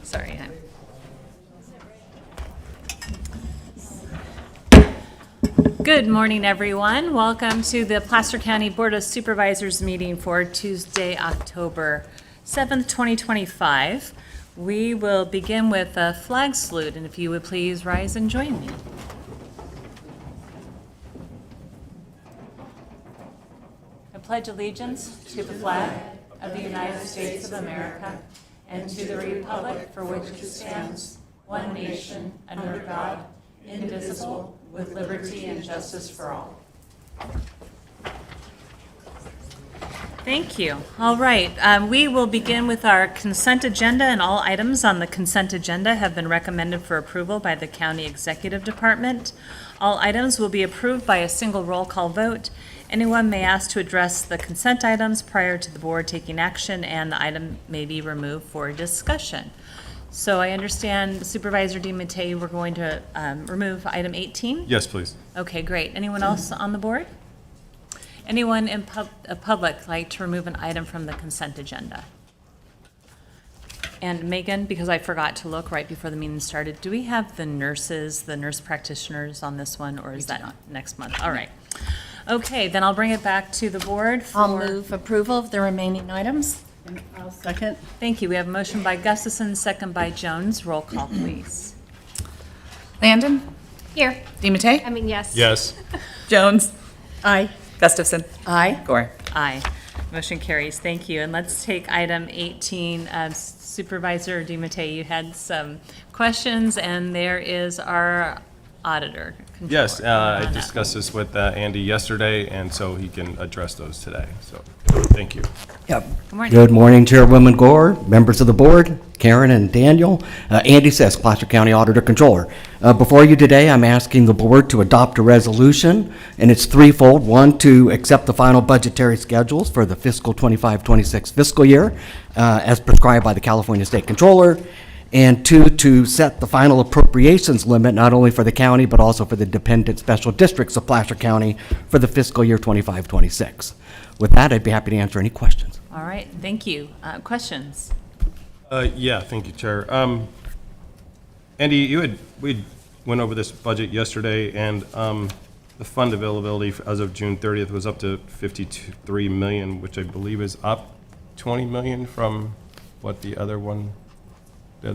Sorry. Good morning, everyone. Welcome to the Placer County Board of Supervisors meeting for Tuesday, October 7th, 2025. We will begin with a flag salute, and if you would please rise and join me. I pledge allegiance to the flag of the United States of America and to the republic for which it stands, one nation, under God, indivisible, with liberty and justice for all. Thank you. All right, we will begin with our consent agenda, and all items on the consent agenda have been recommended for approval by the County Executive Department. All items will be approved by a single roll call vote. Anyone may ask to address the consent items prior to the board taking action, and the item may be removed for discussion. So I understand Supervisor DiMattei, we're going to remove item 18? Yes, please. Okay, great. Anyone else on the board? Anyone in public like to remove an item from the consent agenda? And Megan, because I forgot to look right before the meeting started, do we have the nurses, the nurse practitioners on this one, or is that next month? All right. Okay, then I'll bring it back to the board for... I'll move approval of the remaining items. I'll second. Thank you. We have a motion by Gustafson, second by Jones. Roll call, please. Landon? Here. DiMattei? Yes. Yes. Jones? Aye. Gustafson? Aye. Gore? Aye. Motion carries. Thank you. And let's take item 18. Supervisor DiMattei, you had some questions, and there is our auditor. Yes, controller. I discussed this with Andy yesterday, and so he can address those today. So, thank you. Yep. Good morning. Good morning, Chairwoman Gore, members of the board, Karen and Daniel. Andy Sisk, Placer County Auditor Controller. Before you today, I'm asking the board to adopt a resolution, and it's threefold. One, to accept the final budgetary schedules for the fiscal 25-26 fiscal year, as prescribed by the California State Controller. And two, to set the final appropriations limit, not only for the county, but also for the dependent special districts of Placer County for the fiscal year 25-26. With that, I'd be happy to answer any questions. All right. Thank you. Questions? Yeah, thank you, Chair. Andy, we went over this budget yesterday, and the fund availability as of June 30th was up to $53 million, which I believe is up $20 million from what the other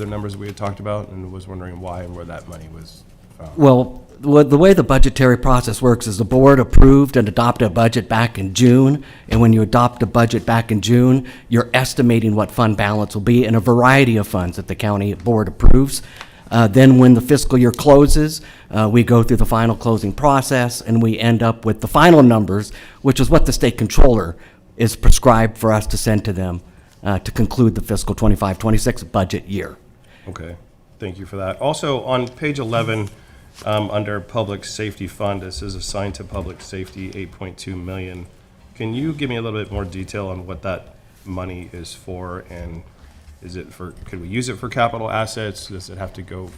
numbers we had talked about, and was wondering why and where that money was found. Well, the way the budgetary process works is the board approved and adopted a budget back in June, and when you adopt a budget back in June, you're estimating what fund balance will be in a variety of funds that the county board approves. Then when the fiscal year closes, we go through the final closing process, and we end up with the final numbers, which is what the state controller is prescribed for us to send to them to conclude the fiscal 25-26 budget year. Okay, thank you for that. Also, on page 11, under Public Safety Fund, it says assigned to Public Safety, $8.2 million. Can you give me a little bit more detail on what that money is for, and could we use it for capital assets? Does it have to go,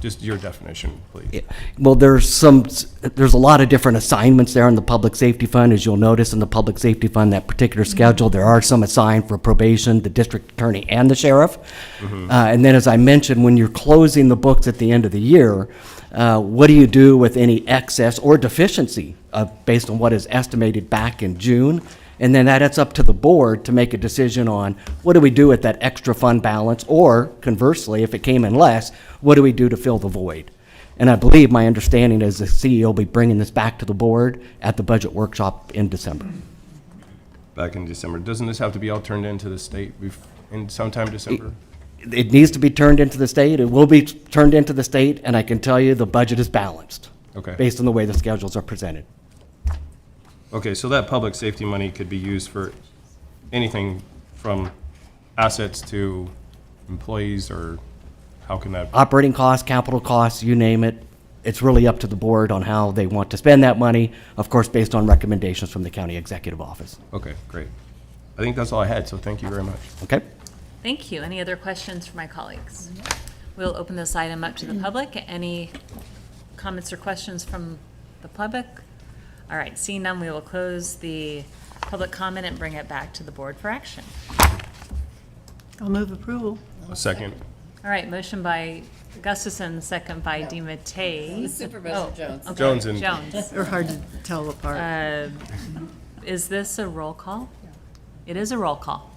just your definition, please. Yeah. Well, there's a lot of different assignments there in the Public Safety Fund. As you'll notice in the Public Safety Fund, that particular schedule, there are some assigned for probation, the district attorney, and the sheriff. And then, as I mentioned, when you're closing the books at the end of the year, what do you do with any excess or deficiency based on what is estimated back in June? And then that's up to the board to make a decision on what do we do with that extra fund balance, or conversely, if it came in less, what do we do to fill the void? And I believe my understanding is the CEO will be bringing this back to the board at the budget workshop in December. Back in December. Doesn't this have to be all turned into the state in sometime December? It needs to be turned into the state. It will be turned into the state, and I can tell you the budget is balanced. Okay. Based on the way the schedules are presented. Okay, so that public safety money could be used for anything from assets to employees, or how can that? Operating costs, capital costs, you name it. It's really up to the board on how they want to spend that money, of course, based on recommendations from the county executive office. Okay, great. I think that's all I had, so thank you very much. Okay? Thank you. Any other questions for my colleagues? We'll open this item up to the public. Any comments or questions from the public? All right, seeing none, we will close the public comment and bring it back to the board for action. I'll move approval. A second. All right, motion by Gustafson, second by DiMattei. Supervisor Jones. Okay, Jones and- Jones. They're hard to tell apart. Is this a roll call? It is a roll call.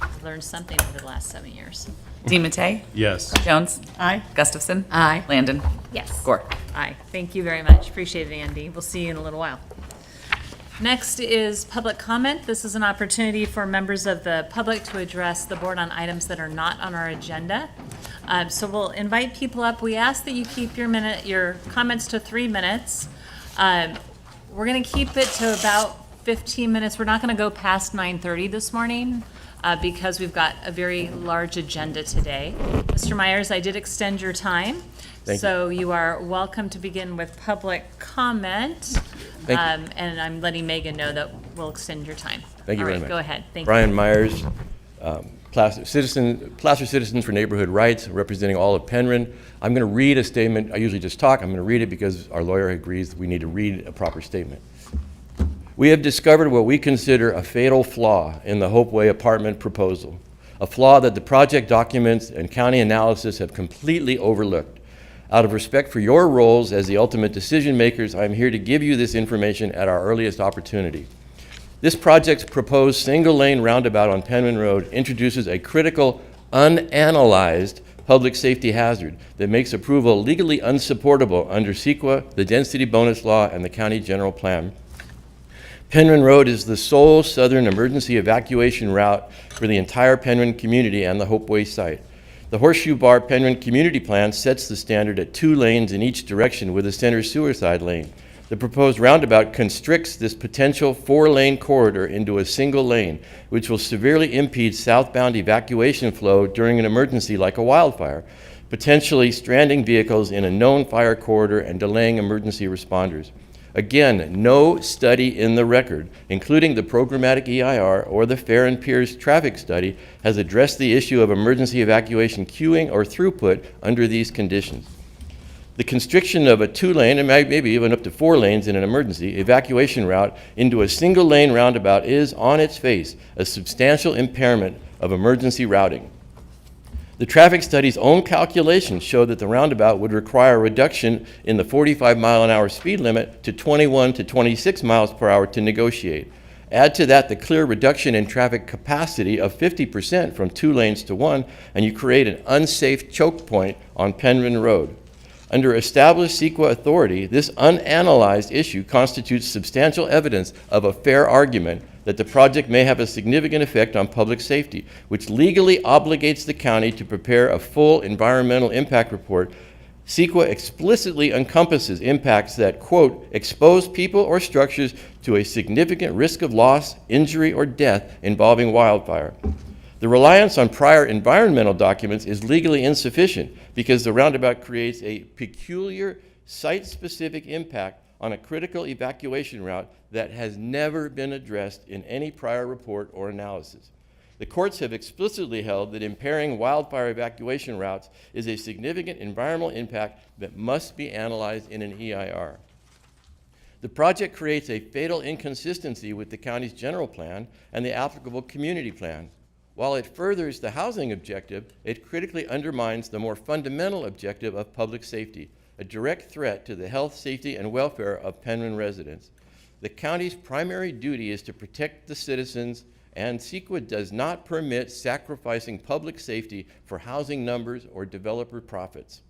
I've learned something over the last 7 years. DiMattei. Yes. Jones. Aye. Gustafson. Aye. Landon. Yes. Gore. Aye, thank you very much. Appreciate it, Andy. We'll see you in a little while. Next is public comment. This is an opportunity for members of the public to address the board on items that are not on our agenda. So we'll invite people up. We ask that you keep your comments to 3 minutes. We're going to keep it to about 15 minutes. We're not going to go past 9:30 this morning because we've got a very large agenda today. Mr. Myers, I did extend your time. Thank you. So you are welcome to begin with public comment. Thank you. And I'm letting Megan know that we'll extend your time. Thank you All very right, much. go ahead. Thank you. Brian Myers, Placer Citizens for Neighborhood Rights, representing all of Penryn. I'm going to read a statement. I usually just talk. I'm going to read it because our lawyer agrees we need to read a proper statement. We have discovered what we consider a fatal flaw in the Hopeway apartment proposal, a flaw that the project documents and county analysis have completely overlooked. Out of respect for your roles as the ultimate decision makers, I am here to give you this information at our earliest opportunity. This project's proposed single-lane roundabout on Penman Road introduces a critical, unanalyzed public safety hazard that makes approval legally unsupportable under CEQA, the density bonus law, and the county general plan. Penryn Road is the sole southern emergency evacuation route for the entire Penryn community and the Hopeway site. The Horseshoe Bar Penryn Community Plan sets the standard at 2 lanes in each direction with a center suicide lane. The proposed roundabout constricts this potential 4-lane corridor into a single lane, which will severely impede southbound evacuation flow during an emergency like a wildfire, potentially stranding vehicles in a known fire corridor and delaying emergency responders. Again, no study in the record, including the programmatic EIR or the Fair and Pierce traffic study, has addressed the issue of emergency evacuation queuing or throughput under these conditions. The constriction of a 2-lane, and maybe even up to 4 lanes in an emergency evacuation route into a single lane roundabout is, on its face, a substantial impairment of emergency routing. The traffic study's own calculations show that the roundabout would require a reduction in the 45-mile-an-hour speed limit to 21 to 26 miles per hour to negotiate. Add to that the clear reduction in traffic capacity of 50% from 2 lanes to 1, and you create an unsafe choke point on Penryn Road. Under established CEQA authority, this unanalyzed issue constitutes substantial evidence of a fair argument that the project may have a significant effect on public safety, which legally obligates the county to prepare a full environmental impact report. CEQA explicitly encompasses impacts that, quote, expose people or structures to a significant risk of loss, injury, or death involving wildfire. The reliance on prior environmental documents is legally insufficient because the roundabout creates a peculiar site-specific impact on a critical evacuation route that has never been addressed in any prior report or analysis. The courts have explicitly held that impairing wildfire evacuation routes is a significant environmental impact that must be analyzed in an EIR. The project creates a fatal inconsistency with the county's general plan and the applicable community plan. While it furthers the housing objective, it critically undermines the more fundamental objective of public safety, a direct threat to the health, safety, and welfare of Penryn residents. The county's primary duty is to protect the citizens, and CEQA does not permit sacrificing public safety for housing numbers or developer profits.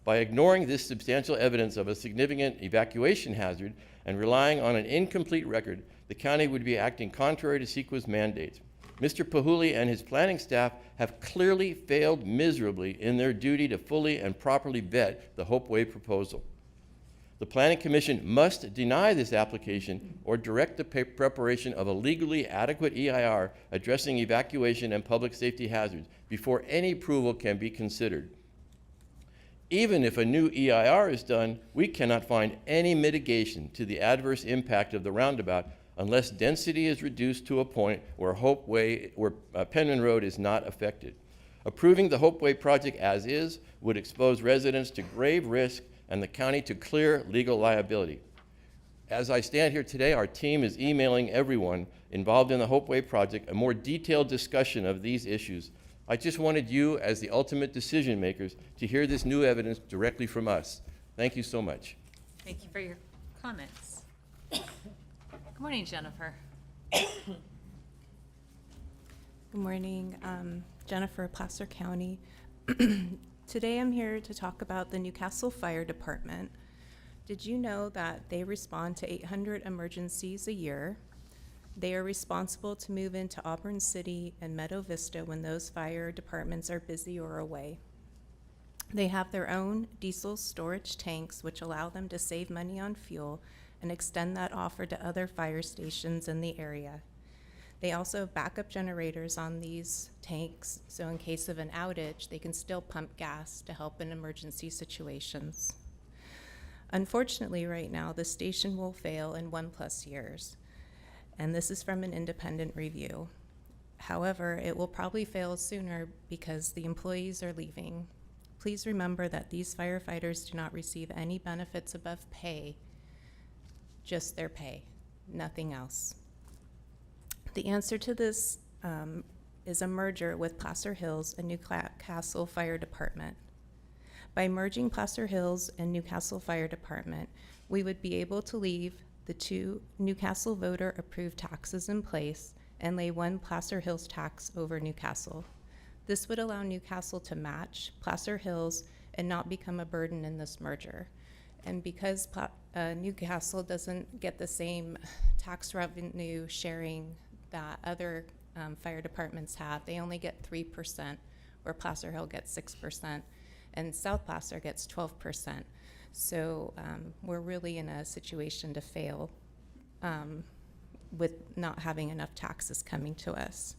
By ignoring this substantial evidence of a significant evacuation hazard and relying on an incomplete record, the county would be acting contrary to CEQA's mandates. Mr. Pahuli and his planning staff have clearly failed miserably in their duty to fully and properly vet the Hopeway proposal. The Planning Commission must deny this application or direct the preparation of a legally adequate EIR addressing evacuation and public safety hazards before any approval can be considered. Even if a new EIR is done, we cannot find any mitigation to the adverse impact of the roundabout unless density is reduced to a point where Penryn Road is not affected. Approving the Hopeway project as is would expose residents to grave risk and the county to clear legal liability. As I stand here today, our team is emailing everyone involved in the Hopeway project a more detailed discussion of these issues. I just wanted you, as the ultimate decision makers, to hear this new evidence directly from us. Thank you so much. Thank you for your comments. Good morning, Jennifer. Good morning, Jennifer, Placer County. Today I'm here to talk about the Newcastle Fire Department. Did you know that they respond to 800 emergencies a year? They are responsible to move into Auburn City and Meadow Vista when those fire departments are busy or away. They have their own diesel storage tanks, which allow them to save money on fuel and extend that offer to other fire stations in the area. They also have backup generators on these tanks, so in case of an outage, they can still pump gas to help in emergency situations. Unfortunately, right now, the station will fail in 1+ years, and this is from an independent review. However, it will probably fail sooner because the employees are leaving. Please remember that these firefighters do not receive any benefits above pay, just their pay, nothing else. The answer to this is a merger with Placer Hills and Newcastle Fire Department. By merging Placer Hills and Newcastle Fire Department, we would be able to leave the 2 Newcastle voter-approved taxes in place and lay 1 Placer Hills tax over Newcastle. This would allow Newcastle to match Placer Hills and not become a burden in this merger. And because Newcastle doesn't get the same tax revenue sharing that other fire departments have, they only get 3%, where Placer Hill gets 6%, and South Placer gets 12%. So we're really in a situation to fail with not having enough taxes coming to us.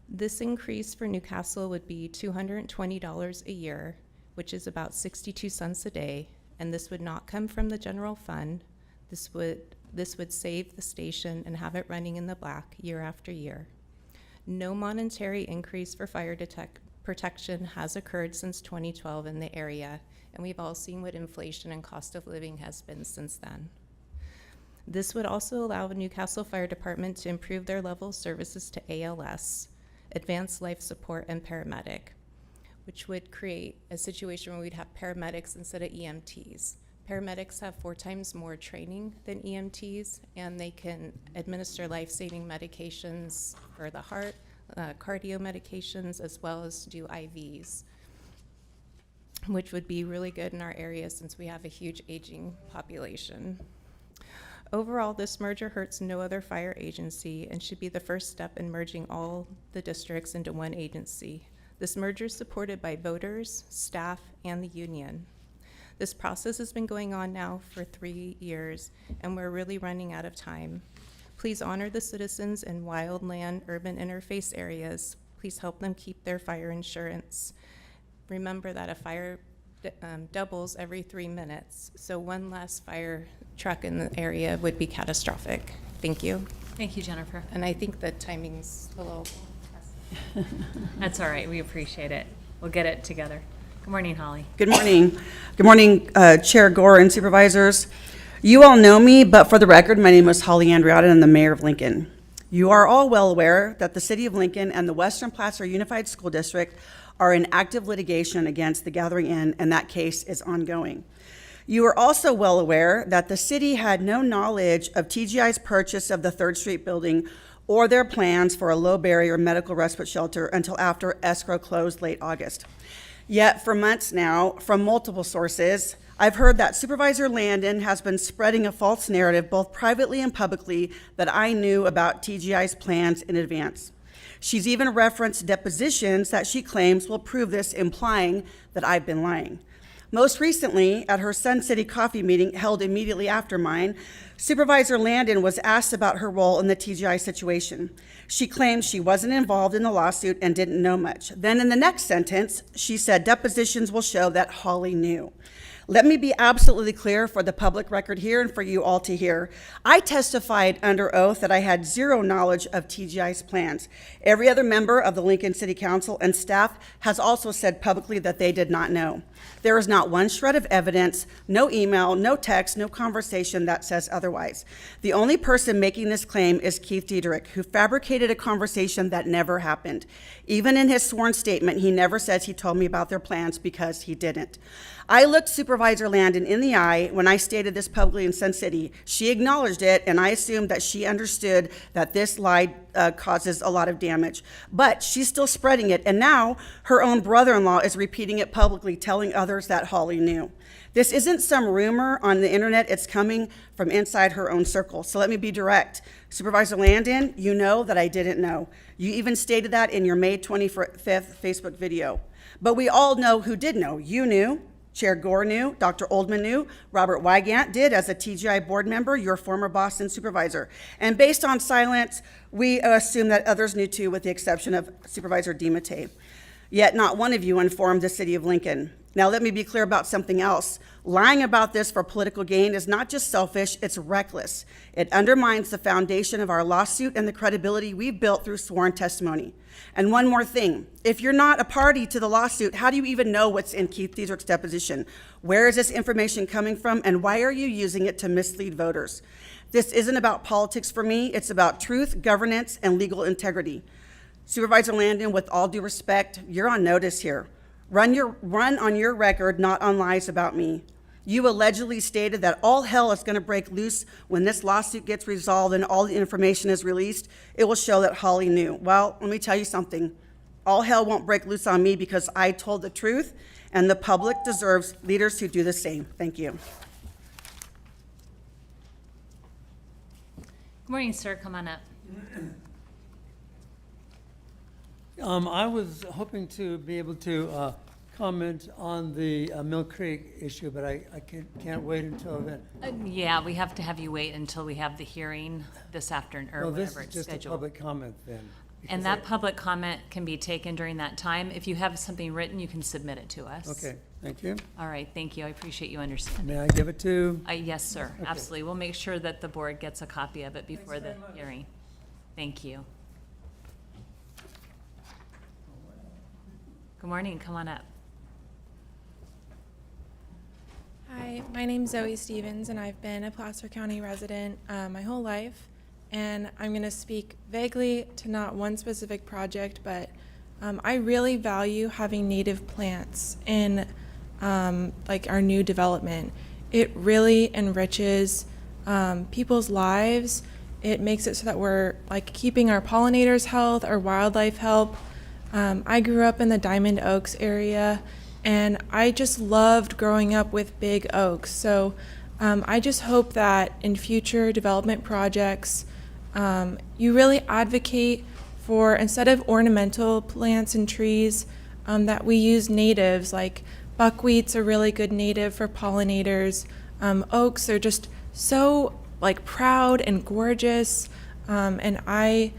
This increase for Newcastle would be $220 a year, which is about 62 cents a day, and this would not come from the general fund. This would save the station and have it running in the black year after year. No monetary increase for fire protection has occurred since 2012 in the area, and we've all seen what inflation and cost of living has been since then. This would also allow the Newcastle Fire Department to improve their level of services to ALS, Advanced Life Support, and Paramedic, which would create a situation where we'd have paramedics instead of EMTs. Paramedics have 4 times more training than EMTs, and they can administer life-saving medications for the heart, cardio medications, as well as do IVs, which would be really good in our area since we have a huge aging population. Overall, this merger hurts no other fire agency and should be the first step in merging all the districts into one agency. This merger is supported by voters, staff, and the union. This process has been going on now for 3 years, and we're really running out of time. Please honor the citizens in wildland urban interface areas. Please help them keep their fire insurance. Remember that a fire doubles every 3 minutes, so 1 less fire truck in the area would be catastrophic. Thank you. Thank you, Jennifer. And I think the timing's a little... That's all right. We appreciate it. We'll get it together. Good morning, Holly. Good morning. Good morning, Chair Gore and Supervisors. You all know me, but for the record, my name is Holly Andriotta, and I'm the mayor of Lincoln. You are all well aware that the City of Lincoln and the Western Placer Unified School District are in active litigation against the Gathering Inn, and that case is ongoing. You are also well aware that the city had no knowledge of TGI's purchase of the 3rd Street building or their plans for a low-barrier medical respite shelter until after escrow closed late August. Yet for months now, from multiple sources, I've heard that Supervisor Landon has been spreading a false narrative, both privately and publicly, that I knew about TGI's plans in advance. She's even referenced depositions that she claims will prove this, implying that I've been lying. Most recently, at her Sun City coffee meeting held immediately after mine, Supervisor Landon was asked about her role in the TGI situation. She claimed she wasn't involved in the lawsuit and didn't know much. Then in the next sentence, she said depositions will show that Holly knew. Let me be absolutely clear for the public record here and for you all to hear. I testified under oath that I had zero knowledge of TGI's plans. Every other member of the Lincoln City Council and staff has also said publicly that they did not know. There is not one shred of evidence, no email, no text, no conversation that says otherwise. The only person making this claim is Keith Diederich, who fabricated a conversation that never happened. Even in his sworn statement, he never says he told me about their plans because he didn't. I looked Supervisor Landon in the eye when I stated this publicly in Sun City. She acknowledged it, and I assumed that she understood that this lie causes a lot of damage. But she's still spreading it, and now her own brother-in-law is repeating it publicly, telling others that Holly knew. This isn't some rumor on the internet, it's coming from inside her own circle. So let me be direct. Supervisor Landon, you know that I didn't know. You even stated that in your May 25th Facebook video. But we all know who did know. You knew. Chair Gore knew, Dr. Oldman knew, Robert Wygant did as a TGI board member, your former boss and supervisor. And based on silence, we assume that others knew too, with the exception of Supervisor DiMattei. Yet not one of you informed the city of Lincoln. Now let me be clear about something else. Lying about this for political gain is not just selfish, it's reckless. It undermines the foundation of our lawsuit and the credibility we've built through sworn testimony. And one more thing, if you're not a party to the lawsuit, how do you even know what's in Keith Diederich's deposition? Where is this information coming from, and why are you using it to mislead voters? This isn't about politics for me, it's about truth, governance, and legal integrity. Supervisor Landon, with all due respect, you're on notice here. Run on your record, not on lies about me. You allegedly stated that all hell is going to break loose when this lawsuit gets resolved and all the information is released. It will show that Holly knew. Well, let me tell you something. All hell won't break loose on me because I told the truth, and the public deserves leaders who do the same. Thank you. Good morning, sir. Come on up. I was hoping to be able to comment on the Mill Creek issue, but I can't wait until then. Yeah, we have to have you wait until we have the hearing this afternoon, or Well, this whatever is it's just a scheduled. public comment then. And because that public comment can be taken during that time. If you have something written, you can submit it to us. Okay, thank you. All right, thank you. I appreciate you understanding. May I give it to? Yes, sir, absolutely. We'll make sure that the board gets a copy of it before the hearing. Thank you. Good morning, come on up. Hi, my name's Zoe Stevens, and I've been a Placer County resident my whole life. And I'm going to speak vaguely to not one specific project, but I really value having native plants in like our new development. It really enriches people's lives. It makes it so that we're like keeping our pollinators' health, our wildlife health. I grew up in the Diamond Oaks area, and I just loved growing up with big oaks. So I just hope that in future development projects, you really advocate for, instead of ornamental plants and trees, that we use natives. Like buckwheat's a really good native for pollinators. Oaks are just so like proud and gorgeous, and I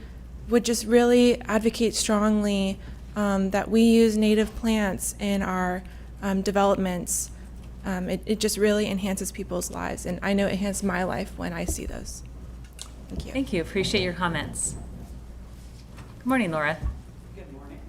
would just really advocate strongly that we use native plants in our developments. It just really enhances people's lives, and I know it enhances my life when I see those. Thank you. Thank you, appreciate your comments. Good morning, Laura. Good morning.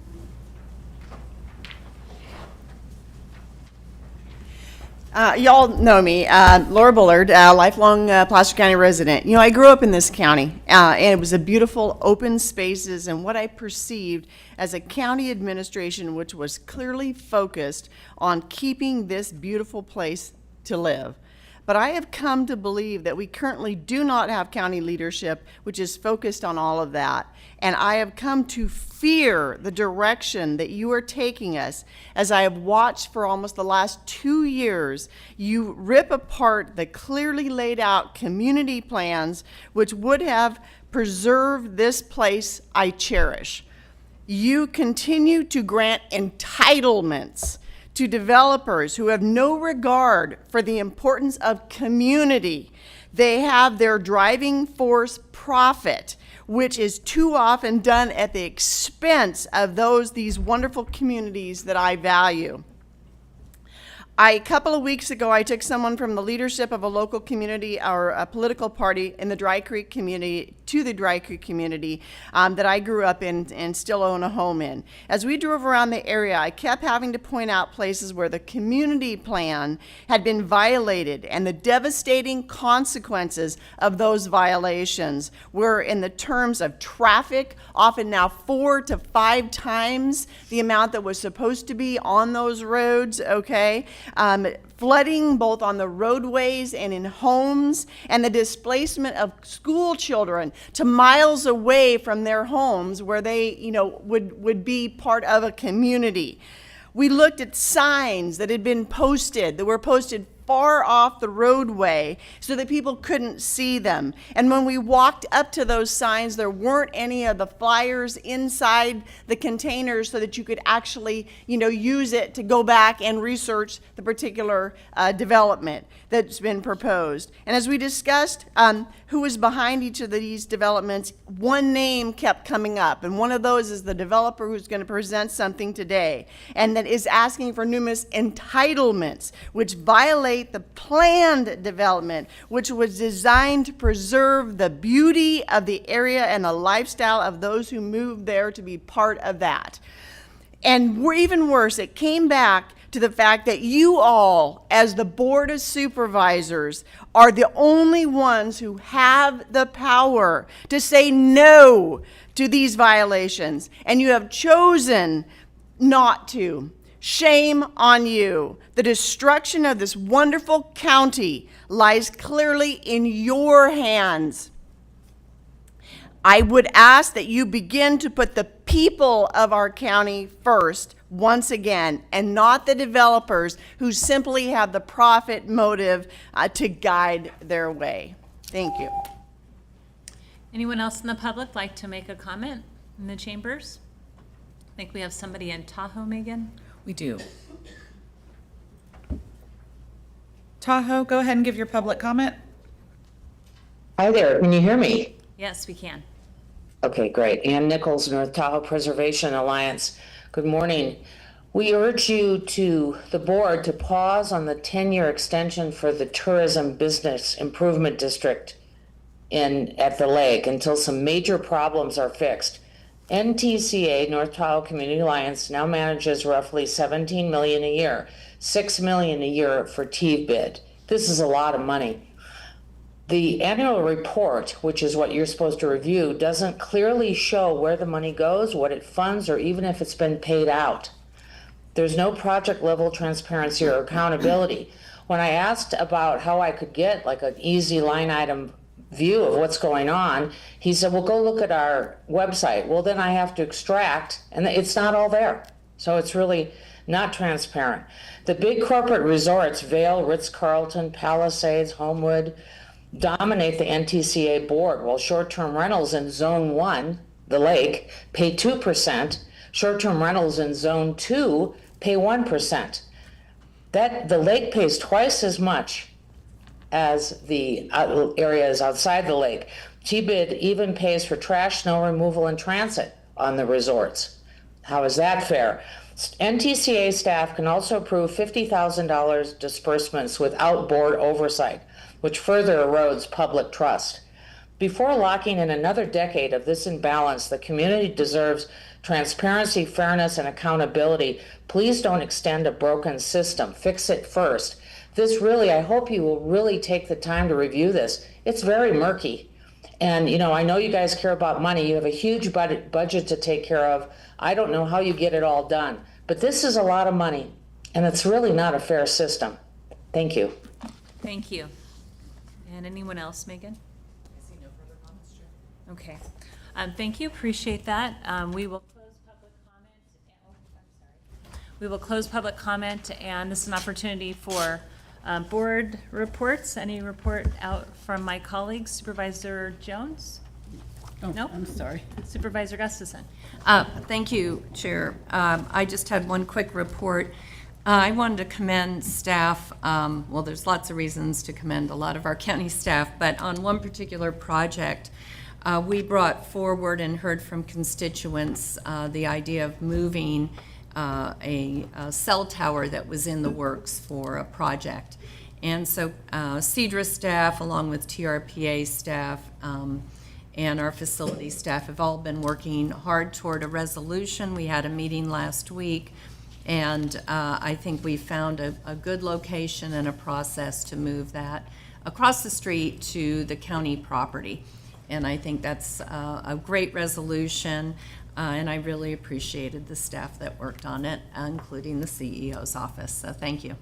Y'all know me, Laura Bullard, lifelong Placer County resident. You know, I grew up in this county, and it was a beautiful open spaces and what I perceived as a county administration which was clearly focused on keeping this beautiful place to live. But I have come to believe that we currently do not have county leadership which is focused on all of that. And I have come to fear the direction that you are taking us, as I have watched for almost the last 2 years. You rip apart the clearly laid out community plans which would have preserved this place I cherish. You continue to grant entitlements to developers who have no regard for the importance of community. They have their driving force profit, which is too often done at the expense of these wonderful communities that I value. A couple of weeks ago, I took someone from the leadership of a local community or a political party in the Dry Creek community to the Dry Creek community that I grew up in and still own a home in. As we drove around the area, I kept having to point out places where the community plan had been violated, and the devastating consequences of those violations were in the terms of traffic, often now 4 to 5 times the amount that was supposed to be on those roads, okay? Flooding both on the roadways and in homes, and the displacement of school children to miles away from their homes where they, would be part of a community. We looked at signs that had been posted, that were posted far off the roadway so that people couldn't see them. And when we walked up to those signs, there weren't any of the flyers inside the containers so that you could actually, use it to go back and research the particular development that's been proposed. And as we discussed who was behind each of these developments, one name kept coming up, and one of those is the developer who's going to present something today, and that is asking for numerous entitlements, which violate the planned development, which was designed to preserve the beauty of the area and the lifestyle of those who moved there to be part of that. And even worse, it came back to the fact that you all, as the Board of Supervisors, are the only ones who have the power to say no to these violations, and you have chosen not to. Shame on you. The destruction of this wonderful county lies clearly in your hands. I would ask that you begin to put the people of our county first once again, and not the developers who simply have the profit motive to guide their way. Thank you. Anyone else in the public like to make a comment in the chambers? I think we have somebody in Tahoe, Megan. We do. Tahoe, go ahead and give your public comment. Hi there, can you hear me? Yes, we can. Okay, great. Ann Nichols, North Tahoe Preservation Alliance. Good morning. We urge the board to pause on the 10-year extension for the Tourism Business Improvement District at the lake until some major problems are fixed. NTCA, North Tahoe Community Alliance, now manages roughly $17 million a year, $6 million a year for TBID. This is a lot of money. The annual report, which is what you're supposed to review, doesn't clearly show where the money goes, what it funds, or even if it's been paid out. There's no project level transparency or accountability. When I asked about how I could get like an easy line item view of what's going on, he said, well, go look at our website. Well, then I have to extract, and it's not all there. So it's really not transparent. The big corporate resorts, Vail, Ritz-Carlton, Palisades, Homewood, dominate the NTCA board, while short-term rentals in Zone 1, the lake, pay 2%. Short-term rentals in Zone 2 pay 1%. The lake pays twice as much as the areas outside the lake. TBID even pays for trash, snow removal, and transit on the resorts. How is that fair? NTCA staff can also approve $50,000 disbursements without board oversight, which further erodes public trust. Before locking in another decade of this imbalance, the community deserves transparency, fairness, and accountability. Please don't extend a broken system. Fix it first. I hope you will really take the time to review this. It's very murky. And, I know you guys care about money. You have a huge budget to take care of. I don't know how you get it all done. But this is a lot of money, and it's really not a fair system. Thank you. Thank you. And anyone else, Megan? I see no further comments, Chair. Okay. Thank you. Appreciate that. We will close public comment. We will close public comment, and this is an opportunity for board reports. Any report out from my colleagues? Supervisor Jones? Oh, Nope. I'm sorry. Supervisor Gustafson? Thank you, Chair. I just had one quick report. I wanted to commend staff. Well, there's lots of reasons to commend a lot of our county staff, but on one particular project, we brought forward and heard from constituents the idea of moving a cell tower that was in the works for a project. And so CEDRA staff, along with TRPA staff, and our facility staff have all been working hard toward a resolution. We had a meeting last week, and I think we found a good location and a process to move that across the street to the county property. And I think that's a great resolution, and I really appreciated the staff that worked on it, including the CEO's office. So thank you.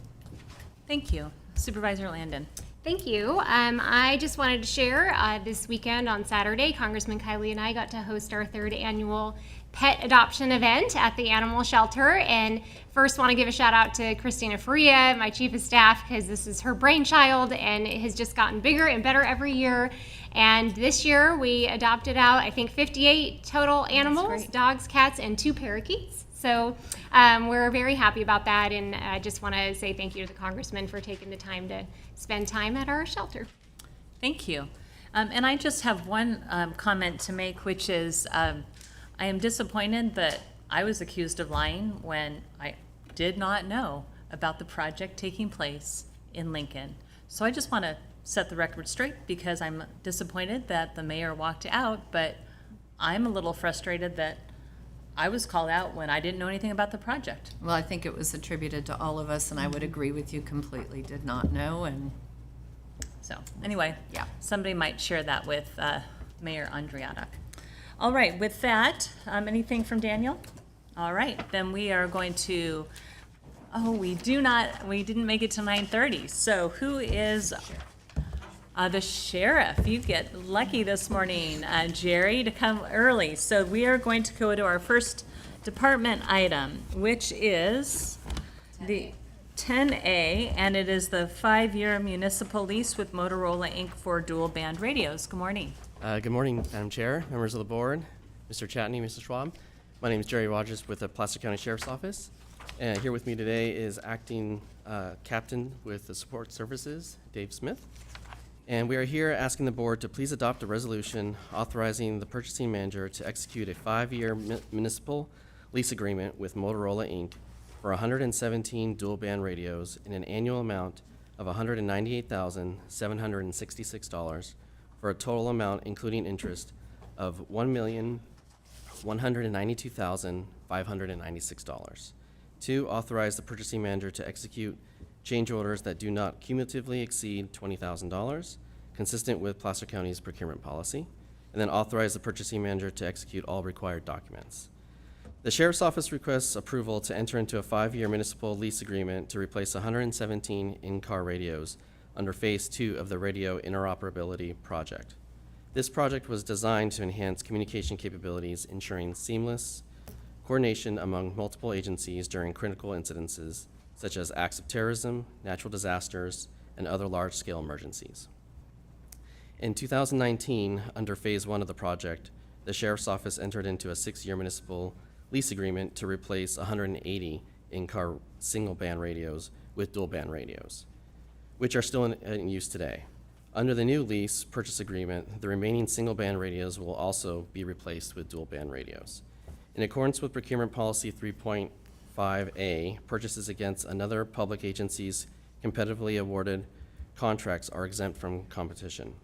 Thank you. Supervisor Landon. Thank you. I just wanted to share this weekend on Saturday, Congressman Kiley and I got to host our 3rd annual pet adoption event at the animal shelter. And first want to give a shout out to Christina Faria, my chief of staff, because this is her brainchild and it has just gotten bigger and better every year. And this year we adopted out, I think, 58 total animals, dogs, cats, and 2 parakeets. So we're very happy about that, and I just want to say thank you to the congressman for taking the time to spend time at our shelter. Thank you. And I just have one comment to make, which is I am disappointed that I was accused of lying when I did not know about the project taking place in Lincoln. So I just want to set the record straight, because I'm disappointed that the mayor walked out, but I'm a little frustrated that I was called out when I didn't know anything about the project. Well, I think it was attributed to all of us, and I would agree with you completely. Did not know, and So anyway, Yeah. somebody might share that with Mayor Andriotic. All right, with that, anything from Daniel? All right, then we are going to, we didn't make it to 9:30. So who is the sheriff? You get lucky this morning, Jerry, to come early. So we are going to go to our first department item, which is the 10A, and it is the 5-year municipal lease with Motorola Inc. for dual band radios. Good morning. Good morning, Madam Chair, members of the board, Mr. Chatney, Mr. Schwab. My name is Jerry Rogers with the Placer County Sheriff's Office. And here with me today is acting captain with the support services, Dave Smith. And we are here asking the board to please adopt a resolution authorizing the purchasing manager to execute a 5-year municipal lease agreement with Motorola Inc. for 117 dual band radios in an annual amount of $198,766 for a total amount, including interest, of $1,192,596. 2, authorize the purchasing manager to execute change orders that do not cumulatively exceed $20,000, consistent with Placer County's procurement policy, and then authorize the purchasing manager to execute all required documents. The Sheriff's Office requests approval to enter into a 5-year municipal lease agreement to replace 117 in-car radios under Phase 2 of the Radio Interoperability Project. This project was designed to enhance communication capabilities, ensuring seamless coordination among multiple agencies during critical incidences, such as acts of terrorism, natural disasters, and other large-scale emergencies. In 2019, under Phase 1 of the project, the Sheriff's Office entered into a 6-year municipal lease agreement to replace 180 in-car single-band radios with dual-band radios, which are still in use today. Under the new lease purchase agreement, the remaining single-band radios will also be replaced with dual-band radios. In accordance with Procurement Policy 3.5A, purchases against another public agency's competitively awarded contracts are exempt from competition.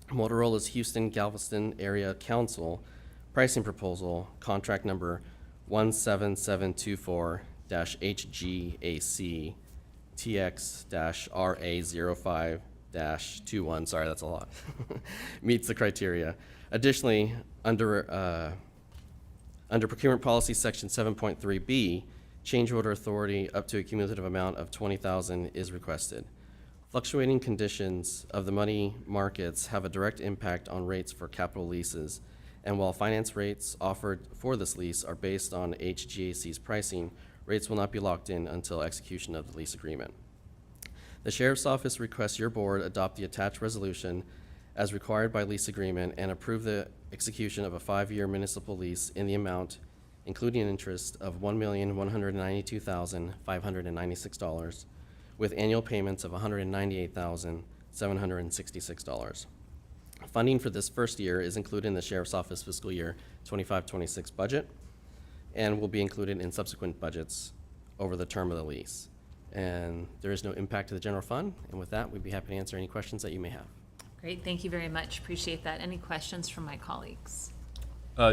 Motorola's Houston-Galveston Area Council pricing proposal, contract number 17724-HGAC TX-RA05-21, sorry, that's a lot, meets the criteria. Additionally, under Procurement Policy Section 7.3B, change order authority up to a cumulative amount of $20,000 is requested. Fluctuating conditions of the money markets have a direct impact on rates for capital leases, and while finance rates offered for this lease are based on HGAC's pricing, rates will not be locked in until execution of the lease agreement. The Sheriff's Office requests your board adopt the attached resolution as required by lease agreement and approve the execution of a 5-year municipal lease in the amount, including interest, of $1,192,596, with annual payments of $198,766. Funding for this first year is included in the Sheriff's Office fiscal year 25-26 budget, and will be included in subsequent budgets over the term of the lease. And there is no impact to the general fund. And with that, we'd be happy to answer any questions that you may have. Great, thank you very much. Appreciate that. Any questions from my colleagues?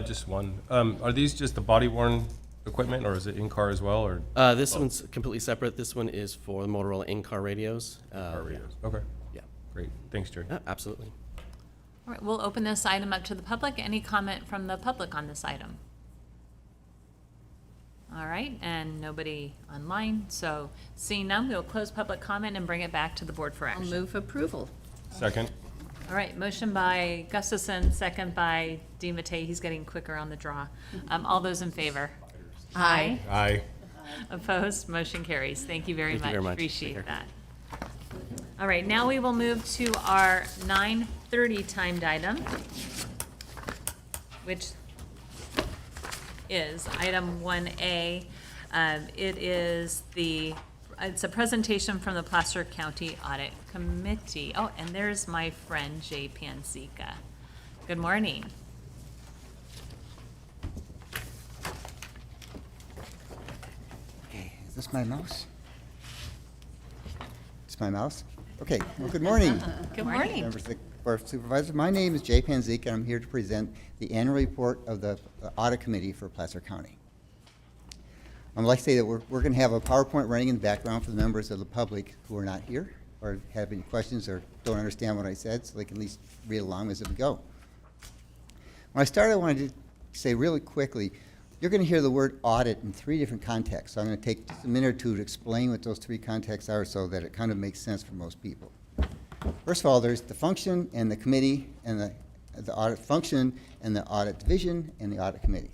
Just one. Are these just the body worn equipment, or is it in-car as well, or? This one's completely separate. This one is for the Motorola in-car radios. Car radios? Okay, Yeah, great. Thanks, Jerry. absolutely. All right, we'll open this item up to the public. Any comment from the public on this item? All right, and nobody online, so seeing none, we'll close public comment and bring it back to the board for I'll action. move approval. Second? All right, motion by Gustafson, second by DiMattei. He's getting quicker on the draw. All those in favor? Aye. Aye. Opposed? Motion carries. Thank you very Thank you much. very much. Appreciate Take that. All right, now we will move to our 9:30 timed item, which is item 1A. It's a presentation from the Placer County Audit Committee. Oh, and there's my friend Jay Panzika. Good morning. Okay, is this my mouse? It's my mouse? Okay, well, good morning. Good morning. Members of the Board of Supervisors. My name is Jay Panzika, and I'm here to present the annual report of the Audit Committee for Placer County. I'd like to say that we're going to have a PowerPoint running in the background for the members of the public who are not here or have any questions or don't understand what I said, so they can at least read along as we go. When I started, I wanted to say really quickly, you're going to hear the word audit in 3 different contexts. So I'm going to take just a minute or 2 to explain what those 3 contexts are so that it kind of makes sense for most people. First of all, there's the function and the committee and the audit function and the audit division and the audit committee.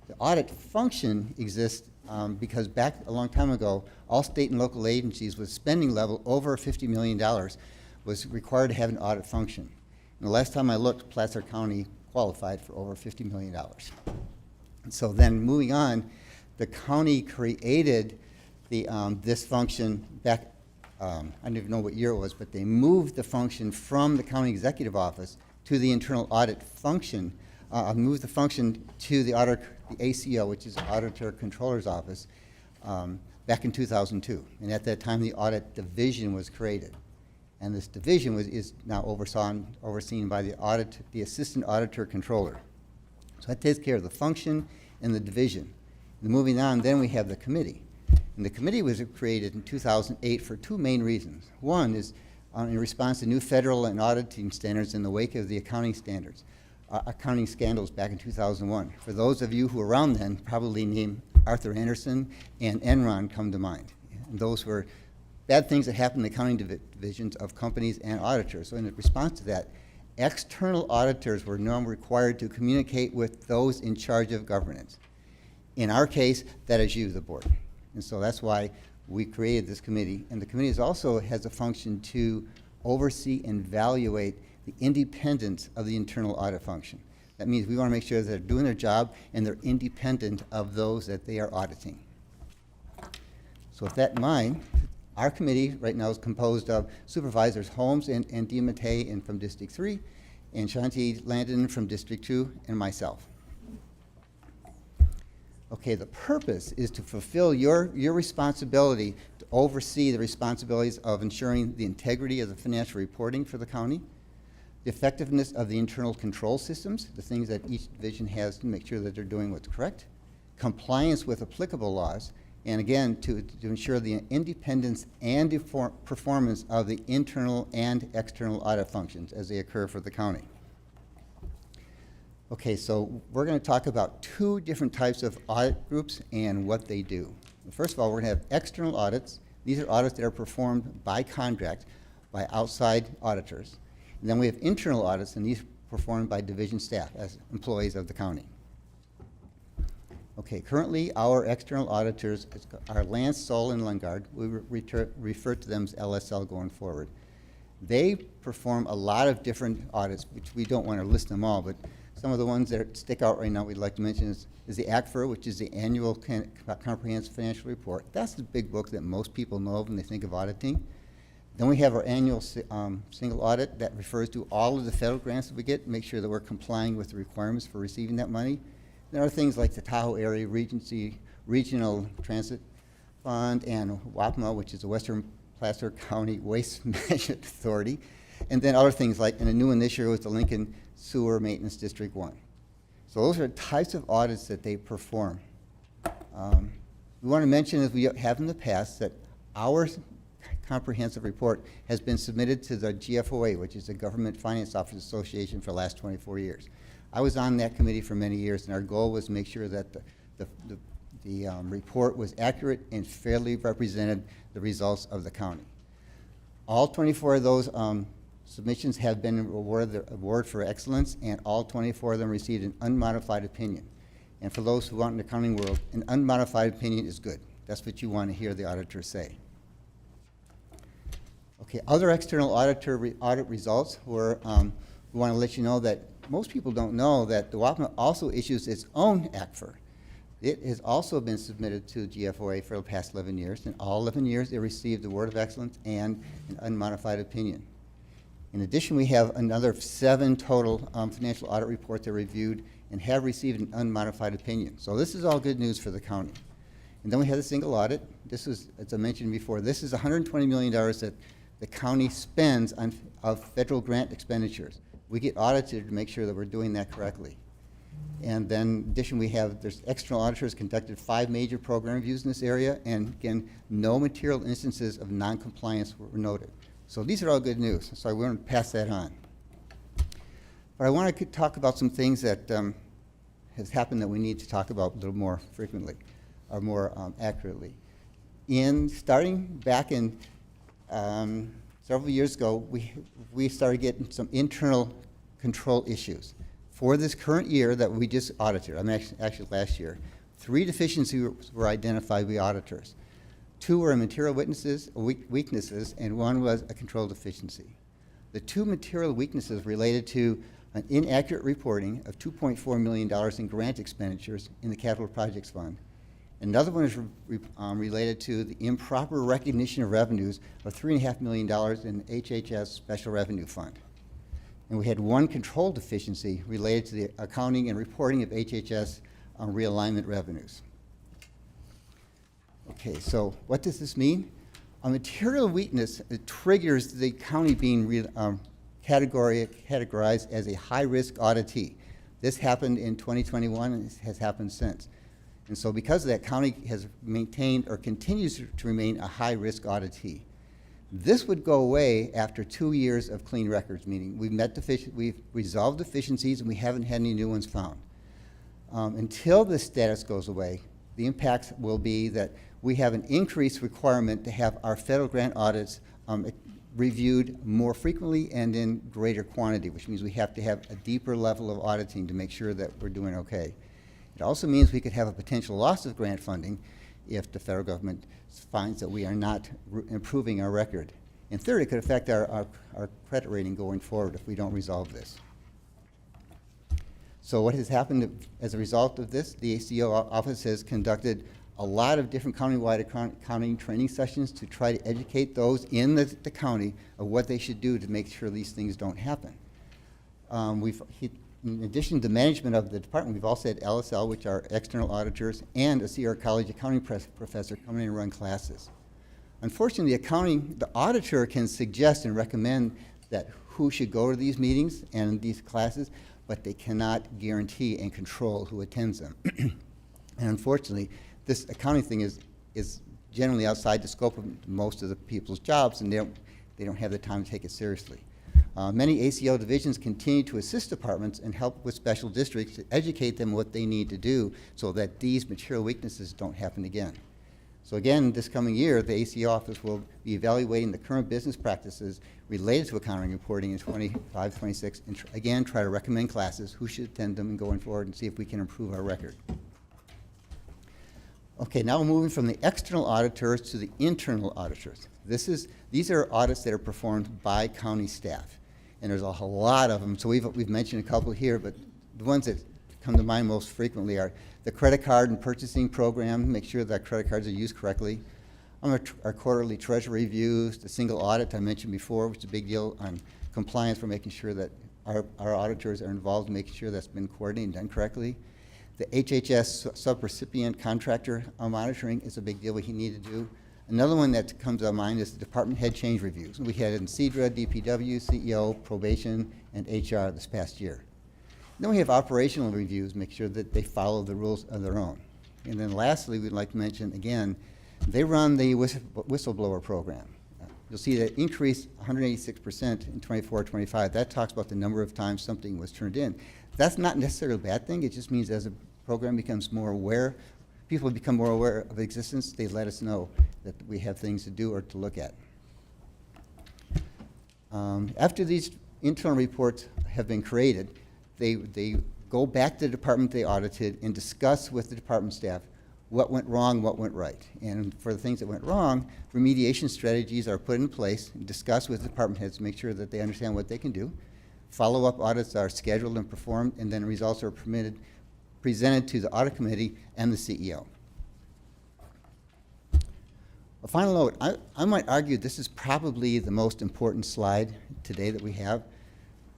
The audit function exists because back a long time ago, all state and local agencies with spending level over $50 million was required to have an audit function. And the last time I looked, Placer County qualified for over $50 million. And so then moving on, the county created the, this function back, I don't even know what year it was, but they moved the function from the county executive office to the internal audit function, moved the function to the ACO, which is the Auditor Controller's Office, back in 2002. And at that time, the audit division was created. And this division is now overseen by the Assistant Auditor Controller. So that takes care of the function and the division. And moving on, then we have the committee. And the committee was created in 2008 for 2 main reasons. One is in response to new federal and auditing standards in the wake of the accounting scandals back in 2001. For those of you who were around then, probably name Arthur Anderson and Enron come to mind. And those were bad things that happened in the accounting divisions of companies and auditors. So in response to that, external auditors were now required to communicate with those in charge of governance. In our case, that is you, the board. And so that's why we created this committee. And the committee also has a function to oversee and evaluate the independence of the internal audit function. That means we want to make sure that they're doing their job and they're independent of those that they are auditing. So with that in mind, our committee right now is composed of Supervisors Holmes and DiMattei and from District 3, and Shanti Landon from District 2, and myself. Okay, the purpose is to fulfill your responsibility to oversee the responsibilities of ensuring the integrity of the financial reporting for the county, the effectiveness of the internal control systems, the things that each division has to make sure that they're doing what's correct, compliance with applicable laws, and again, to ensure the independence and performance of the internal and external audit functions as they occur for the county. Okay, so we're going to talk about 2 different types of audit groups and what they do. First of all, we're going to have external audits. These are audits that are performed by contract by outside auditors. And then we have internal audits, and these are performed by division staff as employees of the county. Okay, currently our external auditors are Lance, Sol, and Lungard. We refer to them as LSL going forward. They perform a lot of different audits, which we don't want to list them all, but some of the ones that stick out right now we'd like to mention is the ACFR, which is the Annual Comprehensive Financial Report. That's the big book that most people know of when they think of auditing. Then we have our annual single audit that refers to all of the federal grants that we get, make sure that we're complying with the requirements for receiving that money. There are things like the Tahoe Area Regional Transit Fund and WAPMA, which is the Western Placer County Waste Management Authority, and then other things like, and a new one this year was the Lincoln Sewer Maintenance District 1. So those are types of audits that they perform. We want to mention, as we have in the past, that our comprehensive report has been submitted to the GFOA, which is the Government Finance Officers Association, for the last 24 years. I was on that committee for many years, and our goal was to make sure that the report was accurate and fairly represented the results of the county. All 24 of those submissions have been awarded the award for excellence, and all 24 of them received an unmodified opinion. And for those who aren't in the accounting world, an unmodified opinion is good. That's what you want to hear the auditor say. Okay, other external audit results were, we want to let you know that most people don't know that the WAPMA also issues its own ACFR. It has also been submitted to GFOA for the past 11 years. In all 11 years, it received the Word of Excellence and an unmodified opinion. In addition, we have another 7 total financial audit reports that are reviewed and have received an unmodified opinion. So this is all good news for the county. And then we have a single audit. This is, as I mentioned before, this is $120 million that the county spends on of federal grant expenditures. We get audited to make sure that we're doing that correctly. And then in addition, there's external auditors conducted 5 major program reviews in this area, and again, no material instances of non-compliance were noted. So these are all good news, so I want to pass that on. But I want to talk about some things that has happened that we need to talk about a little more frequently, or more accurately. Starting back in several years ago, we started getting some internal control issues. For this current year that we just audited, actually last year, 3 deficiencies were identified by auditors. 2 were material weaknesses, and 1 was a control deficiency. The 2 material weaknesses related to an inaccurate reporting of $2.4 million in grant expenditures in the Capital Projects Fund. Another one is related to the improper recognition of revenues of $3.5 million in HHS Special Revenue Fund. And we had 1 control deficiency related to the accounting and reporting of HHS realignment revenues. Okay, so what does this mean? A material weakness triggers the county being categorized as a high-risk auditee. This happened in 2021 and has happened since. And so because of that, county has maintained or continues to remain a high-risk auditee. This would go away after 2 years of clean records, meaning we've resolved deficiencies and we haven't had any new ones found. Until this status goes away, the impacts will be that we have an increased requirement to have our federal grant audits reviewed more frequently and in greater quantity, which means we have to have a deeper level of auditing to make sure that we're doing okay. It also means we could have a potential loss of grant funding if the federal government finds that we are not improving our record. And third, it could affect our credit rating going forward if we don't resolve this. So what has happened as a result of this, the ACO office has conducted a lot of different countywide accounting training sessions to try to educate those in the county of what they should do to make sure these things don't happen. In addition to the management of the department, we've also had LSL, which are external auditors, and a Sierra College accounting professor come in and run classes. Unfortunately, the auditor can suggest and recommend that who should go to these meetings and these classes, but they cannot guarantee and control who attends them. And unfortunately, this accounting thing is generally outside the scope of most of the people's jobs, and they don't have the time to take it seriously. Many ACO divisions continue to assist departments and help with special districts to educate them what they need to do so that these material weaknesses don't happen again. So again, this coming year, the ACO office will be evaluating the current business practices related to accounting reporting in 25, 26, and again, try to recommend classes, who should attend them, and going forward and see if we can improve our record. Okay, now we're moving from the external auditors to the internal auditors. These are audits that are performed by county staff, and there's a whole lot of them. So we've mentioned a couple here, but the ones that come to mind most frequently are the credit card and purchasing program, make sure that credit cards are used correctly. Our quarterly treasury reviews, the single audit I mentioned before, which is a big deal on compliance for making sure that our auditors are involved in making sure that's been coordinated and done correctly. The HHS subrecipient contractor monitoring is a big deal we need to do. Another one that comes to mind is the department head change reviews. We had it in CEDRA, DPW, CEO, probation, and HR this past year. Then we have operational reviews, make sure that they follow the rules of their own. And then lastly, we'd like to mention, again, they run the whistleblower program. You'll see that increase 186% in 24-25. That talks about the number of times something was turned in. That's not necessarily a bad thing. It just means as a program becomes more aware, people become more aware of existence, they let us know that we have things to do or to look at. After these internal reports have been created, they go back to the department they audited and discuss with the department staff what went wrong, what went right. And for the things that went wrong, remediation strategies are put in place, and discussed with department heads to make sure that they understand what they can do. Follow-up audits are scheduled and performed, and then results are presented to the audit committee and the CEO. A final note, I might argue this is probably the most important slide today that we have.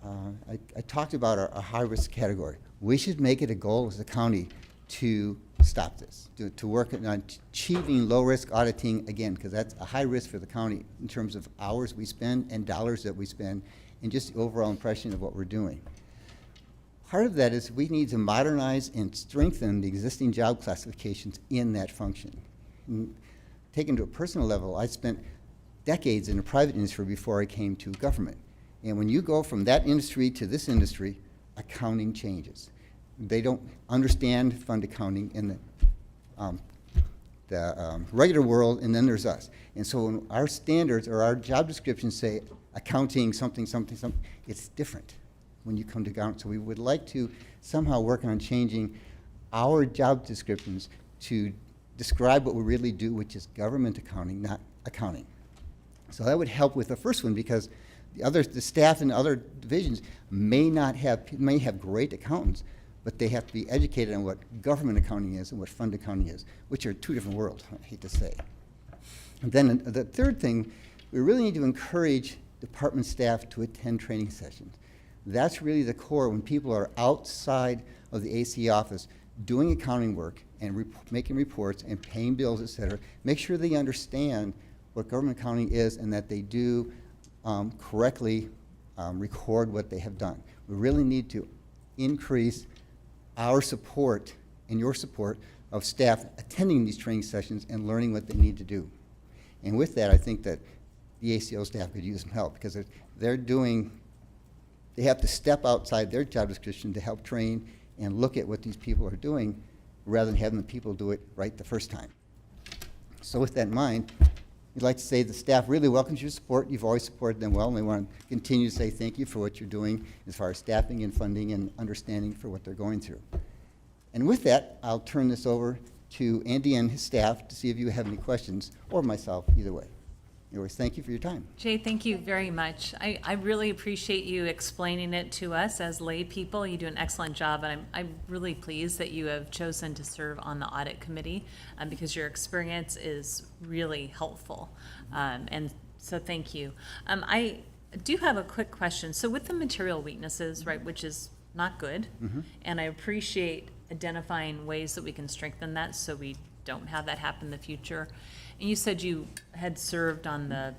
I talked about our high-risk category. We should make it a goal as a county to stop this, to work on achieving low-risk auditing again, because that's a high risk for the county in terms of hours we spend and dollars that we spend and just the overall impression of what we're doing. Part of that is we need to modernize and strengthen the existing job classifications in that function. Taken to a personal level, I spent decades in the private industry before I came to government. And when you go from that industry to this industry, accounting changes. They don't understand fund accounting in the regular world, and then there's us. And so when our standards or our job descriptions say accounting something, something, something, it's different when you come to government. So we would like to somehow work on changing our job descriptions to describe what we really do, which is government accounting, not accounting. So that would help with the first one, because the staff in other divisions may have great accountants, but they have to be educated on what government accounting is and what fund accounting is, which are two different worlds, I hate to say. And then the third thing, we really need to encourage department staff to attend training sessions. That's really the core when people are outside of the AC office doing accounting work and making reports and paying bills, et cetera. Make sure they understand what government accounting is and that they do correctly record what they have done. We really need to increase our support and your support of staff attending these training sessions and learning what they need to do. And with that, I think that the ACO staff could use some help, because they have to step outside their job description to help train and look at what these people are doing rather than having the people do it right the first time. So with that in mind, we'd like to say the staff really welcomes your support. You've always supported them well, and we want to continue to say thank you for what you're doing as far as staffing and funding and understanding for what they're going through. And with that, I'll turn this over to Andy and his staff to see if you have any questions, or myself, either way. Anyways, thank you for your time. Jay, thank you very much. I really appreciate you explaining it to us as lay people. You do an excellent job, and I'm really pleased that you have chosen to serve on the audit committee because your experience is really helpful. And so thank you. I do have a quick question. So with the material weaknesses, right, which is not good, and I appreciate identifying ways that we can strengthen that so we don't have that happen in the future. And you said you had served on the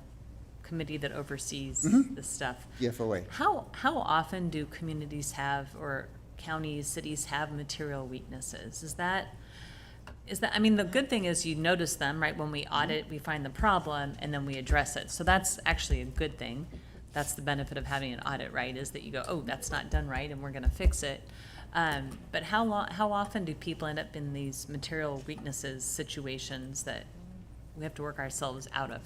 committee that oversees this stuff. GFOA. How often do communities have, or counties, cities have material weaknesses? Is that, I mean, the good thing is you notice them, right? When we audit, we find the problem and then we address it. So that's actually a good thing. That's the benefit of having an audit, right? Is that you go, oh, that's not done right and we're gonna fix it. But how often do people end up in these material weaknesses situations that we have to work ourselves out of?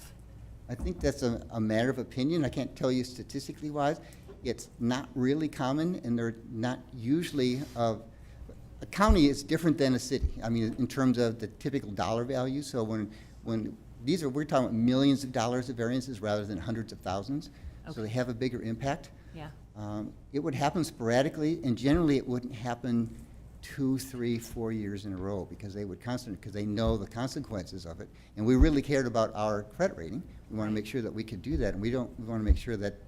I think that's a matter of opinion. I can't tell you statistically wise. It's not really common, and they're not usually a county is different than a city. I mean, in terms of the typical dollar value. So when we're talking about millions of dollars of variances rather than hundreds of thousands. Okay. So they have a bigger impact. Yeah. It would happen sporadically, and generally it wouldn't happen 2, 3, 4 years in a row, because they would constantly, because they know the consequences of it. And we really cared about our credit rating. We want to make sure that we could do that, and we want to make sure that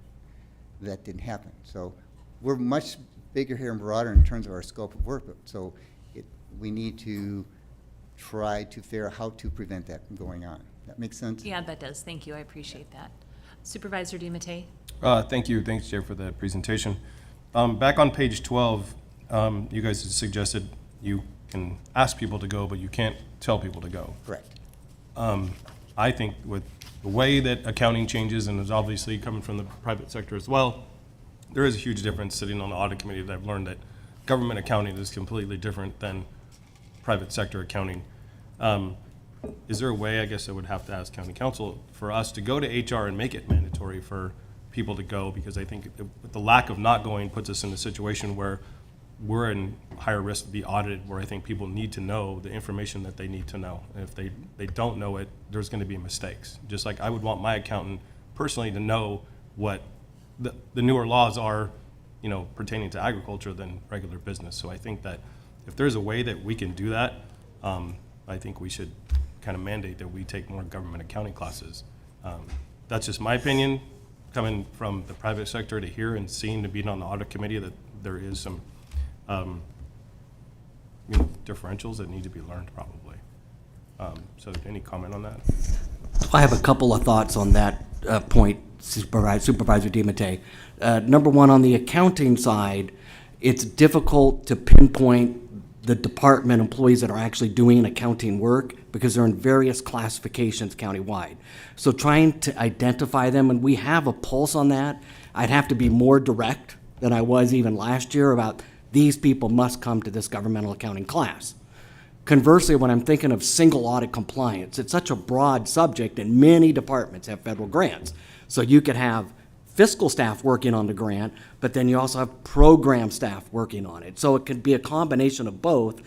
that didn't happen. So we're much bigger here and broader in terms of our scope of work. So we need to try to figure out how to prevent that from going on. That makes sense? Yeah, that does. Thank you. I appreciate that. Supervisor DiMattei? Thank you. Thanks, Chair, for the presentation. Back on page 12, you guys had suggested you can ask people to go, but you can't tell people to go. Correct. I think with the way that accounting changes, and is obviously coming from the private sector as well, there is a huge difference sitting on the audit committee that I've learned that government accounting is completely different than private sector accounting. Is there a way, I guess I would have to ask county council, for us to go to HR and make it mandatory for people to go? Because I think the lack of not going puts us in a situation where we're in higher risk to be audited, where I think people need to know the information that they need to know. And if they don't know it, there's going to be mistakes. Just like I would want my accountant personally to know what the newer laws are, you know, pertaining to agriculture than regular business. So I think that if there's a way that we can do that, I think we should kind of mandate that we take more government accounting classes. That's just my opinion, coming from the private sector to here and seeing to being on the audit committee that there is some differentials that need to be learned probably. So any comment on that? I have a couple of thoughts on that point, Supervisor DiMattei. Number one, on the accounting side, it's difficult to pinpoint the department employees that are actually doing accounting work because they're in various classifications countywide. So trying to identify them, and we have a pulse on that, I'd have to be more direct than I was even last year about these people must come to this governmental accounting class. Conversely, when I'm thinking of single audit compliance, it's such a broad subject and many departments have federal grants. So you could have fiscal staff working on the grant, but then you also have program staff working on it. So it could be a combination of both.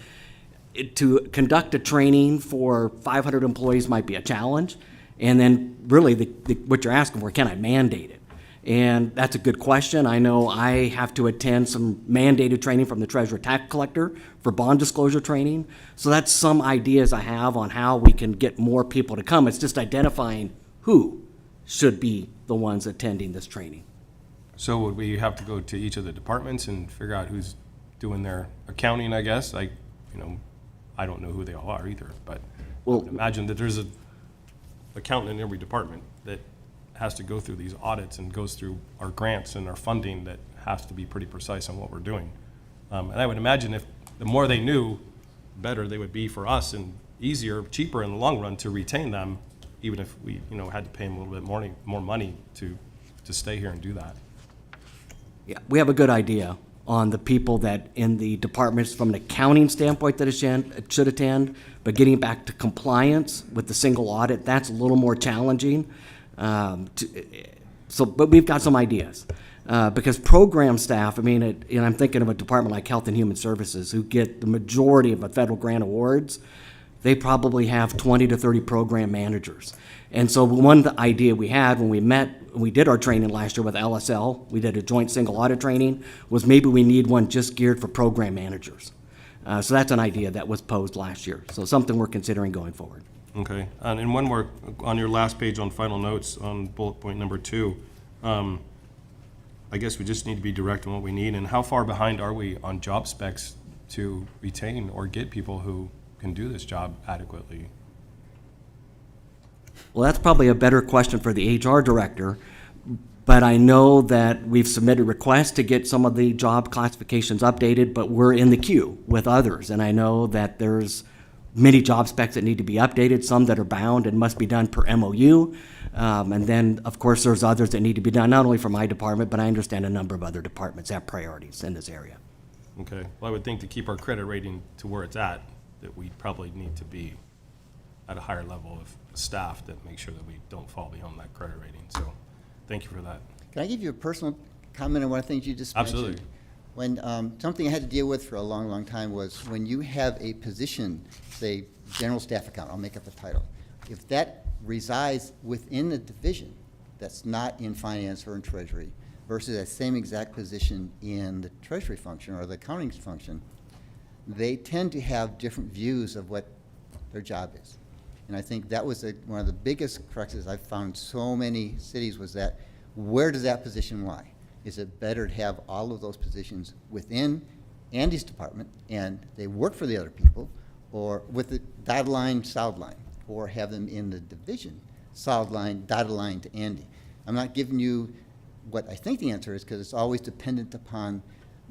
To conduct a training for 500 employees might be a challenge. And then really what you're asking for, can I mandate it? And that's a good question. I know I have to attend some mandated training from the Treasurer Tax Collector for bond disclosure training. So that's some ideas I have on how we can get more people to come. It's just identifying who should be the ones attending this training. So would we have to go to each of the departments and figure out who's doing their accounting, I guess? Like, I don't know who they all are either, but I would imagine that there's an accountant in every department that has to go through these audits and goes through our grants and our funding that has to be pretty precise on what we're doing. And I would imagine if the more they knew, better they would be for us and easier, cheaper in the long run to retain them, even if we, had to pay them a little bit more money to stay here and do that. Yeah, we have a good idea on the people that in the departments from an accounting standpoint that it should attend, but getting back to compliance with the single audit, that's a little more challenging. But we've got some ideas. Because program staff, I'm thinking of a department like Health and Human Services who get the majority of the federal grant awards. They probably have 20 to 30 program managers. And so one idea we had when we did our training last year with LSL, we did a joint single audit training, was maybe we need one just geared for program managers. So that's an idea that was posed last year. So something we're considering going forward. Okay, and one more, on your last page on final notes on bullet point number 2, I guess we just need to be direct on what we need, and how far behind are we on job specs to retain or get people who can do this job adequately? Well, that's probably a better question for the HR director, but I know that we've submitted requests to get some of the job classifications updated, but we're in the queue with others, and I know that there's many job specs that need to be updated, some that are bound and must be done per MOU. And then, of course, there's others that need to be done, not only for my department, but I understand a number of other departments have priorities in this area. Okay, well, I would think to keep our credit rating to where it's at, that we probably need to be at a higher level of staff that make sure that we don't fall behind that credit rating. So thank you for that. Can I give you a personal comment on one of the things you just mentioned? Absolutely. When something I had to deal with for a long, long time was when you have a position, say, general staff account, I'll make up the title. If that resides within a division that's not in finance or in treasury versus that same exact position in the treasury function or the accounting function, they tend to have different views of what their job is. And I think that was one of the biggest cruxes I've found so many cities was that where does that position lie? Is it better to have all of those positions within Andy's department and they work for the other people, or with the dotted line, solid line, or have them in the division, solid line, dotted line to Andy. I'm not giving you what I think the answer is, because it's always dependent upon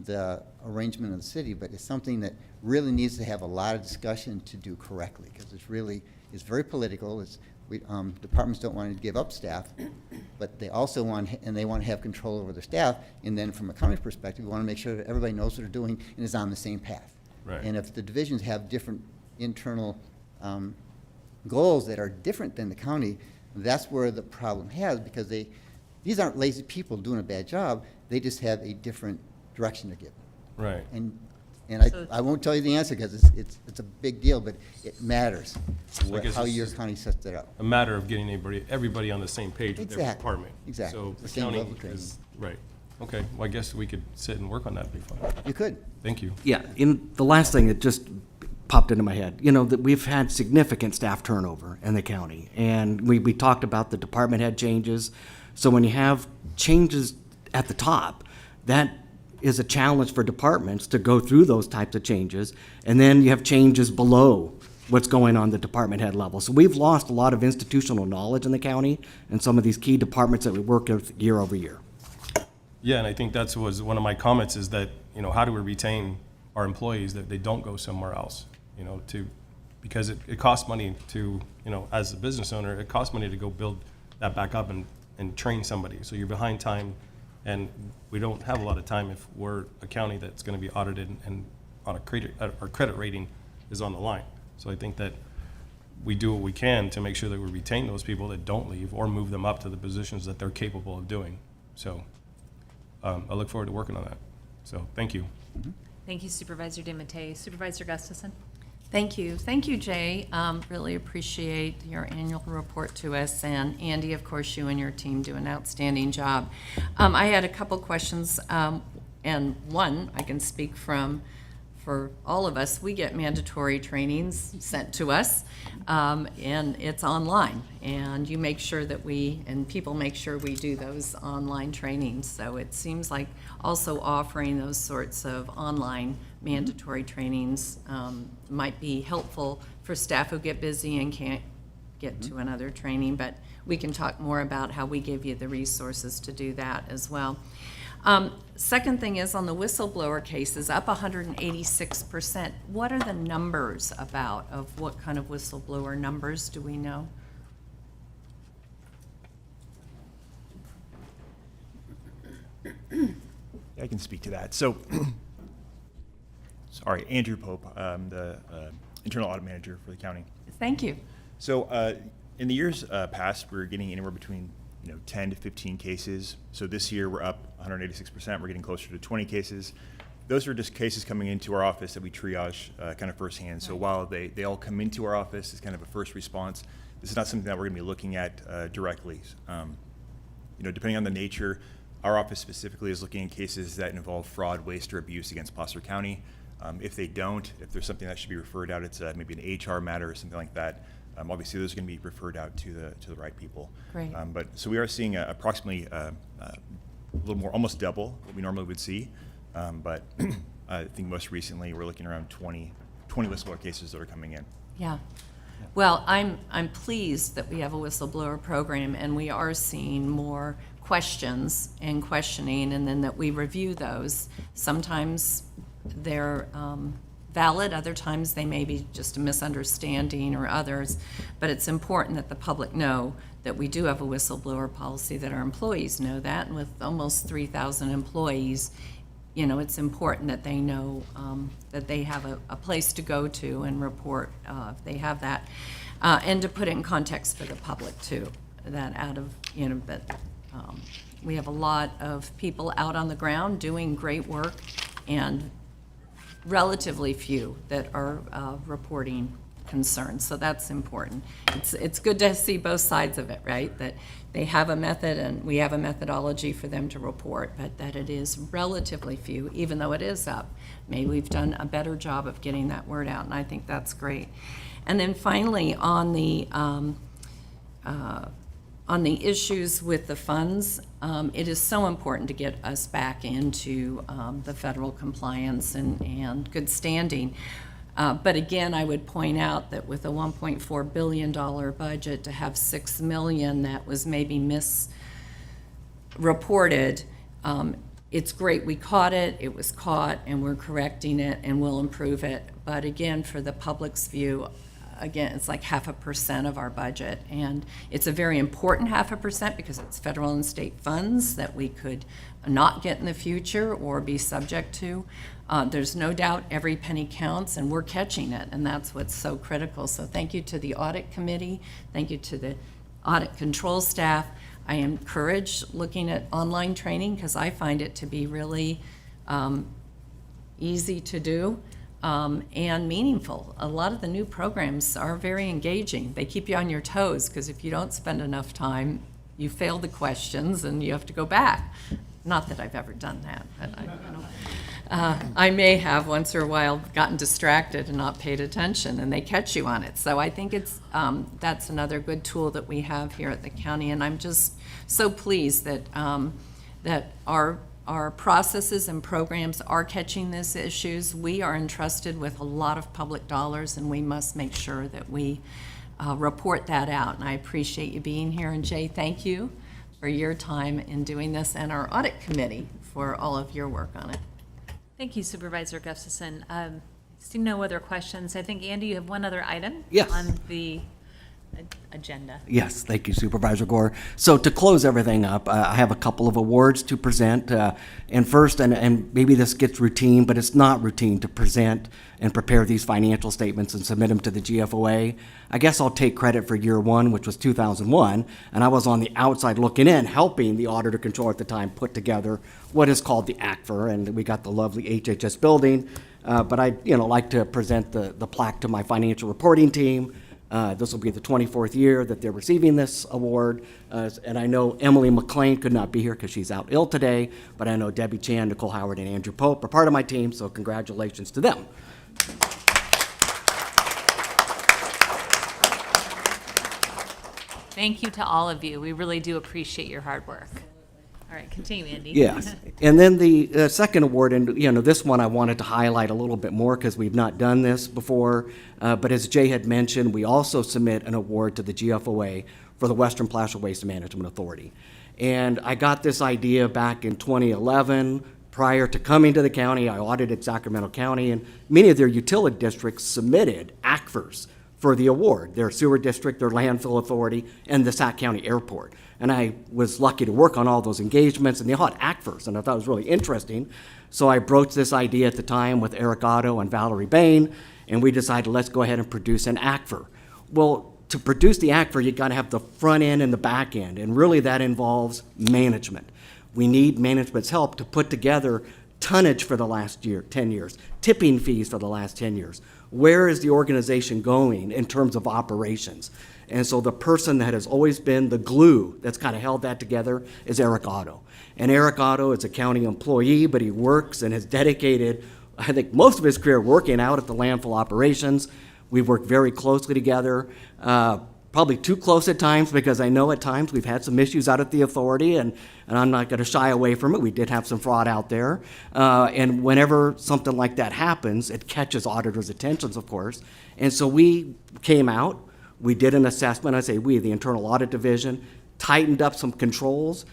the arrangement of the city, but it's something that really needs to have a lot of discussion to do correctly, because it's very political. Departments don't want to give up staff, but they also want to have control over their staff, and then from a county perspective, we want to make sure that everybody knows what they're doing and is on the same path. Right. And if the divisions have different internal goals that are different than the county, that's where the problem has, because these aren't lazy people doing a bad job, they just have a different direction to give. Right. And So- I won't tell you the answer because it's a big deal, but it matters I guess how it's your just county sets it up. a matter of getting everybody on the same page with their Exactly. department. Exactly. So The the same county level of training. is, right. Okay, well, I guess we could sit and work on that, it'd be fun. You could. Thank you. Yeah, and the last thing that just popped into my head, that we've had significant staff turnover in the county, and we talked about the department head changes. So when you have changes at the top, that is a challenge for departments to go through those types of changes, and then you have changes below what's going on the department head level. So we've lost a lot of institutional knowledge in the county and some of these key departments that we work with year over year. Yeah, and I think that's was one of my comments is that, how do we retain our employees that they don't go somewhere else? Because it costs money to, as a business owner, it costs money to go build that back up and train somebody. So you're behind time, and we don't have a lot of time if we're a county that's going to be audited and on our credit rating is on the line. So I think that we do what we can to make sure that we retain those people that don't leave or move them up to the positions that they're capable of doing. So I look forward to working on that. So thank you. Thank you, Supervisor DeMattei. Supervisor Gustafson? Thank you. Thank you, Jay. Really appreciate your annual report to us. And Andy, of course, you and your team do an outstanding job. I had a couple questions, and one I can speak for all of us. We get mandatory trainings sent to us, and it's online. And you make sure that people make sure we do those online trainings. So it seems like also offering those sorts of online mandatory trainings might be helpful for staff who get busy and can't get to another training, but we can talk more about how we give you the resources to do that as well. Second thing is on the whistleblower cases, up 186%. What are the numbers about of what kind of whistleblower numbers do we know? I can speak to that. So, sorry, Andrew Pope, the internal audit manager for the county. Thank you. So, in the years past, we were getting anywhere between 10 to 15 cases. So this year we're up 186%. We're getting closer to 20 cases. Those are just cases coming into our office that we triage kind of firsthand. So while they all come into our office as kind of a first response, this is not something that we're going to be looking at directly. Depending on the nature, our office specifically is looking at cases that involve fraud, waste, or abuse against Placer County. If they don't, if there's something that should be referred out, it's maybe an HR matter or something like that. Obviously, those are going to be referred out to the right people. Great. But so we are seeing approximately a little more, almost double what we normally would see. But I think most recently we're looking around 20 whistleblower cases that are coming in. Yeah. Well, I'm pleased that we have a whistleblower program, and we are seeing more questions and questioning, and then that we review those. Sometimes they're valid, other times they may be just a misunderstanding or others, but it's important that the public know that we do have a whistleblower policy, that our employees know that, and with almost 3,000 employees, it's important that they know that they have a place to go to and report if they have that, and to put it in context for the public too, that we have a lot of people out on the ground doing great work, and relatively few that are reporting concerns, so that's important. It's good to see both sides of it, right? That they have a method and we have a methodology for them to report, but that it is relatively few, even though it is up. Maybe we've done a better job of getting that word out, and I think that's great. And then finally, on on the issues with the funds, it is so important to get us back into the federal compliance and good standing. But again, I would point out that with a $1.4 billion budget, to have $6 million that was maybe misreported, it's great we caught it, it was caught, and we're correcting it, and we'll improve it. But again, for the public's view, again, it's like 0.5% of our budget, and it's a very important 0.5% because it's federal and state funds that we could not get in the future or be subject to. There's no doubt every penny counts, and we're catching it, and that's what's so critical. So thank you to the audit committee, thank you to the audit control staff. I encourage looking at online training because I find it to be really easy to do. And meaningful. A lot of the new programs are very engaging. They keep you on your toes because if you don't spend enough time, you fail the questions and you have to go back. Not that I've ever done that, but I may have once or a while gotten distracted and not paid attention, and they catch you on it. So I think it's that's another good tool that we have here at the county, and I'm just so pleased that that our processes and programs are catching these issues. We are entrusted with a lot of public dollars, and we must make sure that we report that out. And I appreciate you being here. And Jay, thank you for your time in doing this, and our audit committee for all of your work on it. Thank you, Supervisor Gustafson. See no other questions. I think, Andy, you have one other item Yes. on the agenda. Yes, thank you, Supervisor Gore. So to close everything up, I have a couple of awards to present. And first, and maybe this gets routine, but it's not routine to present and prepare these financial statements and submit them to the GFOA. I guess I'll take credit for year one, which was 2001, and I was on the outside looking in, helping the auditor controller at the time put together what is called the ACFR, and we got the lovely HHS building. But I, like to present the plaque to my financial reporting team. This will be the 24th year that they're receiving this award. And I know Emily McLean could not be here because she's out ill today, but I know Debbie Chan, Nicole Howard, and Andrew Pope are part of my team, so congratulations to them. Thank you to all of you. We really do appreciate your hard work. All right, continue, Andy. Yes. And then the second award, and this one I wanted to highlight a little bit more because we've not done this before. But as Jay had mentioned, we also submit an award to the GFOA for the Western Placer Waste Management Authority. And I got this idea back in 2011. Prior to coming to the county, I audited Sacramento County, and many of their utility districts submitted ACFRs for the award, their sewer district, their landfill authority, and the Sac County Airport. And I was lucky to work on all those engagements, and they all had ACFRs, and I thought it was really interesting. So I broached this idea at the time with Eric Otto and Valerie Bain, and we decided, let's go ahead and produce an ACFR. Well, to produce the ACFR, you gotta have the front end and the back end, and really that involves management. We need management's help to put together tonnage for the last 10 years, tipping fees for the last 10 years. Where is the organization going in terms of operations? And so the person that has always been the glue that's kind of held that together is Eric Otto. And Eric Otto is a county employee, but he works and has dedicated, I think, most of his career working out at the landfill operations. We've worked very closely together, probably too close at times, because I know at times we've had some issues out at the authority, and I'm not going to shy away from it. We did have some fraud out there. And whenever something like that happens, it catches auditors' attentions, of course. And so we came out. We did an assessment. I say we, the Internal Audit Division, tightened up some controls,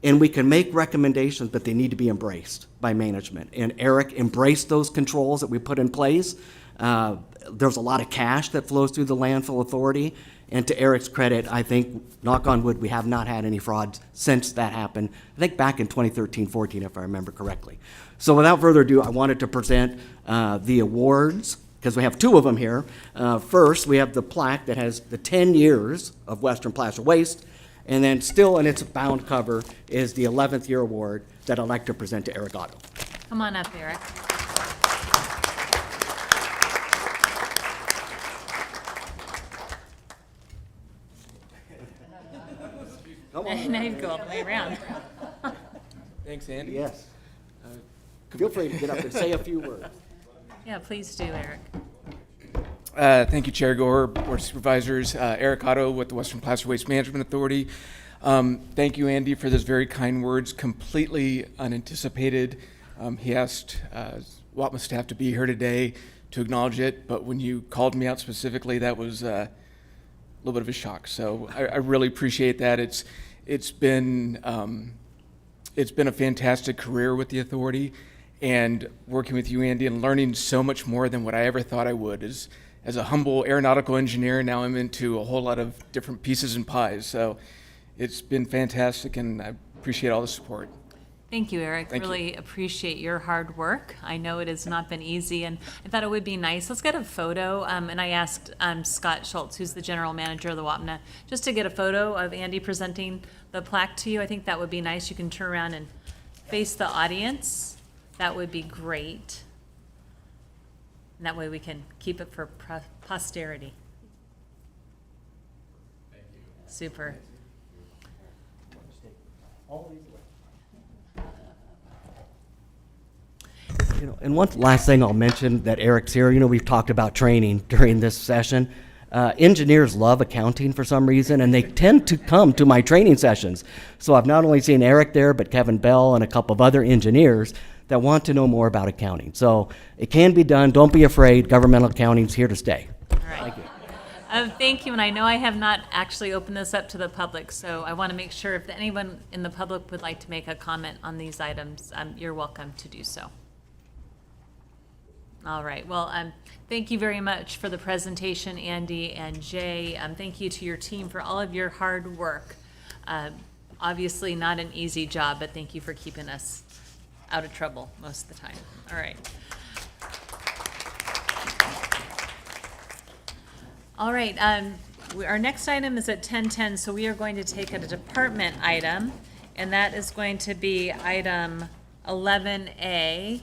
and we can make recommendations, but they need to be embraced by management. And Eric embraced those controls that we put in place. There's a lot of cash that flows through the landfill authority, and to Eric's credit, I think, knock on wood, we have not had any fraud since that happened. I think back in 2013-14, if I remember correctly. So without further ado, I wanted to present the awards, because we have two of them here. First, we have the plaque that has the 10 years of Western Placer Waste, and then still in its bound cover is the 11th year award that I'd like to present to Eric Otto. Come on up, Eric. Now you go all the way around. Thanks, Andy. Yes. Feel free to get up and say a few words. Yeah, please do, Eric. Thank you, Chair Gore, Board of Supervisors. Eric Otto with the Western Placer Waste Management Authority. Thank you, Andy, for those very kind words, completely unanticipated. He asked WAPMA staff to be here today to acknowledge it, but when you called me out specifically, that was a little bit of a shock. So I really appreciate that. It's been a fantastic career with the authority, and working with you, Andy, and learning so much more than what I ever thought I would. As a humble aeronautical engineer, now I'm into a whole lot of different pieces and pies. So it's been fantastic, and I appreciate all the support. Thank you, Eric. Thank you. Really appreciate your hard work. I know it has not been easy, and I thought it would be nice. Let's get a photo. And I asked Scott Schultz, who's the general manager of the WAPNA, just to get a photo of Andy presenting the plaque to you. I think that would be nice. You can turn around and face the audience. That would be great. And that way we can keep it for posterity. Thank you. Super. You know, and one last thing I'll mention that Eric's here, you know, we've talked about training during this session. Engineers love accounting for some reason, and they tend to come to my training sessions. So I've not only seen Eric there, but Kevin Bell and a couple of other engineers that want to know more about accounting. So it can be done. Don't be afraid. Governmental accounting's here to stay. All right. Thank you. Thank you, and I know I have not actually opened this up to the public, so I want to make sure if anyone in the public would like to make a comment on these items, you're welcome to do so. All right, well, thank you very much for the presentation, Andy and Jay. Thank you to your team for all of your hard work. Obviously not an easy job, but thank you for keeping us out of trouble most of the time. All right. All right, our next item is at 10:10, so we are going to take a department item, and that is going to be item 11A.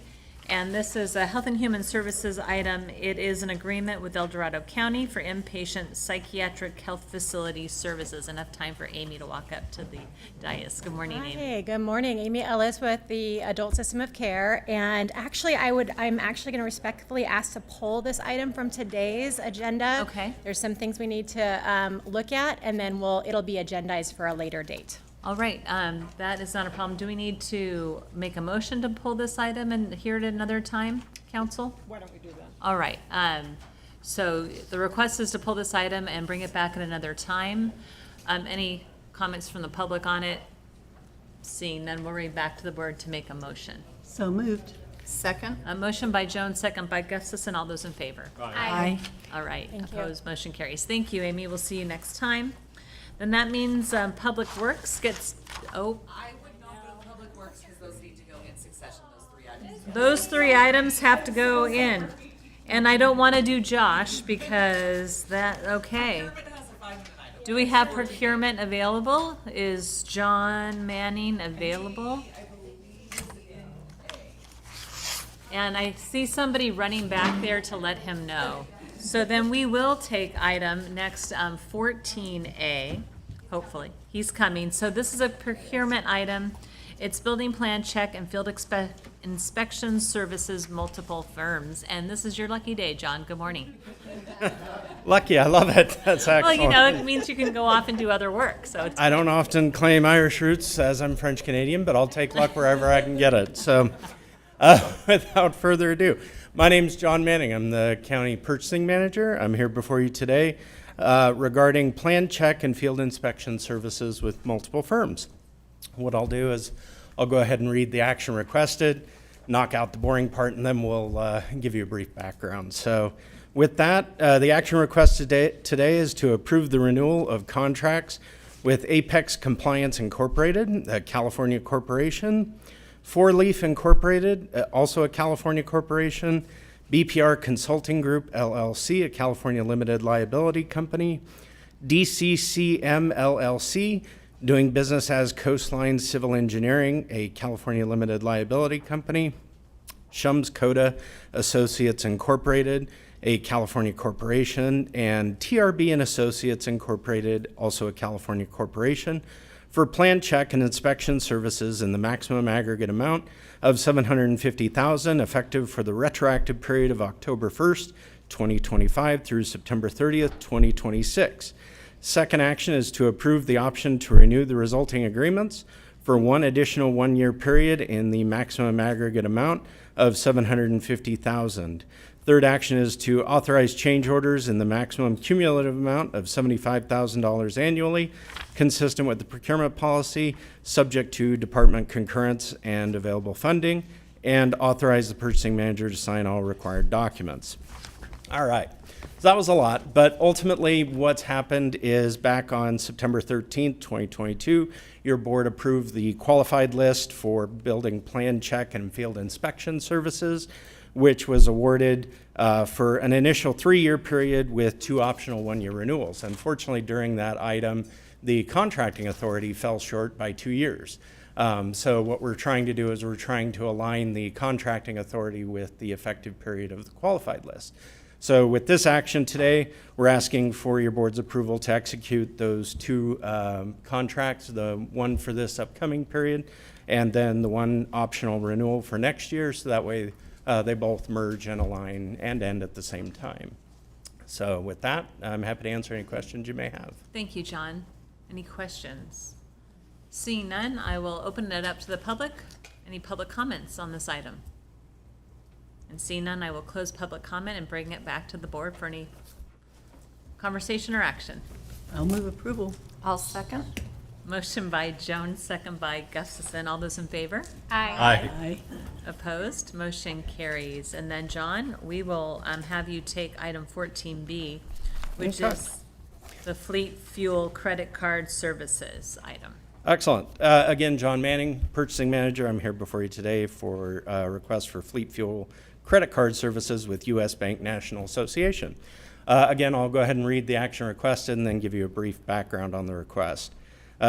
And this is a Health and Human Services item. It is an agreement with El Dorado County for inpatient psychiatric health facility services. Enough time for Amy to walk up to the dais. Good morning, Amy. Hey, good morning. Amy Ellis with the Adult System of Care. And actually, I'm actually going to respectfully ask to pull this item from today's agenda. Okay. There's some things we need to look at, and then it'll be agendized for a later date. All right, that is not a problem. Do we need to make a motion to pull this item and hear it another time, council? Why don't we do that? All right, so the request is to pull this item and bring it back at another time. Any comments from the public on it? Seeing none, we'll bring it back to the board to make a motion. So moved. Second? A motion by Jones, second by Gustafson. All those in favor? Aye. All right, Thank you. opposed, motion carries. Thank you, Amy. We'll see you next time. Then that means Public Works gets, I would not go to Public Works because those need to go in succession, those three items. those three items have to go in. And I don't want to do Josh because okay. Do we have procurement available? Is John Manning available? And I see somebody running back there to let him know. So then we will take item next, 14A, hopefully. He's coming. So this is a procurement item. It's building plan check and field inspection services, multiple firms. And this is your lucky day, John. Good morning. Lucky, I love it. That's excellent. Well, you know, it means you can go off and do other work, so it's. I don't often claim Irish roots as I'm French Canadian, but I'll take luck wherever I can get it. So without further ado, my name's John Manning. I'm the county purchasing manager. I'm here before you today regarding plan check and field inspection services with multiple firms. What I'll do is I'll go ahead and read the action requested, knock out the boring part, and then we'll give you a brief background. So with that, the action request today is to approve the renewal of contracts with Apex Compliance Incorporated, a California corporation, Four Leaf Incorporated, also a California corporation, BPR Consulting Group, LLC, a California limited liability company, DCCM, LLC, doing business as Coastline Civil Engineering, a California limited liability company, Shums Coda Associates Incorporated, a California corporation, and TRB and Associates Incorporated, also a California corporation, for plan check and inspection services in the maximum aggregate amount of $750,000, effective for the retroactive period of October 1st, 2025 through September 30th, 2026. Second action is to approve the option to renew the resulting agreements for one additional one-year period in the maximum aggregate amount of $750,000. Third action is to authorize change orders in the maximum cumulative amount of $75,000 annually, consistent with the procurement policy, subject to department concurrence and available funding, and authorize the purchasing manager to sign all required documents. All right, so that was a lot, but ultimately what's happened is back on September 13th, 2022, your board approved the qualified list for building plan check and field inspection services, which was awarded for an initial 3-year period with 2 optional 1-year renewals. Unfortunately, during that item, the contracting authority fell short by 2 years. So what we're trying to do is we're trying to align the contracting authority with the effective period of the qualified list. So with this action today, we're asking for your board's approval to execute those 2 contracts, the one for this upcoming period, and then the one optional renewal for next year, so that way they both merge and align and end at the same time. So with that, I'm happy to answer any questions you may have. Thank you, John. Any questions? Seeing none, I will open it up to the public. Any public comments on this item? And seeing none, I will close public comment and bring it back to the board for any conversation or action. I'll move approval. I'll second. Motion by Jones, second by Gustafson. All those in favor? Aye. Aye. Opposed? Motion carries. And then, John, we will have you take item 14B, which Okay. is the fleet fuel credit card services item. Excellent. Again, John Manning, purchasing manager. I'm here before you today for a request for fleet fuel credit card services with U.S. Bank National Association. Again, I'll go ahead and read the action requested and then give you a brief background on the request.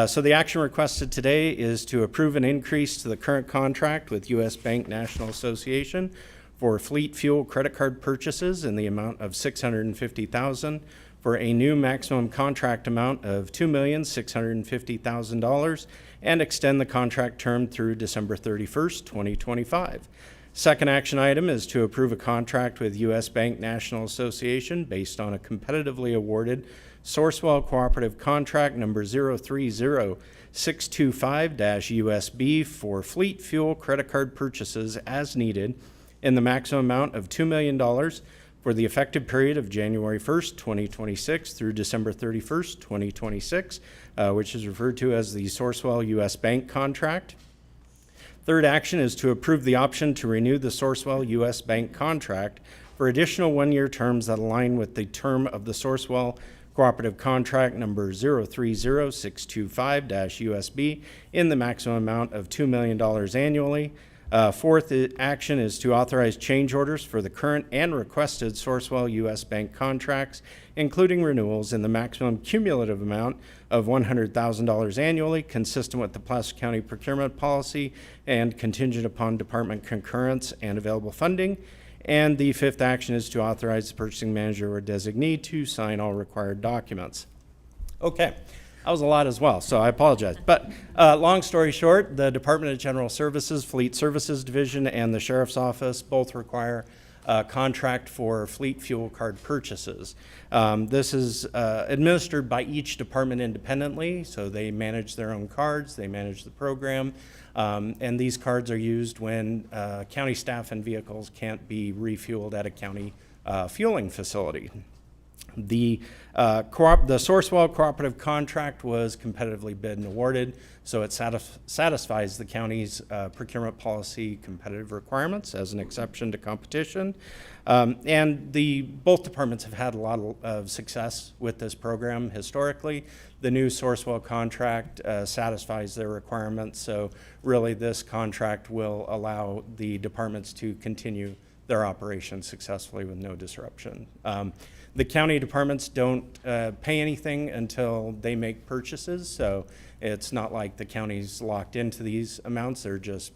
So the action requested today is to approve an increase to the current contract with U.S. Bank National Association for fleet fuel credit card purchases in the amount of $650,000 for a new maximum contract amount of $2,650,000 and extend the contract term through December 31st, 2025. Second action item is to approve a contract with U.S. Bank National Association based on a competitively awarded Sourcewell Cooperative Contract number 030625-USB for fleet fuel credit card purchases as needed in the maximum amount of $2 million for the effective period of January 1st, 2026 through December 31st, 2026, which is referred to as the Sourcewell U.S. Bank contract. Third action is to approve the option to renew the Sourcewell U.S. Bank contract for additional 1-year terms that align with the term of the Sourcewell Cooperative Contract number 030625-USB in the maximum amount of $2 million annually. Fourth action is to authorize change orders for the current and requested Sourcewell U.S. Bank contracts, including renewals in the maximum cumulative amount of $100,000 annually, consistent with the Placer County procurement policy and contingent upon department concurrence and available funding. And the fifth action is to authorize the purchasing manager or designee to sign all required documents. Okay. That was a lot as well, so I apologize. But long story short, the Department of General Services, Fleet Services Division, and the Sheriff's Office both require a contract for fleet fuel card purchases. This is administered by each department independently, so they manage their own cards, they manage the program, and these cards are used when county staff and vehicles can't be refueled at a county fueling facility. The Sourcewell Cooperative Contract was competitively bid and awarded, so it satisfies the county's procurement policy competitive requirements as an exception to competition. And both departments have had a lot of success with this program historically. The new Sourcewell contract satisfies their requirements, so really this contract will allow the departments to continue their operations successfully with no disruption. The county departments don't pay anything until they make purchases, so it's not like the county's locked into these amounts. They're just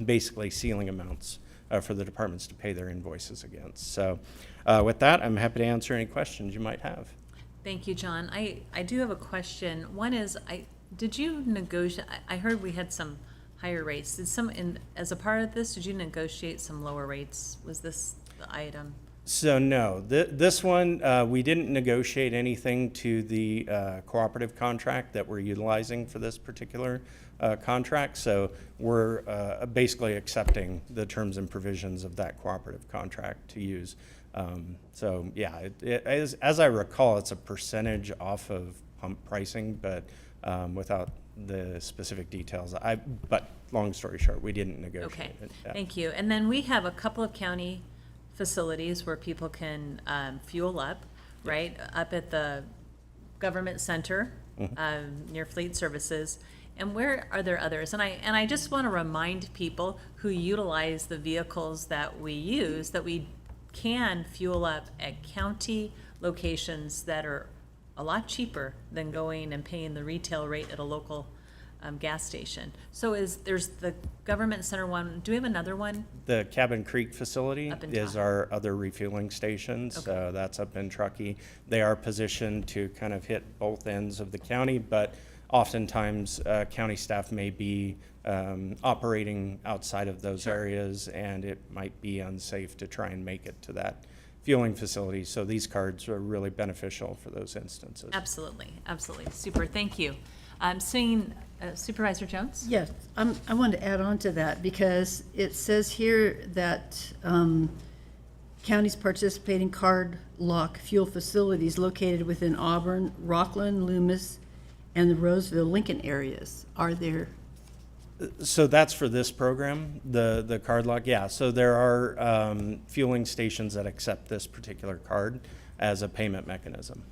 basically ceiling amounts for the departments to pay their invoices against. So with that, I'm happy to answer any questions you might have. Thank you, John. I do have a question. One is, did you negotiate, I heard we had some higher rates. As a part of this, did you negotiate some lower rates? Was this the item? So no, this one, we didn't negotiate anything to the cooperative contract that we're utilizing for this particular contract. So we're basically accepting the terms and provisions of that cooperative contract to use. So yeah, as I recall, it's a percentage off of pump pricing, but without the specific details. But long story short, we didn't negotiate Okay, it. Yeah. thank you. And then we have a couple of county facilities where people can fuel up, right? Up at the government center, near Fleet Services. And where are there others? And I just want to remind people who utilize the vehicles that we use that we can fuel up at county locations that are a lot cheaper than going and paying the retail rate at a local gas station. So there's the government center one. Do we have another one? The Cabin Creek facility Up in is Tahoe. our other refueling station. So that's up in Truckee. They are positioned to kind of hit both ends of the county, but oftentimes county staff may be operating outside of those areas, and it might be unsafe to try and make it to that fueling facility. So these cards are really beneficial for those instances. Absolutely, absolutely. Super, thank you. Seeing Supervisor Jones? Yes, I wanted to add on to that because it says here that counties participating card lock fuel facilities located within Auburn, Rockland, Loomis, and the Roseville, Lincoln areas. Are there? So that's for this program, the card lock? Yeah, so there are fueling stations that accept this particular card as a payment mechanism.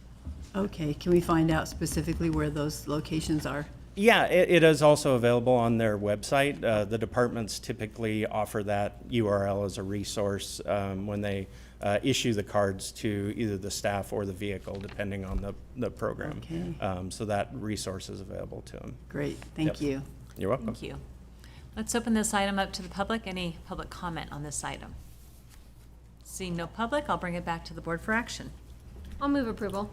Okay, can we find out specifically where those locations are? Yeah, it is also available on their website. The departments typically offer that URL as a resource when they issue the cards to either the staff or the vehicle, depending on the program. Okay. So that resource is available to them. Great, thank you. You're welcome. Thank you. Let's open this item up to the public. Any public comment on this item? Seeing no public, I'll bring it back to the board for action. I'll move approval.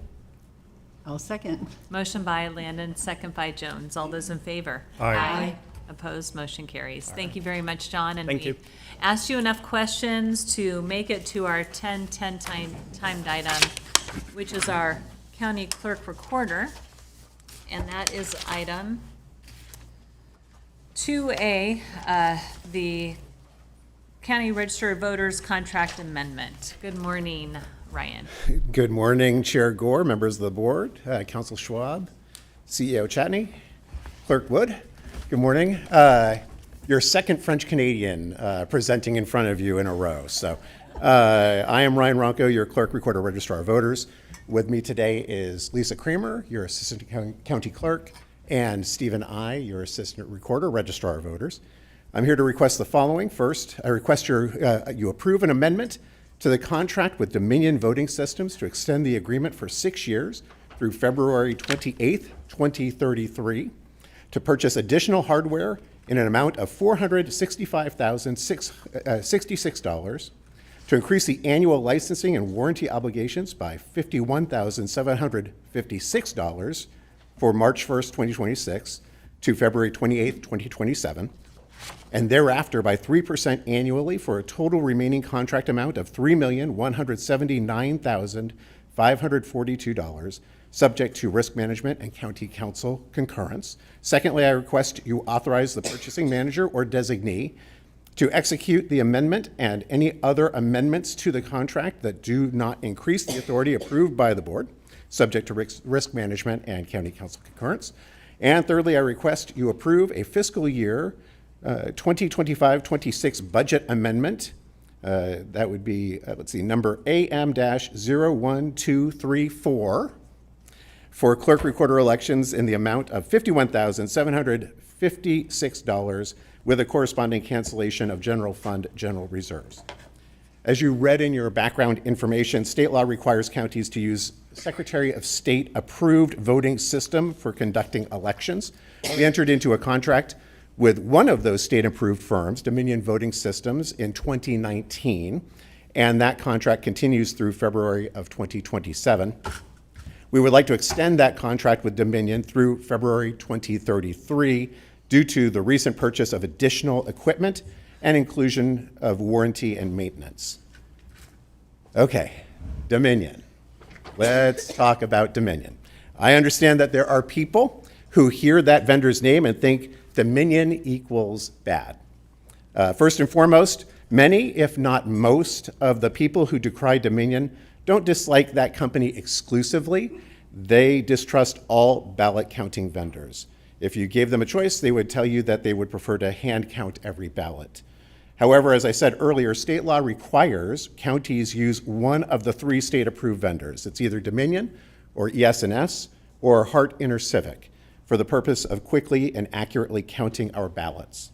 I'll second. Motion by Landon, second by Jones. All those in favor? Aye. Opposed, motion carries. Thank you very much, John. And Thank we you. asked you enough questions to make it to our 10-10 timed item, which is our county clerk recorder. And that is item 2A, the County Register of Voters Contract Amendment. Good morning, Ryan. Good morning, Chair Gore, members of the board, Council Schwab, CEO Chatney, Clerk Wood. Good morning. Your second French Canadian presenting in front of you in a row. So I am Ryan Ronco, your Clerk Recorder Registrar of Voters. With me today is Lisa Kramer, your Assistant County Clerk, and Stephen I, your Assistant Recorder Registrar of Voters. I'm here to request the following. First, I request you approve an amendment to the contract with Dominion Voting Systems to extend the agreement for 6 years through February 28th, 2033, to purchase additional hardware in an amount of $465,066, to increase the annual licensing and warranty obligations by $51,756 for March 1st, 2026 to February 28th, 2027, and thereafter by 3% annually for a total remaining contract amount of $3,179,542, subject to risk management and county council concurrence. Secondly, I request you authorize the purchasing manager or designee to execute the amendment and any other amendments to the contract that do not increase the authority approved by the board, subject to risk management and county council concurrence. And thirdly, I request you approve a fiscal year 2025-26 budget amendment. That would be, let's see, number AM-01234 for clerk recorder elections in the amount of $51,756 with a corresponding cancellation of general fund general reserves. As you read in your background information, state law requires counties to use Secretary of State approved voting system for conducting elections. We entered into a contract with one of those state-approved firms, Dominion Voting Systems, in 2019, and that contract continues through February of 2027. We would like to extend that contract with Dominion through February 2033 due to the recent purchase of additional equipment and inclusion of warranty and maintenance. Okay, Dominion. Let's talk about Dominion. I understand that there are people who hear that vendor's name and think Dominion equals bad. First and foremost, many, if not most, of the people who decry Dominion don't dislike that company exclusively. They distrust all ballot counting vendors. If you gave them a choice, they would tell you that they would prefer to hand count every ballot. However, as I said earlier, state law requires counties use one of the 3 state-approved vendors. It's either Dominion or ES&S or Hart InterCivic for the purpose of quickly and accurately counting our ballots.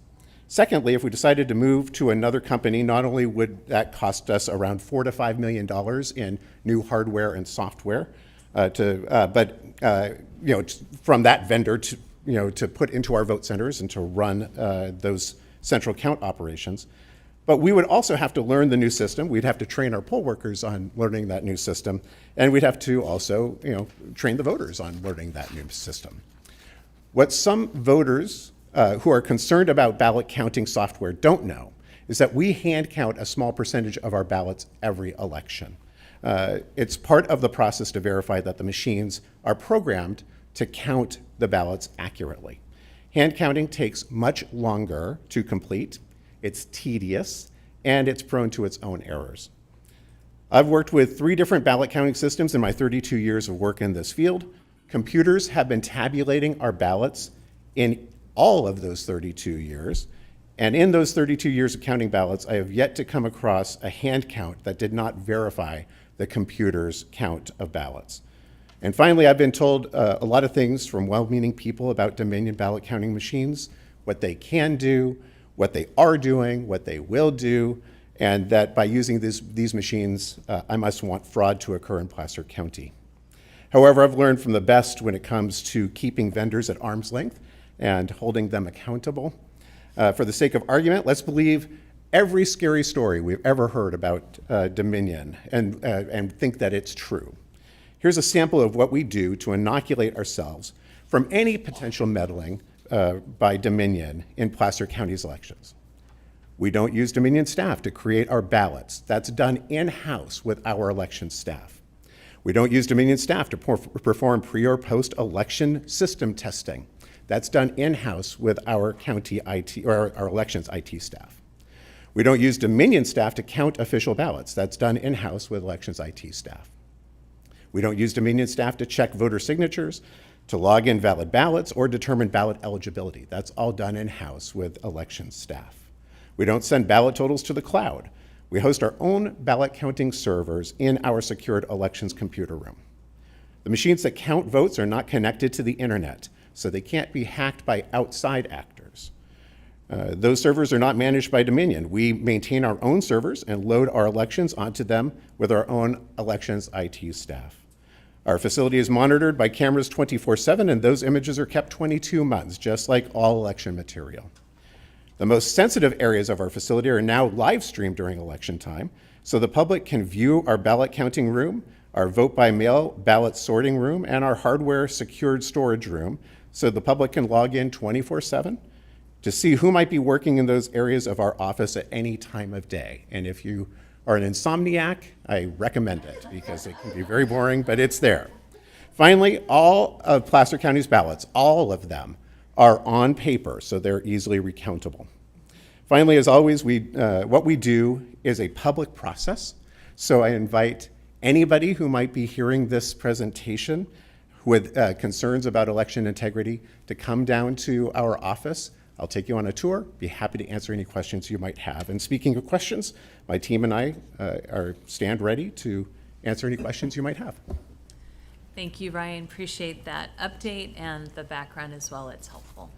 Secondly, if we decided to move to another company, not only would that cost us around $4 to $5 million in new hardware and software, from that vendor to put into our vote centers and to run those central count operations. But we would also have to learn the new system. We'd have to train our poll workers on learning that new system, and we'd have to also, train the voters on learning that new system. What some voters who are concerned about ballot counting software don't know is that we hand count a small percentage of our ballots every election. It's part of the process to verify that the machines are programmed to count the ballots accurately. Hand counting takes much longer to complete, it's tedious, and it's prone to its own errors. I've worked with 3 different ballot counting systems in my 32 years of work in this field. Computers have been tabulating our ballots in all of those 32 years, and in those 32 years of counting ballots, I have yet to come across a hand count that did not verify the computer's count of ballots. And finally, I've been told a lot of things from well-meaning people about Dominion ballot counting machines, what they can do, what they are doing, what they will do, and that by using these machines, I must want fraud to occur in Placer County. However, I've learned from the best when it comes to keeping vendors at arm's length and holding them accountable. For the sake of argument, let's believe every scary story we've ever heard about Dominion and think that it's true. Here's a sample of what we do to inoculate ourselves from any potential meddling by Dominion in Placer County's elections. We don't use Dominion staff to create our ballots. That's done in-house with our election staff. We don't use Dominion staff to perform pre or post-election system testing. That's done in-house with our county IT, or our elections IT staff. We don't use Dominion staff to count official ballots. That's done in-house with elections IT staff. We don't use Dominion staff to check voter signatures, to log in valid ballots, or determine ballot eligibility. That's all done in-house with elections staff. We don't send ballot totals to the cloud. We host our own ballot counting servers in our secured elections computer room. The machines that count votes are not connected to the internet, so they can't be hacked by outside actors. Those servers are not managed by Dominion. We maintain our own servers and load our elections onto them with our own elections IT staff. Our facility is monitored by cameras 24/7, and those images are kept 22 months, just like all election material. The most sensitive areas of our facility are now live streamed during election time, so the public can view our ballot counting room, our vote by mail ballot sorting room, and our hardware secured storage room, so the public can log in 24/7 to see who might be working in those areas of our office at any time of day. And if you are an insomniac, I recommend it because it can be very boring, but it's there. Finally, all of Placer County's ballots, all of them, are on paper, so they're easily recountable. Finally, as always, what we do is a public process, so I invite anybody who might be hearing this presentation with concerns about election integrity to come down to our office. I'll take you on a tour, be happy to answer any questions you might have. And speaking of questions, my team and I stand ready to answer any questions you might have. Thank you, Ryan. Appreciate that update and the background as well. It's helpful.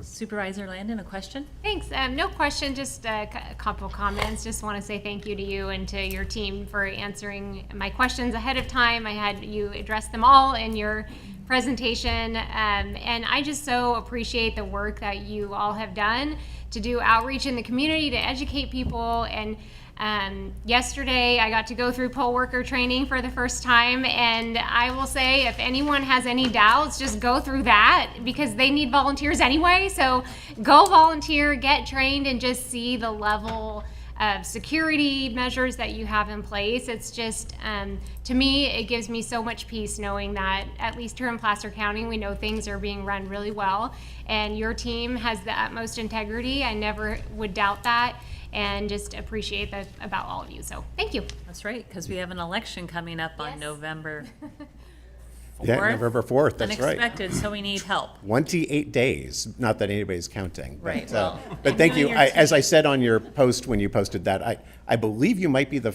Supervisor Landon, a question? Thanks. No question, just a couple comments. Just want to say thank you to you and to your team for answering my questions ahead of time. I had you address them all in your presentation, and I just so appreciate the work that you all have done to do outreach in the community, to educate people. And yesterday I got to go through poll worker training for the first time, and I will say if anyone has any doubts, just go through that because they need volunteers anyway. So go volunteer, get trained, and just see the level of security measures that you have in place. It's just, to me, it gives me so much peace knowing that at least here in Placer County, we know things are being run really well, and your team has the utmost integrity. I never would doubt that, and just appreciate that about all of you. So thank you. That's right, because we have an election coming up on November 4th. Yeah, November 4th, that's right. Unexpected, so we need help. 28 days, not that anybody's counting. Right, But, well, but thank I know you. your As I team. said on your post when you posted that, I believe you might be the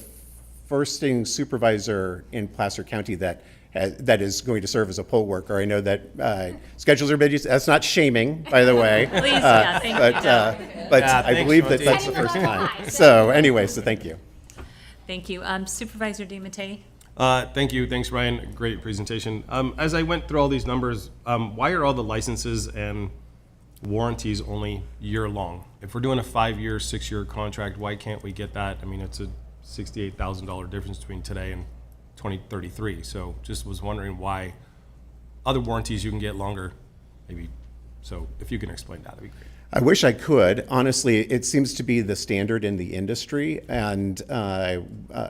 first sitting supervisor in Placer County that is going to serve as a poll worker. I know that schedules are busy. That's not shaming, by the way. Please, yeah, thank but, you. But Yeah, I thanks, believe that Monty. that's the first time. So anyway, so thank you. Thank you. Supervisor DiMattei? Thank you. Thanks, Ryan. Great presentation. As I went through all these numbers, why are all the licenses and warranties only year-long? If we're doing a 5-year, 6-year contract, why can't we get that? I mean, it's a $68,000 difference between today and 2033. So just was wondering why other warranties you can get longer, maybe. So if you can explain that, that'd be great. I wish I could. Honestly, it seems to be the standard in the industry, and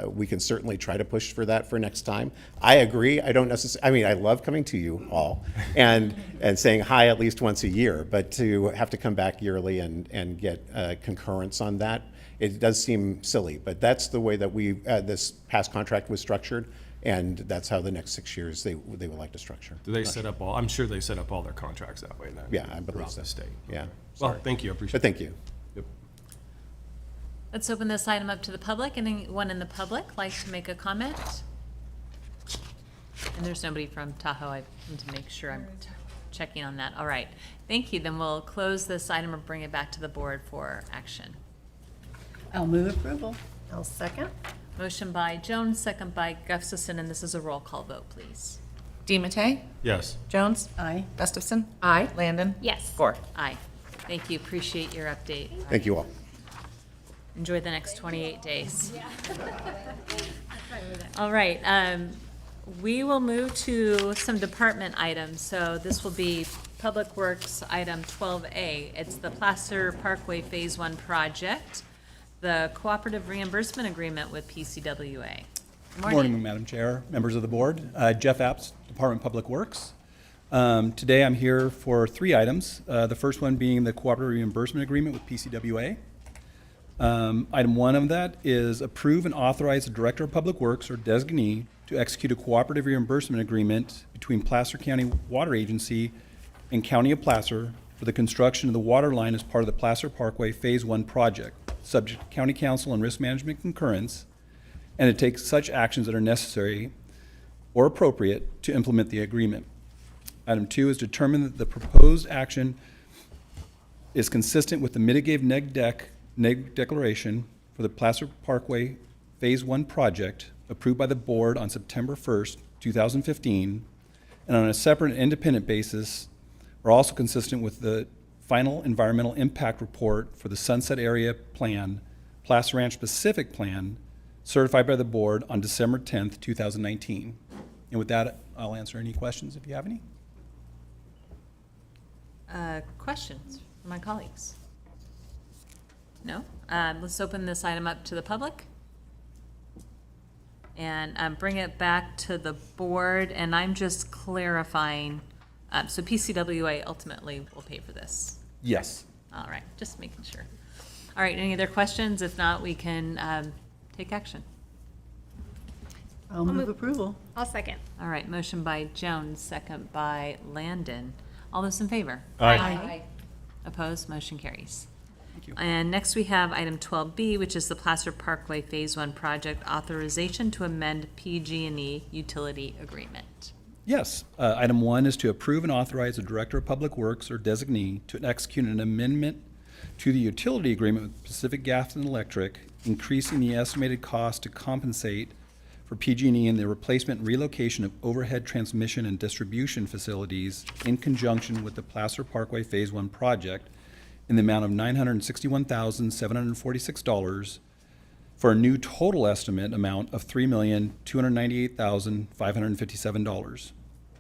we can certainly try to push for that for next time. I agree. I don't necessarily, I mean, I love coming to you all and saying hi at least once a year, but to have to come back yearly and get concurrence on that, it does seem silly. But that's the way that this past contract was structured, and that's how the next 6 years they would like to structure. Do they set up all, I'm sure they set up all their contracts that way then. Yeah, I believe throughout so. the state. Yeah. Well, Sorry. thank you. I appreciate it. But thank you. Yep. Let's open this item up to the public. Anyone in the public like to make a comment? And there's nobody from Tahoe. I need to make sure I'm checking on that. All right. Thank you. Then we'll close this item and bring it back to the board for action. I'll move approval. I'll second. Motion by Jones, second by Gustafson, and this is a roll call vote, please. DiMattei? Yes. Jones? Aye. Gustafson? Aye. Landon? Yes. Gore? Aye. Thank you. Appreciate your update. Thank you all. Enjoy the next 28 days. All right, we will move to some department items. So this will be Public Works item 12A. It's the Placer Parkway Phase 1 project, the cooperative reimbursement agreement with PCWA. Good morning, Madam Chair, members of the board. Jeff Apps, Department of Public Works. Today I'm here for 3 items. The first one being the cooperative reimbursement agreement with PCWA. Item 1 of that is approve and authorize the Director of Public Works or designee to execute a cooperative reimbursement agreement between Placer County Water Agency and County of Placer for the construction of the water line as part of the Placer Parkway Phase 1 project, subject to County Council and Risk Management concurrence, and to take such actions that are necessary or appropriate to implement the agreement. Item 2 is determine that the proposed action is consistent with the mitigated neg declaration for the Placer Parkway Phase 1 project approved by the board on September 1st, 2015, and on a separate and independent basis are also consistent with the final environmental impact report for the Sunset Area Plan, Placer Ranch Specific Plan, certified by the board on December 10th, 2019. And with that, I'll answer any questions if you have any. Questions from my colleagues? No? Let's open this item up to the public and bring it back to the board. And I'm just clarifying, so PCWA ultimately will pay for this? Yes. All right, just making sure. All right, any other questions? If not, we can take action. I'll move approval. I'll second. All right, motion by Jones, second by Landon. All those in favor? Aye. Opposed? Motion carries. Thank you. And next we have item 12B, which is the Placer Parkway Phase 1 project authorization to amend PG&E utility agreement. Yes. Item 1 is to approve and authorize the Director of Public Works or designee to execute an amendment to the utility agreement with Pacific Gas and Electric, increasing the estimated cost to compensate for PG&E in the replacement and relocation of overhead transmission and distribution facilities in conjunction with the Placer Parkway Phase 1 project in the amount of $961,746 for a new total estimate amount of $3,298,557.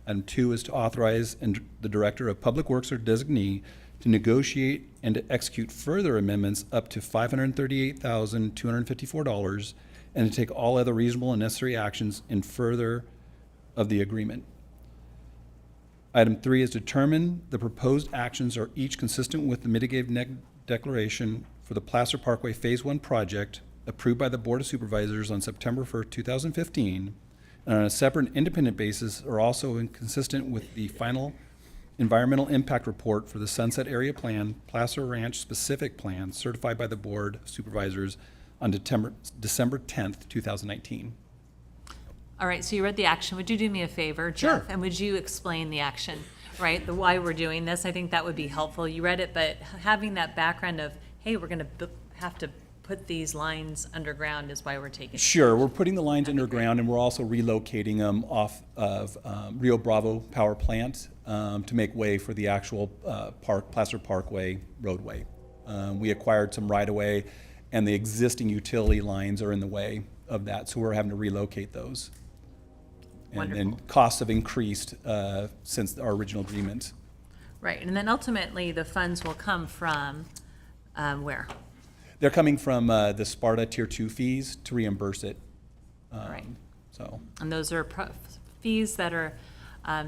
Item 2 is to authorize the Director of Public Works or designee to negotiate and to execute further amendments up to $538,254, and to take all other reasonable and necessary actions in further of the agreement. Item 3 is determine the proposed actions are each consistent with the mitigated declaration for the Placer Parkway Phase 1 project approved by the Board of Supervisors on September 1st, 2015, and on a separate independent basis are also inconsistent with the final environmental impact report for the Sunset Area Plan, Placer Ranch Specific Plan, certified by the Board of Supervisors on December 10th, 2019. All right, so you read the action. Would you do me a favor, Jeff? Sure. And would you explain the action, right? The why we're doing this. I think that would be helpful. You read it, but having that background of, hey, we're going to have to put these lines underground is why we're taking. Sure, we're putting the lines underground, and we're also relocating them off of Rio Bravo Power Plant to make way for the actual Placer Parkway roadway. We acquired some right-of-way, and the existing utility lines are in the way of that, so we're having to relocate those. And costs have increased since our original agreement. Right, and then ultimately, the funds will come from where? They're coming from the Sparta Tier 2 fees to reimburse it. Right. So. And those are fees that are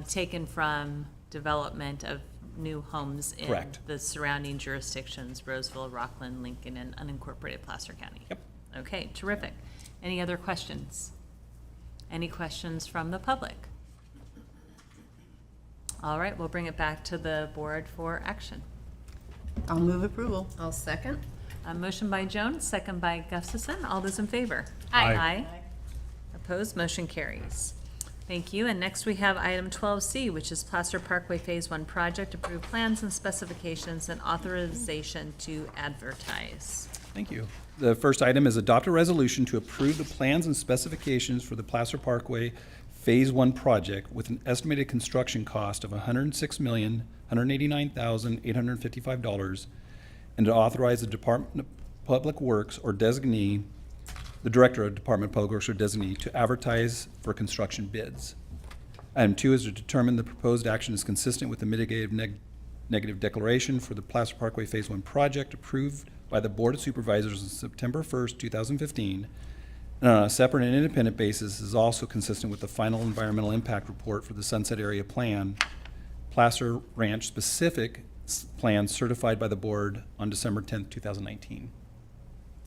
taken from development of new homes in Correct. the surrounding jurisdictions, Roseville, Rockland, Lincoln, and unincorporated Placer County. Yep. Okay, terrific. Any other questions? Any questions from the public? All right, we'll bring it back to the board for action. I'll move approval. I'll second. A motion by Jones, second by Gustafson. All those in favor? Aye. Aye. Opposed, motion carries. Thank you. And next we have item 12C, which is Placer Parkway Phase 1 project, approved plans and specifications and authorization to advertise. Thank you. The first item is adopt a resolution to approve the plans and specifications for the Placer Parkway Phase 1 project with an estimated construction cost of $106,189,855, and to authorize the Department of Public Works or designee, the Director of Department of Public Works or designee, to advertise for construction bids. Item 2 is to determine the proposed action is consistent with the mitigated negative declaration for the Placer Parkway Phase 1 project approved by the Board of Supervisors on September 1st, 2015, and on a separate and independent basis is also consistent with the final environmental impact report for the Sunset Area Plan, Placer Ranch Specific Plan certified by the Board on December 10th, 2019.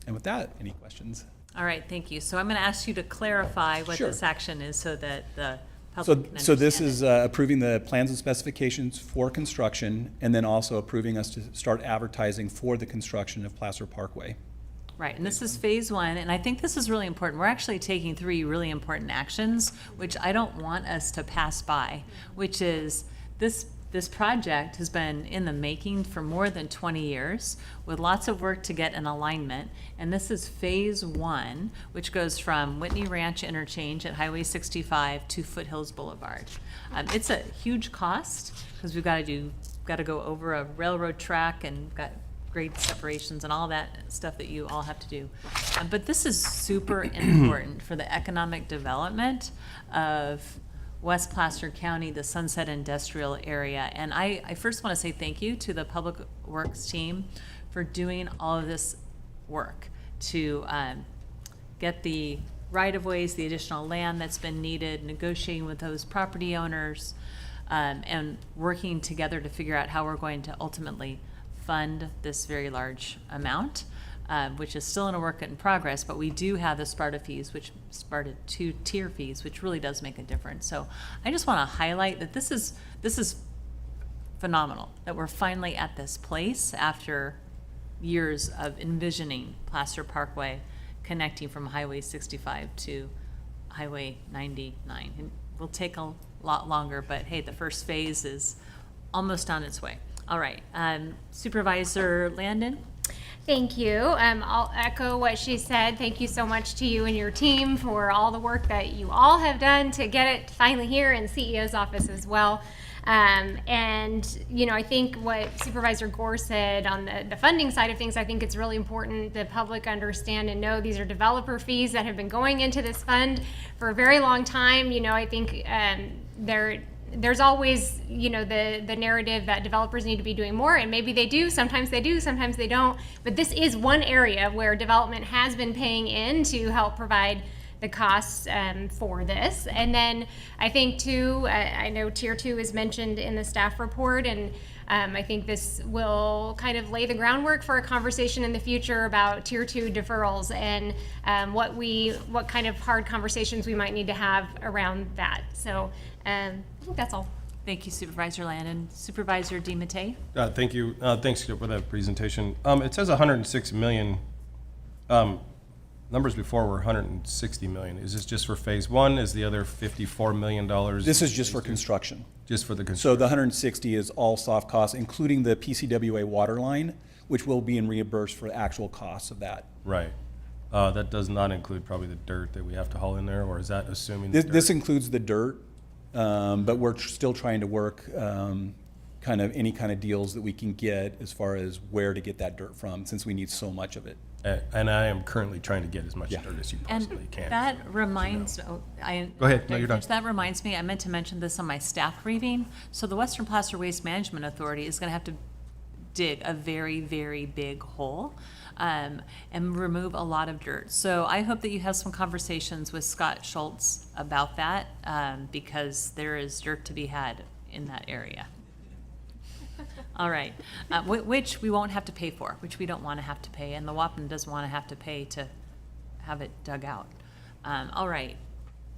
And with that, any questions? All right, thank you. So I'm going to ask you to clarify what Sure. this action is so that the So, public can so this understand is approving the plans and specifications for construction, and then also approving us to start advertising for the construction of Placer Parkway. it. Right, and this is phase 1, and I think this is really important. We're actually taking 3 really important actions, which I don't want us to pass by, which is this project has been in the making for more than 20 years with lots of work to get an alignment. And this is phase 1, which goes from Whitney Ranch interchange at Highway 65 to Foothills Boulevard. It's a huge cost because we've got to go over a railroad track and got grade separations and all that stuff that you all have to do. But this is super important for the economic development of West Placer County, the Sunset Industrial Area. And I first want to say thank you to the Public Works team for doing all of this work to get the right-of-ways, the additional land that's been needed, negotiating with those property owners, and working together to figure out how we're going to ultimately fund this very large amount, which is still in a work in progress, but we do have the Sparta fees, which Sparta 2 tier fees, which really does make a difference. So I just want to highlight that this is phenomenal, that we're finally at this place after years of envisioning Placer Parkway connecting from Highway 65 to Highway 99. It will take a lot longer, but hey, the first phase is almost on its way. All right, Supervisor Landon? Thank you. I'll echo what she said. Thank you so much to you and your team for all the work that you all have done to get it finally here, in CEO's office as well. And, you know, I think what Supervisor Gore said on the funding side of things, I think it's really important the public understand and know these are developer fees that have been going into this fund for a very long time. You know, I think there's always, the narrative that developers need to be doing more, and maybe they do, sometimes they don't. But this is one area where development has been paying in to help provide the costs for this. And then I think too, I know Tier 2 is mentioned in the staff report, and I think this will kind of lay the groundwork for a conversation in the future about Tier 2 deferrals and what kind of hard conversations we might need to have around that. So I think that's all. Thank you, Supervisor Landon. Supervisor DiMattei? Thank you. Thanks for that presentation. It says 106 million. Numbers before were 160 million. Is this just for phase one? Is the other $54 million? This is just for construction. Just for the So construction? the 160 is all soft costs, including the PCWA water line, which will be reimbursed for the actual costs of that. Right. That does not include probably the dirt that we have to haul in there, or is that assuming? the This dirt? includes the dirt, but we're still trying to work any kind of deals that we can get as far as where to get that dirt from, since we need so much of it. And I am currently trying to get as much Yeah. dirt as you And possibly can. that reminds, oh, I. Go ahead. No, you're done. That reminds me, I meant to mention this on my staff briefing. So the Western Placer Waste Management Authority is gonna have to dig a very, very big hole, and remove a lot of dirt. So I hope that you have some conversations with Scott Schultz about that, because there is dirt to be had in that area. All right, which we won't have to pay for, which we don't want to have to pay, and the WAPN doesn't want to have to pay to have it dug out. All right,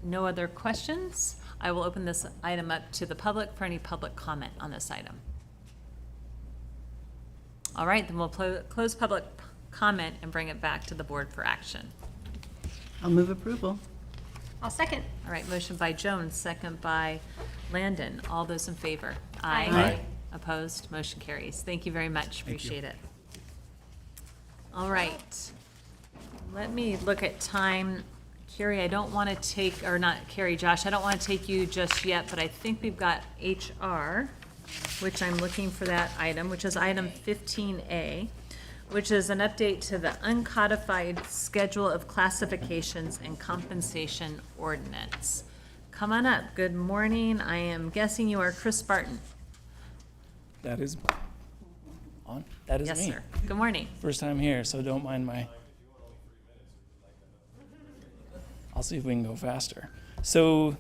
no other questions? I will open this item up to the public for any public comment on this item. All right, then we'll close public comment and bring it back to the board for action. I'll move approval. I'll second. All right, motion by Jones, second by Landon. All those in favor? Aye. Aye. Opposed? Motion carries. Thank you very much. Appreciate it. All right. Let me look at time. Carrie, I don't want to take, or not Carrie, Josh, I don't want to take you just yet, but I think we've got HR, which I'm looking for that item, which is item 15A, which is an update to the uncodified schedule of classifications and compensation ordinance. Come on up. Good morning. I am guessing you are Chris Barton. That is on. That is Yes, me. sir. Good morning. First time here, so don't mind my. I'll see if we can go faster. So,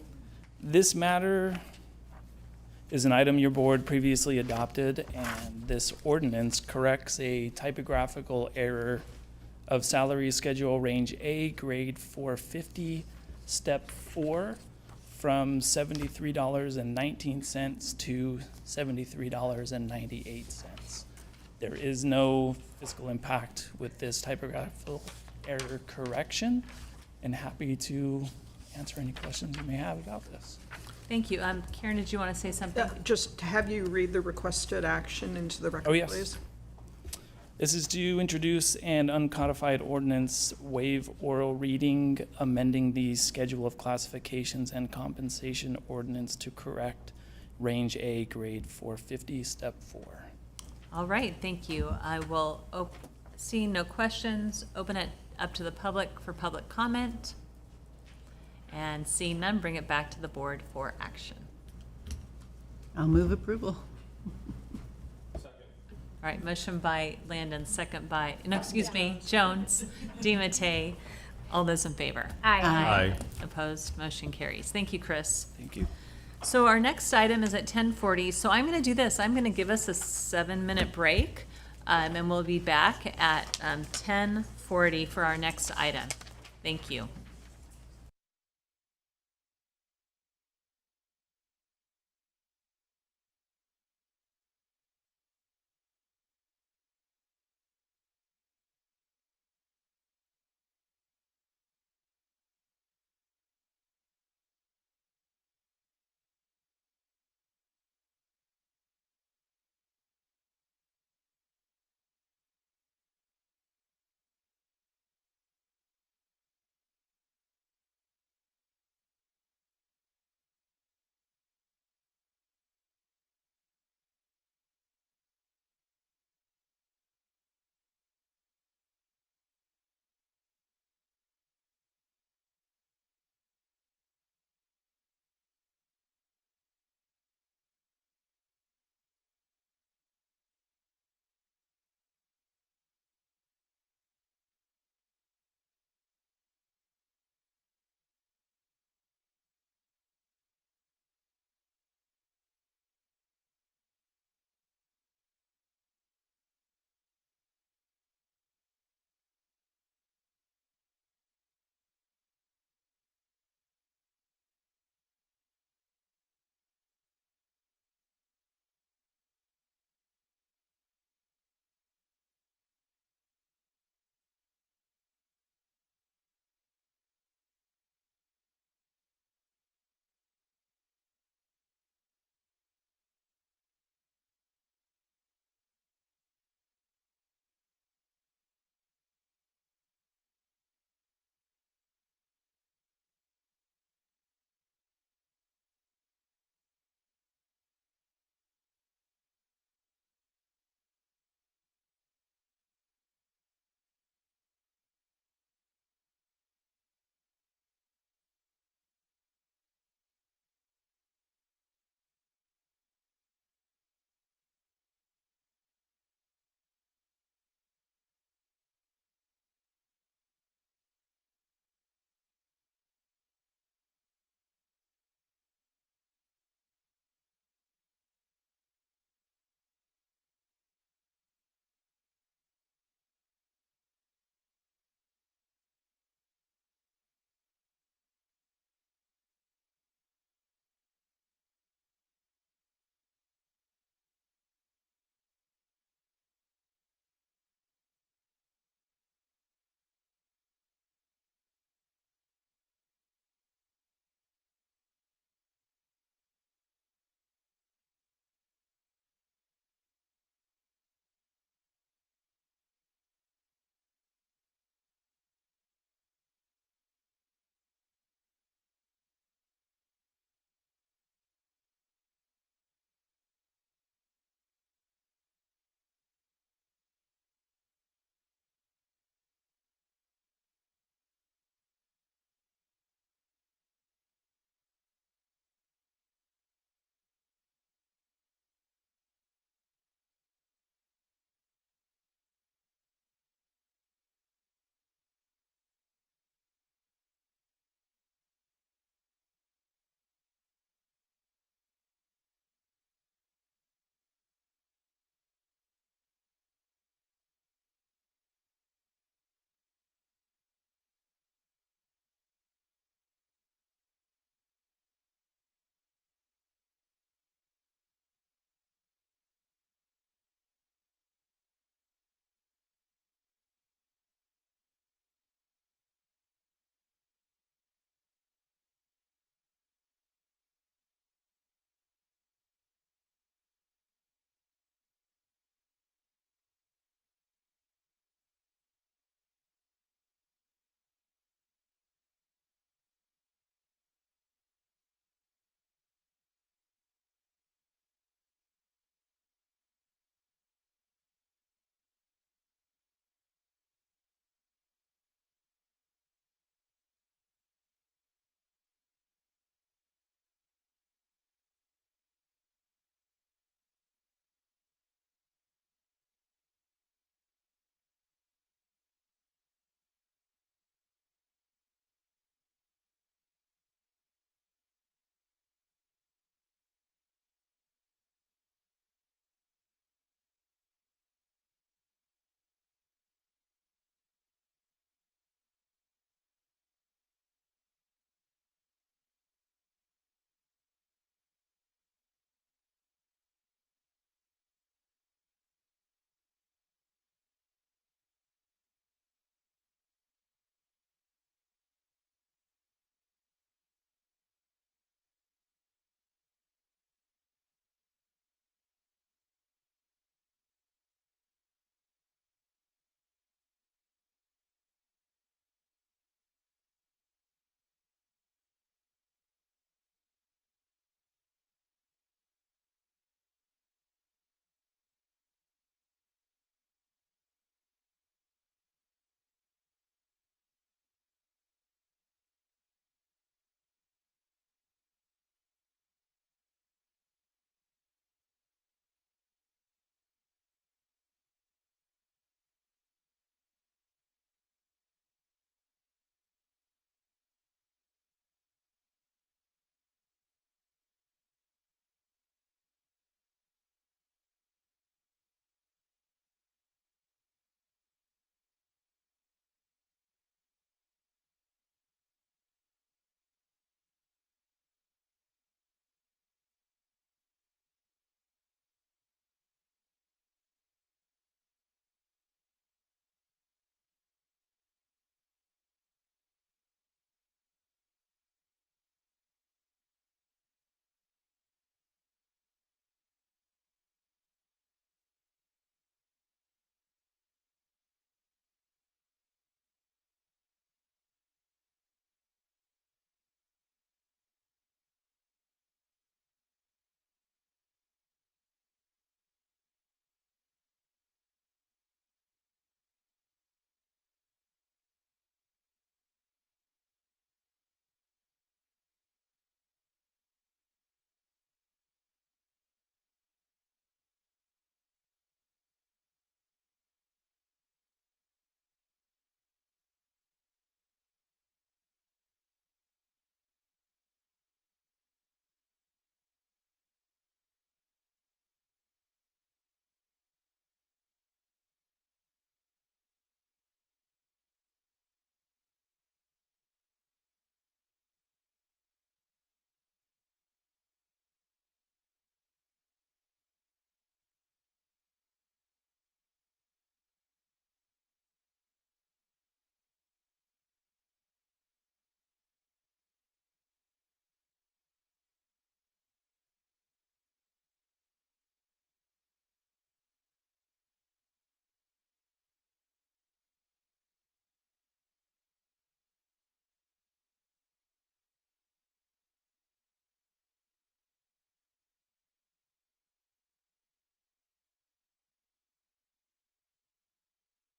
this matter is an item your board previously adopted, and this ordinance corrects a typographical error of salary schedule range A, grade 450, step 4, from $73.19 to $73.98. There is no fiscal impact with this typographical error correction, and happy to answer any questions you may have about this. Thank you. Karen, did you want to say something? Just have you read the requested action into the record, Oh, yes. please? This is to introduce an uncodified ordinance, waive oral reading, amending the schedule of classifications and compensation ordinance to correct range A, grade 450, step 4. All right, thank you. I will, seeing no questions, open it up to the public for public comment. And seeing none, bring it back to the board for action. I'll move approval. All right, motion by Landon, second by, no, excuse me, Jones, DiMattei. All those in favor? Aye. Aye. Opposed? Motion carries. Thank you, Chris. Thank you. So our next item is at 10:40. So I'm going to do this. I'm going to give us a 7-minute break, and we'll be back at 10:40 for our next item. Thank you.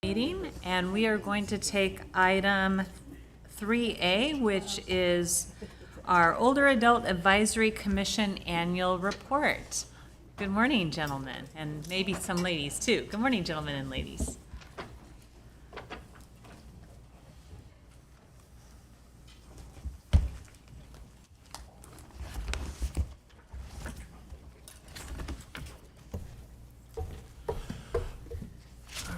meeting, and we are going to take item 3A, which is our Older Adult Advisory Commission Annual Report. Good morning, gentlemen, and maybe some ladies too. Good morning, gentlemen and ladies.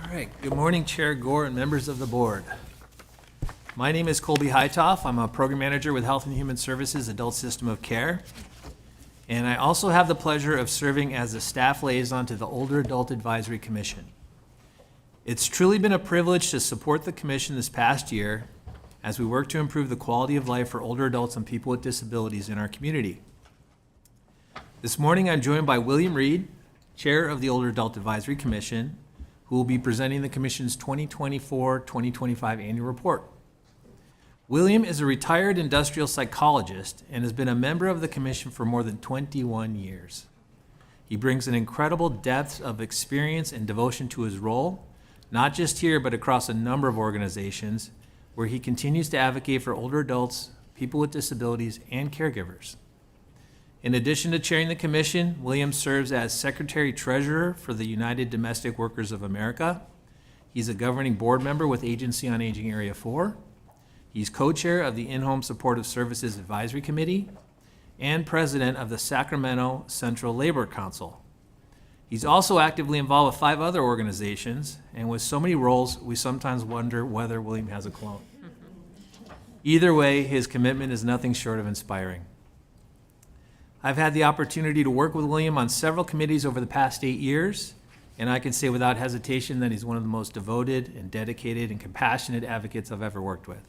All right. Good morning, Chair Gore and members of the board. My name is Colby Hightoff. I'm a program manager with Health and Human Services Adult System of Care. And I also have the pleasure of serving as the staff liaison to the Older Adult Advisory Commission. It's truly been a privilege to support the commission this past year as we work to improve the quality of life for older adults and people with disabilities in our community. This morning, I'm joined by William Reed, Chair of the Older Adult Advisory Commission, who will be presenting the Commission's 2024-2025 annual report. William is a retired industrial psychologist and has been a member of the Commission for more than 21 years. He brings an incredible depth of experience and devotion to his role, not just here, but across a number of organizations, where he continues to advocate for older adults, people with disabilities, and caregivers. In addition to chairing the commission, William serves as Secretary-Treasurer for the United Domestic Workers of America. He's a governing board member with Agency on Aging Area 4. He's co-chair of the In-Home Supportive Services Advisory Committee and president of the Sacramento Central Labor Council. He's also actively involved with 5 other organizations, and with so many roles, we sometimes wonder whether William has a clone. Either way, his commitment is nothing short of inspiring. I've had the opportunity to work with William on several committees over the past 8 years, and I can say without hesitation that he's one of the most devoted and dedicated and compassionate advocates I've ever worked with.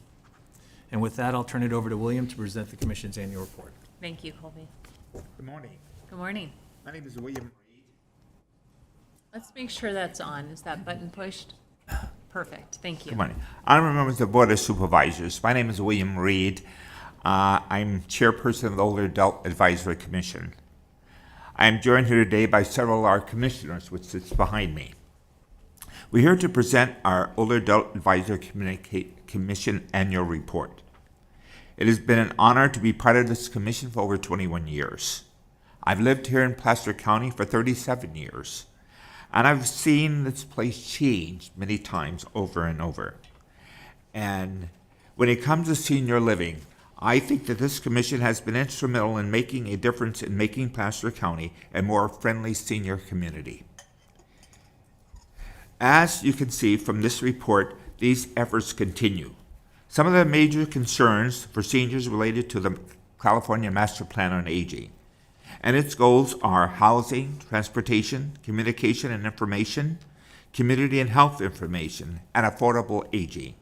And with that, I'll turn it over to William to present the Commission's annual report. Thank you, Colby. Good morning. Good morning. My name is William Reed. Let's make sure that's on. Is that button pushed? Perfect. Thank you. Good morning. Honorable members of the Board of Supervisors, my name is William Reed. I'm chairperson of the Older Adult Advisory Commission. I am joined here today by several of our commissioners, which sits behind me. We're here to present our Older Adult Advisory Commission annual report. It has been an honor to be part of this commission for over 21 years. I've lived here in Placer County for 37 years, and I've seen this place change many times over and over. And when it comes to senior living, I think that this commission has been instrumental in making a difference in making Placer County a more friendly senior community. As you can see from this report, these efforts continue. Some of the major concerns for seniors related to the California Master Plan on Aging, and its goals are housing, transportation, communication and information, community and health information, and affordable aging.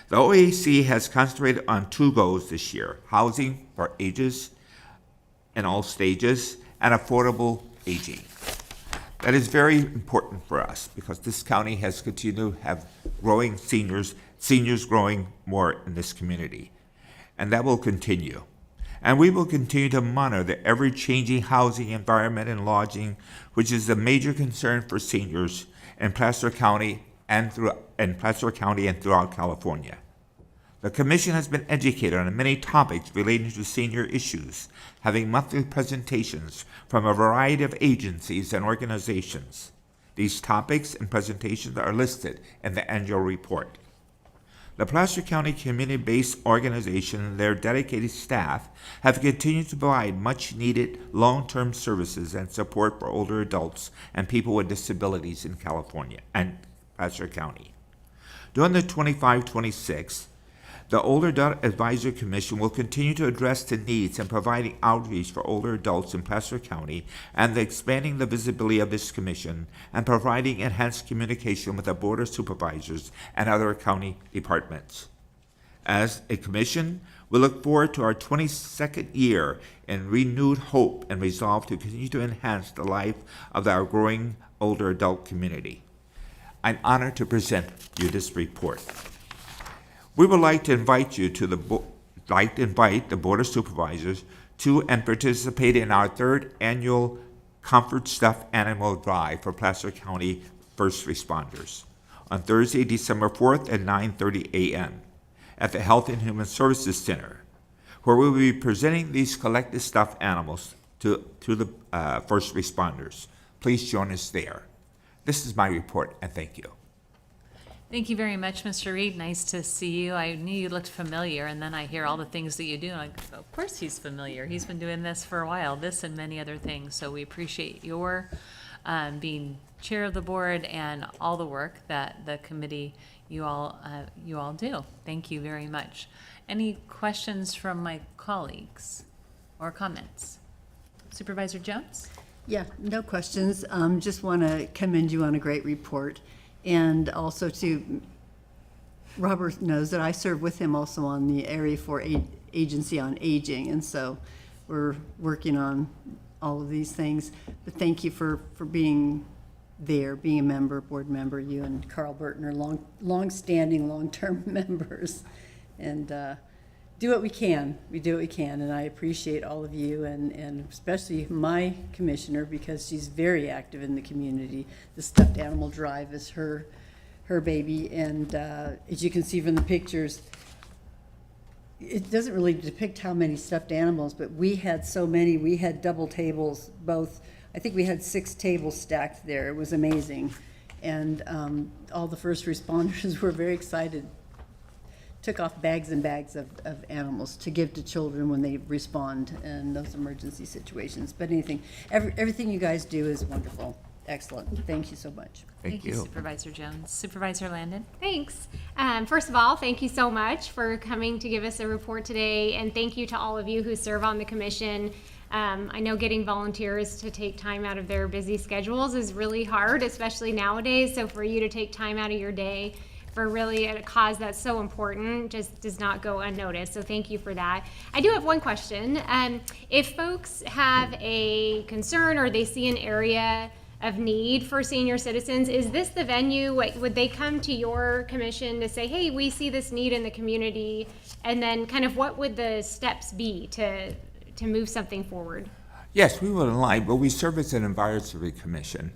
The OAC has concentrated on 2 goals this year: housing for ages in all stages and affordable aging. That is very important for us because this county has continued to have growing seniors growing more in this community, and that will continue. And we will continue to monitor the ever-changing housing environment and lodging, which is a major concern for seniors in Placer County and throughout California. The Commission has been educated on many topics relating to senior issues, having monthly presentations from a variety of agencies and organizations. These topics and presentations are listed in the annual report. The Placer County community-based organization and their dedicated staff have continued to provide much-needed long-term services and support for older adults and people with disabilities in California and Placer County. During the 25-26, the Older Adult Advisory Commission will continue to address the needs in providing outreach for older adults in Placer County and expanding the visibility of this commission and providing enhanced communication with the Board of Supervisors and other county departments. As a commission, we look forward to our 22nd year in renewed hope and resolve to continue to enhance the life of our growing older adult community. I'm honored to present you this report. We would like to invite you to the Board of Supervisors to and participate in our 3rd annual Comfort Stuff Animal Drive for Placer County first responders. on Thursday, December 4th at 9:30 a.m. at the Health and Human Services Center, where we will be presenting these collected stuffed animals to the first responders. Please join us there. This is my report, and thank you. Thank you very much, Mr. Reed. Nice to see you. I knew you looked familiar, and then I hear all the things that you do, and I go, of course he's familiar. He's been doing this for a while, this and many other things. So we appreciate your being chair of the board and all the work that the committee you all do. Thank you very much. Any questions from my colleagues or comments? Supervisor Jones? Yeah, no questions. Just want to commend you on a great report. And also to, Robert knows that I serve with him also on the Area 4 Agency on Aging. And so we're working on all of these things. But thank you for being there, being a member, board member. You and Carl Burton are long-standing, long-term members. And do what we can. We do what we can, and I appreciate all of you, and especially my commissioner, because she's very active in the community. The stuffed animal drive is her baby, and as you can see from the pictures, it doesn't really depict how many stuffed animals, but we had so many. We had double tables, both. I think we had 6 tables stacked there. It was amazing, and all the first responders were very excited. Took off bags and bags of animals to give to children when they respond in those emergency situations. But everything you guys do is wonderful. Excellent. Thank you so much. Thank you, Supervisor Jones. Supervisor Landon? Thanks. First of all, thank you so much for coming to give us a report today, and thank you to all of you who serve on the commission. I know getting volunteers to take time out of their busy schedules is really hard, especially nowadays, so for you to take time out of your day for really a cause that's so important just does not go unnoticed. So thank you for that. I do have one question. If folks have a concern or they see an area of need for senior citizens, is this the venue? Would they come to your commission to say, hey, we see this need in the community? And then kind of what would the steps be to move something forward? Yes, we would like, but we serve as an advisory commission,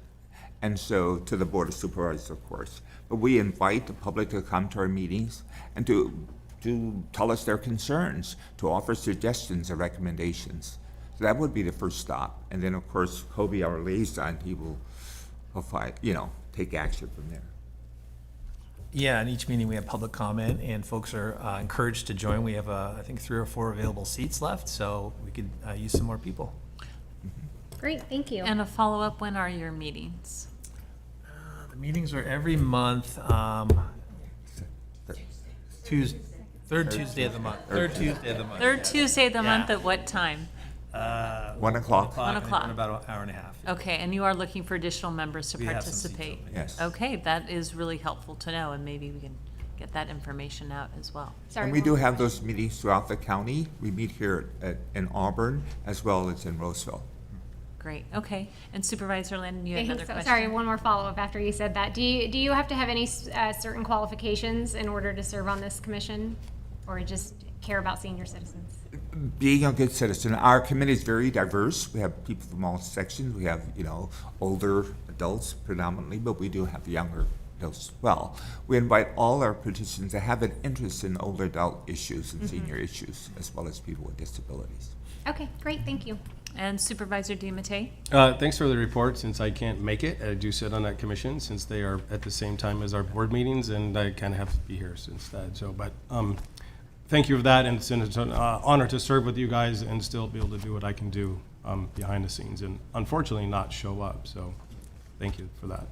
and so to the Board of Supervisors, of course. But we invite the public to come to our meetings and to tell us their concerns, to offer suggestions or recommendations. So that would be the first stop. And then, of course, Kobe, our liaison, he will take action from there. Yeah, in each meeting we have public comment, and folks are encouraged to join. We have, I think, 3 or 4 available seats left, so we could use some more people. Great, thank you. And a follow-up, when are your meetings? The meetings are every month, third Tuesday of the month. Third Tuesday of the month. Third Tuesday of the month Yeah. at what time? 1 o'clock. 1 o'clock. In about an hour and a half. Okay, and you are looking for additional members to We have some seats participate? open, yes. Okay, that is really helpful to know, and maybe we can get that information out as well. Sorry, And we one do more have question. those meetings throughout the county. We meet here in Auburn as well as in Roseville. Great, okay. And Supervisor Landon, you had Thanks. another question? Sorry, one more follow-up after you said that. Do you have to have any certain qualifications in order to serve on this commission, or just care about senior citizens? Being a good citizen, our committee is very diverse. We have people from all sections. We have, older adults predominantly, but we do have younger adults as well. We invite all our participants to have an interest in older adult issues and senior issues, as well as people with disabilities. Okay, great, thank you. And Supervisor DiMattei? Thanks for the report. Since I can't make it, I do sit on that commission since they are at the same time as our board meetings, and I kind of have to be here since that. So, but thank you for that, and it's an honor to serve with you guys and still be able to do what I can do behind the scenes, and unfortunately not show up. So, thank you for that.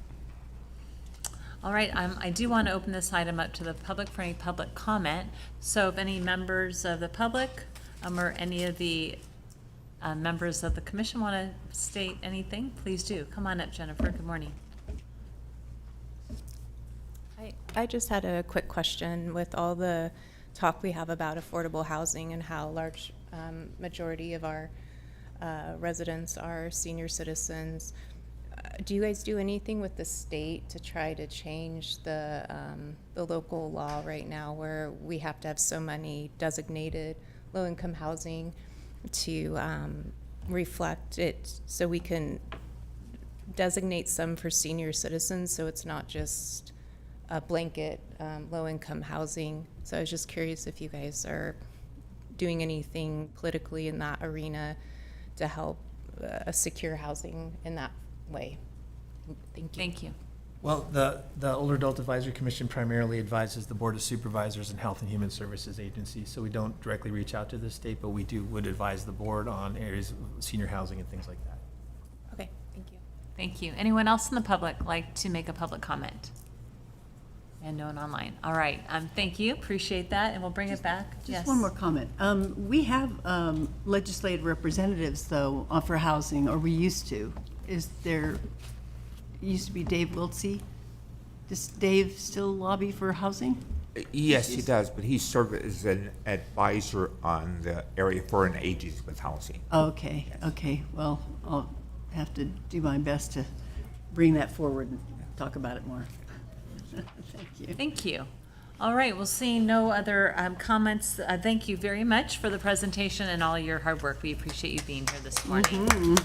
All right, I do want to open this item up to the public for any public comment. So if any members of the public or any of the members of the commission want to state anything, please do. Come on up, Jennifer. Good morning. I just had a quick question. With all the talk we have about affordable housing and how large majority of our residents are senior citizens, do you guys do anything with the state to try to change the local law right now, where we have to have so many designated low-income housing to reflect it, so we can designate some for senior citizens, so it's not just a blanket low-income housing. So I was just curious if you guys are doing anything politically in that arena to help secure housing in that way. Thank you. Thank you. Well, the Older Adult Advisory Commission primarily advises the Board of Supervisors and Health and Human Services agencies, so we don't directly reach out to the state, but would advise the board on areas of senior housing and things like that. Okay, thank you. Thank you. Anyone else in the public like to make a public comment? And no one online. All right. Thank you. Appreciate that. And we'll bring it back. Just one more comment. We have legislative representatives, though, for housing, or we used to. Used to be Dave Wiltsey. Does Dave still lobby for housing? Yes, he does, but he served as an advisor on the area for an agencies with housing. Okay, okay. Well, I'll have to do my best to bring that forward and talk about it more. Thank you. Thank you. All right. We'll see no other comments. Thank you very much for the presentation and all your hard work. We appreciate you being here this morning.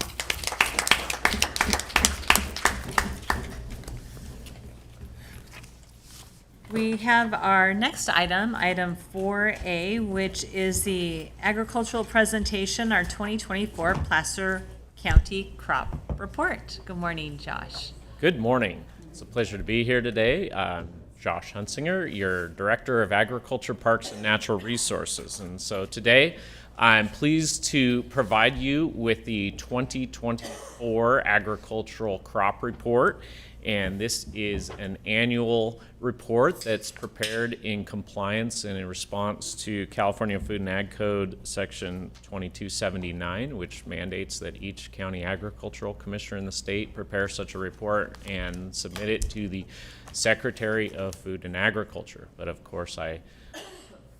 We have our next item, item 4A, which is the agricultural presentation, our 2024 Placer County Crop Report. Good morning, Josh. Good morning. It's a pleasure to be here today. I'm Josh Hunsinger, your Director of Agriculture, Parks, and Natural Resources. And so today, I'm pleased to provide you with the 2024 Agricultural Crop Report. And this is an annual report that's prepared in compliance and in response to California Food and Ag Code Section 2279, which mandates that each county agricultural commissioner in the state prepare such a report and submit it to the Secretary of Food and Agriculture. But of course, I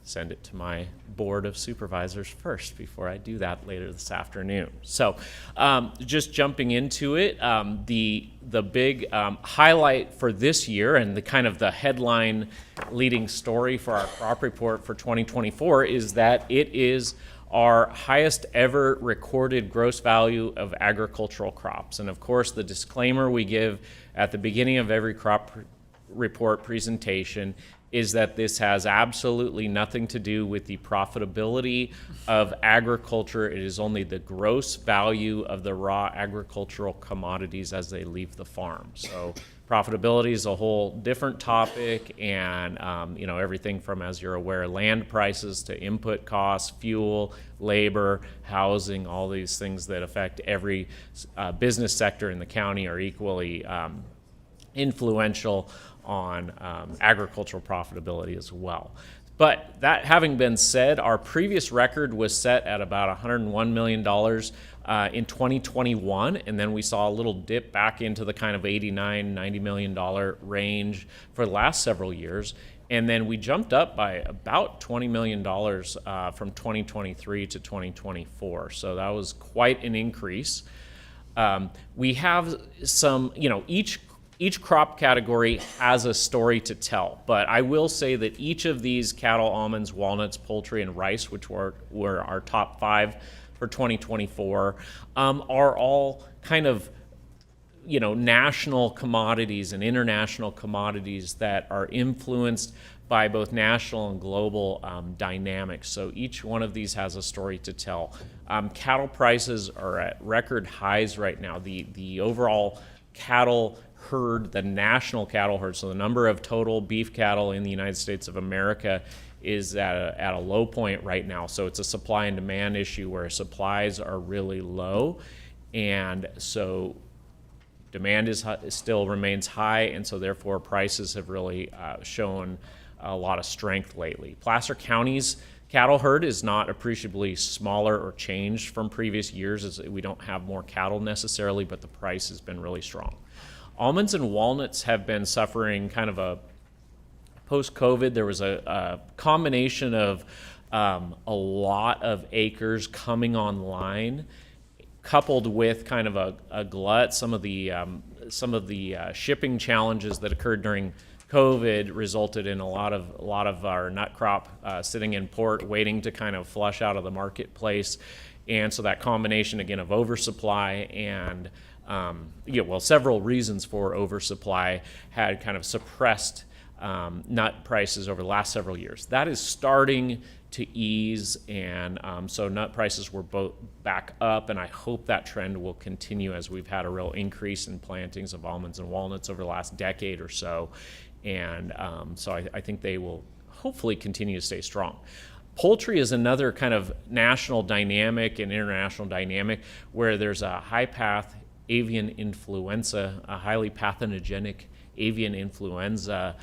send it to my Board of Supervisors first before I do that later this afternoon. So just jumping into it, the big highlight for this year and the kind of the headline leading story for our crop report for 2024 is that it is our highest ever recorded gross value of agricultural crops. And of course, the disclaimer we give at the beginning of every crop report presentation is that this has absolutely nothing to do with the profitability of agriculture. It is only the gross value of the raw agricultural commodities as they leave the farm. So profitability is a whole different topic, and everything from, as you're aware, land prices to input costs, fuel, labor, housing, all these things that affect every business sector in the county are equally influential on agricultural profitability as well. But that having been said, our previous record was set at about $101 million in 2021, and then we saw a little dip back into the kind of $89, $90 million range for the last several years. And then we jumped up by about $20 million from 2023 to 2024. So that was quite an increase. We have some, each crop category has a story to tell, but I will say that each of these cattle, almonds, walnuts, poultry, and rice, which were our top 5 for 2024, are all kind of national commodities and international commodities that are influenced by both national and global dynamics. So each one of these has a story to tell. Cattle prices are at record highs right now. The overall cattle herd, the national cattle herd, so the number of total beef cattle in the United States of America is at a low point right now. So it's a supply and demand issue where supplies are really low, and so demand still remains high, and so therefore prices have really shown a lot of strength lately. Placer County's cattle herd is not appreciably smaller or changed from previous years, as we don't have more cattle necessarily, but the price has been really strong. Almonds and walnuts have been suffering kind of a post-COVID. There was a combination of a lot of acres coming online, coupled with kind of a glut. Some of the shipping challenges that occurred during COVID resulted in a lot of our nut crop sitting in port, waiting to kind of flush out of the marketplace. And so that combination again of oversupply and several reasons for oversupply had kind of suppressed nut prices over the last several years. That is starting to ease, and so nut prices were both back up, and I hope that trend will continue as we've had a real increase in plantings of almonds and walnuts over the last decade or so, and so I think they will hopefully continue to stay strong. Poultry is another kind of national dynamic and international dynamic where there's a high-path avian influenza, a highly pathogenic avian influenza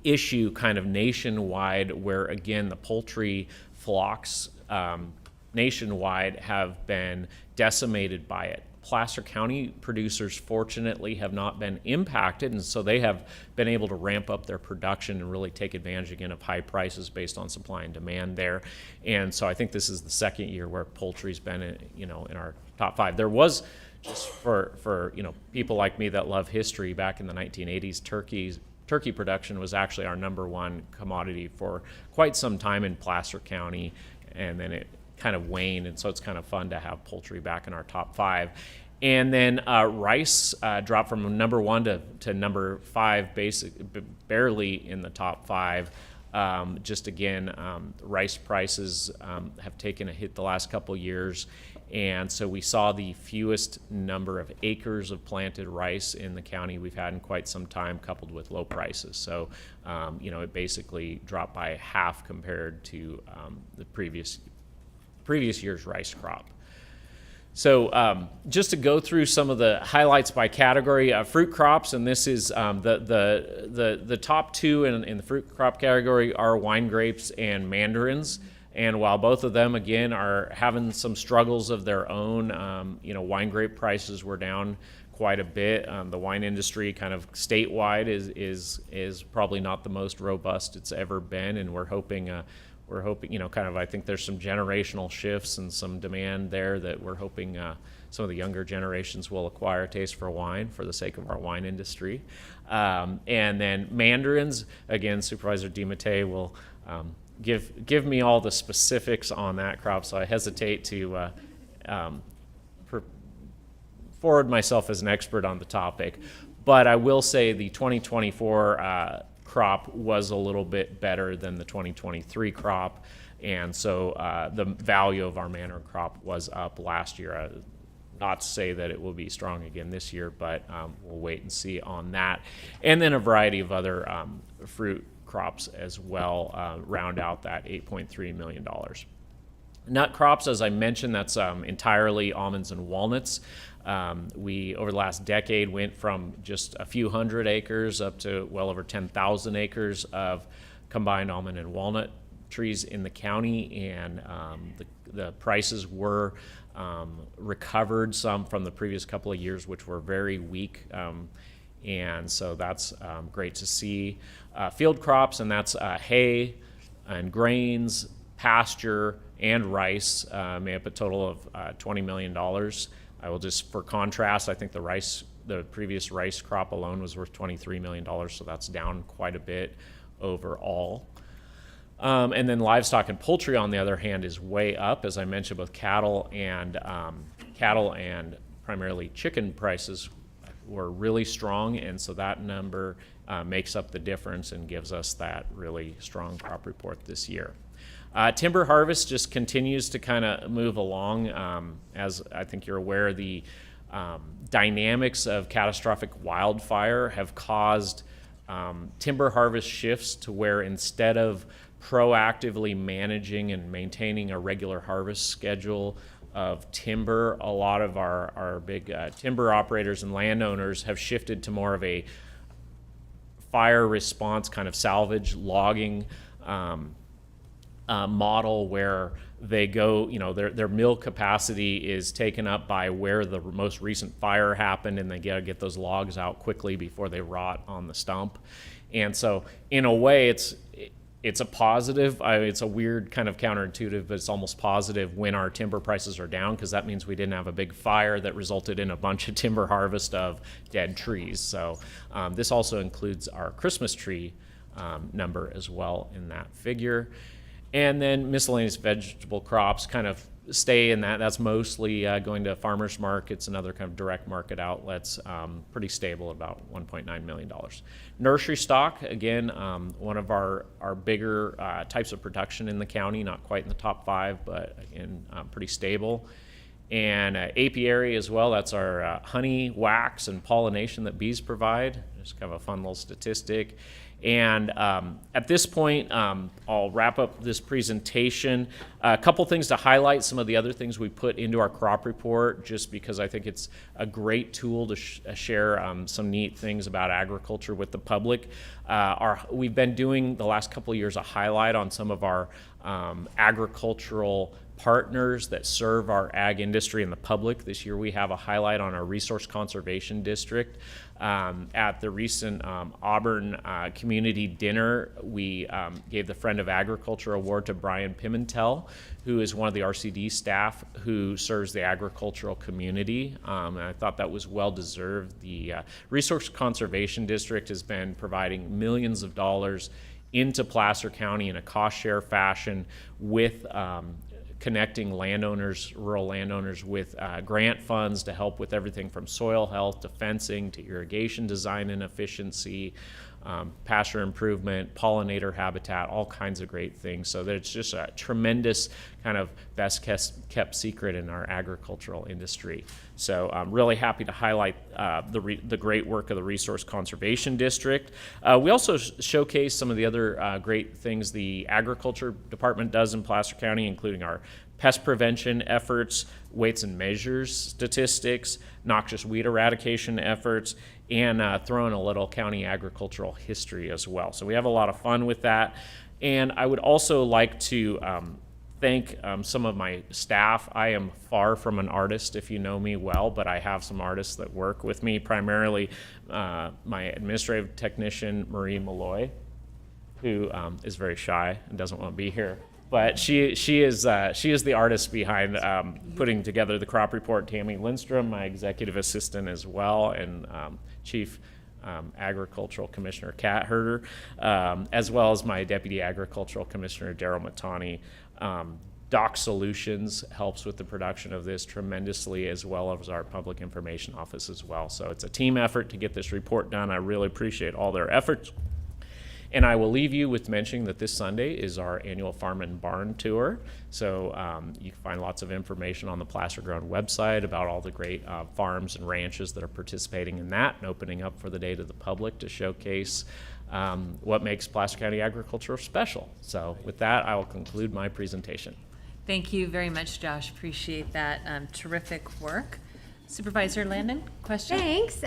issue kind of nationwide, where again the poultry flocks nationwide have been decimated by it. Placer County producers fortunately have not been impacted, and so they have been able to ramp up their production and really take advantage again of high prices based on supply and demand there. And so I think this is the second year where poultry's been in our top 5. There was, just for people like me that love history, back in the 1980s, turkey production was actually our #1 commodity for quite some time in Placer County, and then it kind of waned, and so it's kind of fun to have poultry back in our top 5. And then rice dropped from #1 to #5, barely in the top 5. Just again, rice prices have taken a hit the last couple years, and so we saw the fewest number of acres of planted rice in the county we've had in quite some time, coupled with low prices. So it basically dropped by half compared to the previous year's rice crop. So just to go through some of the highlights by category, fruit crops, and this is the top 2 in the fruit crop category are wine grapes and mandarins. And while both of them, again, are having some struggles of their own, wine grape prices were down quite a bit. The wine industry kind of statewide is probably not the most robust it's ever been, and we're hoping, I think there's some generational shifts and some demand there that we're hoping some of the younger generations will acquire a taste for wine for the sake of our wine industry. And then mandarins, again, Supervisor DiMattei will give me all the specifics on that crop, so I hesitate to forward myself as an expert on the topic. But I will say the 2024 crop was a little bit better than the 2023 crop, and so the value of our mandarin crop was up last year. Not to say that it will be strong again this year, but we'll wait and see on that. And then a variety of other fruit crops as well round out that $8.3 million. Nut crops, as I mentioned, that's entirely almonds and walnuts. We, over the last decade, went from just a few hundred acres up to well over 10,000 acres of combined almond and walnut trees in the county, and the prices were recovered some from the previous couple of years, which were very weak, and so that's great to see. Field crops, and that's hay and grains, pasture, and rice, made up a total of $20 million. I will just, for contrast, I think the previous rice crop alone was worth $23 million, so that's down quite a bit overall. And then livestock and poultry, on the other hand, is way up. As I mentioned, both cattle and primarily chicken prices were really strong, and so that number makes up the difference and gives us that really strong crop report this year. Timber harvest just continues to kind of move along. As I think you're aware, the dynamics of catastrophic wildfire have caused timber harvest shifts to where, instead of proactively managing and maintaining a regular harvest schedule of timber, a lot of our big timber operators and landowners have shifted to more of a fire response kind of salvage logging model, where they go, their mill capacity is taken up by where the most recent fire happened, and they gotta get those logs out quickly before they rot on the stump. And so in a way, it's a positive. It's a weird kind of counterintuitive, but it's almost positive when our timber prices are down, because that means we didn't have a big fire that resulted in a bunch of timber harvest of dead trees. So this also includes our Christmas tree number as well in that figure. And then miscellaneous vegetable crops, kind of stay in that. That's mostly going to farmers markets and other kind of direct market outlets, pretty stable at about $1.9 million. Nursery stock, again, one of our bigger types of production in the county, not quite in the top 5, but again, pretty stable. And apiary as well, that's our honey, wax, and pollination that bees provide. Just kind of a fun little statistic. And at this point, I'll wrap up this presentation. A couple things to highlight, some of the other things we put into our crop report, just because I think it's a great tool to share some neat things about agriculture with the public. We've been doing the last couple of years a highlight on some of our agricultural partners that serve our ag industry and the public. This year we have a highlight on our resource conservation district. At the recent Auburn community dinner, we gave the Friend of Agriculture Award to Brian Pimentel, who is one of the RCD staff who serves the agricultural community. And I thought that was well deserved. The Resource Conservation District has been providing millions of dollars into Placer County in a cost share fashion with connecting landowners, rural landowners, with grant funds to help with everything from soil health to fencing to irrigation design and efficiency, pasture improvement, pollinator habitat, all kinds of great things. So that it's just a tremendous kind of best kept secret in our agricultural industry. So I'm really happy to highlight the great work of the Resource Conservation District. We also showcase some of the other great things the Agriculture Department does in Placer County, including our pest prevention efforts, weights and measures statistics, noxious weed eradication efforts, and throw in a little county agricultural history as well. So we have a lot of fun with that. And I would also like to thank some of my staff. I am far from an artist, if you know me well, but I have some artists that work with me, primarily my administrative technician, Marie Malloy, who is very shy and doesn't want to be here. But she is the artist behind putting together the crop report. Tammy Lindstrom, my executive assistant as well, and Chief Agricultural Commissioner Kat Herder, as well as my Deputy Agricultural Commissioner Daryl Matani. Doc Solutions helps with the production of this tremendously, as well as our Public Information Office as well. So it's a team effort to get this report done. I really appreciate all their efforts. And I will leave you with mentioning that this Sunday is our annual Farm and Barn Tour. So you can find lots of information on the Placer Grown website about all the great farms and ranches that are participating in that and opening up for the day to the public to showcase what makes Placer County agriculture special. So with that, I will conclude my presentation. Thank you very much, Josh. Appreciate that. Terrific work. Supervisor Landon, question? Thanks.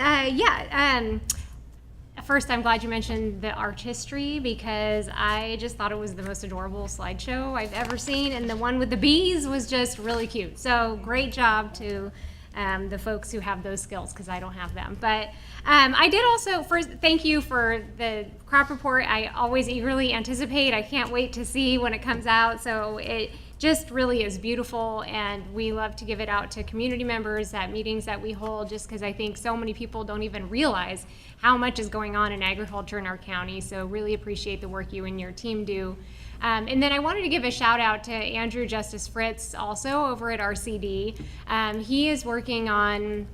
First, I'm glad you mentioned the arch history, because I just thought it was the most adorable slideshow I've ever seen, and the one with the bees was just really cute. So great job to the folks who have those skills, because I don't have them. But I did also, first, thank you for the crop report. I always eagerly anticipate. I can't wait to see when it comes out. So it just really is beautiful, and we love to give it out to community members at meetings that we hold, just because I think so many people don't even realize how much is going on in agriculture in our county. So really appreciate the work you and your team do. And then I wanted to give a shout out to Andrew Justice Fritz, also over at RCD. He is working on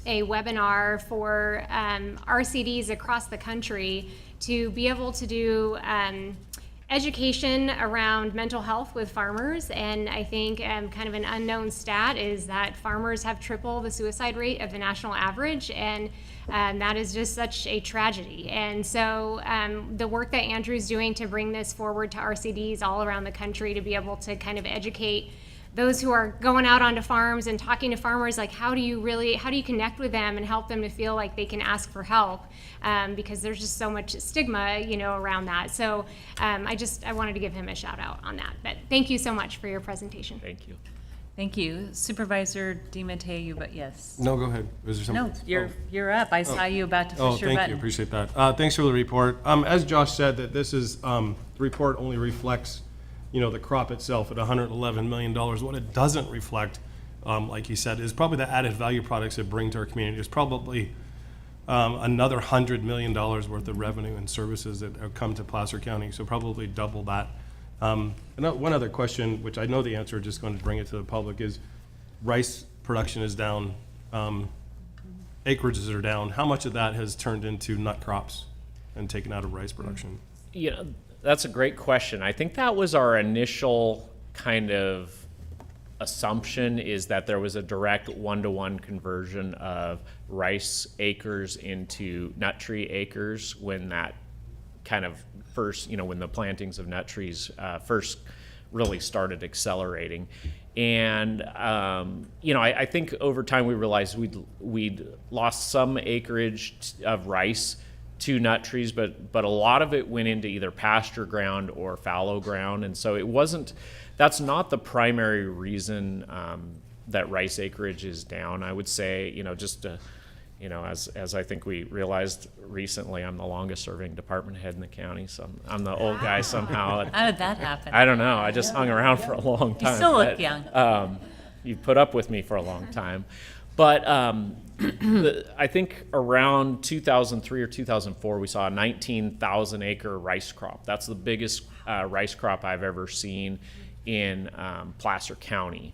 a webinar for RCDs across the country to be able to do education around mental health with farmers. And I think kind of an unknown stat is that farmers have triple the suicide rate of the national average, and that is just such a tragedy. And so the work that Andrew's doing to bring this forward to RCDs all around the country, to be able to kind of educate those who are going out onto farms and talking to farmers, like how do you connect with them and help them to feel like they can ask for help, because there's just so much stigma, around that. So I wanted to give him a shout out on that. But thank you so much for your presentation. Thank you. Thank you. Supervisor DiMatteo, but yes. No, go ahead. Was there something? No, you're up. I saw you about to push your button. Thank you. Appreciate that. Thanks for the report. As Josh said, that this is, the report only reflects the crop itself at $111 million. What it doesn't reflect, like he said, is probably the added value products it brings to our community. There's probably another $100 million worth of revenue and services that have come to Placer County, so probably double that And one other question, which I know the answer, just going to bring it to the public, is rice production is down, acreages are down. How much of that has turned into nut crops and taken out of rice production? Yeah, that's a great question. I think that was our initial kind of assumption, is that there was a direct one-to-one conversion of rice acres into nut tree acres when that kind of first, when the plantings of nut trees first really started accelerating. And, I think over time we realized we'd lost some acreage of rice to nut trees, but a lot of it went into either pasture ground or fallow ground. And so that's not the primary reason that rice acreage is down. I would say, as I think we realized recently, I'm the longest serving department head in the county, so I'm the old guy somehow. How did that happen? I don't know. I just hung around for a long time. You still look young. You've put up with me for a long time. But I think around 2003 or 2004, we saw a 19,000 acre rice crop. That's the biggest rice crop I've ever seen in Placer County.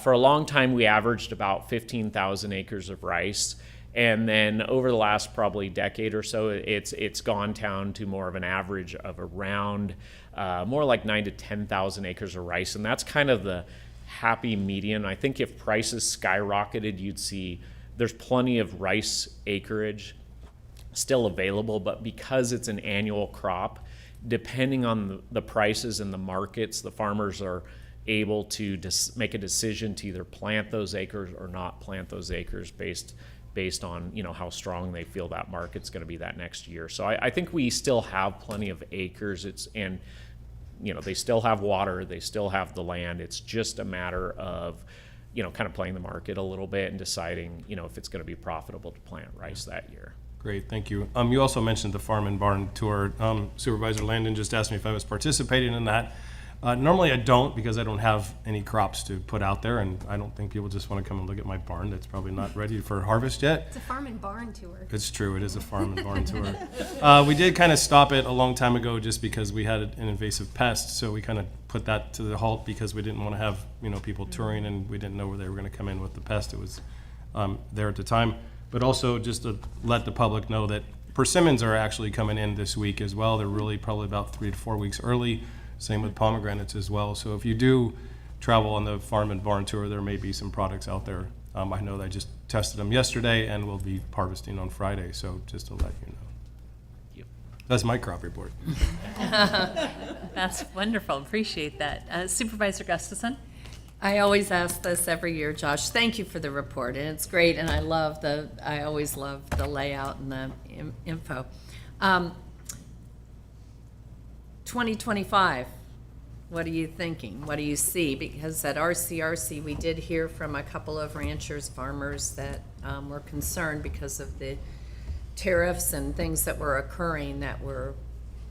For a long time, we averaged about 15,000 acres of rice. And then over the last probably decade or so, it's gone down to more of an average of around more like 9,000 to 10,000 acres of rice. And that's kind of the happy median. I think if prices skyrocketed, you'd see there's plenty of rice acreage still available, but because it's an annual crop, depending on the prices in the markets, the farmers are able to make a decision to either plant those acres or not plant those acres based on how strong they feel that market's going to be that next year. So I think we still have plenty of acres. They still have water, they still have the land. It's just a matter of kind of playing the market a little bit and deciding if it's going to be profitable to plant rice that year. Great, thank you. You also mentioned the Farm and Barn Tour. Supervisor Landon just asked me if I was participating in that. Normally I don't, because I don't have any crops to put out there, and I don't think people just want to come and look at my barn that's probably not ready for harvest yet. It's a farm and barn tour. It's true, it is a farm and barn tour. We did kind of stop it a long time ago just because we had an invasive pest, so we kind of put that to the halt because we didn't want to have people touring, and we didn't know where they were going to come in with the pest. It was there at the time. But also just to let the public know that persimmons are actually coming in this week as well. They're really probably about 3 to 4 weeks early. Same with pomegranates as well. So if you do travel on the Farm and Barn Tour, there may be some products out there. I know that I just tested them yesterday and we'll be harvesting on Friday. So just to let you know. Yep. That's my crop report. That's wonderful. Appreciate that. Supervisor Gustafson? I always ask this every year, Josh. Thank you for the report, and it's great, and I always love the layout and the info. 2025, what are you thinking? What do you see? Because at RCRC, we did hear from a couple of ranchers, farmers that were concerned because of the tariffs and things that were occurring that were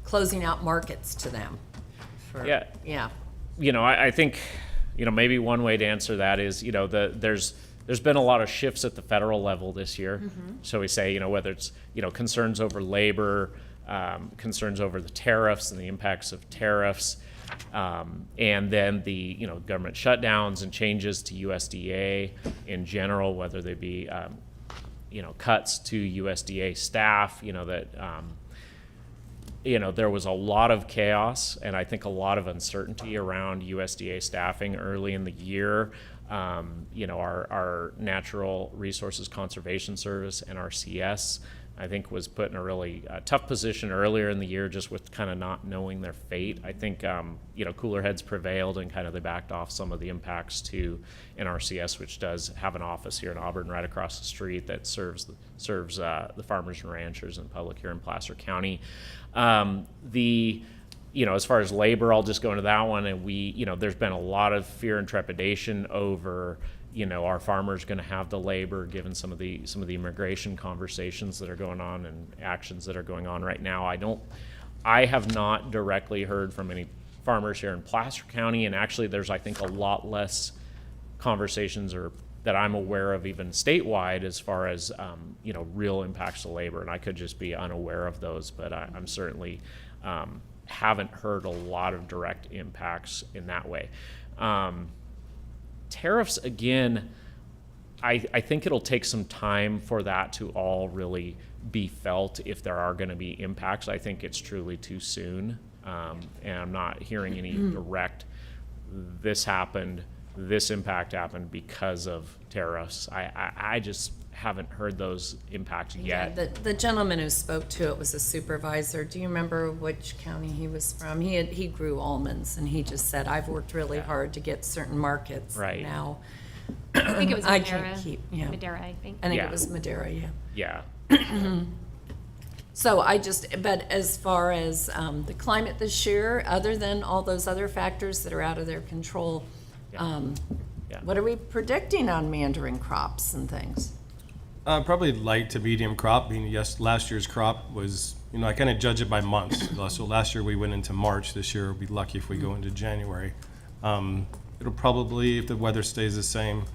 closing out markets to them. Yeah. I think, maybe one way to answer that is, there's been a lot of shifts at the federal level this year. Mm-hmm. So we say, whether it's, concerns over labor, concerns over the tariffs and the impacts of tariffs, and then the, government shutdowns and changes to USDA in general, whether they be, cuts to USDA staff, there was a lot of chaos and I think a lot of uncertainty around USDA staffing early in the year. Our Natural Resources Conservation Service, NRCS, I think was put in a really tough position earlier in the year just with kind of not knowing their fate. I think, cooler heads prevailed and kind of they backed off some of the impacts to NRCS, which does have an office here in Auburn right across the street that serves the farmers and ranchers and the public here in Placer County. As far as labor, I'll just go into that one. And there's been a lot of fear and trepidation over, our farmers going to have the labor given some of the immigration conversations that are going on and actions that are going on right now. I have not directly heard from any farmers here in Placer County, and actually there's, I think, a lot less conversations that I'm aware of even statewide as far as, real impacts to labor, and I could just be unaware of those, but I'm certainly haven't heard a lot of direct impacts in that way. Tariffs, again, I think it'll take some time for that to all really be felt if there are going to be impacts. I think it's truly too soon, and I'm not hearing any direct, this happened, this impact happened because of tariffs. I just haven't heard those impacts yet. Yeah, the gentleman who spoke to it was a supervisor. Do you remember which county he was from? He grew almonds, and he just said, I've worked really hard to get certain markets. Right. Now, I think it was I Madeira. can't keep, yeah. Madeira, I think. I think Yeah. it was Madeira, yeah. Yeah. So but as far as the climate this year, other than all those other factors that are out of their control, what are we predicting on mandarin crops and things? Probably light to medium crop. Yes, last year's crop was, I kind of judge it by months. So last year we went into March. This year we'll be lucky if we go into January. It'll probably, if the weather stays the same,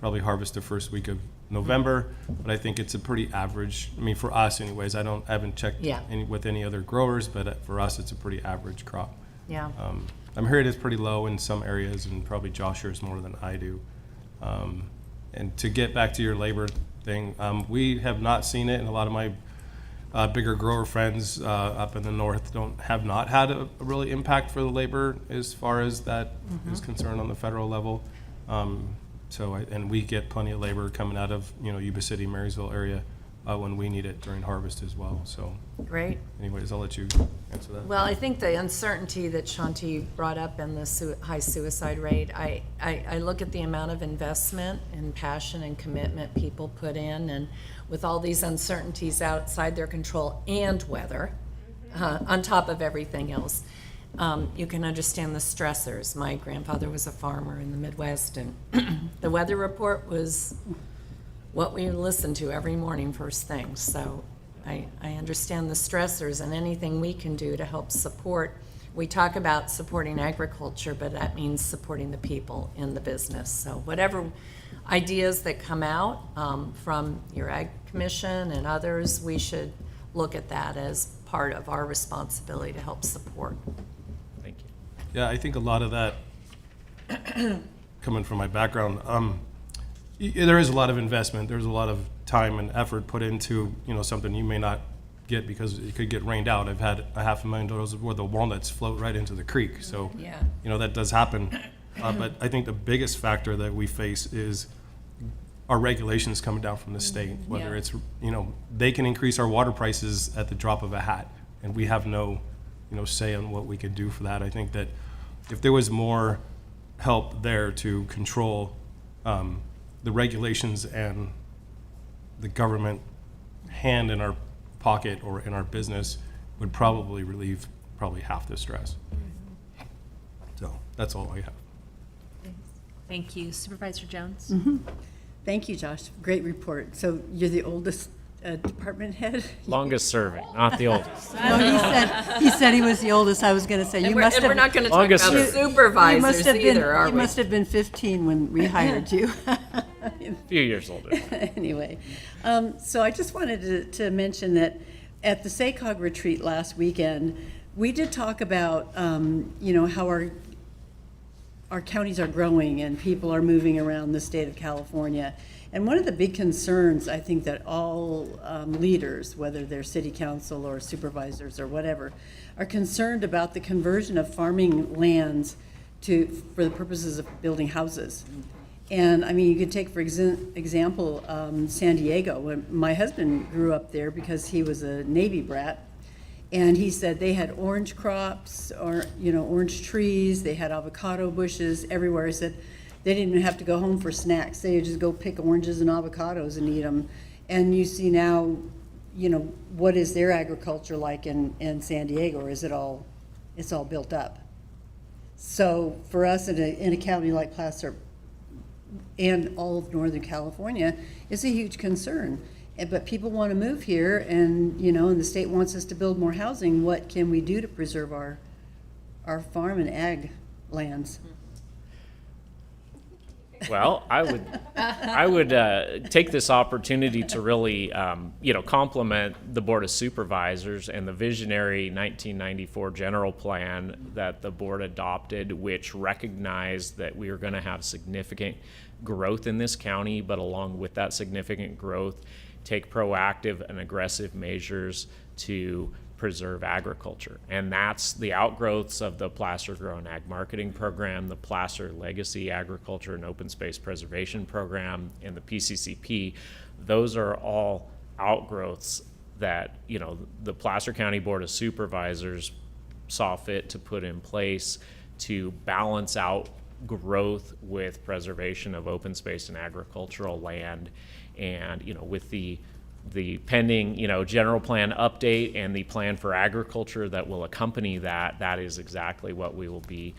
probably harvest the first week of November. But I think it's a pretty average. For us, anyways. I haven't checked with any other growers, but for us, it's a pretty average crop. Yeah. I'm hearing it's pretty low in some areas, and probably Josh hears more than I do. And to get back to your labor thing, we have not seen it, and a lot of my bigger grower friends up in the north have not had a really impact for the labor as far as that is concerned on the federal level. And we get plenty of labor coming out of Yuba City, Marysville area when we need it during harvest as well. So Great. anyways, I'll let you answer that. Well, I think the uncertainty that Shanti brought up in the high suicide rate, I look at the amount of investment and passion and commitment people put in, and with all these uncertainties outside their control and weather, on top of everything else, you can understand the stressors. My grandfather was a farmer in the Midwest, and the weather report was what we listened to every morning first thing. So I understand the stressors, and anything we can do to help support. We talk about supporting agriculture, but that means supporting the people in the business. So whatever ideas that come out from your Ag Commission and others, we should look at that as part of our responsibility to help support. Thank you. Yeah, I think a lot of that, coming from my background, there is a lot of investment. There's a lot of time and effort put into something you may not get because it could get rained out. I've had $500,000 worth of walnuts float right into the creek, so that does happen. But I think the biggest factor that we face is our regulations coming down from the state. Whether it's they can increase our water prices at the drop of a hat, and we have no say on what we can do for that. I think that if there was more help there to control the regulations and the government hand in our pocket or in our business would probably relieve half the stress. So that's all I have. Thank you. Supervisor Jones? Thank you, Josh. Great report. So you're the oldest department head? Longest serving, not the oldest. No, he said he was the oldest. I was going to say, And we're not going to talk about the supervisors either, are we? You must have been 15 when we hired you. A few years older. Anyway, so I just wanted to mention that at the SACOG retreat last weekend, we did talk about, how our counties are growing and people are moving around the state of California. And one of the big concerns, I think, that all leaders, whether they're city council or supervisors or whatever, are concerned about the conversion of farming lands for the purposes of building houses. And you could take, for example, San Diego. My husband grew up there because he was a Navy brat. And he said they had orange crops, or orange trees. They had avocado bushes everywhere. He said they didn't even have to go home for snacks. They would just go pick oranges and avocados and eat them. And you see now, what is their agriculture like in San Diego? Or is it's all built up? So for us in a county like Placer and all of Northern California, it's a huge concern. But people want to move here, and and the state wants us to build more housing. What can we do to preserve our farm and ag lands? Well, I would take this opportunity to really, compliment the Board of Supervisors and the visionary 1994 general plan that the board adopted, which recognized that we are going to have significant growth in this county, but along with that significant growth, take proactive and aggressive measures to preserve agriculture. And that's the outgrowths of the Placer Grow and Ag Marketing Program, the Placer Legacy Agriculture and Open Space Preservation Program, and the PCCP. Those are all outgrowths that, the Placer County Board of Supervisors saw fit to put in place to balance out growth with preservation of open space and agricultural land. And, with the pending, general plan update and the plan for agriculture that will accompany that, that is exactly what we will be,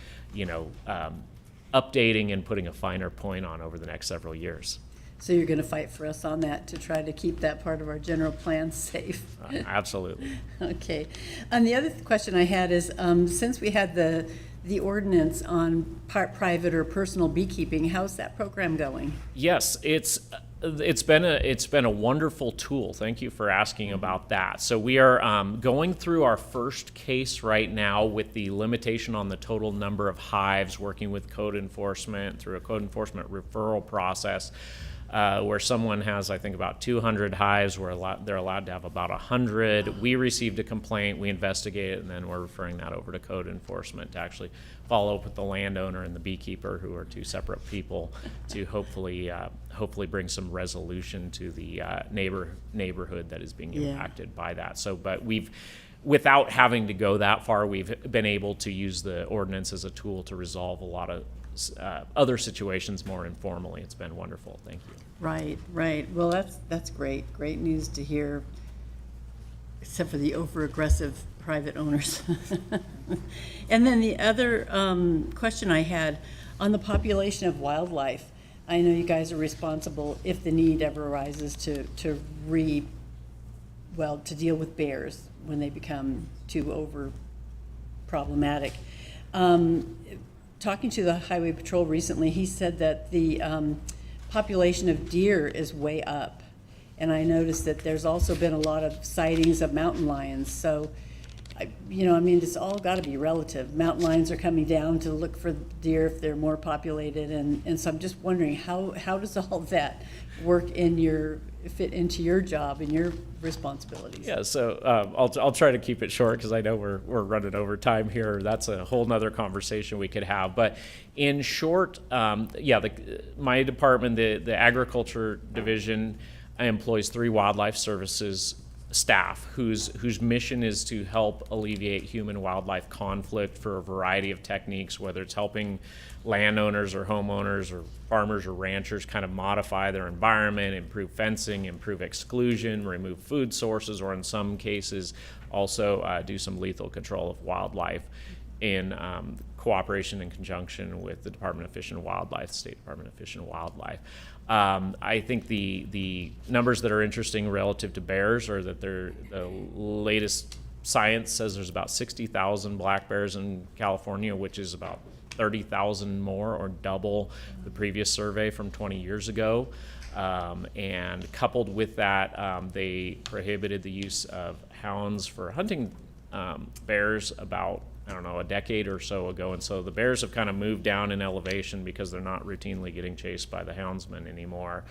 updating and putting a finer point on over the next several years. So you're going to fight for us on that to try to keep that part of our general plan safe? Absolutely. Okay. The other question I had is, since we had the ordinance on private or personal beekeeping, how's that program going? Yes, it's been a wonderful tool. Thank you for asking about that. So we are going through our first case right now with the limitation on the total number of hives, working with code enforcement through a code enforcement referral process. Where someone has, I think, about 200 hives, they're allowed to have about 100. We received a complaint, we investigated, and then we're referring that over to code enforcement to actually follow up with the landowner and the beekeeper, who are two separate people, to hopefully bring some resolution to the neighborhood that is being impacted by that. So, but without having to go that far, we've been able to use the ordinance as a tool to resolve a lot of other situations more informally. It's been wonderful. Thank you. Right. Well, that's great. Great news to hear, except for the over-aggressive private owners. And then the other question I had on the population of wildlife. I know you guys are responsible, if the need ever arises, to deal with bears when they become too over problematic. Talking to the Highway Patrol recently, he said that the population of deer is way up. And I noticed that there's also been a lot of sightings of mountain lions. So, it's all got to be relative. Mountain lions are coming down to look for deer if they're more populated. And so I'm just wondering, how does all that work fit into your job and your responsibilities? Yeah, so I'll try to keep it short because I know we're running over time here. That's a whole nother conversation we could have. But in short, my department, the Agriculture Division, employs 3 wildlife services staff whose mission is to help alleviate human-wildlife conflict for a variety of techniques, whether it's helping landowners or homeowners or farmers or ranchers kind of modify their environment, improve fencing, improve exclusion, remove food sources, or in some cases also do some lethal control of wildlife in cooperation and conjunction with the Department of Fish and Wildlife, the State Department of Fish and Wildlife. I think the numbers that are interesting relative to bears are that the latest science says there's about 60,000 black bears in California, which is about 30,000 more, or double the previous survey from 20 years ago. And coupled with that, they prohibited the use of hounds for hunting bears about, a decade or so ago. And so the bears have kind of moved down in elevation because they're not routinely getting chased by the houndsmen anymore.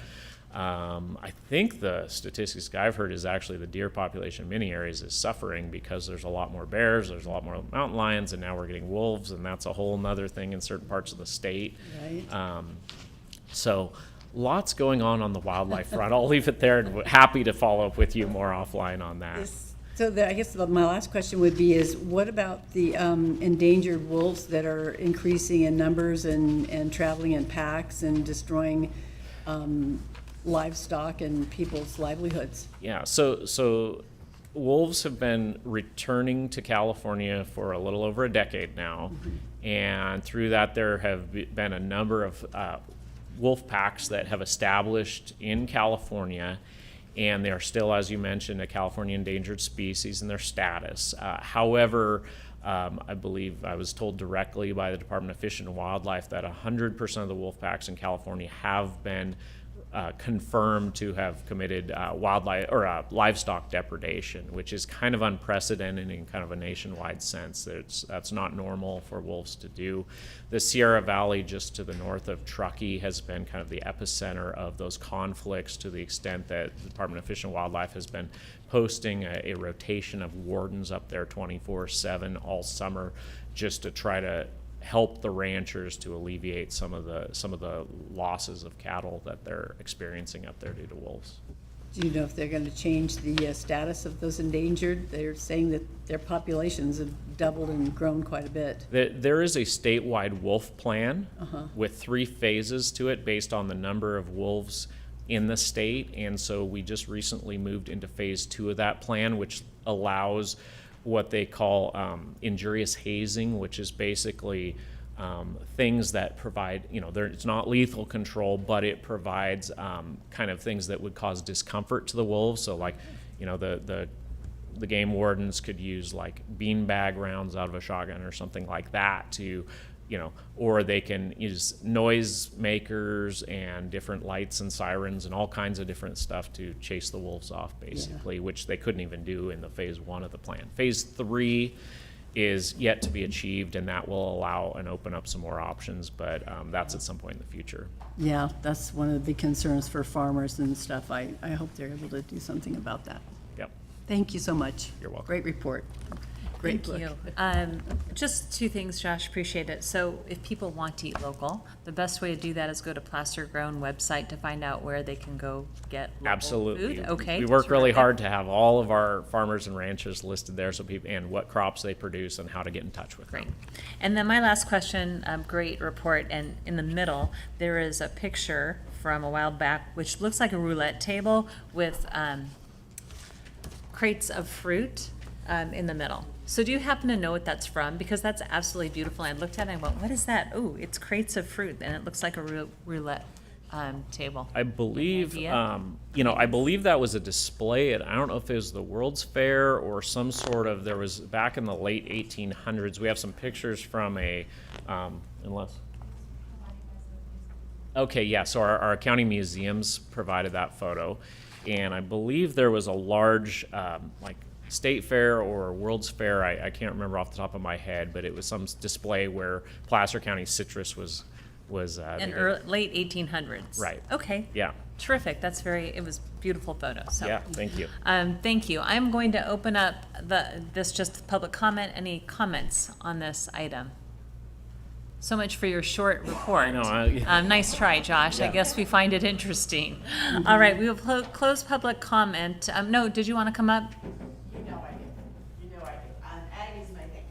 I think the statistics I've heard is actually the deer population in many areas is suffering because there's a lot more bears, there's a lot more mountain lions, and now we're getting wolves, and that's a whole nother thing in certain parts of the state. Right. So lots going on the wildlife front. I'll leave it there, and happy to follow up with you more offline on that. So I guess my last question would be is, what about the endangered wolves that are increasing in numbers and traveling in packs and destroying livestock and people's livelihoods? Yeah, so wolves have been returning to California for a little over a decade now. Mm-hmm. And through that, there have been a number of wolf packs that have established in California. And they are still, as you mentioned, a California endangered species in their status. However, I believe I was told directly by the Department of Fish and Wildlife that 100% of the wolf packs in California have been confirmed to have committed wildlife or livestock depredation, which is kind of unprecedented in kind of a nationwide sense. That's not normal for wolves to do. The Sierra Valley, just to the north of Truckee, has been kind of the epicenter of those conflicts, to the extent that the Department of Fish and Wildlife has been posting a rotation of wardens up there 24/7 all summer, just to try to help the ranchers to alleviate some of the losses of cattle that they're experiencing up there due to wolves. Do you know if they're going to change the status of those endangered? They're saying that their populations have doubled and grown quite a bit. There is a statewide wolf plan with 3 phases to it based on the number of wolves in the state, and so we just recently moved into phase 2 of that plan, which allows what they call injurious hazing, which is basically things that provide, it's not lethal control, but it provides kind of things that would cause discomfort to the wolves. So like, the game wardens could use like beanbag rounds out of a shotgun or something like that to, or they can use noise makers and different lights and sirens and all kinds of different stuff to chase the wolves off, basically, which they couldn't even do in the phase 1 of the plan. Phase 3 is yet to be achieved, and that will allow and open up some more options, but that's at some point in the future. Yeah, that's one of the big concerns for farmers and stuff. I hope they're able to do something about that. Yep. Thank you so much. You're welcome. Great report. Great Thank book. you. Just 2 things, Josh, appreciate it. So if people want to eat local, the best way to do that is go to Placer Grown website to find out where they can go get local Absolutely. food. Okay. We work really terrific. hard to have all of our farmers and ranchers listed there, so people, and what crops they produce and how to get in touch with them. Great. And then my last question, great report, and in the middle, there is a picture from a while back, which looks like a roulette table with crates of fruit in the middle. So do you happen to know what that's from? Because that's absolutely beautiful. I looked at it and I went, what is that? Oh, it's crates of fruit, and it looks like a roulette table. I believe, Idea? I believe that was a display at, I don't know if it was the World's Fair or some sort of, there was, back in the late 1800s, we have some pictures from okay, yeah, so our county museums provided that photo, and I believe there was a large, State Fair or World's Fair, I can't remember off the top of my head, but it was some display where Placer County citrus was In late 1800s. Right. Okay. Yeah. Terrific. It was beautiful photo. So. Yeah, thank you. Thank you. I'm going to open up this just public comment. Any comments on this item? So much for your short report. I know. Nice try, Josh. I Yeah. guess we find it interesting. All right, we will close public comment. No, did you want to come up? You know I do. Ag is my thing.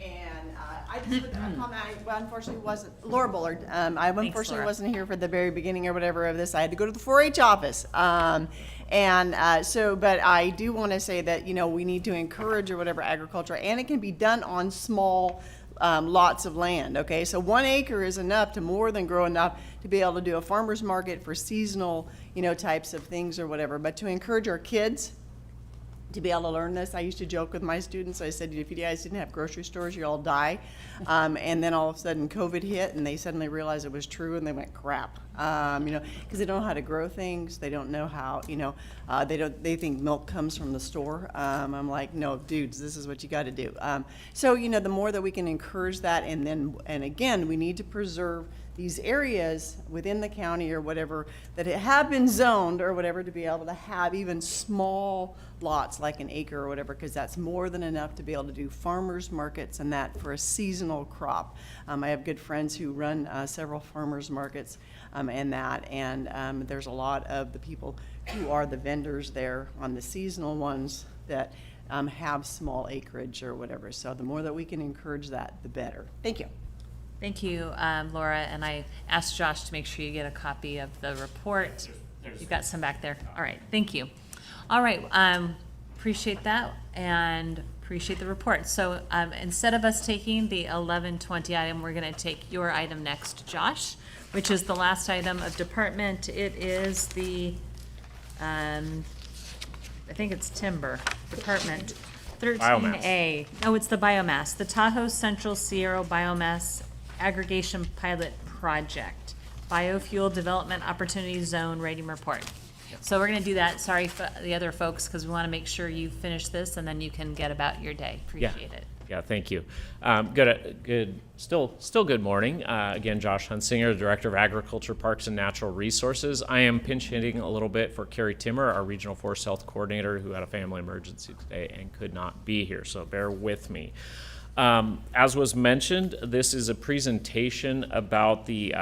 And I just would comment, I unfortunately wasn't, Laura Bullard, I unfortunately Laura. wasn't here for the very beginning or whatever of this. I had to go to the 4-H office. But I do want to say that, we need to encourage or whatever agriculture, and it can be done on small lots of land, okay? So 1 acre is enough to more than grow enough to be able to do a farmer's market for seasonal, types of things or whatever. But to encourage our kids to be able to learn this, I used to joke with my students. I said, if you guys didn't have grocery stores, you'd all die. And then all of a sudden COVID hit and they suddenly realized it was true and they went, crap. Because they don't know how to grow things. They don't know how, they think milk comes from the store. I'm like, no, dudes, this is what you got to do. The more that we can encourage that, and again, we need to preserve these areas within the county or whatever that have been zoned or whatever to be able to have even small lots like an acre or whatever, because that's more than enough to be able to do farmers markets and that for a seasonal crop. I have good friends who run several farmers markets and there's a lot of the people who are the vendors there on the seasonal ones that have small acreage or whatever. So the more that we can encourage that, the better. Thank you. Thank you, Laura, and I asked Josh to make sure you get a copy of the report. You've got some back there. All right, thank you. All right, appreciate that and appreciate the report. So instead of us taking the 11:20 item, we're going to take your item next, Josh, which is the last item of department. It is the, I think it's timber department. 13A. Oh, it's the biomass, the Tahoe Central Sierra Biomass Aggregation Pilot Project, Biofuel Development Opportunity Zone Rating Report. So we're gonna do that, sorry for the other folks, because we wanna make sure you finish this and then you can get about your day. Appreciate it. Yeah, thank you. Still good morning. Again, Josh Hunsinger, Director of Agriculture, Parks, and Natural Resources. I am pinch hitting a little bit for Carrie Timmer, our Regional Forest Health Coordinator, who had a family emergency today and could not be here, so bear with me. As was mentioned, this is a presentation about the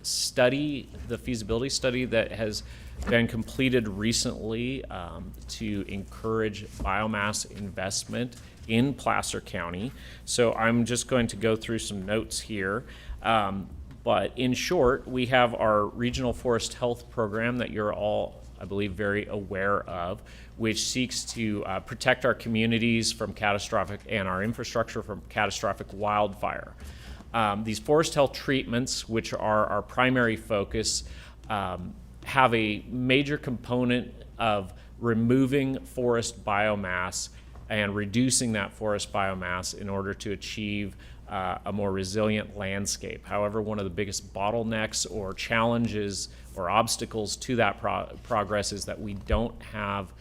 study, the feasibility study that has been completed recently to encourage biomass investment in Placer County. So I'm just going to go through some notes here. But in short, we have our Regional Forest Health Program that you're all, I believe, very aware of, which seeks to protect our communities from catastrophic and our infrastructure from catastrophic wildfire. These forest health treatments, which are our primary focus, have a major component of removing forest biomass and reducing that forest biomass in order to achieve a more resilient landscape. However, one of the biggest bottlenecks or challenges or obstacles to that progress is that we don't have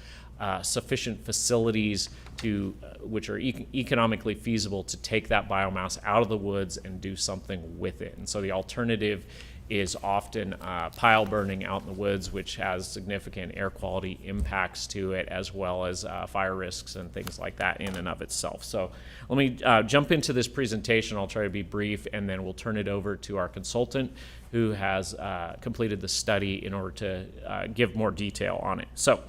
sufficient facilities to which are economically feasible to take that biomass out of the woods and do something with it. And so the alternative is often pile burning out in the woods, which has significant air quality impacts to it, as well as fire risks and things like that in and of itself. So let me jump into this presentation. I'll try to be brief, and then we'll turn it over to our consultant who has completed the study in order to give more detail on it. So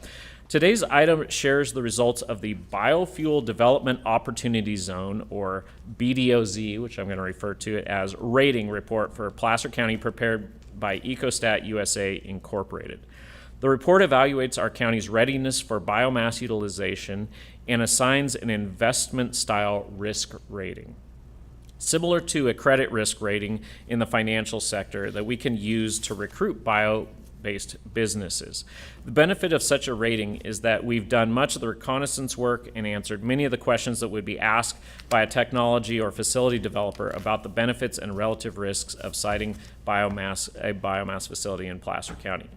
today's item shares the results of the Biofuel Development Opportunity Zone, or BDOZ, which I'm going to refer to it as, rating report for Placer County prepared by Ecostat USA Incorporated. The report evaluates our county's readiness for biomass utilization and assigns an investment style risk rating, similar to a credit risk rating in the financial sector that we can use to recruit bio-based businesses. The benefit of such a rating is that we've done much of the reconnaissance work and answered many of the questions that would be asked by a technology or facility developer about the benefits and relative risks of siting a biomass facility in Placer County.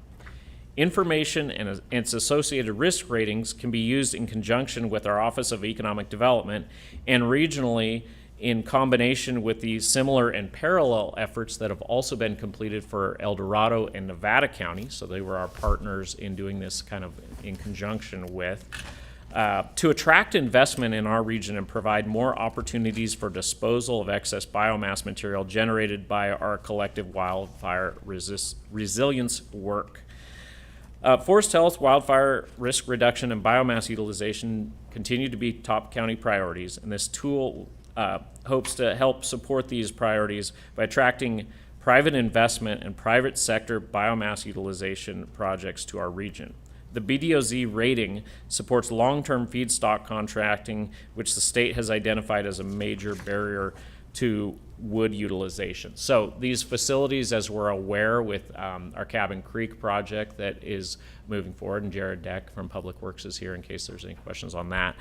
Information and its associated risk ratings can be used in conjunction with our Office of Economic Development and regionally in combination with the similar and parallel efforts that have also been completed for El Dorado and Nevada County. So they were our partners in doing this kind of in conjunction with, to attract investment in our region and provide more opportunities for disposal of excess biomass material generated by our collective wildfire resilience work. Forest health, wildfire risk reduction, and biomass utilization continue to be top county priorities, and this tool hopes to help support these priorities by attracting private investment and private sector biomass utilization projects to our region. The BDOZ rating supports long-term feedstock contracting, which the state has identified as a major barrier to wood utilization. So these facilities, as we're aware with our Cabin Creek project that is moving forward, and Jared Deck from Public Works is here in case there's any questions on that.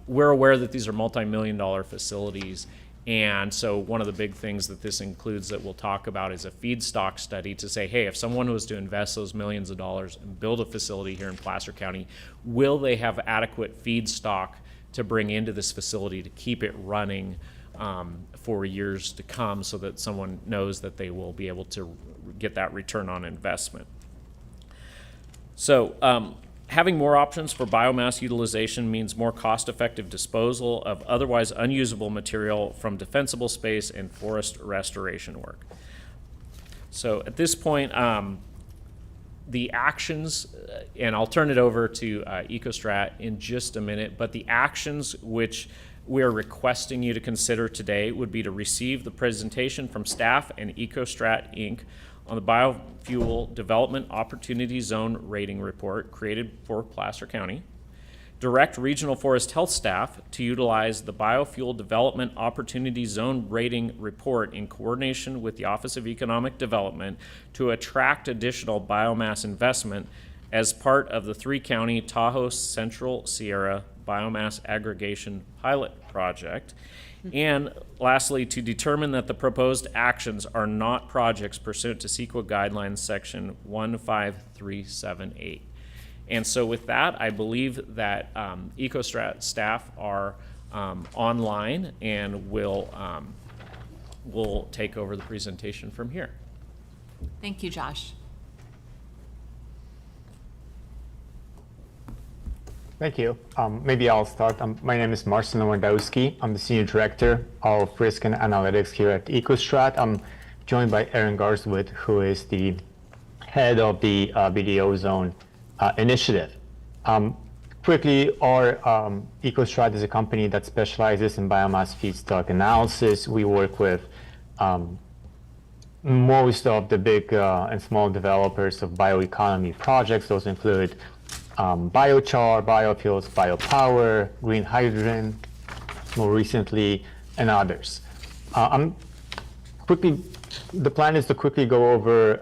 We're aware that these are multi-million-dollar facilities, and so one of the big things that this includes that we'll talk about is a feedstock study to say, hey, if someone was to invest those millions of dollars and build a facility here in Placer County, will they have adequate feedstock to bring into this facility to keep it running for years to come, so that someone knows that they will be able to get that return on investment. So having more options for biomass utilization means more cost-effective disposal of otherwise unusable material from defensible space and forest restoration work. So at this point, the actions, and I'll turn it over to EcoStrat in just a minute, but the actions which we are requesting you to consider today would be to receive the presentation from staff and EcoStrat Inc. on the Biofuel Development Opportunity Zone Rating Report created for Placer County, direct Regional Forest Health staff to utilize the Biofuel Development Opportunity Zone Rating Report in coordination with the Office of Economic Development to attract additional biomass investment as part of the three-county Tahoe Central Sierra Biomass Aggregation Pilot Project. And lastly, to determine that the proposed actions are not projects pursuant to CEQA Guidelines Section 15378. And so with that, I believe that EcoStrat staff are online and will take over the presentation from here. Thank you, Josh. Thank you. Maybe I'll start. My name is Marcin Lewandowski. I'm the Senior Director of Risk and Analytics here at EcoStrat. I'm joined by Aaron Garswood, who is the head of the BDO Zone initiative. Quickly, our EcoStrat is a company that specializes in biomass feedstock analysis. We work with most of the big and small developers of bioeconomy projects. Those include biochar, biofuels, biopower, green hydrogen, more recently, and others. The plan is to quickly go over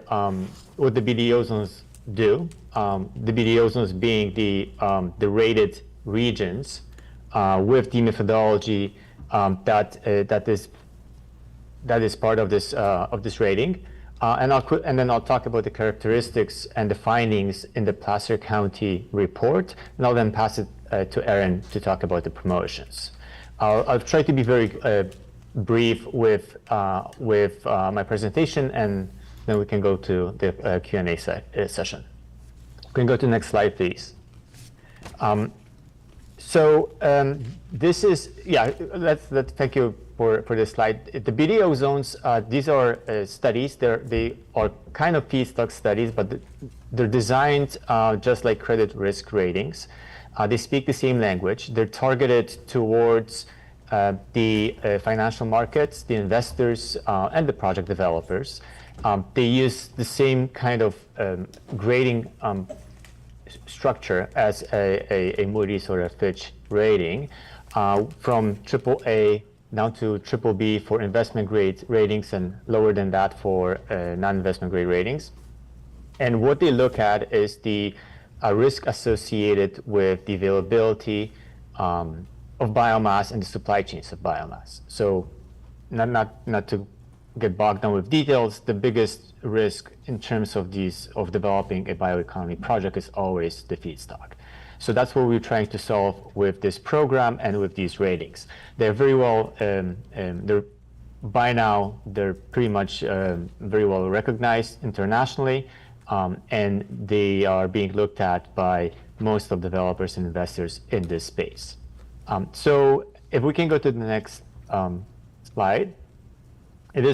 what the BDO zones do. The BDO zones being the rated regions with the methodology that is part of this rating. And then I'll talk about the characteristics and the findings in the Placer County report, and I'll then pass it to Aaron to talk about the promotions. I'll try to be very brief with my presentation, and then we can go to the Q&A session. We can go to the next slide, please. This is, thank you for this slide. The BDO zones, these are studies. They are kind of feedstock studies, but they're designed just like credit risk ratings. They speak the same language. They're targeted towards the financial markets, the investors, and the project developers. They use the same kind of grading structure as a Moody's or a Fitch rating, from AAA down to BBB for investment grade ratings and lower than that for non-investment grade ratings. And what they look at is the risk associated with the availability of biomass and the supply chains of biomass. So not to get bogged down with details, the biggest risk in terms of developing a bioeconomy project is always the feedstock. So that's what we're trying to solve with this program and with these ratings. They're very well, by now, they're pretty much very well recognized internationally, and they are being looked at by most of developers and investors in this space. So if we can go to the next slide. It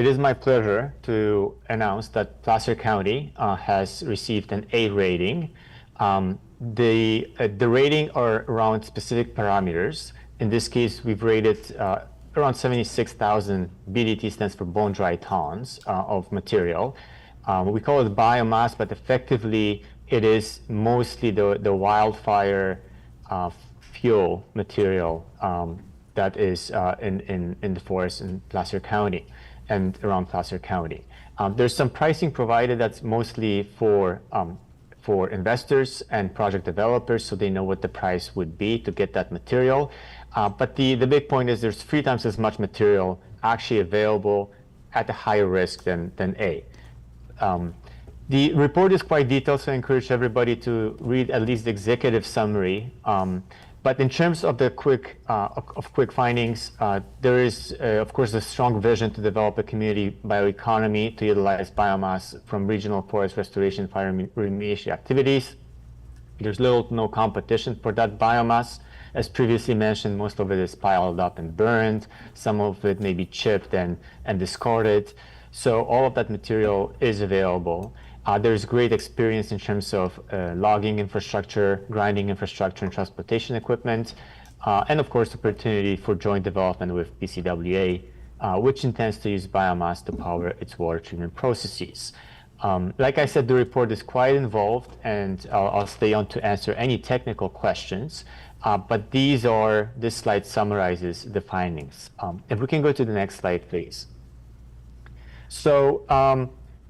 is my pleasure to announce that Placer County has received an A rating. The rating are around specific parameters. In this case, we've rated around 76,000 BDT, stands for bone dry tons of material. We call it biomass, but effectively it is mostly the wildfire fuel material that is in the forest in Placer County and around Placer County. There's some pricing provided that's mostly for investors and project developers, so they know what the price would be to get that material. But the big point is there's 3 times as much material actually available at a higher risk than A. The report is quite detailed, so I encourage everybody to read at least the executive summary. But in terms of the quick findings, there is, of course, a strong vision to develop a community bioeconomy to utilize biomass from regional forest restoration fire remediation activities. There's little to no competition for that biomass. As previously mentioned, most of it is piled up and burned. Some of it may be chipped and discarded. So all of that material is available. There's great experience in terms of logging infrastructure, grinding infrastructure, and transportation equipment, and of course, opportunity for joint development with PCWA, which intends to use biomass to power its water treatment processes. Like I said, the report is quite involved, and I'll stay on to answer any technical questions, but this slide summarizes the findings. If we can go to the next slide, please. So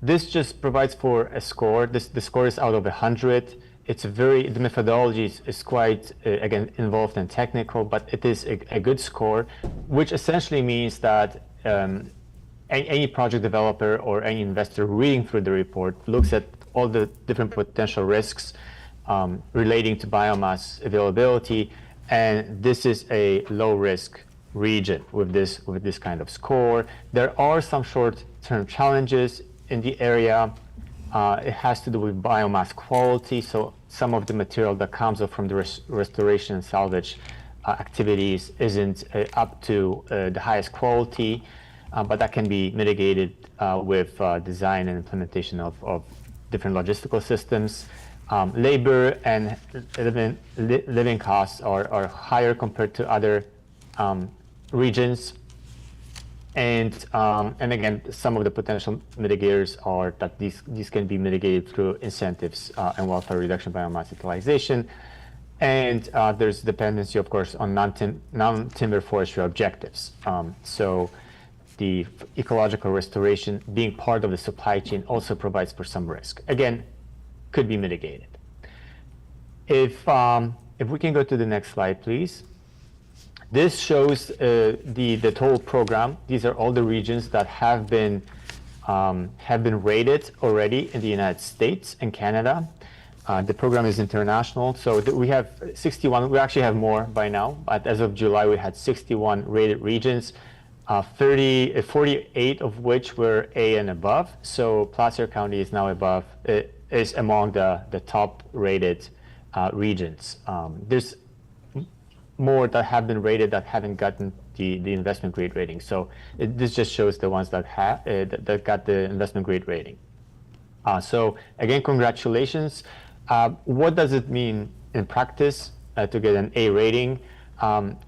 This just provides for a score. The score is out of 100. The methodology is quite, again, involved and technical, but it is a good score, which essentially means that any project developer or any investor reading through the report looks at all the different potential risks relating to biomass availability, and this is a low-risk region with this kind of score. There are some short-term challenges in the area. It has to do with biomass quality, so some of the material that comes up from the restoration and salvage activities isn't up to the highest quality, but that can be mitigated with design and implementation of different logistical systems. Labor and living costs are higher compared to other regions. And again, some of the potential mitigators are that these can be mitigated through incentives and wildfire reduction, biomass utilization. And there's dependency, of course, on non-timber forestry objectives. So the ecological restoration being part of the supply chain also provides for some risk. Again, could be mitigated. If we can go to the next slide, please. This shows the total program. These are all the regions that have been rated already in the United States and Canada. The program is international, so we have 61. We actually have more by now, but as of July, we had 61 rated regions, 48 of which were A and above. So Placer County is now is among the top rated regions. There's more that have been rated that haven't gotten the investment grade rating. So this just shows the ones that that got the investment grade rating. So again, congratulations. What does it mean in practice to get an A rating?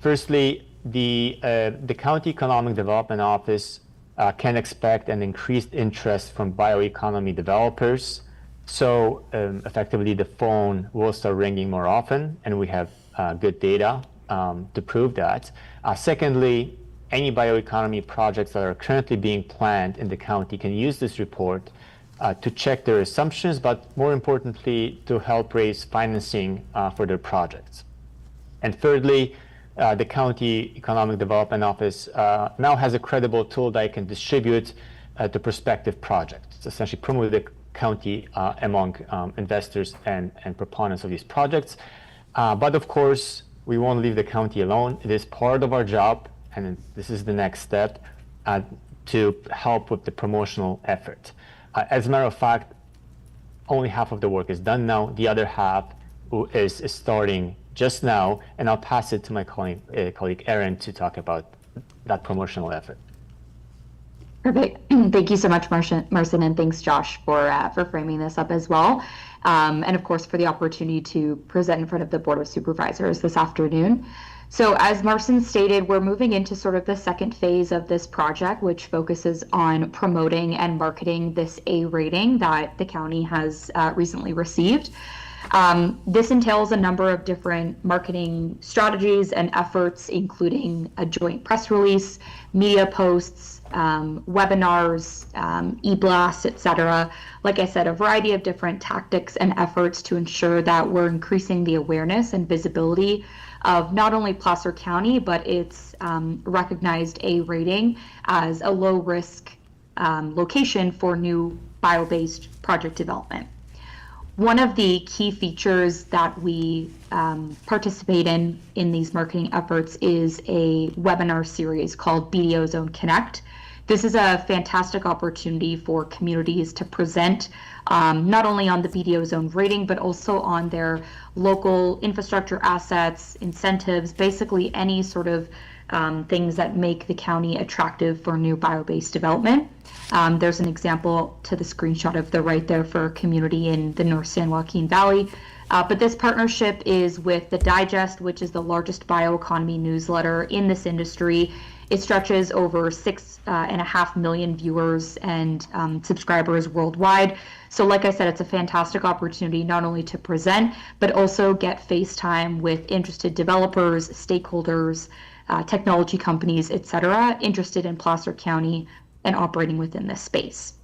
Firstly, the County Economic Development Office can expect an increased interest from bioeconomy developers. So effectively, the phone will start ringing more often, and we have good data to prove that. Secondly, any bioeconomy projects that are currently being planned in the county can use this report to check their assumptions, but more importantly, to help raise financing for their projects. And thirdly, the County Economic Development Office now has a credible tool that it can distribute to prospective projects, essentially promote the county among investors and proponents of these projects. But of course, we won't leave the county alone. It is part of our job, and this is the next step, to help with the promotional effort. As a matter of fact, only half of the work is done now. The other half is starting just now, and I'll pass it to my colleague Erin to talk about that promotional effort. Perfect. Thank you so much, Marcin, and thanks, Josh, for framing this up as well. And of course, for the opportunity to present in front of the Board of Supervisors this afternoon. So as Marcin stated, we're moving into sort of the second phase of this project, which focuses on promoting and marketing this A rating that the county has recently received. This entails a number of different marketing strategies and efforts, including a joint press release, media posts, webinars, e-blasts, etc. Like I said, a variety of different tactics and efforts to ensure that we're increasing the awareness and visibility of not only Placer County, but its recognized A rating as a low-risk location for new bio-based project development. One of the key features that we participate in these marketing efforts is a webinar series called BDO Zone Connect. This is a fantastic opportunity for communities to present not only on the BDO Zone rating, but also on their local infrastructure assets, incentives, basically any sort of things that make the county attractive for new bio-based development. There's an example to the screenshot of the right there for a community in the North San Joaquin Valley. But this partnership is with The Digest, which is the largest bioeconomy newsletter in this industry. It stretches over 6.5 million viewers and subscribers worldwide. So like I said, it's a fantastic opportunity not only to present, but also get face time with interested developers, stakeholders, technology companies, etc., interested in Placer County and operating within this space.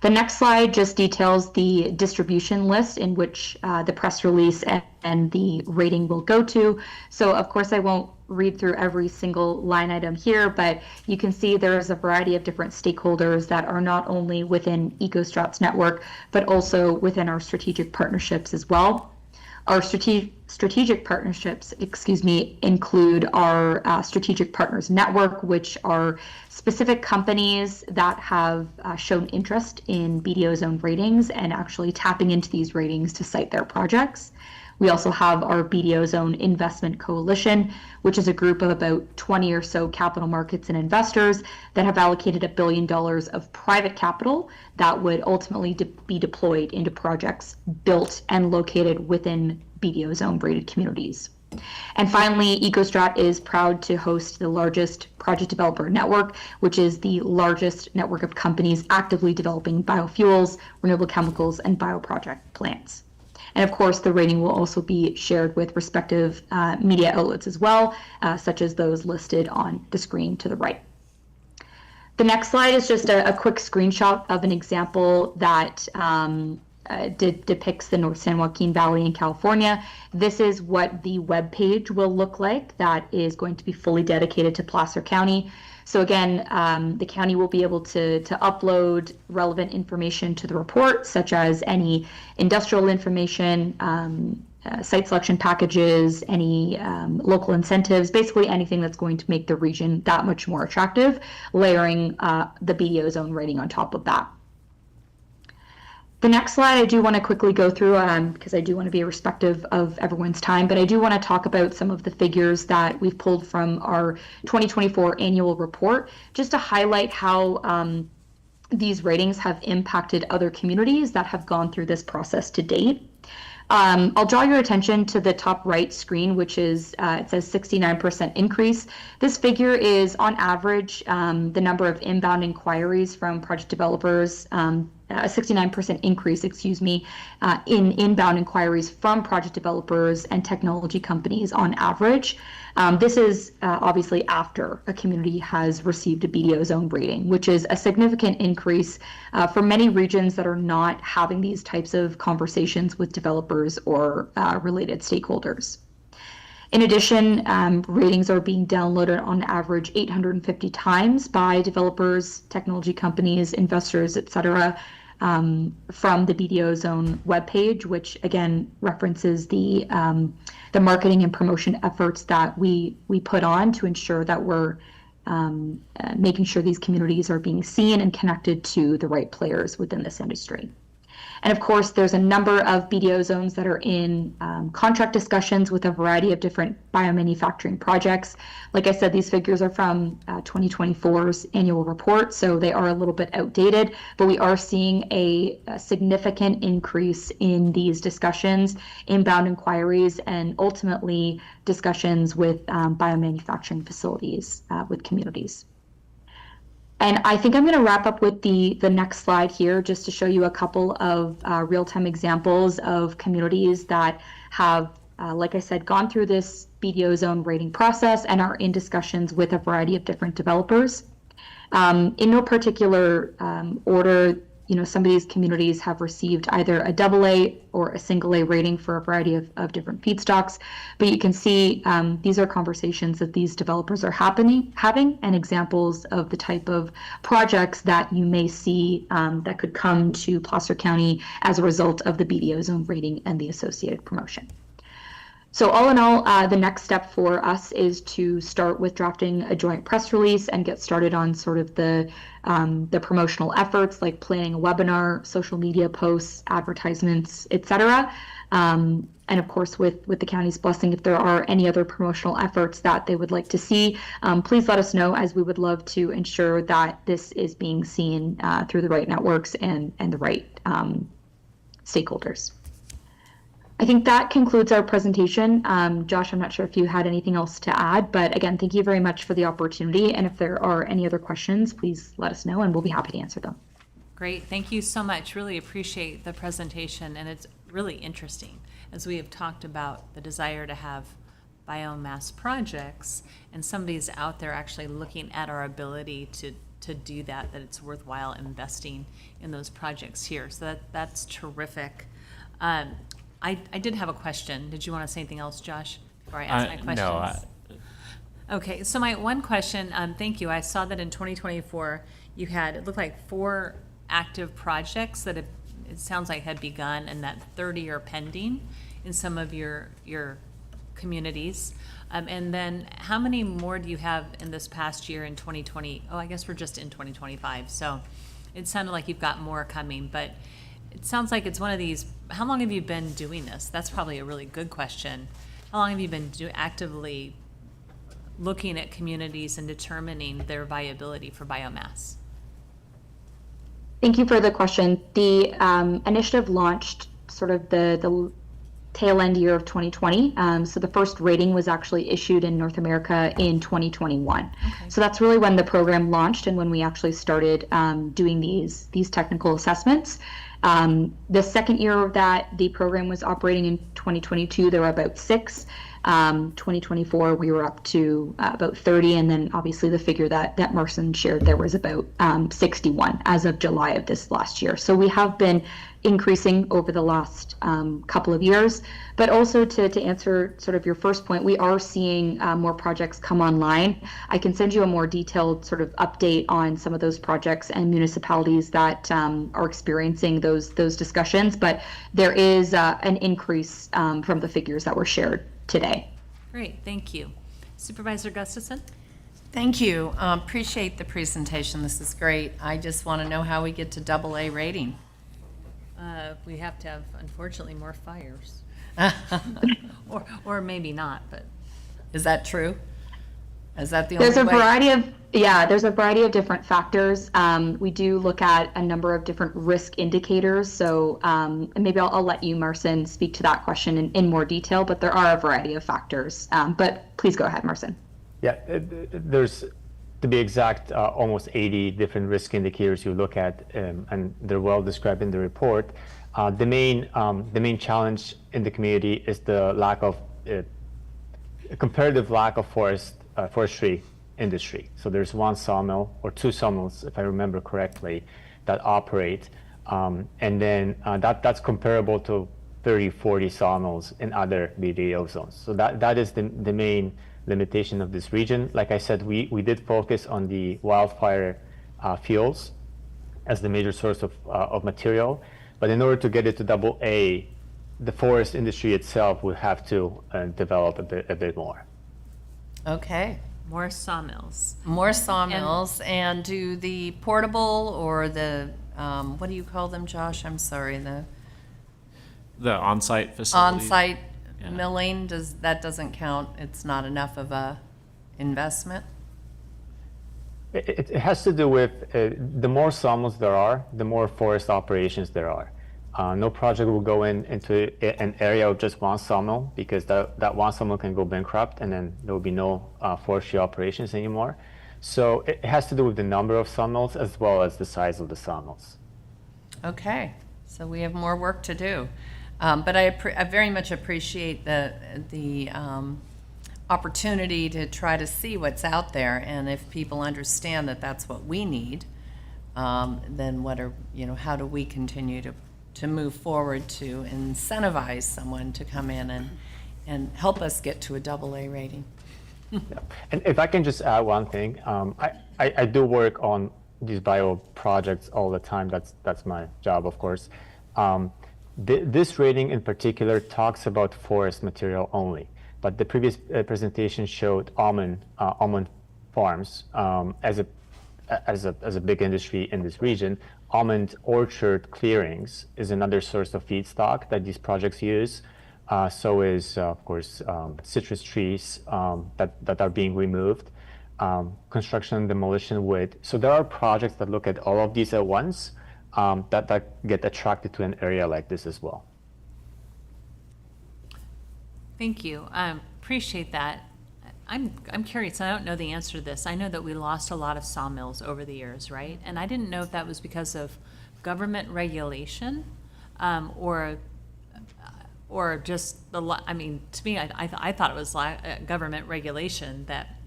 The next slide just details the distribution list in which the press release and the rating will go to. So of course I won't read through every single line item here, but you can see there's a variety of different stakeholders that are not only within EcoStrat's network, but also within our strategic partnerships as well. Our strategic partnerships, include our strategic partners network, which are specific companies that have shown interest in BDO zone ratings and actually tapping into these ratings to cite their projects. We also have our BDO Zone Investment Coalition, which is a group of about 20 or so capital markets and investors that have allocated $1 billion of private capital that would ultimately be deployed into projects built and located within BDO Zone rated communities. And finally, EcoStrat is proud to host the largest project developer network, which is the largest network of companies actively developing biofuels, renewable chemicals, and bioproject plants. And of course, the rating will also be shared with respective media outlets as well, such as those listed on the screen to the right. The next slide is just a quick screenshot of an example that depicts the North San Joaquin Valley in California. This is what the web page will look like that is going to be fully dedicated to Placer County. So again, the county will be able to upload relevant information to the report, such as any industrial information, site selection packages, any local incentives, basically anything that's going to make the region that much more attractive, layering the BDO zone rating on top of that. The next slide I do want to quickly go through because I do want to be respectful of everyone's time, but I do want to talk about some of the figures that we've pulled from our 2024 annual report, just to highlight how these ratings have impacted other communities that have gone through this process to date. I'll draw your attention to the top right screen, which is, it says 69% increase. This figure is on average the number of inbound inquiries from project developers, a 69% increase, in inbound inquiries from project developers and technology companies on average. This is obviously after a community has received a BDO zone rating, which is a significant increase for many regions that are not having these types of conversations with developers or related stakeholders. In addition, ratings are being downloaded on average 850 times by developers, technology companies, investors, etc., from the BDO zone webpage, which again references the marketing and promotion efforts that we put on to ensure that we're making sure these communities are being seen and connected to the right players within this industry. And of course, there's a number of BDO zones that are in contract discussions with a variety of different biomanufacturing projects. Like I said, these figures are from 2024's annual report, so they are a little bit outdated, but we are seeing a significant increase in these discussions, inbound inquiries, and ultimately discussions with biomanufacturing facilities with communities. And I think I'm going to wrap up with the next slide here, just to show you a couple of real-time examples of communities that have, like I said, gone through this BDO zone rating process and are in discussions with a variety of different developers. In no particular order, some of these communities have received either a AA or a single A rating for a variety of different feedstocks. But you can see these are conversations that these developers are having and examples of the type of projects that you may see that could come to Placer County as a result of the BDO zone rating and the associated promotion. So all in all, the next step for us is to start with drafting a joint press release and get started on sort of the promotional efforts, like planning a webinar, social media posts, advertisements, etc. And of course, with the county's blessing, if there are any other promotional efforts that they would like to see, please let us know, as we would love to ensure that this is being seen through the right networks and the right stakeholders. I think that concludes our presentation. Josh, I'm not sure if you had anything else to add, but again, thank you very much for the opportunity. And if there are any other questions, please let us know and we'll be happy to answer them. Great, thank you so much. Really appreciate the presentation, and it's really interesting as we have talked about the desire to have biomass projects, and somebody's out there actually looking at our ability to to do that, that it's worthwhile investing in those projects here. So that's terrific. I did have a question. Did you want to say anything else, Josh, before I ask my questions? No. Okay, so my one question, thank you. I saw that in 2024, you had, it looked like 4 active projects that it sounds like had begun, and that 30 are pending in some of your communities. And then how many more do you have in this past year in 2020? Oh, I guess we're just in 2025. So it sounded like you've got more coming, but it sounds like it's one of these, how long have you been doing this? That's probably a really good question. How long have you been actively looking at communities and determining their viability for biomass? Thank you for the question. The initiative launched sort of the tail end year of 2020. So the first rating was actually issued in North America in 2021. Okay. So that's really when the program launched and when we actually started doing these technical assessments. The second year of that, the program was operating in 2022. There were about 6. 2024, we were up to about 30, and then obviously the figure that Marcin shared, there was about 61 as of July of this last year. So we have been increasing over the last couple of years, but also to answer sort of your first point, we are seeing more projects come online. I can send you a more detailed sort of update on some of those projects and municipalities that are experiencing those discussions, but there is an increase from the figures that were shared today. Great, thank you. Supervisor Gustafson? Thank you. Appreciate the presentation. This is great. I just want to know how we get to AA rating. We have to have, unfortunately, more fires. or maybe not, but. Is that true? Is that the only way? There's a variety of different factors. We do look at a number of different risk indicators. So and maybe I'll let you, Marcin, speak to that question in more detail, but there are a variety of factors. But please go ahead, Marcin. Yeah, there's, to be exact, almost 80 different risk indicators you look at, and they're well described in the report. The main challenge in the community is the lack of, a comparative lack of forestry industry. So there's 1 sawmill or 2 sawmills, if I remember correctly, that operate, and then that's comparable to 30, 40 sawmills in other BDO zones. So that is the main limitation of this region. Like I said, we did focus on the wildfire fuels as the major source of material, but in order to get it to AA, the forest industry itself would have to develop a bit more. Okay. More sawmills. More sawmills. And do the portable or the, what do you call them, Josh? I'm sorry, The on-site facilities. on-site milling, that doesn't count? It's not enough of a investment? It has to do with the more sawmills there are, the more forest operations there are. No project will go into an area of just 1 sawmill, because that 1 sawmill can go bankrupt and then there will be no forestry operations anymore. So it has to do with the number of sawmills as well as the size of the sawmills. Okay, so we have more work to do. But I very much appreciate the opportunity to try to see what's out there, and if people understand that that's what we need, then how do we continue to move forward to incentivize someone to come in and help us get to a AA rating? Yeah. And if I can just add one thing, I do work on these bio projects all the time. That's my job, of course. This rating in particular talks about forest material only, but the previous presentation showed almond farms as a big industry in this region. Almond orchard clearings is another source of feedstock that these projects use. So is, of course, citrus trees that are being removed, construction and demolition wood. So there are projects that look at all of these at once that get attracted to an area like this as well. Thank you. Appreciate that. I'm curious. I don't know the answer to this. I know that we lost a lot of sawmills over the years, right? And I didn't know if that was because of government regulation, or just I mean, to me, I thought it was government regulation that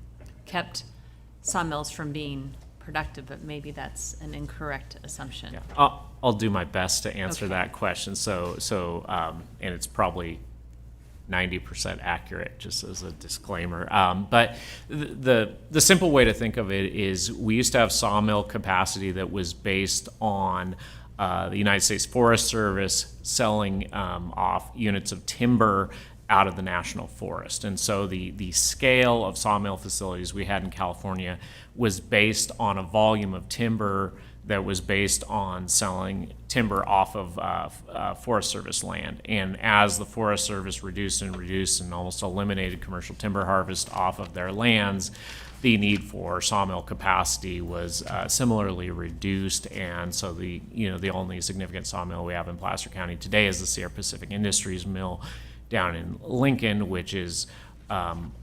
kept sawmills from being productive, but maybe that's an incorrect assumption. I'll do my best to answer that question. And it's probably 90% accurate, just as a disclaimer. But the simple way to think of it is we used to have sawmill capacity that was based on the United States Forest Service selling off units of timber out of the national forest. And so the scale of sawmill facilities we had in California was based on a volume of timber that was based on selling timber off of Forest Service land. And as the Forest Service reduced and almost eliminated commercial timber harvest off of their lands, the need for sawmill capacity was similarly reduced. And so the only significant sawmill we have in Placer County today is the Sierra Pacific Industries mill down in Lincoln, which is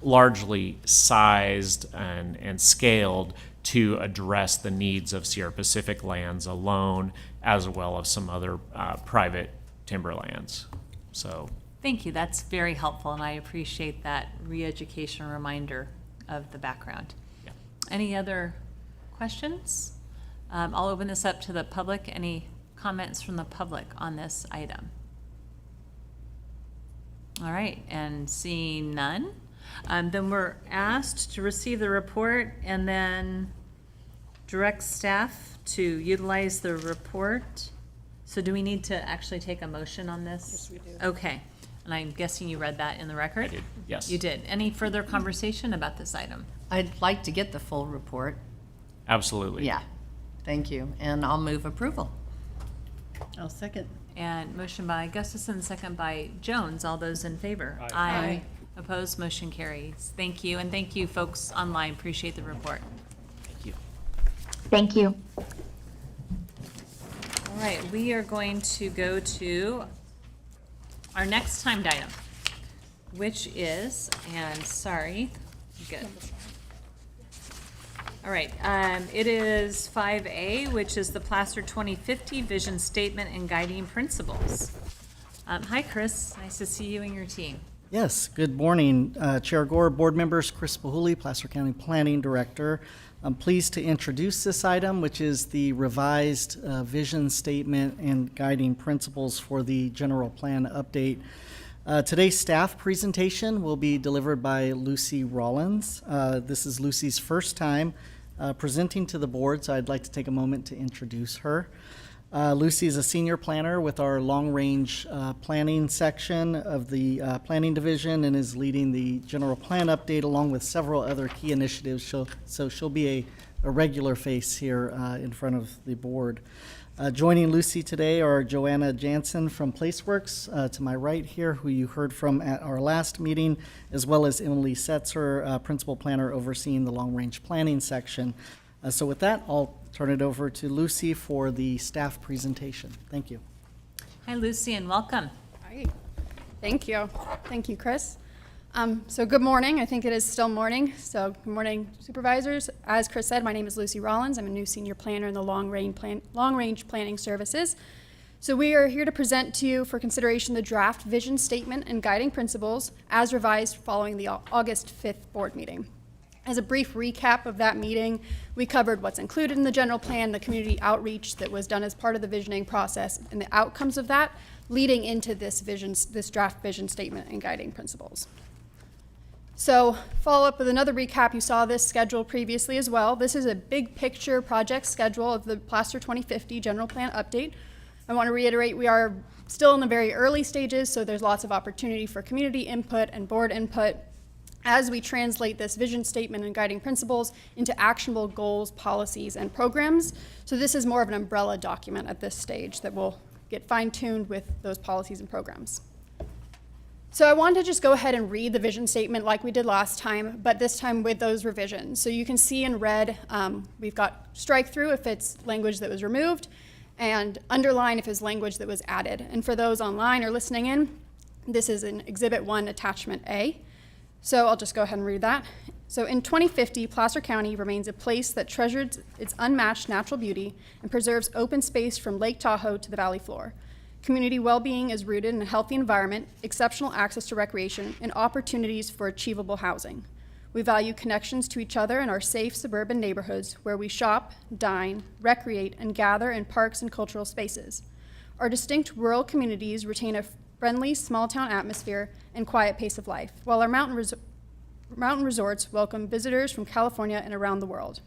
largely sized and scaled to address the needs of Sierra Pacific lands alone, as well as some other private timberlands. So, thank you. That's very helpful, and I appreciate that re-education reminder of the background. Yeah. Any other questions? I'll open this up to the public. Any comments from the public on this item? All right, and seeing none, then we're asked to receive the report and then direct staff to utilize the report. So do we need to actually take a motion on this? Yes, we do. Okay, and I'm guessing you read that in the record? I did, yes. You did. Any further conversation about this item? I'd like to get the full report. Absolutely. Yeah, thank you. And I'll move approval. I'll second. And motion by Gustafson, second by Jones. All those in favor? Aye. Opposed, motion carries. Thank you, and thank you folks online. Appreciate the report. Thank you. Thank you. All right, we are going to go to our next timed item, which is, and sorry, good. All right, it is 5A, which is the Placer 2050 Vision Statement and Guiding Principles. Hi, Chris. Nice to see you and your team. Yes, good morning, Chair Gore, board members, Chris Pahuli, Placer County Planning Director. I'm pleased to introduce this item, which is the revised vision statement and guiding principles for the general plan update. Today's staff presentation will be delivered by Lucy Rollins. This is Lucy's first time presenting to the board, so I'd like to take a moment to introduce her. Lucy is a senior planner with our long-range planning section of the planning division and is leading the general plan update along with several other key initiatives. So she'll be a regular face here in front of the board. Joining Lucy today are Joanna Jansen from PlaceWorks to my right here, who you heard from at our last meeting, as well as Emily Setzer, principal planner overseeing the long-range planning section. So with that, I'll turn it over to Lucy for the staff presentation. Thank you. Hi, Lucy, and welcome. Hi. Thank you. Thank you, Chris. So good morning. I think it is still morning. So good morning, supervisors. As Chris said, my name is Lucy Rollins. I'm a new senior planner in the long-range planning services. So we are here to present to you for consideration the draft vision statement and guiding principles as revised following the August 5th board meeting. As a brief recap of that meeting, we covered what's included in the general plan, the community outreach that was done as part of the visioning process, and the outcomes of that leading into this draft vision statement and guiding principles. So follow up with another recap. You saw this schedule previously as well. This is a big picture project schedule of the Placer 2050 general plan update. I want to reiterate we are still in the very early stages, so there's lots of opportunity for community input and board input as we translate this vision statement and guiding principles into actionable goals, policies, and programs. So this is more of an umbrella document at this stage that will get fine-tuned with those policies and programs. So I wanted to just go ahead and read the vision statement like we did last time, but this time with those revisions. So you can see in red, we've got strike through if it's language that was removed, and underline if it's language that was added. And for those online or listening in, this is in Exhibit 1, Attachment A. So I'll just go ahead and read that. So in 2050, Placer County remains a place that treasures its unmatched natural beauty and preserves open space from Lake Tahoe to the valley floor. Community well-being is rooted in a healthy environment, exceptional access to recreation, and opportunities for achievable housing. We value connections to each other in our safe suburban neighborhoods where we shop, dine, recreate, and gather in parks and cultural spaces. Our distinct rural communities retain a friendly small-town atmosphere and quiet pace of life, while our mountain resorts welcome visitors from California and around the world.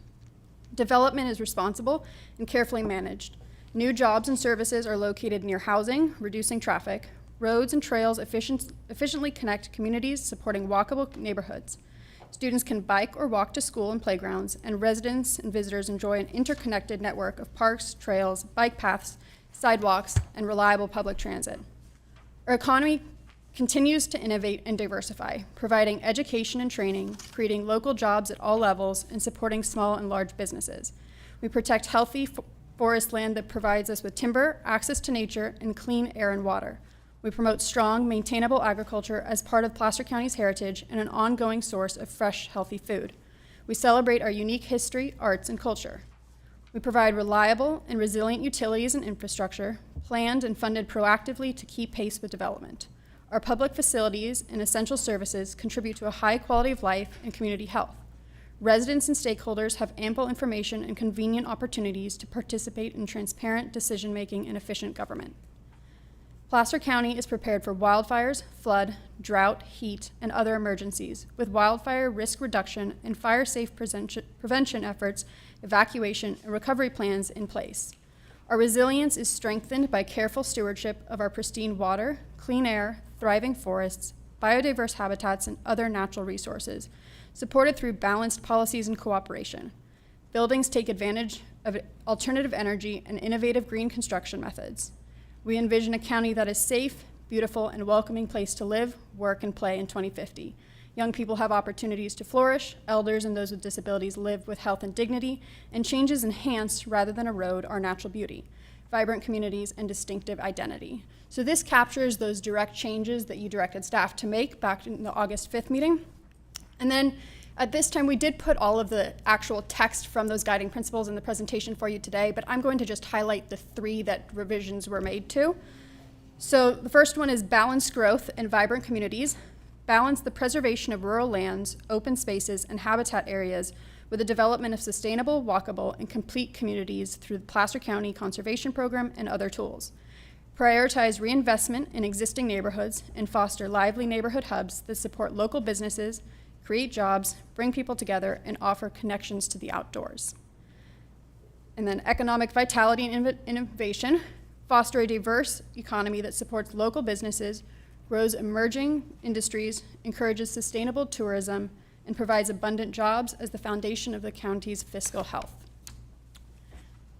Development is responsible and carefully managed. New jobs and services are located near housing, reducing traffic. Roads and trails efficiently connect communities, supporting walkable neighborhoods. Students can bike or walk to school and playgrounds, and residents and visitors enjoy an interconnected network of parks, trails, bike paths, sidewalks, and reliable public transit. Our economy continues to innovate and diversify, providing education and training, creating local jobs at all levels, and supporting small and large businesses. We protect healthy forest land that provides us with timber, access to nature, and clean air and water. We promote strong, maintainable agriculture as part of Placer County's heritage and an ongoing source of fresh, healthy food. We celebrate our unique history, arts, and culture. We provide reliable and resilient utilities and infrastructure, planned and funded proactively to keep pace with development. Our public facilities and essential services contribute to a high quality of life and community health. Residents and stakeholders have ample information and convenient opportunities to participate in transparent decision-making and efficient government. Placer County is prepared for wildfires, flood, drought, heat, and other emergencies, with wildfire risk reduction and fire-safe prevention efforts, evacuation, and recovery plans in place. Our resilience is strengthened by careful stewardship of our pristine water, clean air, thriving forests, biodiverse habitats, and other natural resources, supported through balanced policies and cooperation. Buildings take advantage of alternative energy and innovative green construction methods. We envision a county that is safe, beautiful, and welcoming place to live, work, and play in 2050. Young people have opportunities to flourish, elders and those with disabilities live with health and dignity, and changes enhance rather than erode our natural beauty, vibrant communities, and distinctive identity. So this captures those direct changes that you directed staff to make back in the August 5th meeting. And then at this time, we did put all of the actual text from those guiding principles in the presentation for you today, but I'm going to just highlight the 3 that revisions were made to. So the first one is balanced growth and vibrant communities. Balance the preservation of rural lands, open spaces, and habitat areas with the development of sustainable, walkable, and complete communities through the Placer County Conservation Program and other tools. Prioritize reinvestment in existing neighborhoods and foster lively neighborhood hubs that support local businesses, create jobs, bring people together, and offer connections to the outdoors. And then economic vitality and innovation. Foster a diverse economy that supports local businesses, grows emerging industries, encourages sustainable tourism, and provides abundant jobs as the foundation of the county's fiscal health.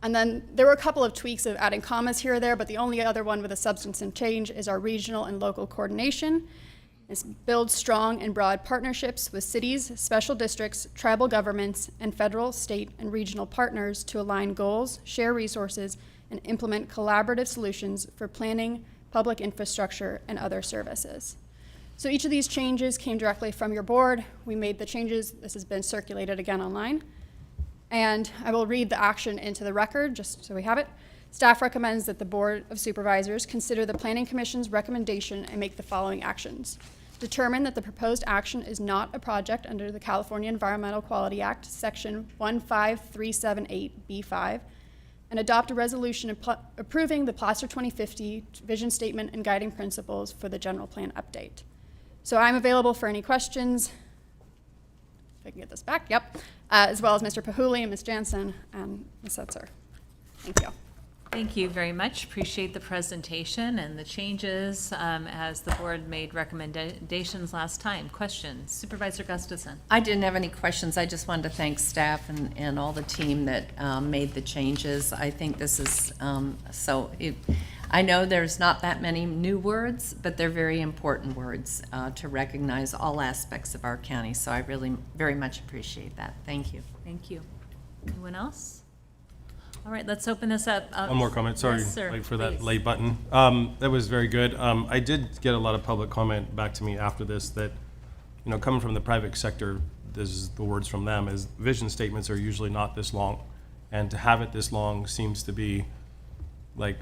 And then there were a couple of tweaks of adding commas here or there, but the only other one with a substantive change is our regional and local coordination. Is build strong and broad partnerships with cities, special districts, tribal governments, and federal, state, and regional partners to align goals, share resources, and implement collaborative solutions for planning, public infrastructure, and other services. So each of these changes came directly from your board. We made the changes. This has been circulated again online. And I will read the action into the record just so we have it. Staff recommends that the Board of Supervisors consider the Planning Commission's recommendation and make the following actions. Determine that the proposed action is not a project under the California Environmental Quality Act, Section 15378B5, and adopt a resolution approving the Placer 2050 vision statement and guiding principles for the general plan update. So I'm available for any questions. If I can get this back, yep. As well as Mr. Pahuli and Ms. Jansen and Ms. Setzer. Thank you. Thank you very much. Appreciate the presentation and the changes as the board made recommendations last time. Questions? Supervisor Gustafson. I didn't have any questions. I just wanted to thank staff and all the team that made the changes. I think this is, I know there's not that many new words, but they're very important words to recognize all aspects of our county. So I really very much appreciate that. Thank you. Thank you. Anyone else? All right, let's open this up. One more comment, sorry, Yes, sir, like for that please. late button. That was very good. I did get a lot of public comment back to me after this that, you know, coming from the private sector, this is the words from them, is vision statements are usually not this long. And to have it this long seems to be like,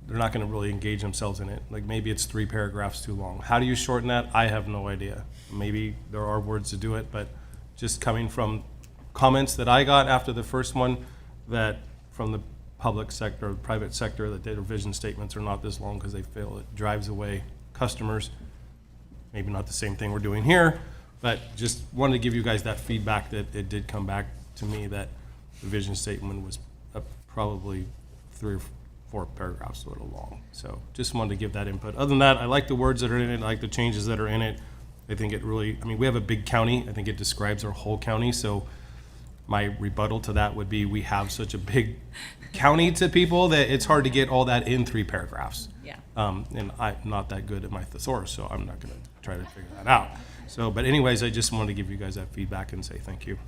they're not gonna really engage themselves in it. Like maybe it's 3 paragraphs too long. How do you shorten that? I have no idea. Maybe there are words to do it, but just coming from comments that I got after the first one, that from the public sector, private sector, that their vision statements are not this long because they feel it drives away customers. Maybe not the same thing we're doing here, but just wanted to give you guys that feedback that it did come back to me that the vision statement was probably 3 or 4 paragraphs a little long. So just wanted to give that input. Other than that, I like the words that are in it. I like the changes that are in it. I think it really, I mean, we have a big county. I think it describes our whole county. So my rebuttal to that would be we have such a big county to people that it's hard to get all that in 3 paragraphs. Yeah. And I'm not that good at my thesaurus, so I'm not going to try to figure that out. So, but anyways, I just wanted to give you guys that feedback and say thank you.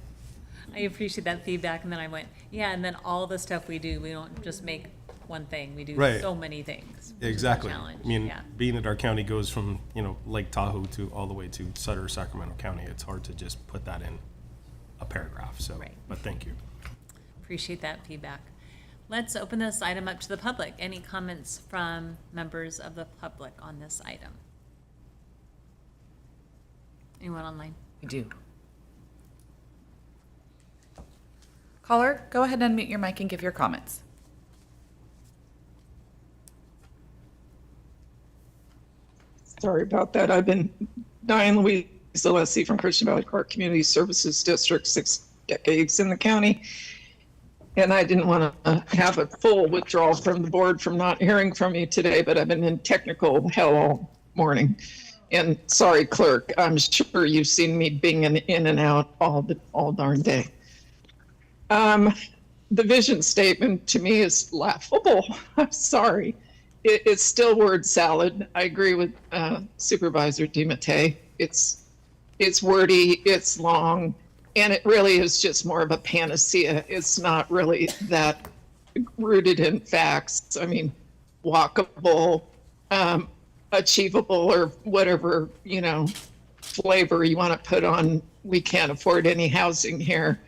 I appreciate that feedback, and then I went, yeah, and then all the stuff we do, we don't just make one thing, we do Right. so many things. which is a Exactly. challenge. I mean, Yeah. being that our county goes from, Lake Tahoe to all the way to Sutter, Sacramento County, it's hard to just put that in a paragraph. So, Right. but thank you. Appreciate that feedback. Let's open this item up to the public. Any comments from members of the public on this item? Anyone online? I do. Caller, go ahead and unmute your mic and give your comments. Sorry about that. I've been Diane Louise Alessi from Christian Valley Park Community Services District, 6 decades in the county. And I didn't want to have a full withdrawal from the board from not hearing from you today, but I've been in technical hell all morning. And sorry, clerk, I'm sure you've seen me binging in and out all darn day. The vision statement to me is laughable. I'm sorry. It's still word salad. I agree with Supervisor DiMattei. It's wordy, it's long, and it really is just more of a panacea. It's not really that rooted in facts. I mean, walkable, achievable, or whatever, flavor you want to put on, we can't afford any housing here.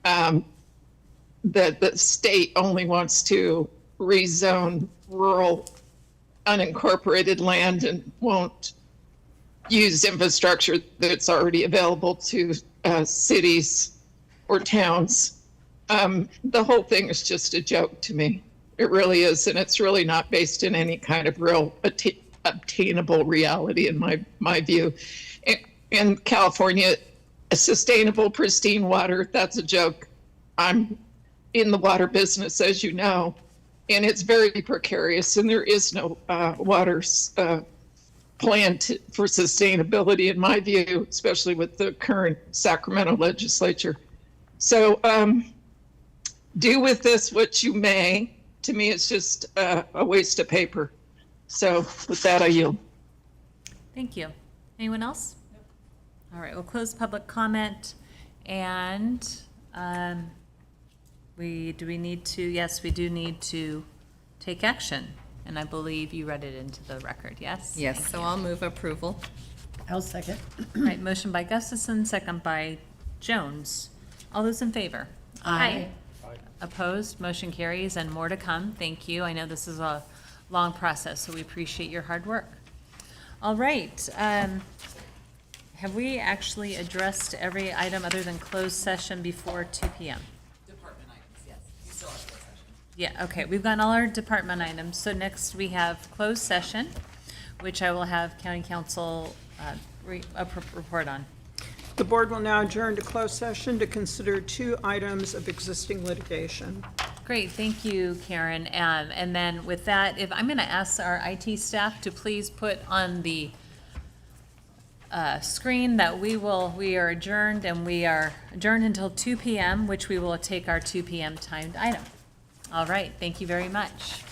That the state only wants to rezone rural unincorporated land and won't use infrastructure that's already available to cities or towns. The whole thing is just a joke to me. It really is, and it's really not based in any kind of real obtainable reality in my view. In California, sustainable, pristine water, that's a joke. I'm in the water business, as you know, and it's very precarious, and there is no water plan for sustainability, in my view, especially with the current Sacramento legislature. So do with this what you may. To me, it's just a waste of paper. So with that, I yield. Thank you. Anyone else? All right, we'll close public comment, and do we need to, yes, we do need to take action, and I believe you read it into the record, yes? Yes, Thank so you. I'll move approval. I'll second. All right, motion by Gustafson, second by Jones. All those in favor? Aye. Opposed, motion carries, and more to come. Thank you. I know this is a long process, so we appreciate your hard work. All right, have we actually addressed every item other than closed session before 2 PM? Department items, yes. You still have closed session. Yeah, okay, we've gotten all our department items. So next we have closed session, which I will have county council report on. The board will now adjourn to closed session to consider 2 items of existing litigation. Great, thank you, Karen. And then with that, if I'm going to ask our IT staff to please put on the screen that we are adjourned, and we are adjourned until 2 PM, which we will take our 2 PM timed item. All right, thank you very much.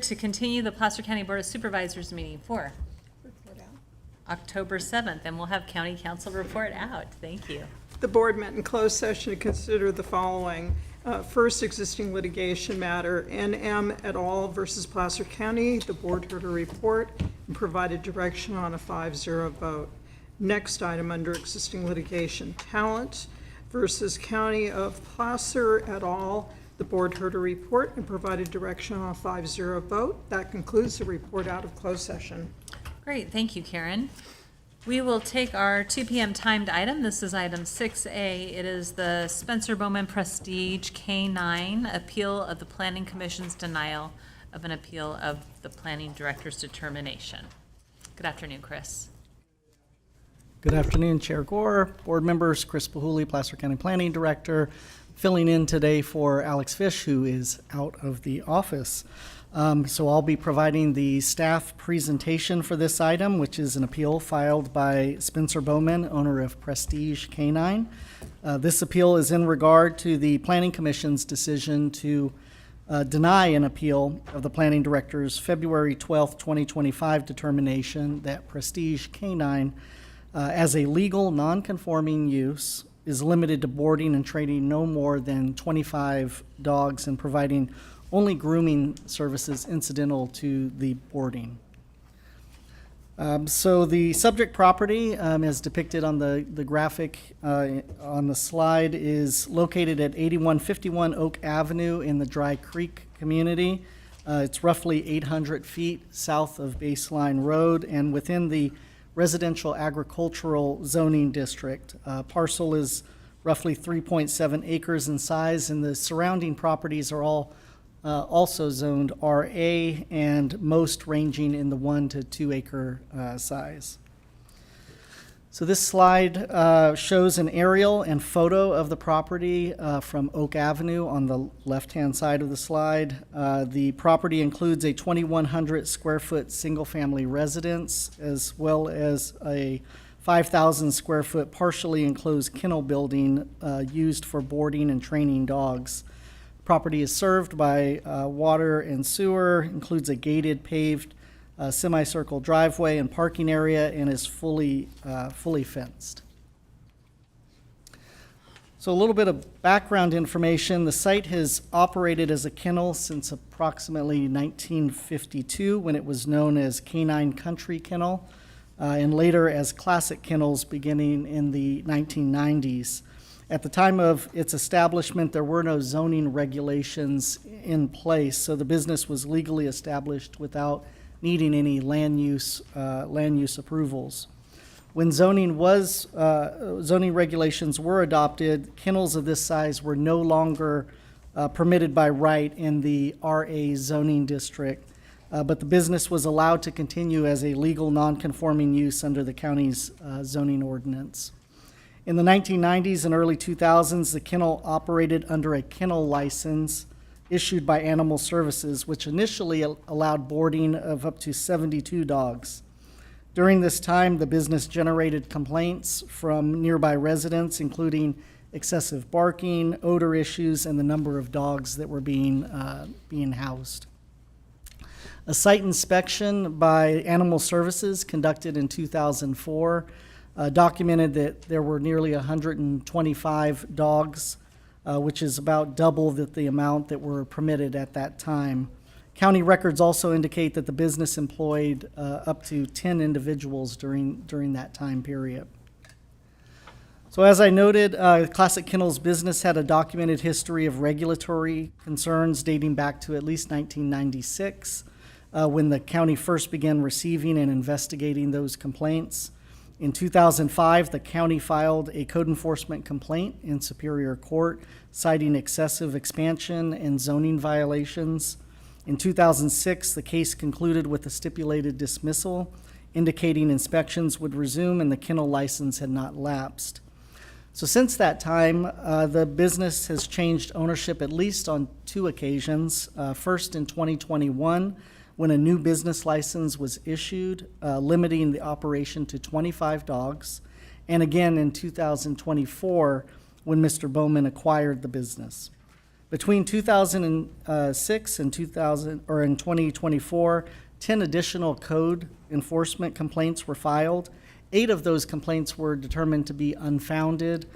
to continue the Placer County Board of Supervisors meeting for October 7th, and we'll have county council report out. Thank you. The board met in closed session to consider the following. First, existing litigation matter, NM et al. Versus Placer County. The board heard a report and provided direction on a 5-0 vote. Next item under existing litigation, Talent versus County of Placer et al. The board heard a report and provided direction on a 5-0 vote. That concludes the report out of closed session. Great, thank you, Karen. We will take our 2 p.m. timed item. This is item 6A. It is the Spencer Bowman Prestige K9 appeal of the Planning Commission's denial of an appeal of the Planning Director's determination. Good afternoon, Chris. Good afternoon, Chair Gore, board members, Chris Pahuli, Placer County Planning Director, filling in today for Alex Fish, who is out of the office. So I'll be providing the staff presentation for this item, which is an appeal filed by Spencer Bowman, owner of Prestige K9. This appeal is in regard to the Planning Commission's decision to deny an appeal of the Planning Director's February 12th, 2025 determination that Prestige K9 as a legal non-conforming use is limited to boarding and training no more than 25 dogs and providing only grooming services incidental to the boarding. So the subject property, as depicted on the graphic on the slide, is located at 8151 Oak Avenue in the Dry Creek community. It's roughly 800 feet south of Baseline Road and within the residential agricultural zoning district. Parcel is roughly 3.7 acres in size, and the surrounding properties are all also zoned RA, and most ranging in the 1 to 2 acre size. So this slide shows an aerial and photo of the property from Oak Avenue on the left-hand side of the slide. The property includes a 2,100 square foot single-family residence, as well as a 5,000 square foot partially enclosed kennel building used for boarding and training dogs. Property is served by water and sewer, includes a gated paved semicircle driveway and parking area, and is fully fenced. So a little bit of background information. The site has operated as a kennel since approximately 1952, when it was known as Canine Country Kennel, and later as Classic Kennels beginning in the 1990s. At the time of its establishment, there were no zoning regulations in place, so the business was legally established without needing any land use approvals. When zoning regulations were adopted, kennels of this size were no longer permitted by right in the RA zoning district, but the business was allowed to continue as a legal non-conforming use under the county's zoning ordinance. In the 1990s and early 2000s, the kennel operated under a kennel license issued by Animal Services, which initially allowed boarding of up to 72 dogs. During this time, the business generated complaints from nearby residents, including excessive barking, odor issues, and the number of dogs that were being housed. A site inspection by Animal Services conducted in 2004 documented that there were nearly 125 dogs, which is about double the amount that were permitted at that time. County records also indicate that the business employed up to 10 individuals during that time period. So as I noted, Classic Kennels business had a documented history of regulatory concerns dating back to at least 1996, when the county first began receiving and investigating those complaints. In 2005, the county filed a code enforcement complaint in Superior Court citing excessive expansion and zoning violations. In 2006, the case concluded with a stipulated dismissal, indicating inspections would resume and the kennel license had not lapsed. So since that time, the business has changed ownership at least on 2 occasions. First in 2021, when a new business license was issued, limiting the operation to 25 dogs, and again in 2024, when Mr. Bowman acquired the business. Between 2006 and 2024, 10 additional code enforcement complaints were filed. 8 of those complaints were determined to be unfounded,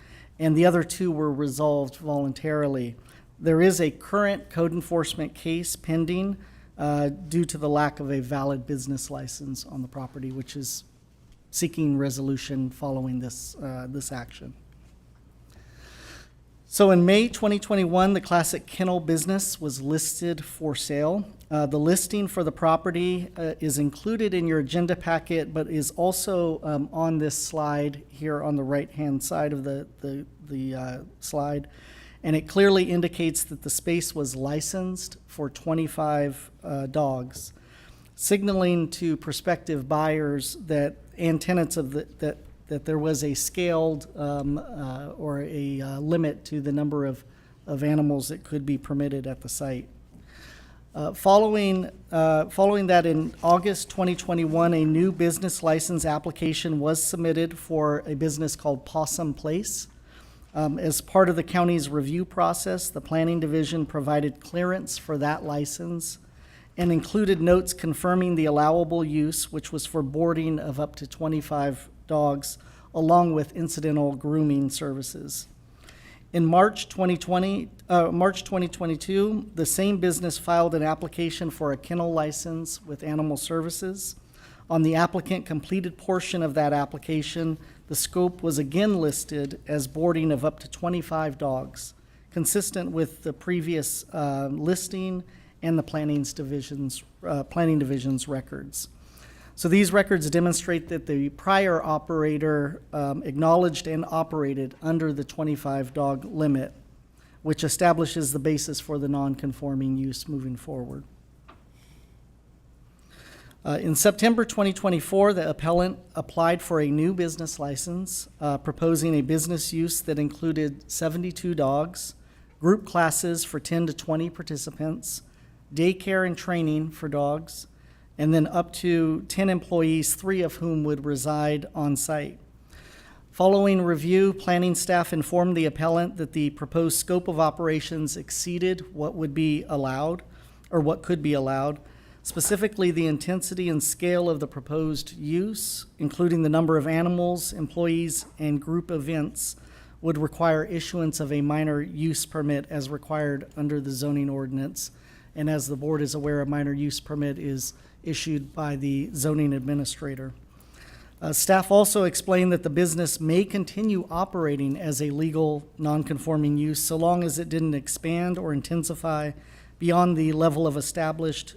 and the other 2 were resolved voluntarily. There is a current code enforcement case pending due to the lack of a valid business license on the property, which is seeking resolution following this action. So in May 2021, the Classic Kennel business was listed for sale. The listing for the property is included in your agenda packet, but is also on this slide here on the right-hand side of the slide. And it clearly indicates that the space was licensed for 25 dogs, signaling to prospective buyers and tenants that there was a scaled or a limit to the number of animals that could be permitted at the site. Following that, in August 2021, a new business license application was submitted for a business called Possum Place. As part of the county's review process, the planning division provided clearance for that license and included notes confirming the allowable use, which was for boarding of up to 25 dogs, along with incidental grooming services. In March 2022, the same business filed an application for a kennel license with Animal Services. On the applicant completed portion of that application, the scope was again listed as boarding of up to 25 dogs, consistent with the previous listing and the planning division's records. So these records demonstrate that the prior operator acknowledged and operated under the 25 dog limit, which establishes the basis for the non-conforming use moving forward. In September 2024, the appellant applied for a new business license, proposing a business use that included 72 dogs, group classes for 10 to 20 participants, daycare and training for dogs, and then up to 10 employees, 3 of whom would reside on site. Following review, planning staff informed the appellant that the proposed scope of operations exceeded what would be allowed, or what could be allowed. Specifically, the intensity and scale of the proposed use, including the number of animals, employees, and group events, would require issuance of a minor use permit as required under the zoning ordinance. And as the board is aware, a minor use permit is issued by the zoning administrator. Staff also explained that the business may continue operating as a legal non-conforming use so long as it didn't expand or intensify beyond the level of established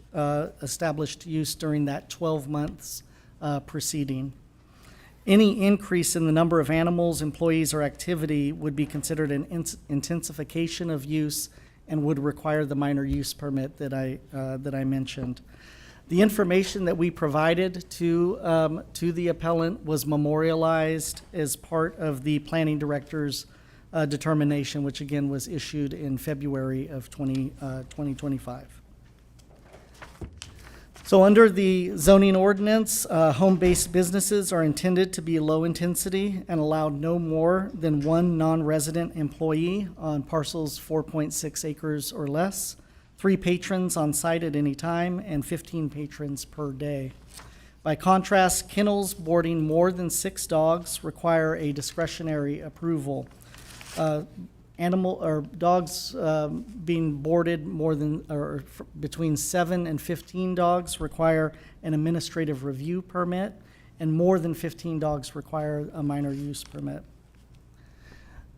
use during that 12 months preceding. Any increase in the number of animals, employees, or activity would be considered an intensification of use and would require the minor use permit that I mentioned. The information that we provided to the appellant was memorialized as part of the planning director's determination, which again was issued in February of 2025. So under the zoning ordinance, home-based businesses are intended to be low intensity and allowed no more than 1 non-resident employee on parcels 4.6 acres or less, 3 patrons on site at any time, and 15 patrons per day. By contrast, kennels boarding more than 6 dogs require a discretionary approval. Dogs being boarded between 7 and 15 dogs require an administrative review permit, and more than 15 dogs require a minor use permit.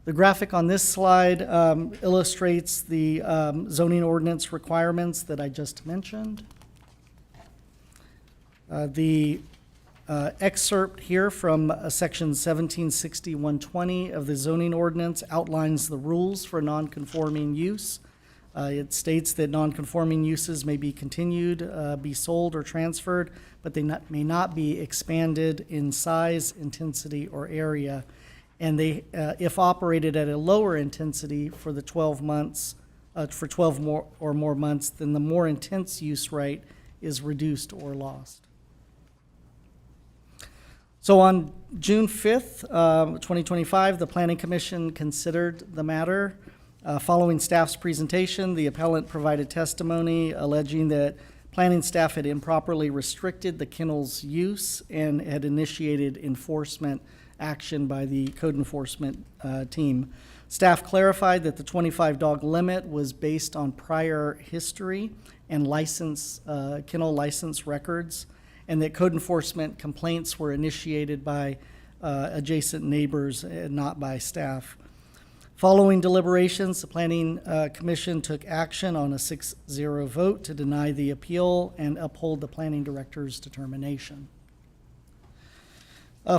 The graphic on this slide illustrates the zoning ordinance requirements that I just mentioned. The excerpt here from section 1760-120 of the zoning ordinance outlines the rules for nonconforming use. It states that nonconforming uses may be continued, be sold, or transferred, but they may not be expanded in size, intensity, or area. And they, if operated at a lower intensity for the 12 months, for 12 more months, then the more intense use right is reduced or lost. So on June 5th, 2025, the Planning Commission considered the matter Following staff's presentation, the appellant provided testimony alleging that planning staff had improperly restricted the kennel's use and had initiated enforcement action by the code enforcement team. Staff clarified that the 25-dog limit was based on prior history and kennel license records, and that code enforcement complaints were initiated by adjacent neighbors and not by staff. Following deliberations, the Planning Commission took action on a 6-0 vote to deny the appeal and uphold the planning director's determination.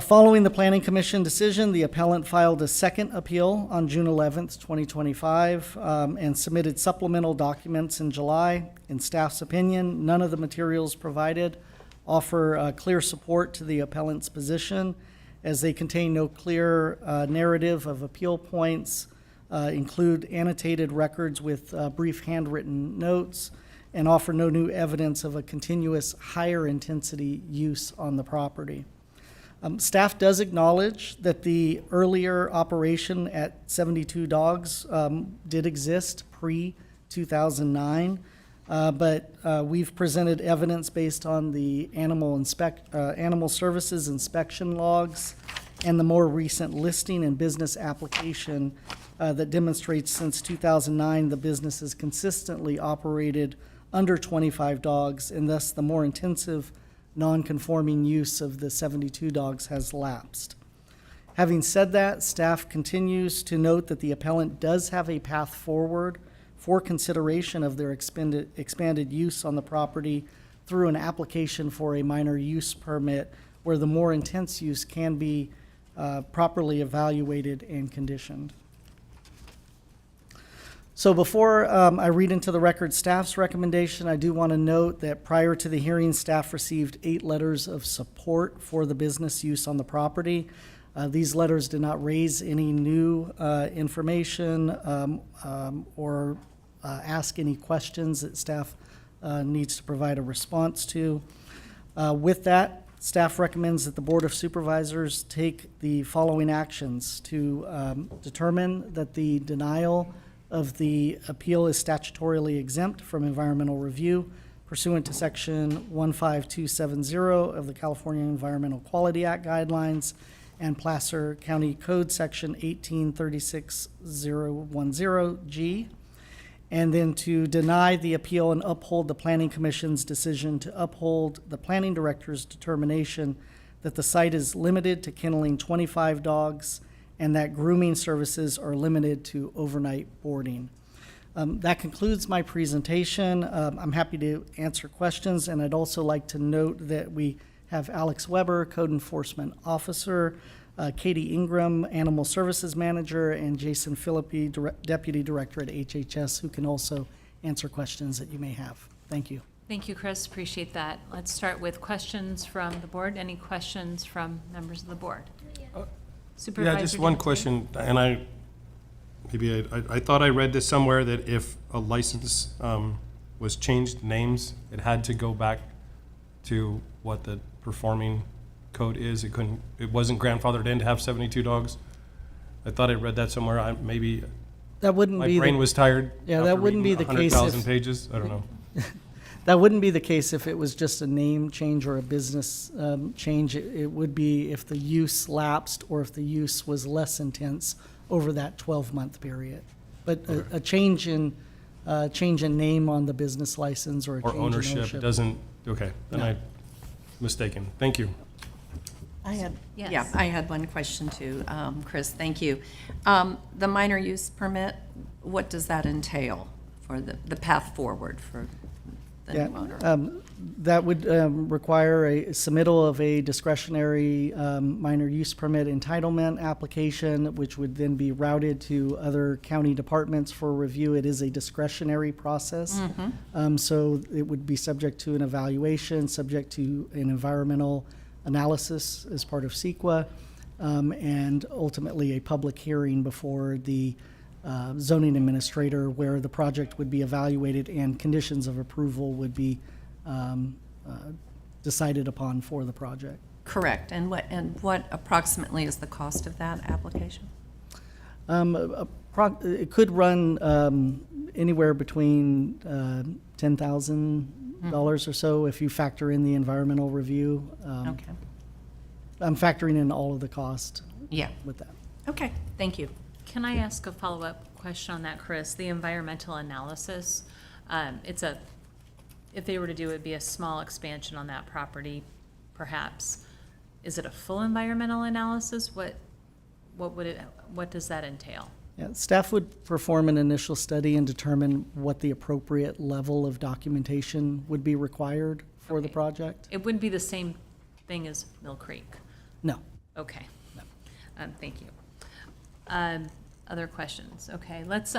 Following the Planning Commission decision, the appellant filed a second appeal on June 11th, 2025, and submitted supplemental documents in July. In staff's opinion, none of the materials provided offer clear support to the appellant's position, as they contain no clear narrative of appeal points, include annotated records with brief handwritten notes, and offer no new evidence of a continuous higher intensity use on the property. Staff does acknowledge that the earlier operation at 72 dogs did exist pre-2009, but we've presented evidence based on the animal services inspection logs and the more recent listing and business application that demonstrates since 2009 the business has consistently operated under 25 dogs, and thus the more intensive non-conforming use of the 72 dogs has lapsed. Having said that, staff continues to note that the appellant does have a path forward for consideration of their expanded use on the property through an application for a minor use permit where the more intense use can be properly evaluated and conditioned. So before I read into the record staff's recommendation, I do want to note that prior to the hearing, staff received 8 letters of support for the business use on the property. These letters did not raise any new information or ask any questions that staff needs to provide a response to. With that, staff recommends that the Board of Supervisors take the following actions to determine that the denial of the appeal is statutorily exempt from environmental review pursuant to Section 15270 of the California Environmental Quality Act guidelines and Placer County Code Section 1836010G, and then to deny the appeal and uphold the Planning Commission's decision to uphold the planning director's determination that the site is limited to kenneling 25 dogs and that grooming services are limited to overnight boarding. That concludes my presentation. I'm happy to answer questions, and I'd also like to note that we have Alex Weber, Code Enforcement Officer, Katie Ingram, Animal Services Manager, and Jason Philippi, Deputy Director at HHS, who can also answer questions that you may have. Thank you. Thank you, Chris. Appreciate that. Let's start with questions from the board. Any questions from members of the board? Supervisor Yeah, just one Dante? question, and I thought I read this somewhere that if a license was changed names, it had to go back to what the performing code is. It wasn't grandfathered in to have 72 dogs. I thought I read that somewhere. That wouldn't my be brain the, was tired. Yeah, after that wouldn't be reading the case 100,000 if pages. I don't know. That wouldn't be the case if it was just a name change or a business change. It would be if the use lapsed or if the use was less intense over that 12-month period. But a change in name on the business license or a change ownership, in ownership doesn't. Okay, then No. I'm mistaken. Thank you. I Yes. had one question too, Chris, thank you. The minor use permit, what does that entail for the path forward for the new owner? That would require a submittal of a discretionary minor use permit entitlement application, which would then be routed to other county departments for review. It is a discretionary process. So it would be subject to an evaluation, subject to an environmental analysis as part of CEQA, and ultimately a public hearing before the zoning administrator where the project would be evaluated and conditions of approval would be decided upon for the project. Correct, and what approximately is the cost of that application? It could run anywhere between $10,000 or so if you factor in the environmental review. Okay. I'm factoring in all of the cost. Yeah. With that. Okay, thank you. Can I ask a follow-up question on that, Chris? The environmental analysis, if they were to do it, it'd be a small expansion on that property, perhaps. Is it a full environmental analysis? What does that entail? Yeah, staff would perform an initial study and determine what the appropriate level of documentation would be required for the project. It wouldn't be the same thing as Mill Creek? No. Okay. Thank you. Other questions? Okay, let's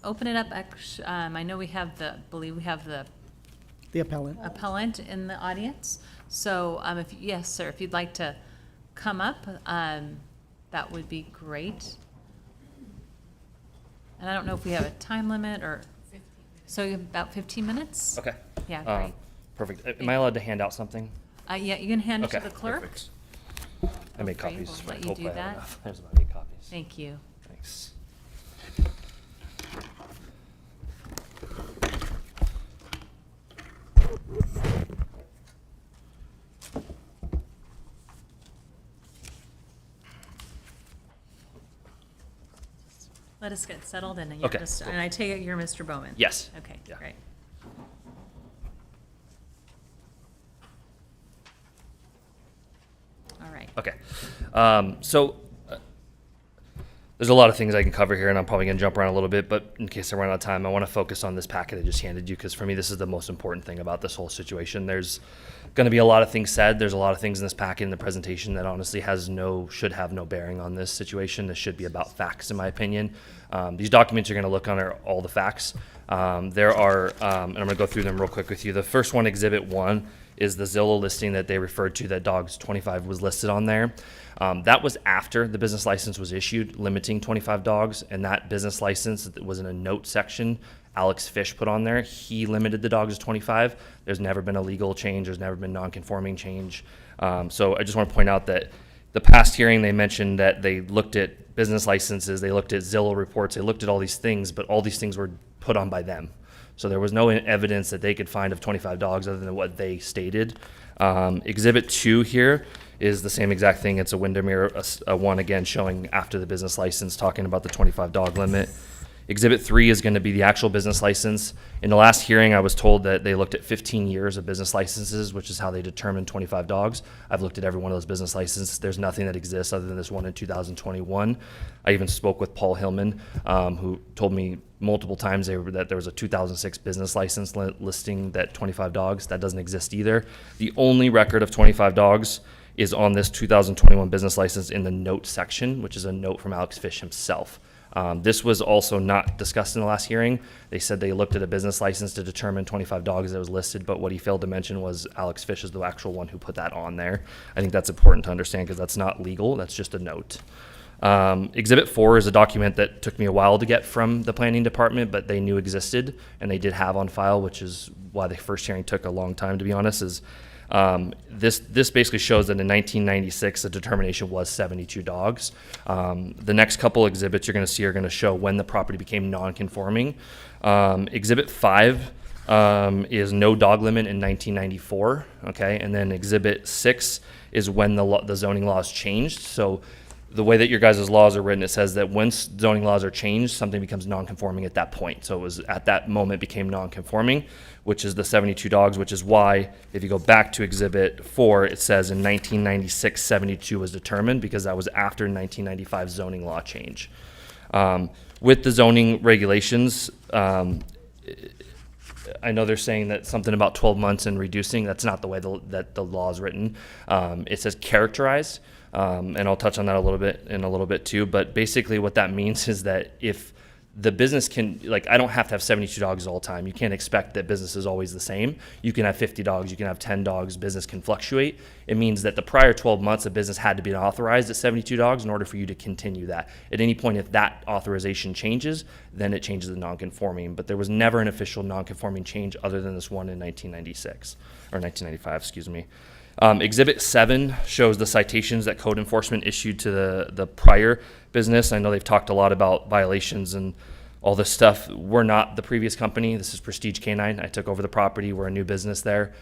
open it up. I know we have the appellant in the audience. So, yes, sir, if you'd like to come up, that would be great. And I don't know if we have a time limit or, so you have about 15 minutes? Okay. Yeah, great. Perfect. Am I allowed to hand out something? Yeah, you can hand it to Okay, the clerk. perfect. I made Okay, copies. we'll so let I you hope do I have that. enough. There's about 8 copies. Thank you. Thanks. Let us get settled and you're Okay, just, cool. and I take it you're Mr. Bowman? Yes. Okay, Yeah. great. All right. Okay. There's a lot of things I can cover here, and I'm probably going to jump around a little bit, but in case I run out of time, I want to focus on this packet I just handed you, because for me, this is the most important thing about this whole situation. There's going to be a lot of things said. There's a lot of things in this packet in the presentation that honestly should have no bearing on this situation. This should be about facts, in my opinion. These documents you're going to look on are all the facts. There are, and I'm going to go through them real quick with you. The first one, Exhibit 1, is the Zillow listing that they referred to, that Dogs 25 was listed on there. That was after the business license was issued, limiting 25 dogs, and that business license was in a note section Alex Fish put on there. He limited the dogs to 25. There's never been a legal change. There's never been non-conforming change. So I just want to point out that the past hearing, they mentioned that they looked at business licenses, they looked at Zillow reports, they looked at all these things, but all these things were put on by them. So there was no evidence that they could find of 25 dogs other than what they stated. Exhibit 2 here is the same exact thing. It's a window mirror, a one again showing after the business license, talking about the 25 dog limit. Exhibit 3 is going to be the actual business license. In the last hearing, I was told that they looked at 15 years of business licenses, which is how they determined 25 dogs. I've looked at every one of those business licenses. There's nothing that exists other than this one in 2021. I even spoke with Paul Hillman, who told me multiple times that there was a 2006 business license listing that 25 dogs. That doesn't exist either. The only record of 25 dogs is on this 2021 business license in the note section, which is a note from Alex Fish himself. This was also not discussed in the last hearing. They said they looked at a business license to determine 25 dogs that was listed, but what he failed to mention was Alex Fish is the actual one who put that on there. I think that's important to understand because that's not legal. That's just a note. Exhibit 4 is a document that took me a while to get from the planning department, but they knew existed and they did have on file, which is why the first hearing took a long time, to be honest, is this basically shows that in 1996, the determination was 72 dogs. The next couple exhibits you're going to see are going to show when the property became non-conforming. Exhibit 5 is no dog limit in 1994, okay? And then Exhibit 6 is when the zoning laws changed. So the way that your guys' laws are written, it says that when zoning laws are changed, something becomes non-conforming at that point. So it was at that moment became non-conforming, which is the 72 dogs, which is why if you go back to Exhibit 4, it says in 1996, 72 was determined because that was after 1995 zoning law change. With the zoning regulations, I know they're saying that something about 12 months and reducing. That's not the way that the law is written. It says characterized. And I'll touch on that a little bit too. But basically what that means is that if the business can, like, I don't have to have 72 dogs all the time. You can't expect that business is always the same. You can have 50 dogs, you can have 10 dogs, business can fluctuate. It means that the prior 12 months a business had to be authorized at 72 dogs in order for you to continue that. At any point, if that authorization changes, then it changes the non-conforming. But there was never an official non-conforming change other than this one in 1996, or 1995, excuse me. Exhibit 7 shows the citations that code enforcement issued to the prior business. I know they've talked a lot about violations and all this stuff. We're not the previous company. This is Prestige Canine. I took over the property. We're a new business there.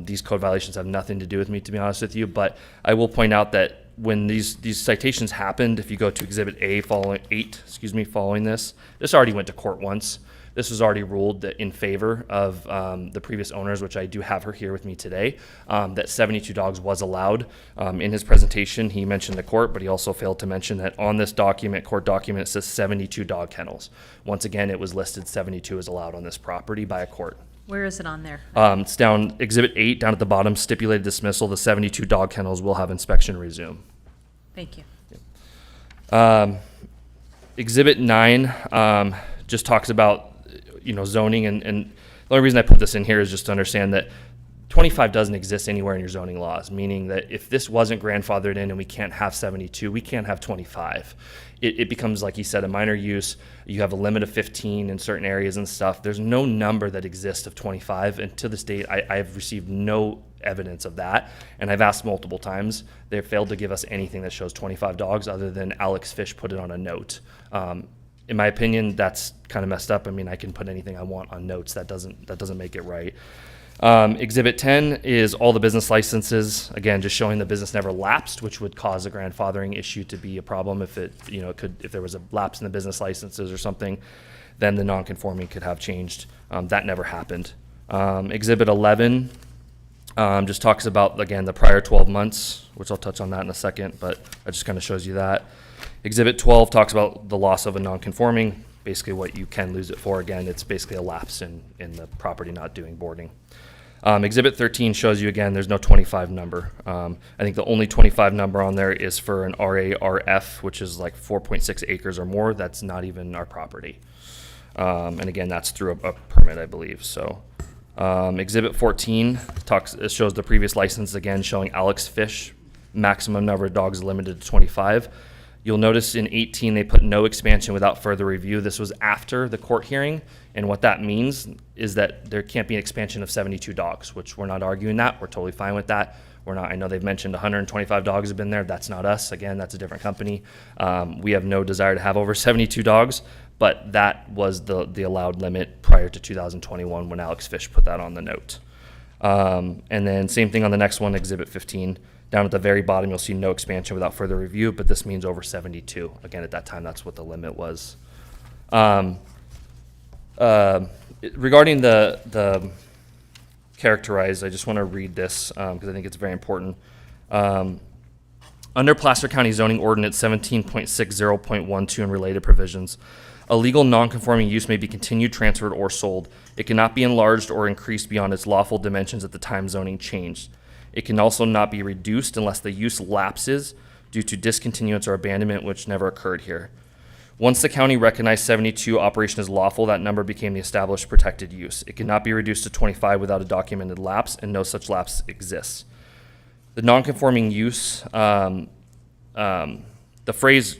These code violations have nothing to do with me, to be honest with you. But I will point out that when these citations happened, if you go to Exhibit A following this already went to court once. This was already ruled that in favor of the previous owners, which I do have her here with me today, that 72 dogs was allowed. In his presentation, he mentioned the court, but he also failed to mention that on this document, court document, it says 72 dog kennels. Once again, it was listed 72 is allowed on this property by a court. Where is it on there? It's down Exhibit 8, down at the bottom, stipulated dismissal. The 72 dog kennels will have inspection resume. Thank you. Exhibit 9 just talks about zoning, and the only reason I put this in here is just to understand that 25 doesn't exist anywhere in your zoning laws, meaning that if this wasn't grandfathered in and we can't have 72, we can't have 25. It becomes, like you said, a minor use. You have a limit of 15 in certain areas and stuff. There's no number that exists of 25, and to this date, I've received no evidence of that, and I've asked multiple times. They've failed to give us anything that shows 25 dogs other than Alex Fish put it on a note. In my opinion, that's kind of messed up. I mean, I can put anything I want on notes. That doesn't make it right. Exhibit 10 is all the business licenses. Again, just showing the business never lapsed, which would cause a grandfathering issue to be a problem if if there was a lapse in the business licenses or something, then the non-conforming could have changed. That never happened. Exhibit 11 just talks about, again, the prior 12 months, which I'll touch on that in a second, but it just kind of shows you that. Exhibit 12 talks about the loss of a non-conforming, basically what you can lose it for. Again, it's basically a lapse in the property not doing boarding. Exhibit 13 shows you, again, there's no 25 number. I think the only 25 number on there is for an RARF, which is like 4.6 acres or more. That's not even our property. And again, that's through a permit, I believe. So Exhibit 14 shows the previous license, again, showing Alex Fish, maximum number of dogs limited to 25. You'll notice in 18, they put no expansion without further review. This was after the court hearing, and what that means is that there can't be an expansion of 72 dogs, which we're not arguing that. We're totally fine with that. We're not. I know they've mentioned 125 dogs have been there. That's not us. Again, that's a different company. We have no desire to have over 72 dogs, but that was the allowed limit prior to 2021 when Alex Fish put that on the note. And then same thing on the next one, Exhibit 15. Down at the very bottom, you'll see no expansion without further review, but this means over 72. Again, at that time, that's what the limit was. Regarding the characterize, I just want to read this because I think it's very important. Under Placer County Zoning Ordinance 17.60.12 and related provisions, a legal non-conforming use may be continued, transferred, or sold. It cannot be enlarged or increased beyond its lawful dimensions at the time zoning changed. It can also not be reduced unless the use lapses due to discontinuance or abandonment, which never occurred here. Once the county recognized 72 operation as lawful, that number became the established protected use. It cannot be reduced to 25 without a documented lapse, and no such lapse exists. The non-conforming use, the phrase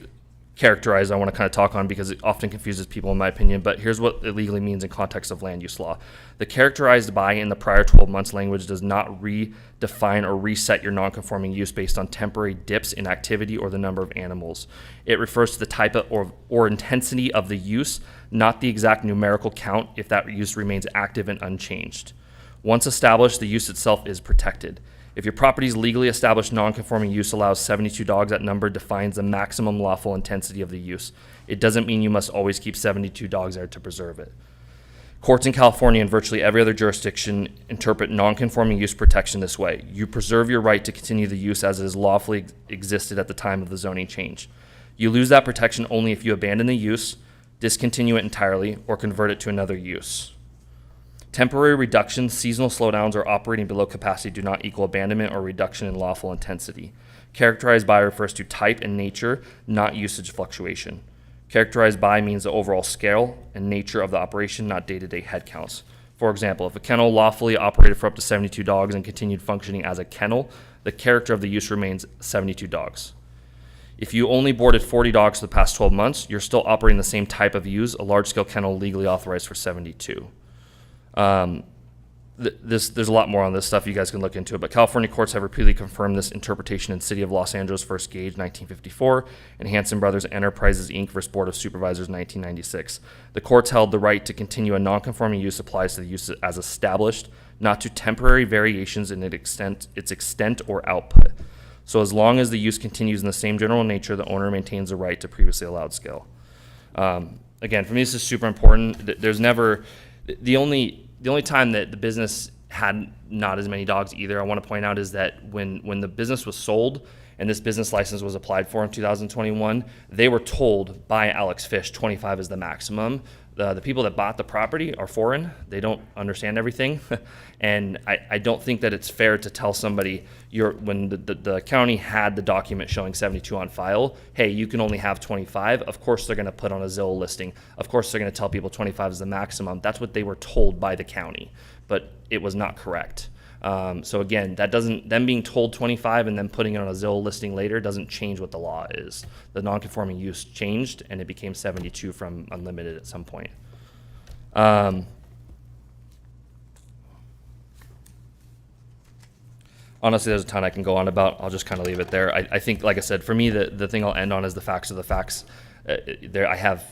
characterize I want to kind of talk on because it often confuses people in my opinion, but here's what it legally means in context of land use law. The characterized by in the prior 12 months language does not redefine or reset your non-conforming use based on temporary dips in activity or the number of animals. It refers to the type of or intensity of the use, not the exact numerical count if that use remains active and unchanged. Once established, the use itself is protected. If your property's legally established non-conforming use allows 72 dogs, that number defines the maximum lawful intensity of the use. It doesn't mean you must always keep 72 dogs there to preserve it. Courts in California and virtually every other jurisdiction interpret non-conforming use protection this way. You preserve your right to continue the use as it has lawfully existed at the time of the zoning change. You lose that protection only if you abandon the use, discontinue it entirely, or convert it to another use. Temporary reductions, seasonal slowdowns, or operating below capacity do not equal abandonment or reduction in lawful intensity. Characterized by refers to type and nature, not usage fluctuation. Characterized by means the overall scale and nature of the operation, not day-to-day head counts. For example, if a kennel lawfully operated for up to 72 dogs and continued functioning as a kennel, the character of the use remains 72 dogs. If you only boarded 40 dogs for the past 12 months, you're still operating the same type of use, a large-scale kennel legally authorized for 72. there's a lot more on this stuff. You guys can look into it. But California courts have repeatedly confirmed this interpretation in City of Los Angeles versus Gage 1954 and Hanson Brothers Enterprises Inc. versus Board of Supervisors 1996. The courts held the right to continue a non-conforming use applies to the use as established, not to temporary variations in its extent or output. So as long as the use continues in the same general nature, the owner maintains the right to previously allowed scale. Again, for me, this is super important. There's never the only time that the business had not as many dogs either, I want to point out, is that when the business was sold and this business license was applied for in 2021, they were told by Alex Fish 25 is the maximum. The people that bought the property are foreign. They don't understand everything. And I don't think that it's fair to tell somebody when the county had the document showing 72 on file, hey, you can only have 25. Of course they're going to put on a Zillow listing. Of course they're going to tell people 25 is the maximum. That's what they were told by the county, but it was not correct. So again, them being told 25 and then putting it on a Zillow listing later doesn't change what the law is. The non-conforming use changed and it became 72 from unlimited at some point. Honestly, there's a ton I can go on about. I'll just kind of leave it there. I think, like I said, for me, the thing I'll end on is the facts of the facts. I have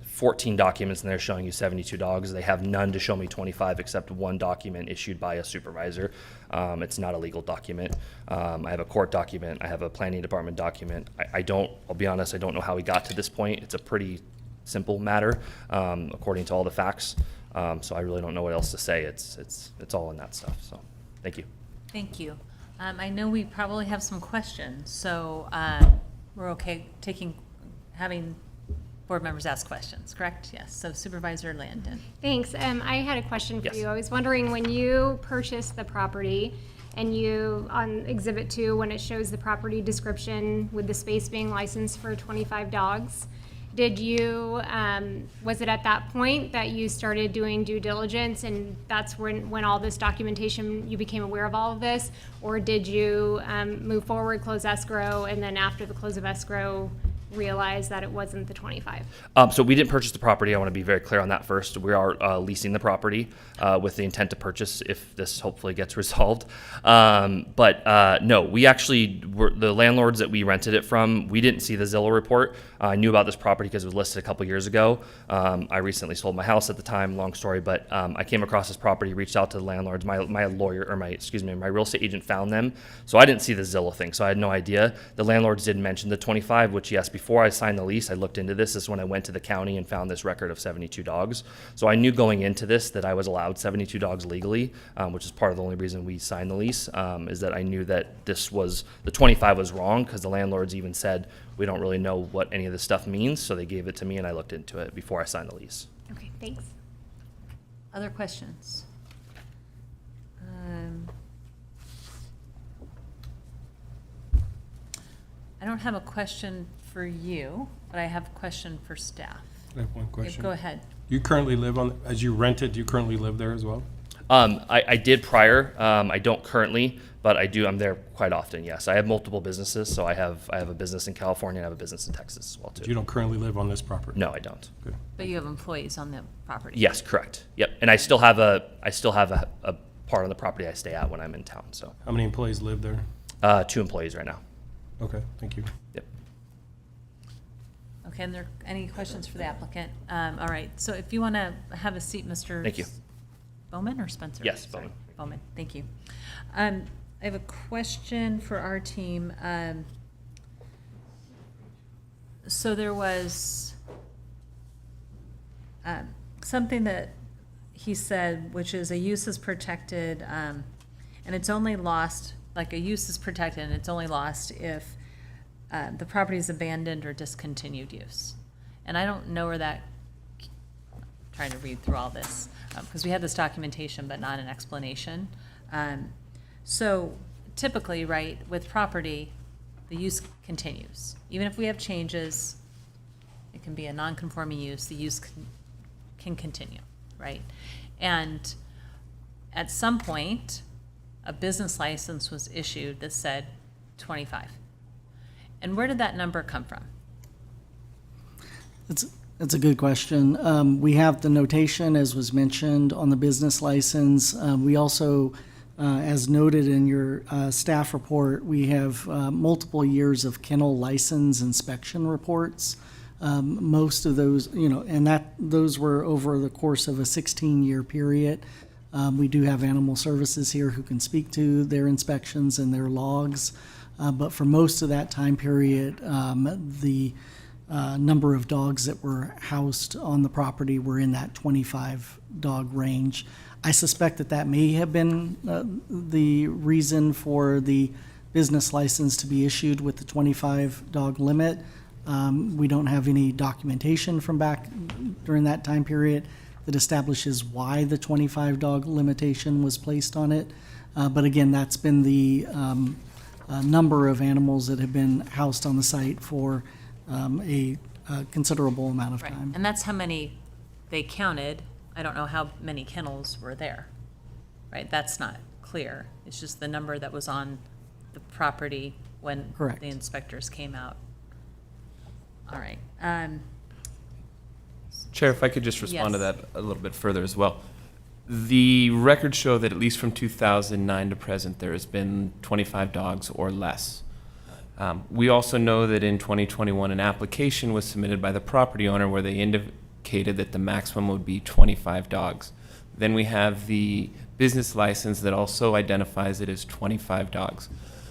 14 documents in there showing you 72 dogs. They have none to show me 25 except one document issued by a supervisor. It's not a legal document. I have a court document. I have a planning department document. I'll be honest, I don't know how we got to this point. It's a pretty simple matter according to all the facts. So I really don't know what else to say. It's all in that stuff. So thank you. Thank you. I know we probably have some questions, so we're okay having board members ask questions, correct? Yes. So Supervisor Landon. Thanks. I had a question for Yes. you. I was wondering, when you purchased the property and you, on Exhibit 2, when it shows the property description with the space being licensed for 25 dogs, did you, was it at that point that you started doing due diligence and that's when all this documentation, you became aware of all of this? Or did you move forward, close escrow, and then after the close of escrow, realize that it wasn't the 25? So we didn't purchase the property. I want to be very clear on that first. We are leasing the property with the intent to purchase if this hopefully gets resolved. But no, we actually were the landlords that we rented it from. We didn't see the Zillow report. I knew about this property because it was listed a couple years ago. I recently sold my house at the time, long story, but I came across this property, reached out to the landlords. My lawyer, or my real estate agent found them. So I didn't see the Zillow thing, so I had no idea. The landlords did mention the 25, which yes, before I signed the lease, I looked into this. This is when I went to the county and found this record of 72 dogs. So I knew going into this that I was allowed 72 dogs legally, which is part of the only reason we signed the lease, is that I knew that the 25 was wrong because the landlords even said, we don't really know what any of this stuff means. So they gave it to me and I looked into it before I signed the lease. Okay, thanks. Other questions? I don't have a question for you, but I have a question for staff. I have one question. Go ahead. You currently live as you rented, do you currently live there as well? I did prior. I don't currently, but I do. I'm there quite often. Yes, I have multiple businesses. So I have a business in California and I have a business in Texas as well too. You don't currently live on this property? No, I don't. Good. But you have employees on the property? Yes, correct. Yep. And I still have a part of the property I stay at when I'm in town. So How many employees live there? 2 employees right now. Okay, thank you. Yep. Okay, and there any questions for the applicant? All right, so if you want to have a seat, Mr. Thank you. Bowman or Spencer? Yes, Sorry, Bowman. Bowman, thank you. I have a question for our team. So there was something that he said, which is a use is protected, and it's only lost, like a use is protected and it's only lost if the property is abandoned or discontinued use. And I don't know where that, I'm trying to read through all this, because we had this documentation but not an explanation. So typically, right, with property, the use continues. Even if we have changes, it can be a non-conforming use, the use can continue, right? And at some point, a business license was issued that said 25. And where did that number come from? That's a good question. We have the notation, as was mentioned, on the business license. We also, as noted in your staff report, we have multiple years of kennel license inspection reports. Most of those, and those were over the course of a 16-year period. We do have animal services here who can speak to their inspections and their logs. But for most of that time period, the number of dogs that were housed on the property were in that 25 dog range. I suspect that may have been the reason for the business license to be issued with the 25 dog limit. We don't have any documentation from back during that time period that establishes why the 25 dog limitation was placed on it. But again, that's been the number of animals that have been housed on the site for a considerable amount of Right, time. and that's how many they counted. I don't know how many kennels were there, right? That's not clear. It's just the number that was on the property when Correct. the inspectors came out. All right. Chair, if I could just respond to Yes. that a little bit further as well. The records show that at least from 2009 to present, there has been 25 dogs or less. We also know that in 2021, an application was submitted by the property owner where they indicated that the maximum would be 25 dogs. Then we have the business license that also identifies it as 25 dogs.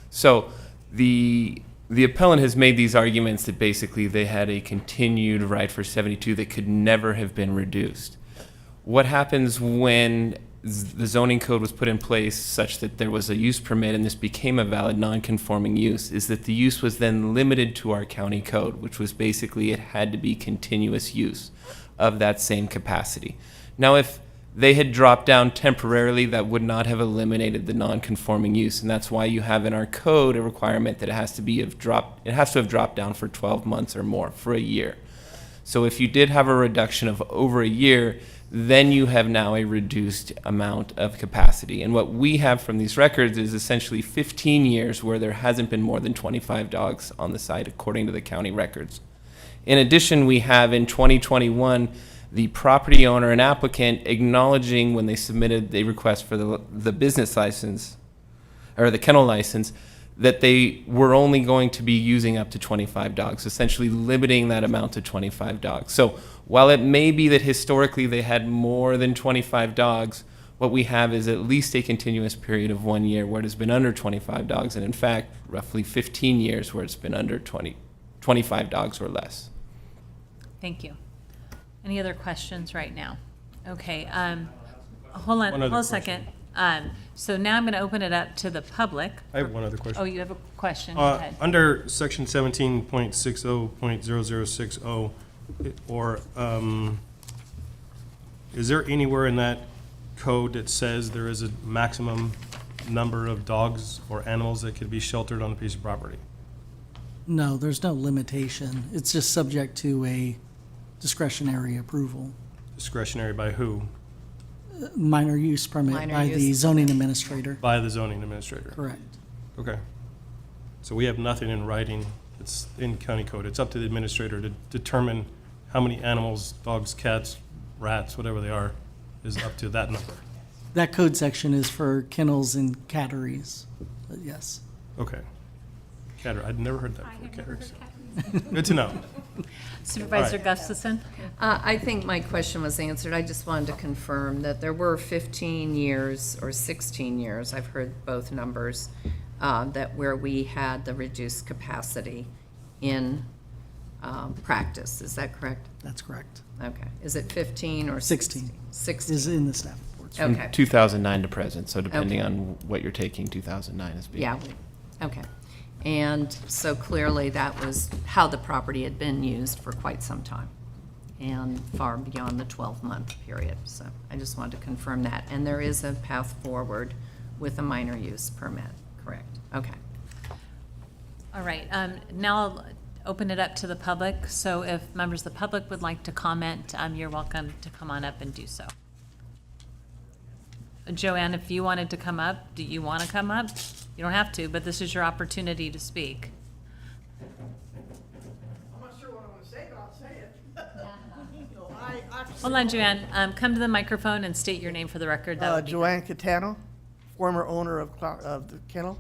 So the appellant has made these arguments that basically they had a continued right for 72 that could never have been reduced. What happens when the zoning code was put in place such that there was a use permit and this became a valid non-conforming use is that the use was then limited to our county code, which was basically it had to be continuous use of that same capacity. Now, if they had dropped down temporarily, that would not have eliminated the non-conforming use, and that's why you have in our code a requirement that it has to have dropped down for 12 months or more, for a year. So if you did have a reduction of over a year, then you have now a reduced amount of capacity. And what we have from these records is essentially 15 years where there hasn't been more than 25 dogs on the site, according to the county records. In addition, we have in 2021, the property owner and applicant acknowledging when they submitted the request for the business license, or the kennel license, that they were only going to be using up to 25 dogs, essentially limiting that amount to 25 dogs. So while it may be that historically they had more than 25 dogs, what we have is at least a continuous period of 1 year where it has been under 25 dogs, and in fact, roughly 15 years where it's been under 25 dogs or less. Thank you. Any other questions right now? Okay, hold on a second. So now I'm going to open it up to the public. I have one other question. Oh, you have a question? Go ahead. Under section 17.60.0060, or is there anywhere in that code that says there is a maximum number of dogs or animals that could be sheltered on a piece of property? No, there's no limitation. It's just subject to a discretionary approval. Discretionary by who? Minor use permit by the zoning administrator. By the zoning administrator. Correct. Okay. So we have nothing in writing. It's in county code. It's up to the administrator to determine how many animals, dogs, cats, rats, whatever they are, is up to that number. That code section is for kennels and catteries, but yes. Okay. Catter, I'd never heard that before, catteries. Good to know. Supervisor All right. Gustafson? I think my question was answered. I just wanted to confirm that there were 15 years or 16 years, I've heard both numbers, that where we had the reduced capacity in practice. Is that correct? That's correct. Okay. Is it 15 or 16? 16. Is in the staff reports. From Okay. 2009 to present, so depending Okay. on what you're taking, 2009 is being. Yeah, okay. And so clearly that was how the property had been used for quite some time and far beyond the 12-month period. So I just wanted to confirm that. And there is a path forward with a minor use permit, correct? Okay. All right, now I'll open it up to the public. So if members of the public would like to comment, you're welcome to come on up and do so. Joanne, if you wanted to come up, do you want to come up? You don't have to, but this is your opportunity to speak. I'm not sure what I'm going to say, but I'll say it. Hold on, Joanne. Come to the microphone and state your name for the record. That would be Joanne Catano, former owner of the kennel.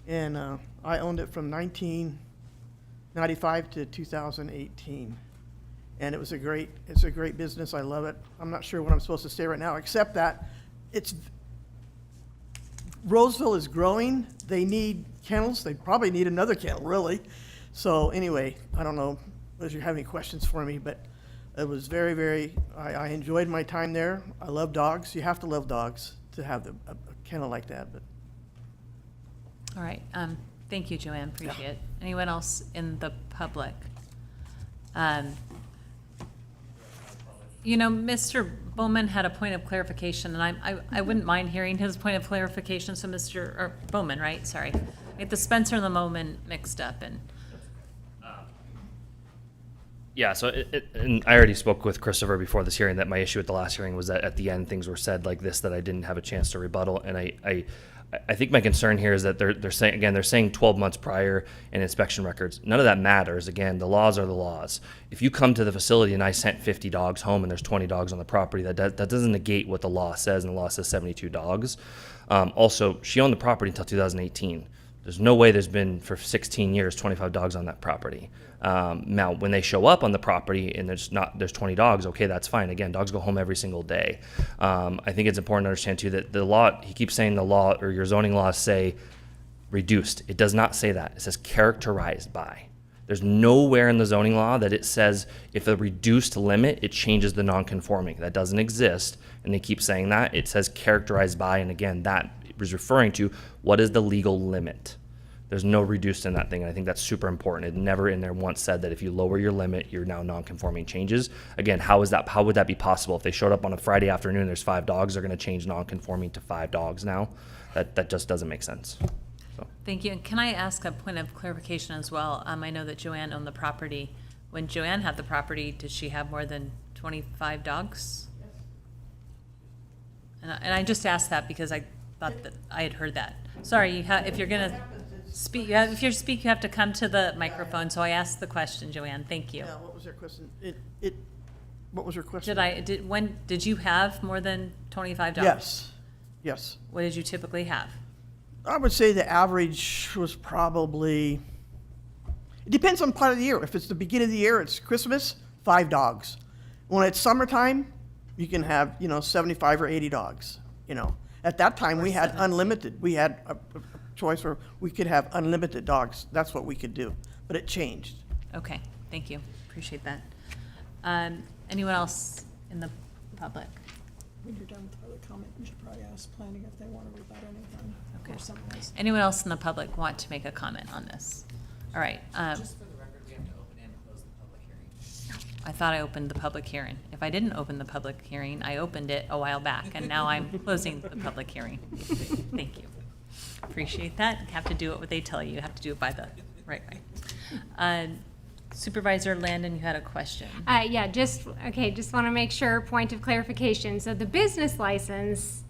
And I owned it from 1995 to 2018. And it's a great business. I love it. I'm not sure what I'm supposed to say right now, except that Roseville is growing. They need kennels. They probably need another kennel, really. So anyway, I don't know if you have any questions for me, but it was I enjoyed my time there. I love dogs. You have to love dogs to have a kennel like that. But all right. Thank you, Joanne. Appreciate it. Anyone else in the public? Mr. Bowman had a point of clarification, and I wouldn't mind hearing his point of clarification. So Mr. Bowman, right? Sorry. I get the Spencer and the Bowman mixed up. Yeah, so and I already spoke with Christopher before this hearing that my issue at the last hearing was that at the end things were said like this that I didn't have a chance to rebuttal, and I think my concern here is that they're saying 12 months prior and inspection records. None of that matters. Again, the laws are the laws. If you come to the facility and I sent 50 dogs home and there's 20 dogs on the property, that doesn't negate what the law says, and the law says 72 dogs. Also, she owned the property until 2018. There's no way there's been for 16 years 25 dogs on that property. Now, when they show up on the property and there's 20 dogs, okay, that's fine. Again, dogs go home every single day. I think it's important to understand too that the law, he keeps saying the law or your zoning laws say reduced. It does not say that. It says characterized by. There's nowhere in the zoning law that it says if a reduced limit, it changes the non-conforming. That doesn't exist, and they keep saying that. It says characterized by, and again, that is referring to what is the legal limit. There's no reduced in that thing, and I think that's super important. It never in there once said that if you lower your limit, you're now non-conforming changes. Again, how would that be possible? If they showed up on a Friday afternoon, there's 5 dogs, they're going to change non-conforming to 5 dogs now. That just doesn't make sense. So. Thank you. And can I ask a point of clarification as well? I know that Joanne owned the property. When Joanne had the property, did she have more than 25 dogs? Yes. And I just asked that because I thought that I had heard that. Sorry, if you're going to speak, if you're speaking, you have to come to the microphone. So I asked the question, Joanne. Thank you. yeah, what was your question? What was your question? Did you have more than 25 dogs? Yes. What did you typically have? I would say the average was probably, it depends on part of the year. If it's the beginning of the year, it's Christmas, 5 dogs. When it's summertime, you can have, 75 or 80 dogs, At that time, we had unlimited. We had a choice where we could have unlimited dogs. That's what we could do, but it changed. Okay, thank you. Appreciate that. Anyone else in the public? When you're done with public comment, you should probably ask planning if they want to rebut anything. Okay. Or something else. Anyone else in the public want to make a comment on this? All right. Just for the record, we have to open and close the public hearing. I thought I opened the public hearing. If I didn't open the public hearing, I opened it a while back, and now I'm closing the public hearing. Thank you. Appreciate that. You have to do it what they tell you. You have to do it by the right way. Supervisor Landon, you had a question. Just want to make sure, point of clarification. So the business license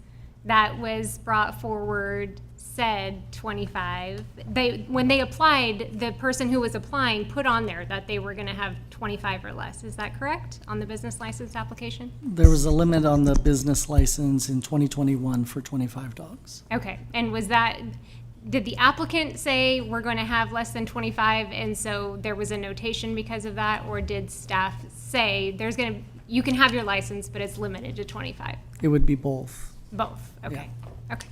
that was brought forward said 25. When they applied, the person who was applying put on there that they were going to have 25 or less. Is that correct on the business license application? There was a limit on the business license in 2021 for 25 dogs. Okay. And did the applicant say we're going to have less than 25 and so there was a notation because of that, or did staff say you can have your license but it's limited to 25? It would be both. Both. Okay. Yeah. Okay.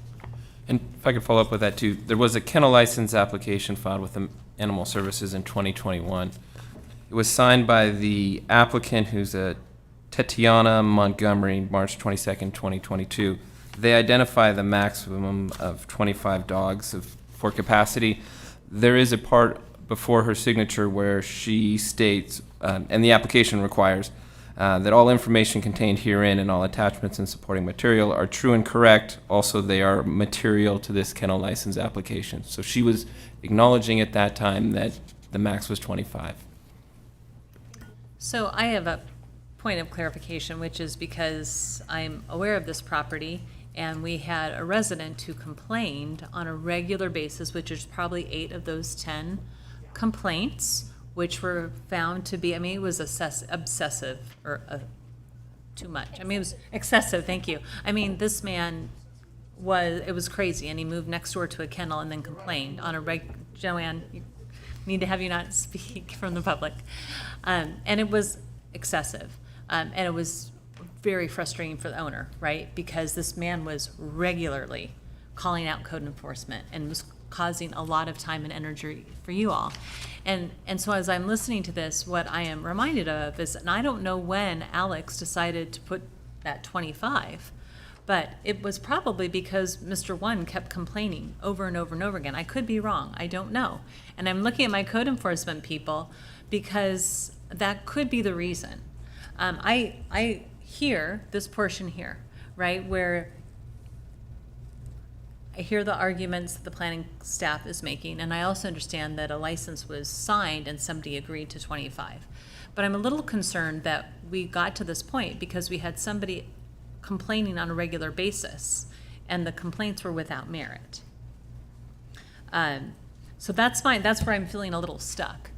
And if I could follow up with that too, there was a kennel license application filed with the Animal Services in 2021. It was signed by the applicant, who's a Tatiana Montgomery, March 22nd, 2022. They identify the maximum of 25 dogs for capacity. There is a part before her signature where she states, and the application requires, that all information contained herein and all attachments and supporting material are true and correct. Also, they are material to this kennel license application. So she was acknowledging at that time that the max was 25. So I have a point of clarification, which is because I'm aware of this property, and we had a resident who complained on a regular basis, which is probably 8 of those 10 complaints, which were found to be, it was obsessive or too much. I mean, it was excessive, thank you. I mean, this man it was crazy, and he moved next door to a kennel and then complained on a Joanne, need to have you not speak from the public. And it was excessive. And it was very frustrating for the owner, right? Because this man was regularly calling out code enforcement and was causing a lot of time and energy for you all. And so as I'm listening to this, what I am reminded of is, and I don't know when Alex decided to put that 25, but it was probably because Mr. One kept complaining over and over and over again. I could be wrong, I don't know. And I'm looking at my code enforcement people because that could be the reason. I hear this portion here, right, where I hear the arguments that the planning staff is making, and I also understand that a license was signed and somebody agreed to 25. But I'm a little concerned that we got to this point because we had somebody complaining on a regular basis, and the complaints were without merit. So that's fine. That's where I'm feeling a little stuck.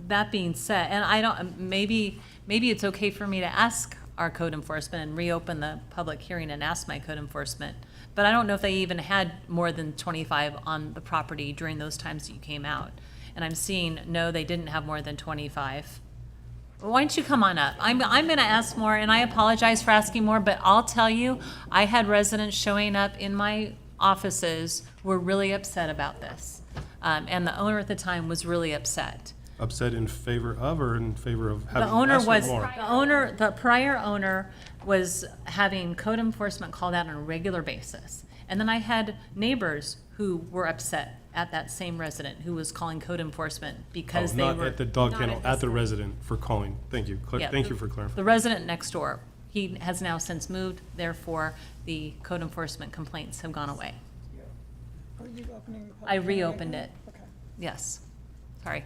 That being said, and I don't, maybe it's okay for me to ask our code enforcement and reopen the public hearing and ask my code enforcement, but I don't know if they even had more than 25 on the property during those times that you came out. And I'm seeing, no, they didn't have more than 25. Well, why don't you come on up? I'm gonna ask more, and I apologize for asking more, but I'll tell you, I had residents showing up in my offices who were really upset about this. And the owner at the time was really upset. Upset in favor of or in favor of The having owner asked for was, more? the prior owner was having code enforcement called out on a regular basis. And then I had neighbors who were upset at that same resident who was calling code enforcement because they were. Not at the dog not kennel, at the resident for calling. Thank you. Yeah, Thank you for clarifying. The resident next door, he has now since moved, therefore the code enforcement complaints have gone away. Are you opening the public I hearing reopened again? it. Yes, sorry.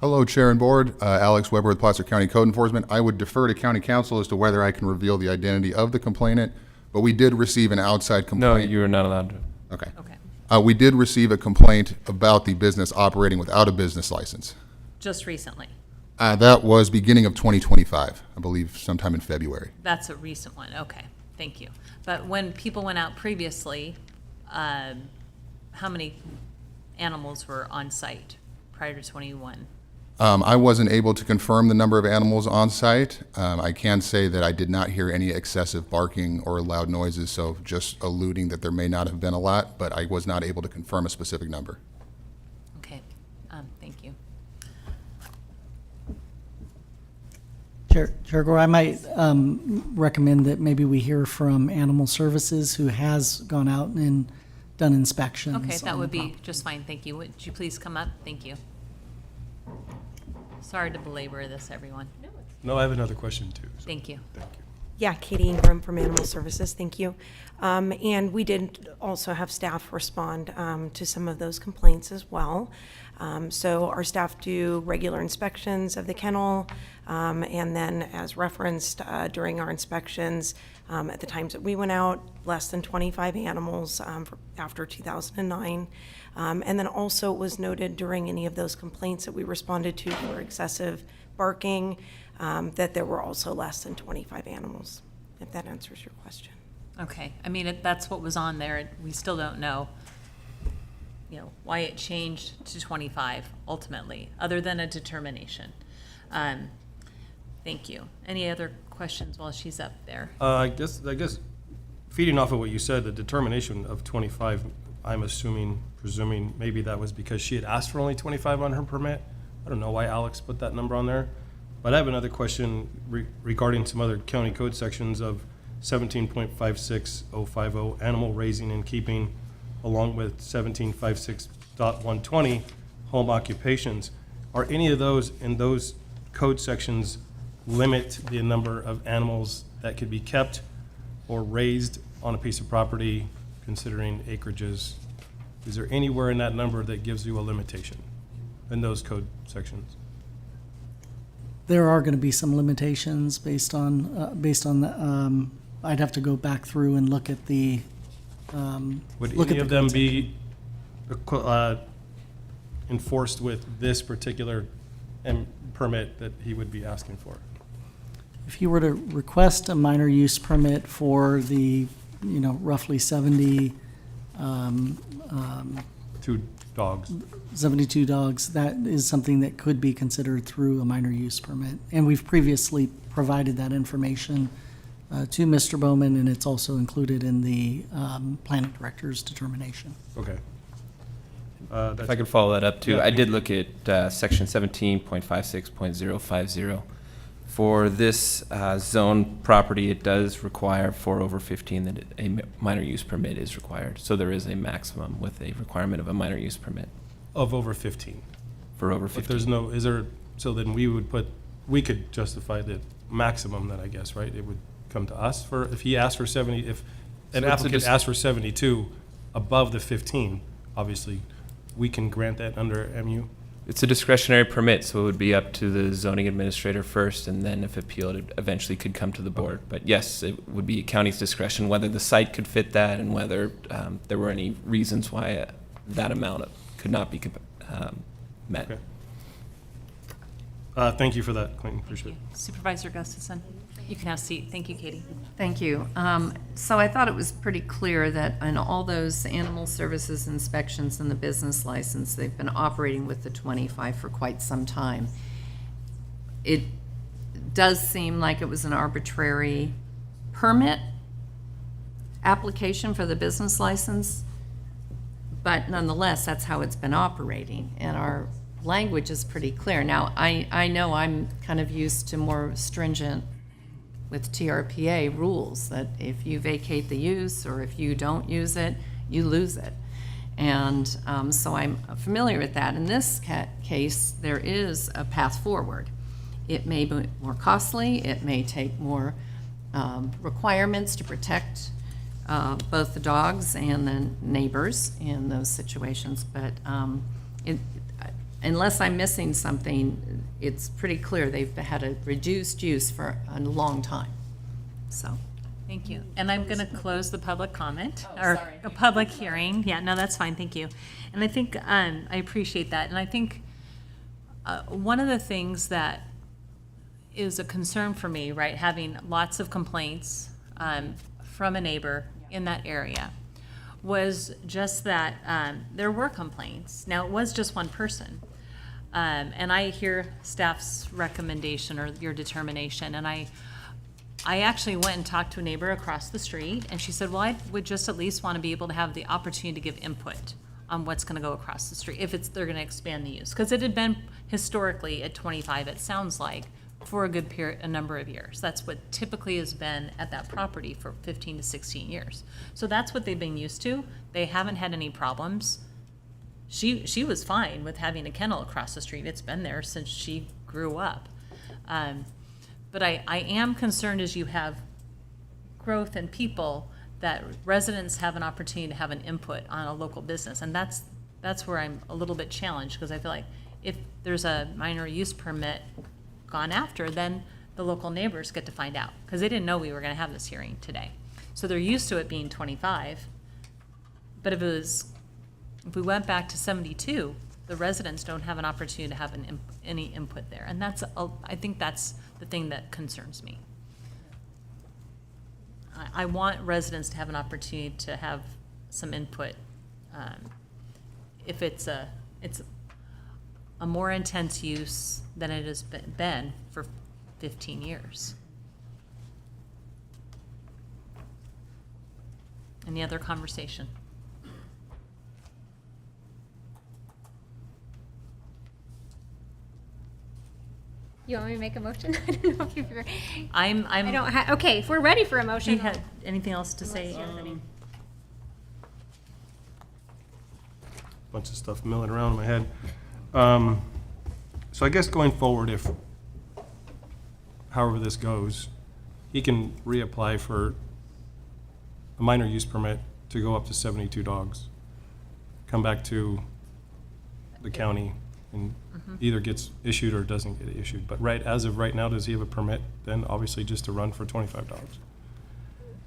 Hello, Chair and Board. Alex Weber with Placer County Code Enforcement. I would defer to County Council as to whether I can reveal the identity of the complainant, but we did receive an outside No, complaint. you are not allowed to. Okay. Okay. We did receive a complaint about the business operating without a business license. Just recently. That was beginning of 2025, I believe sometime in February. That's a recent one, okay, thank you. But when people went out previously, how many animals were on site prior to 21? I wasn't able to confirm the number of animals on site. I can say that I did not hear any excessive barking or loud noises, so just alluding that there may not have been a lot, but I was not able to confirm a specific number. Okay, thank you. Chair Gore, I might recommend that maybe we hear from Animal Services, who has gone out and done inspections. Okay, that on would the be property. just fine, thank you. Would you please come up? Thank you. Sorry to belabor this, everyone. No, I have another question too. so Thank you. Thank you. Yeah, Katie Ingram from Animal Services, thank you. And we did also have staff respond to some of those complaints as well. So our staff do regular inspections of the kennel, and then as referenced during our inspections, at the times that we went out, less than 25 animals after 2009. And then also it was noted during any of those complaints that we responded to for excessive barking, that there were also less than 25 animals, if that answers your question. Okay, I mean, that's what was on there. We still don't know, you know, why it changed to 25 ultimately, other than a determination. Thank you. Any other questions while she's up there? I guess feeding off of what you said, the determination of 25, I'm presuming maybe that was because she had asked for only 25 on her permit. I don't know why Alex put that number on there. But I have another question regarding some other county code sections of 17.56050, animal raising and keeping, along with 1756.120, home occupations. Are any of those in those code sections limit the number of animals that could be kept or raised on a piece of property, considering acreages? Is there anywhere in that number that gives you a limitation in those code sections? There are going to be some limitations based on the, I'd have to go back through and look at the, Would look any at of the them code be enforced with this particular, and permit that he would be asking for? If you were to request a minor use permit for the, roughly 70, 2 dogs. 72 dogs, that is something that could be considered through a minor use permit. And we've previously provided that information to Mr. Bowman, and it's also included in the planning director's determination. Okay. If I could follow that up too, I did look at section 17.56.050. For this zone property, it does require for over 15 that a minor use permit is required. So there is a maximum with a requirement of a minor use permit. Of over 15? For over 15. But there's no, so then we could justify the maximum then, I guess, right? It would come to us for, if he asked for 70, if an applicant asked for 72 above the 15, obviously, we can grant that under MU? It's a discretionary permit, so it would be up to the zoning administrator first, and then if appealed, it eventually could come to the board. But yes, it would be county's discretion whether the site could fit that and whether there were any reasons why that amount could not be met. Okay. Thank you for that, Clayton. Appreciate it. Supervisor Gustafson, you can have a seat. Thank you, Katie. Thank you. So I thought it was pretty clear that in all those animal services inspections and the business license, they've been operating with the 25 for quite some time. It does seem like it was an arbitrary permit application for the business license, but nonetheless, that's how it's been operating, and our language is pretty clear. Now, I know I'm kind of used to more stringent with TRPA rules, that if you vacate the use or if you don't use it, you lose it. And so I'm familiar with that. In this case, there is a path forward. It may be more costly, it may take more requirements to protect both the dogs and the neighbors in those situations, but unless I'm missing something, it's pretty clear they've had a reduced use for a long time, so. Thank you. And I'm going to close the public comment, or a public hearing. Yeah, no, that's fine, thank you. And I think, I appreciate that, and I think one of the things that is a concern for me, right, having lots of complaints from a neighbor in that area, was just that there were complaints. Now, it was just one person. And I hear staff's recommendation or your determination, and I actually went and talked to a neighbor across the street, and she said, well, I would just at least want to be able to have the opportunity to give input on what's going to go across the street, if they're going to expand the use. Because it had been historically at 25, it sounds like, for a good period, a number of years. That's what typically has been at that property for 15 to 16 years. So that's what they've been used to. They haven't had any problems. She was fine with having a kennel across the street. It's been there since she grew up. But I am concerned as you have growth in people, that residents have an opportunity to have an input on a local business. And that's where I'm a little bit challenged, because I feel like if there's a minor use permit gone after, then the local neighbors get to find out, because they didn't know we were going to have this hearing today. So they're used to it being 25. But if we went back to 72, the residents don't have an opportunity to have any input there. And I think that's the thing that concerns me. I want residents to have an opportunity to have some input. If it's a more intense use than it has been for 15 years. Any other conversation? You want me to make a motion? I don't know if you're. I don't have. Okay, if we're ready for a Do motion. you have anything else to say, Anthony? Bunch of stuff milling around in my head. So I guess going forward, if, however this goes, he can reapply for a minor use permit to go up to 72 dogs, come back to the county, and either gets issued or doesn't get issued. But as of right now, does he have a permit then, obviously, just to run for 25 dogs?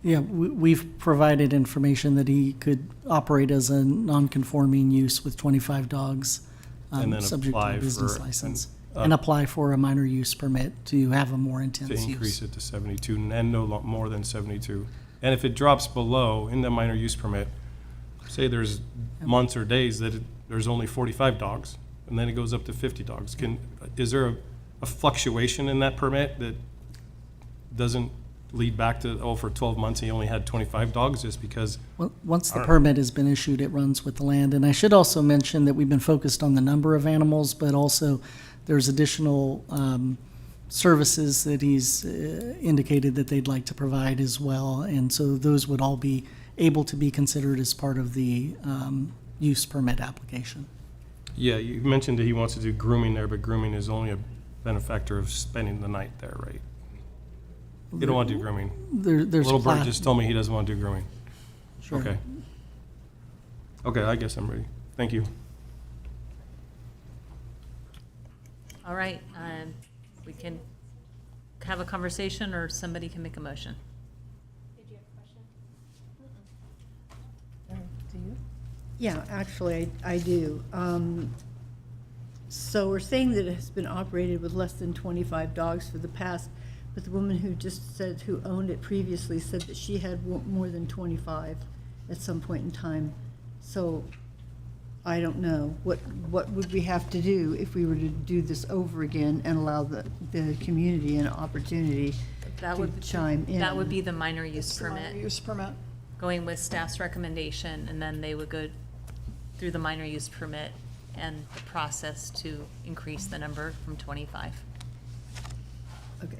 Yeah, we've provided information that he could operate as a non-conforming use with 25 dogs, And then subject to apply a business for license. and apply for a minor use permit to have a more To intense increase use. it to 72 and more than 72. And if it drops below in the minor use permit, say there's months or days that there's only 45 dogs, and then it goes up to 50 dogs, is there a fluctuation in that permit that doesn't lead back to, oh, for 12 months he only had 25 dogs just because? Well, once I the don't know. permit has been issued, it runs with the land. And I should also mention that we've been focused on the number of animals, but also there's additional services that he's indicated that they'd like to provide as well. And so those would all be able to be considered as part of the use permit application. Yeah, you mentioned that he wants to do grooming there, but grooming is only a benefactor of spending the night there, right? You don't want to do grooming. There's Little bird class- just told me he doesn't want to do grooming. Sure. Okay. Okay, I guess I'm ready. Thank you. All right, we can have a conversation or somebody can make a motion. Yeah, actually, I do. So we're saying that it has been operated with less than 25 dogs for the past, but the woman who just said, who owned it previously said that she had more than 25 at some point in time. So I don't know. What would we have to do if we were to do this over again and allow the community an opportunity That to would chime in? That would be the minor use It's the minor permit, use permit. going with staff's recommendation, and then they would go through the minor use permit and the process to increase the number from 25. Okay.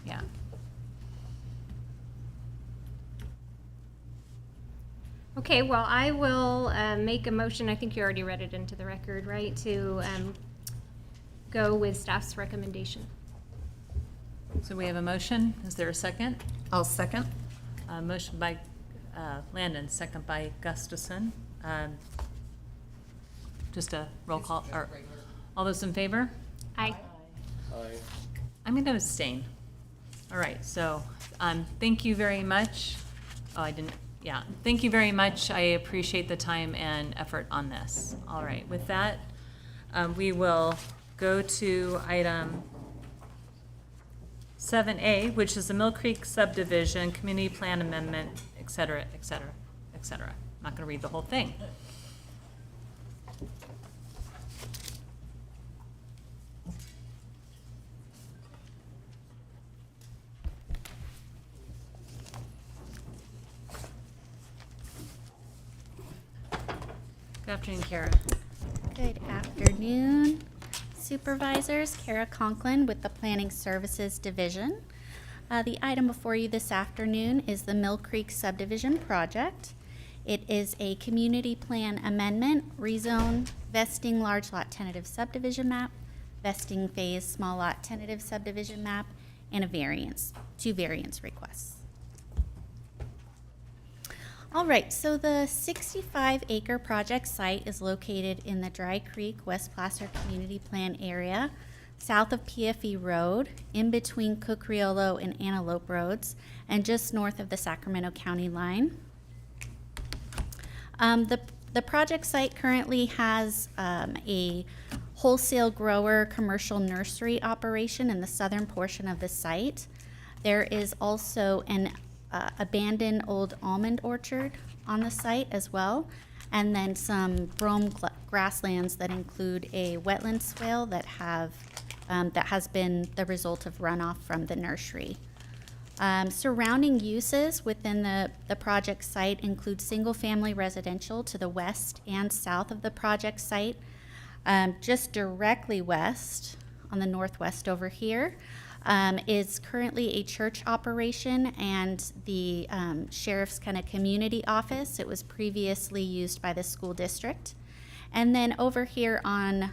Yeah. Okay, well, I will make a motion, I think you already read it into the record, right, to go with staff's recommendation. So we have a motion. Is there a second? I'll second. Motion by Landon, second by Gustafson. Just a roll call, or all those in favor? Aye. I'm going to abstain. All right, so thank you very much. Oh, I didn't, yeah. Thank you very much. I appreciate the time and effort on this. All right, with that, we will go to item 7A, which is the Mill Creek subdivision, community plan amendment, et cetera, et cetera, et cetera. I'm not going to read the whole thing. Good afternoon, Kara. Good afternoon, Supervisors. Kara Conklin with the Planning Services Division. The item before you this afternoon is the Mill Creek subdivision project. It is a community plan amendment, rezone, vesting large lot tentative subdivision map, vesting phase small lot tentative subdivision map, and a variance, 2 variance requests. All right, so the 65-acre project site is located in the Dry Creek, West Placer Community Plan area, south of PFE Road, in between Cook Riolo and Antelope Roads, and just north of the Sacramento County line. The project site currently has a wholesale grower commercial nursery operation in the southern portion of the site. There is also an abandoned old almond orchard on the site as well, and then some brome grasslands that include a wetland swale that has been the result of runoff from the nursery. Surrounding uses within the project site include single-family residential to the west and south of the project site. Just directly west, on the northwest over here, is currently a church operation and the sheriff's kind of community office. It was previously used by the school district. And then over here on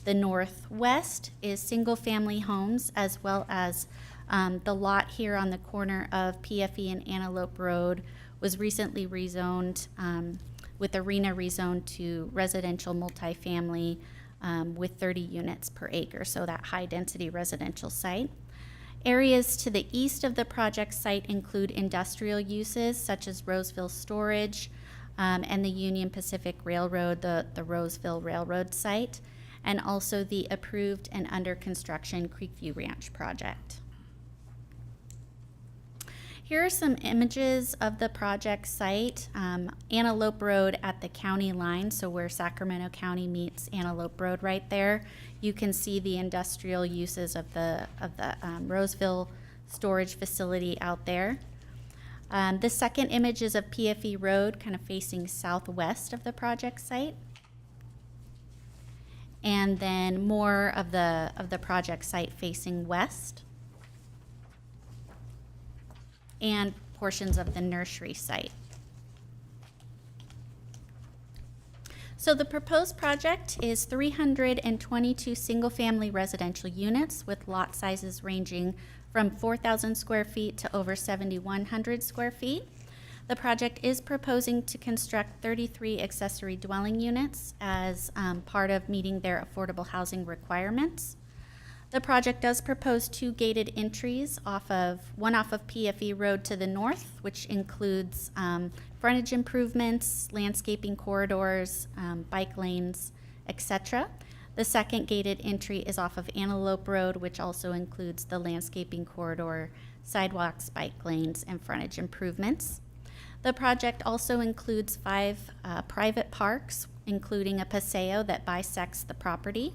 the northwest is single-family homes, as well as the lot here on the corner of PFE and Antelope Road was recently rezoned with Arena rezoned to residential multifamily with 30 units per acre, so that high-density residential site. Areas to the east of the project site include industrial uses such as Roseville Storage and the Union Pacific Railroad, the Roseville Railroad site. and also the approved and under construction Creekview Ranch project. Here are some images of the project site. Antelope Road at the county line, so where Sacramento County meets Antelope Road right there. You can see the industrial uses of the Roseville storage facility out there. The second image is of PFE Road, kind of facing southwest of the project site. And then more of the project site facing west. And portions of the nursery site. So the proposed project is 322 single-family residential units with lot sizes ranging from 4,000 square feet to over 7,100 square feet. The project is proposing to construct 33 accessory dwelling units as part of meeting their affordable housing requirements. The project does propose 2 gated entries, one off of PFE Road to the north, which includes frontage improvements, landscaping corridors, bike lanes, etc. The second gated entry is off of Antelope Road, which also includes the landscaping corridor, sidewalks, bike lanes, and frontage improvements. The project also includes 5 private parks, including a paseo that bisects the property.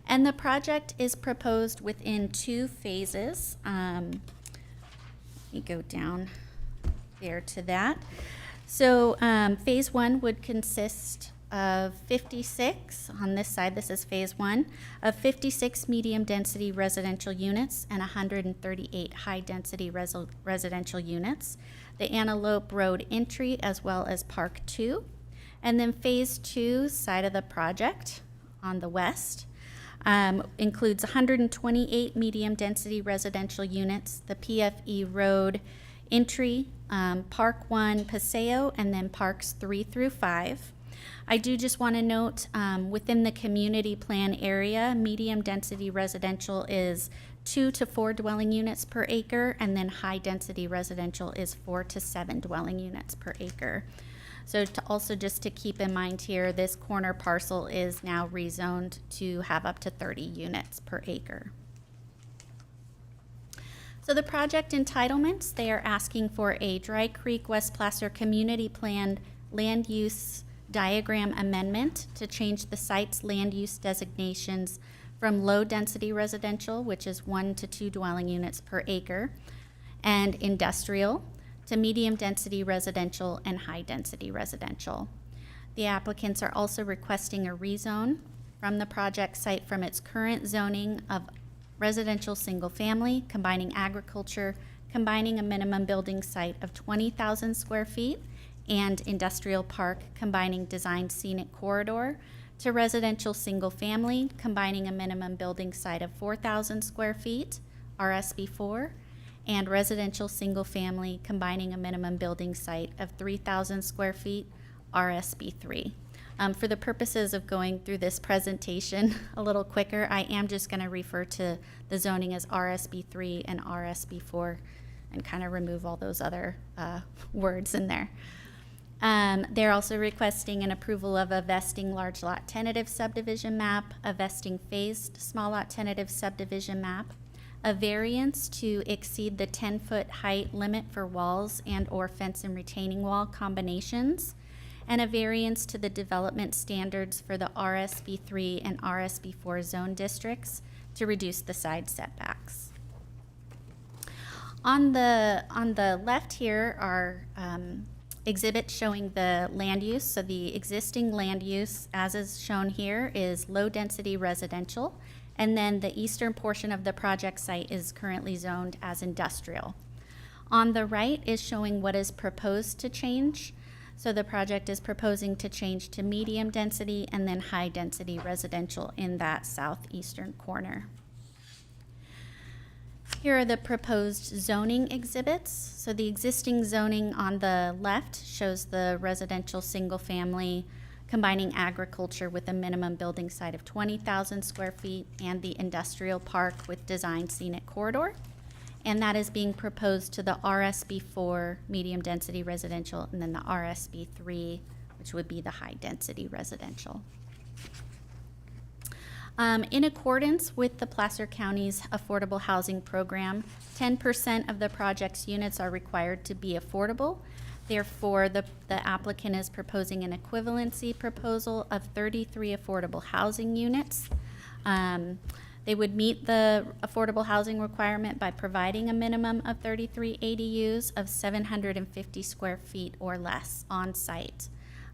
And the project is proposed within 2 phases. Let me go down there to that. So phase 1 would consist of 56, on this side, this is phase 1, of 56 medium density residential units and 138 high density residential units. The Antelope Road entry as well as Park 2. And then phase 2, side of the project on the west, includes 128 medium-density residential units, the PFE Road entry, Park 1 Paseo, and then Parks 3 through 5. I do just want to note, within the community plan area, medium-density residential is 2 to 4 dwelling units per acre, and then high-density residential is 4 to 7 dwelling units per acre. So also just to keep in mind here, this corner parcel is now rezoned to have up to 30 units per acre. So the project entitlements, they are asking for a Dry Creek West Placer Community Plan land use diagram amendment to change the site's land use designations from low-density residential, which is 1 to 2 dwelling units per acre, and industrial, to medium-density residential and high-density residential. The applicants are also requesting a rezone from the project site from its current zoning of residential single-family, combining agriculture, combining a minimum building site of 20,000 square feet, and industrial park, combining designed scenic corridor, to residential single-family, combining a minimum building site of 4,000 square feet, RSB4, and residential single-family, combining a minimum building site of 3,000 square feet, RSB3. For the purposes of going through this presentation a little quicker, I am just going to refer to the zoning as RSB3 and RSB4 and kind of remove all those other words in there. They're also requesting an approval of a vesting large lot tentative subdivision map, a vesting phased small lot tentative subdivision map, a variance to exceed the 10-foot height limit for walls and or fence and retaining wall combinations, and a variance to the development standards for the RSB3 and RSB4 zone districts to reduce the side setbacks. On the left here are exhibits showing the land use. So the existing land use, as is shown here, is low-density residential, and then the eastern portion of the project site is currently zoned as industrial. On the right is showing what is proposed to change. So the project is proposing to change to medium density and then high density residential in that southeastern corner. Here are the proposed zoning exhibits. So the existing zoning on the left shows the residential single family combining agriculture with a minimum building site of 20,000 square feet and the industrial park with designed scenic corridor. And that is being proposed to the RSB4 medium density residential and then the RSB3, which which would be the high-density residential. In accordance with the Placer County's affordable housing program, 10% of the project's units are required to be affordable. Therefore, the applicant is proposing an equivalency proposal of 33 affordable housing units. They would meet the affordable housing requirement by providing a minimum of 33 ADUs of 750 square feet or less on site.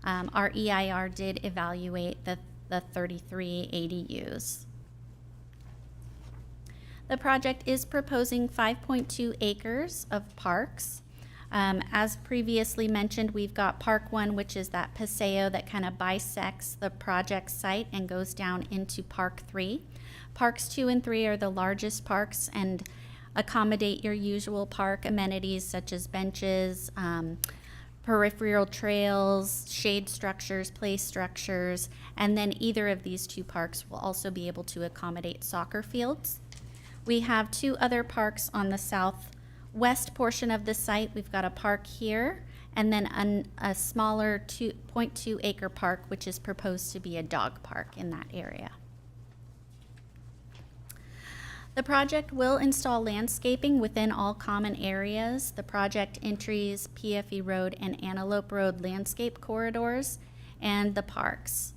Our EIR did evaluate the 33 ADUs. The project is proposing 5.2 acres of parks. As previously mentioned, we've got Park 1, which is that paseo that kind of bisects the project site and goes down into Park 3. Parks 2 and 3 are the largest parks and accommodate your usual park amenities such as benches, peripheral trails, shade structures, play structures, and then either of these two parks will also be able to accommodate soccer fields. We have two other parks on the southwest portion of the site. We've got a park here and then a smaller 2.2 acre park, which is proposed to be a dog park in that area. The project will install landscaping within all common areas. The project entries PFE Road and Antelope Road landscape corridors and the parks.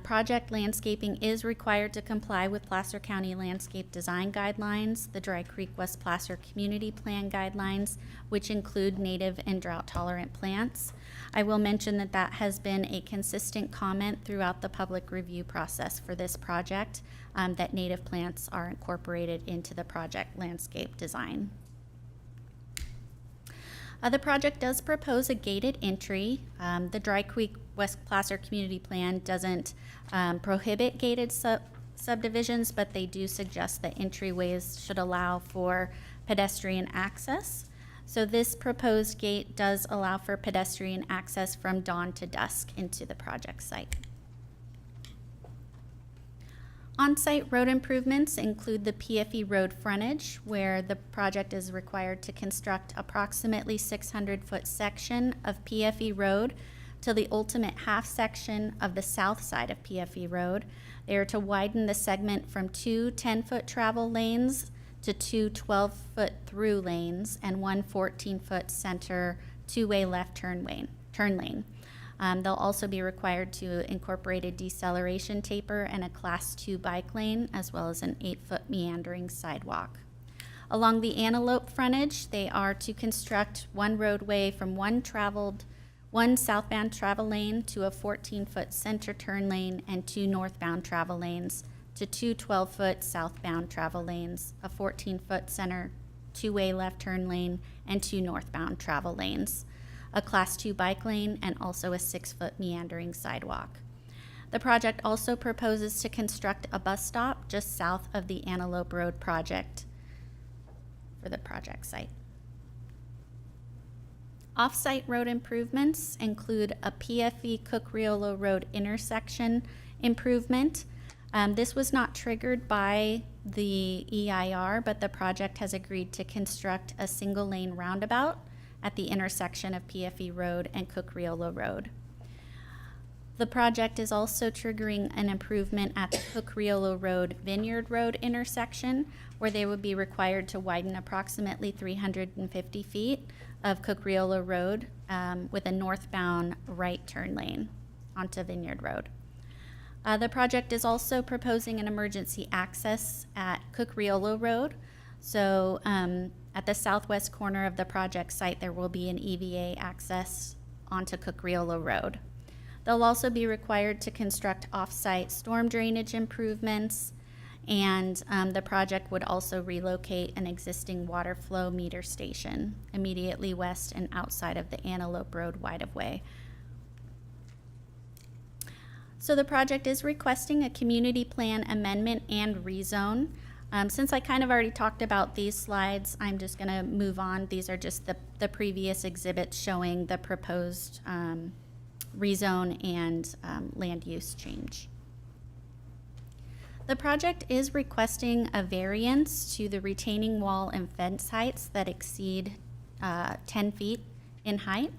Project landscaping is required to comply with Placer County Landscape Design Guidelines, the Dry Creek West Placer Community Plan Guidelines, which include native and drought-tolerant plants. I will mention that that has been a consistent comment throughout the public review process for this project, that native plants are incorporated into the project landscape design. The project does propose a gated entry. The Dry Creek West Placer Community Plan doesn't prohibit gated subdivisions, but they do suggest that entryways should allow for pedestrian access. So this proposed gate does allow for pedestrian access from dawn to dusk into the project site. On-site road improvements include the PFE road frontage, where the project is required to construct approximately 600-foot section of PFE road to the ultimate half section of the south side of PFE road. They are to widen the segment from 2 10-foot travel lanes to 2 12-foot through lanes and 1 14-foot center two-way left turn lane. They'll also be required to incorporate a deceleration taper and a Class 2 bike lane, as well as an 8-foot meandering sidewalk. Along the Antelope frontage, they are to construct one roadway from one southbound travel lane to a 14-foot center turn lane and 2 northbound travel lanes to 2 12-foot southbound travel lanes, a 14-foot center two-way left turn lane, and 2 northbound travel lanes, a Class 2 bike lane, and also a 6-foot meandering sidewalk. The project also proposes to construct a bus stop just south of the Antelope Road project for the project site. Off-site road improvements include a PFE Cook-Riolo Road intersection improvement. This was not triggered by the EIR, but the project has agreed to construct a single-lane roundabout at the intersection of PFE Road and Cook-Riolo Road. The project is also triggering an improvement at the Cook-Riolo Road Vineyard Road intersection, where they would be required to widen approximately 350 feet of Cook-Riolo Road with a northbound right turn lane onto Vineyard Road. The project is also proposing an emergency access at Cook-Riolo Road. So at the southwest corner of the project site, there will be an EVA access onto Cook-Riolo Road. They'll also be required to construct off-site storm drainage improvements, and the project would also relocate an existing water flow meter station immediately west and outside of the Antelope Road right-of-way. So the project is requesting a community plan amendment and rezone. Since I kind of already talked about these slides, I'm just going to move on. These are just the previous exhibits showing the proposed rezone and land use change. The project is requesting a variance to the retaining wall and fence heights that exceed 10 feet in height.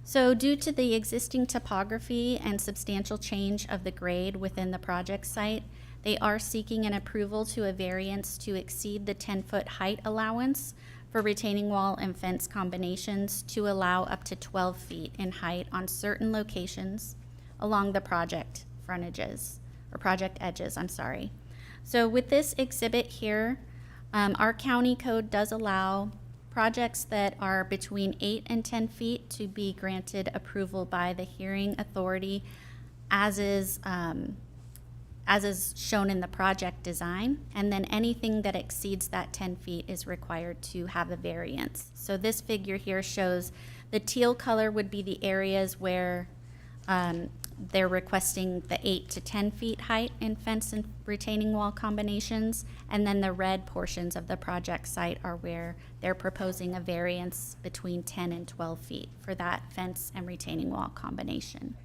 So due to the existing topography and substantial change of the grade within the project site, they are seeking an approval to a variance to exceed the 10-foot height allowance for retaining wall and fence combinations to allow up to 12 feet in height on certain locations along the project frontages, or project edges, I'm sorry. So with this exhibit here, our county code does allow projects that are between 8 and 10 feet to be granted approval by the hearing authority as is shown in the project design, and then anything that exceeds that 10 feet is required to have a variance. So this figure here shows the teal color would be the areas where they're requesting the 8 to 10 feet height in fence and retaining wall combinations, and then the red portions of the project site are where they're proposing a variance between 10 and 12 feet for that fence and retaining wall combination.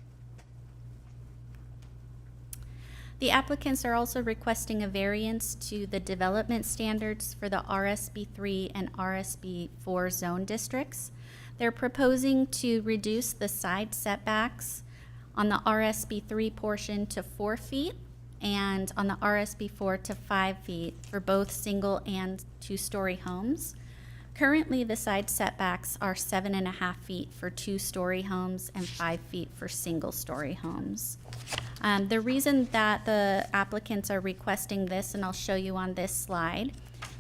The applicants are also requesting a variance to the development standards for the RSB3 and RSB4 zone districts. They're proposing to reduce the side setbacks on the RSB3 portion to 4 feet and on the RSB4 to 5 feet for both single and two-story homes. Currently, the side setbacks are 7.5 feet for two-story homes and 5 feet for single-story homes. The reason that the applicants are requesting this, and I'll show you on this slide,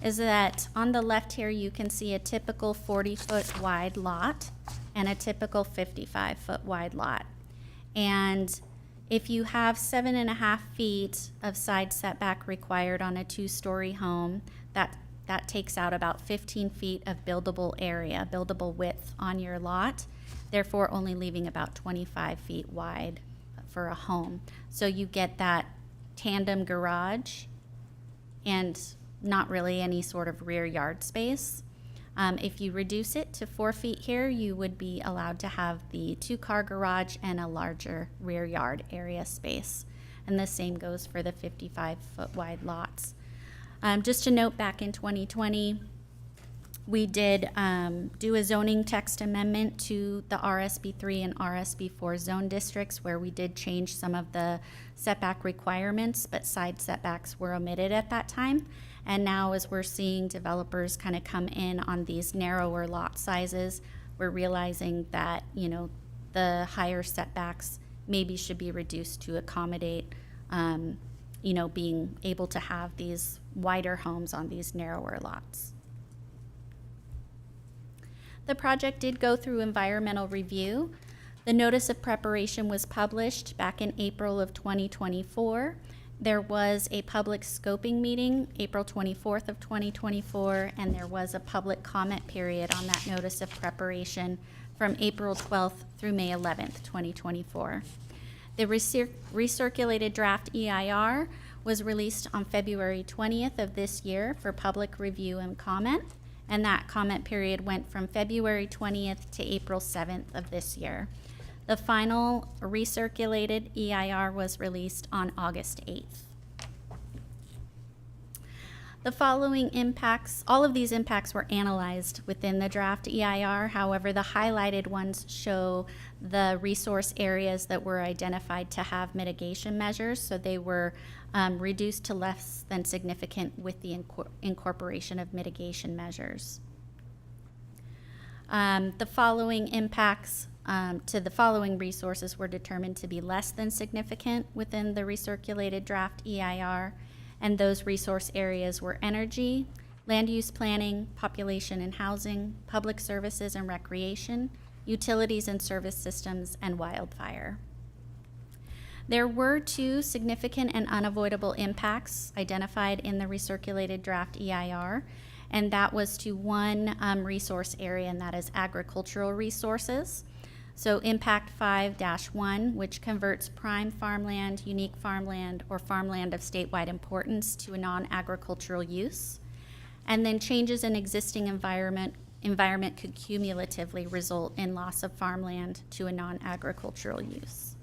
is that on the left here you can see a typical 40-foot wide lot and a typical 55-foot wide lot. And if you have 7.5 feet of side setback required on a two-story home, that takes out about 15 feet of buildable area, buildable width on your lot, therefore only leaving about 25 feet wide for a home. So you get that tandem garage and not really any sort of rear yard space. If you reduce it to 4 feet here, you would be allowed to have the two-car garage and a larger rear yard area space. And the same goes for the 55-foot wide lots. Just to note, back in 2020, we did do a zoning text amendment to the RSB3 and RSB4 zone districts where we did change some of the setback requirements, but side setbacks were omitted at that time. And now as we're seeing developers kind of come in on these narrower lot sizes, we're realizing that, you know, the higher setbacks maybe should be reduced to accommodate you know, being able to have these wider homes on these narrower lots. The project did go through environmental review. The notice of preparation was published back in April of 2024. There was a public scoping meeting, April 24th of 2024, and there was a public comment period on that notice of preparation from April 12th through May 11th, 2024. The recirculated draft EIR was released on February 20th of this year for public review and comment, and that comment period went from February 20th to April 7th of this year. The final recirculated EIR was released on August 8th. The following impacts, all of these impacts were analyzed within the draft EIR. However, the highlighted ones show the resource areas that were identified to have mitigation measures. So they were reduced to less than significant with the incorporation of mitigation measures. The following impacts to the following resources were determined to be less than significant within the recirculated draft EIR. And those resource areas were energy, land use planning, population and housing, public services and recreation, utilities and service systems, and wildfire. There were 2 significant and unavoidable impacts identified in the recirculated draft EIR, and that was to one resource area, and that is agricultural resources. So impact 5-1, which converts prime farmland, unique farmland, or farmland of statewide importance to a non-agricultural use. And then changes in existing environment could cumulatively result in loss of farmland to a non-agricultural use.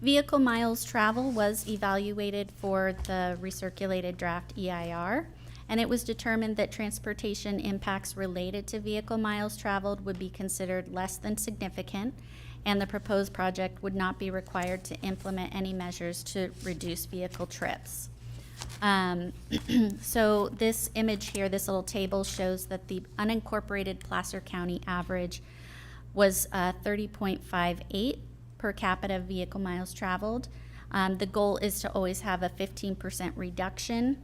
Vehicle miles travel was evaluated for the recirculated draft EIR. and it was determined that transportation impacts related to vehicle miles traveled would be considered less than significant, and the proposed project would not be required to implement any measures to reduce vehicle trips. So this image here, this little table, shows that the unincorporated Placer County average was 30.58 per capita vehicle miles traveled. The goal is to always have a 15% reduction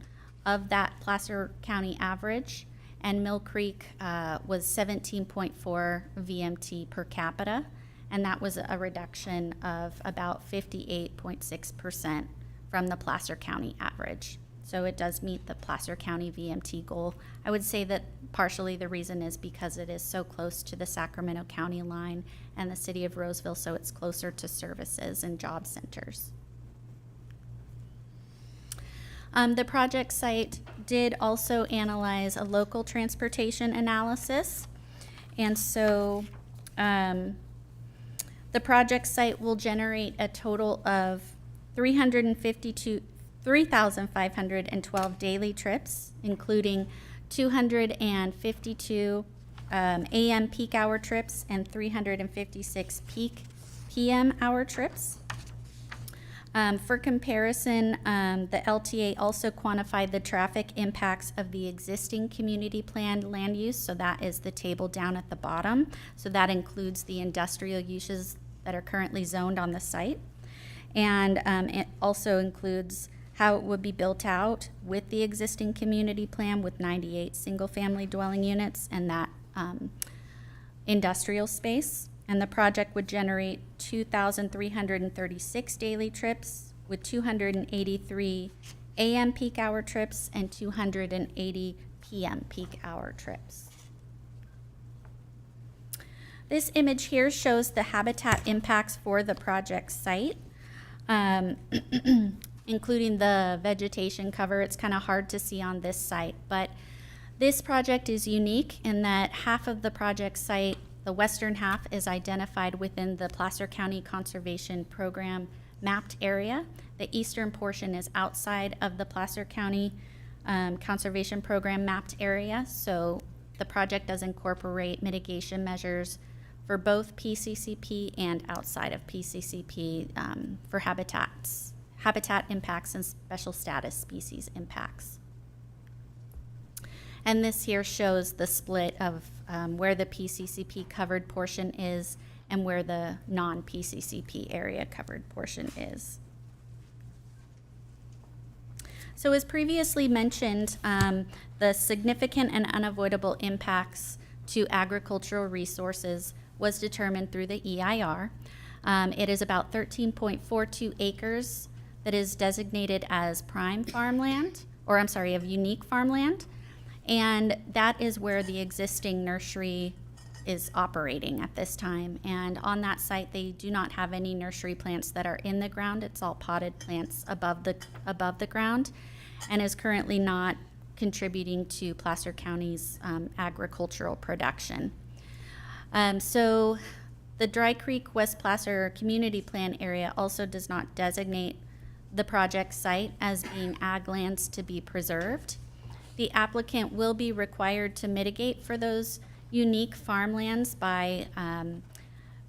of that Placer County average, and Mill Creek was 17.4 VMT per capita, and that was a reduction of about 58.6% from the Placer County average. So it does meet the Placer County VMT goal. I would say that partially the reason is because it is so close to the Sacramento County line and the city of Roseville, so it's closer to services and job centers. The project site did also analyze a local transportation analysis, and so the project site will generate a total of 3,512 daily trips, including 252 AM peak hour trips and 356 peak PM hour trips. For comparison, the LTA also quantified the traffic impacts of the existing community planned land use, so that is the table down at the bottom. So that includes the industrial uses that are currently zoned on the site. And it also includes how it would be built out with the existing community plan with 98 single-family dwelling units and that industrial space. And the project would generate 2,336 daily trips with 283 AM peak hour trips and 280 PM peak hour trips. This image here shows the habitat impacts for the project site, including the vegetation cover. It's kind of hard to see on this site, but this project is unique in that half of the project site, the western half, is identified within the Placer County Conservation Program mapped area. The eastern portion is outside of the Placer County Conservation Program mapped area, so the project does incorporate mitigation measures for both PCCP and outside of PCCP for habitat impacts and special status species impacts. And this here shows the split of where the PCCP covered portion is and where the non-PCCP area covered portion is. So as previously mentioned, the significant and unavoidable impacts to agricultural resources was determined through the EIR. It is about 13.42 acres that is designated as prime farmland, or I'm sorry, of unique farmland. And that is where the existing nursery is operating at this time. And on that site, they do not have any nursery plants that are in the ground. It's all potted plants above the ground, and is currently not contributing to Placer County's agricultural production. So the Dry Creek West Placer Community Plan area also does not designate the project site as being ag lands to be preserved. The applicant will be required to mitigate for those unique farmlands by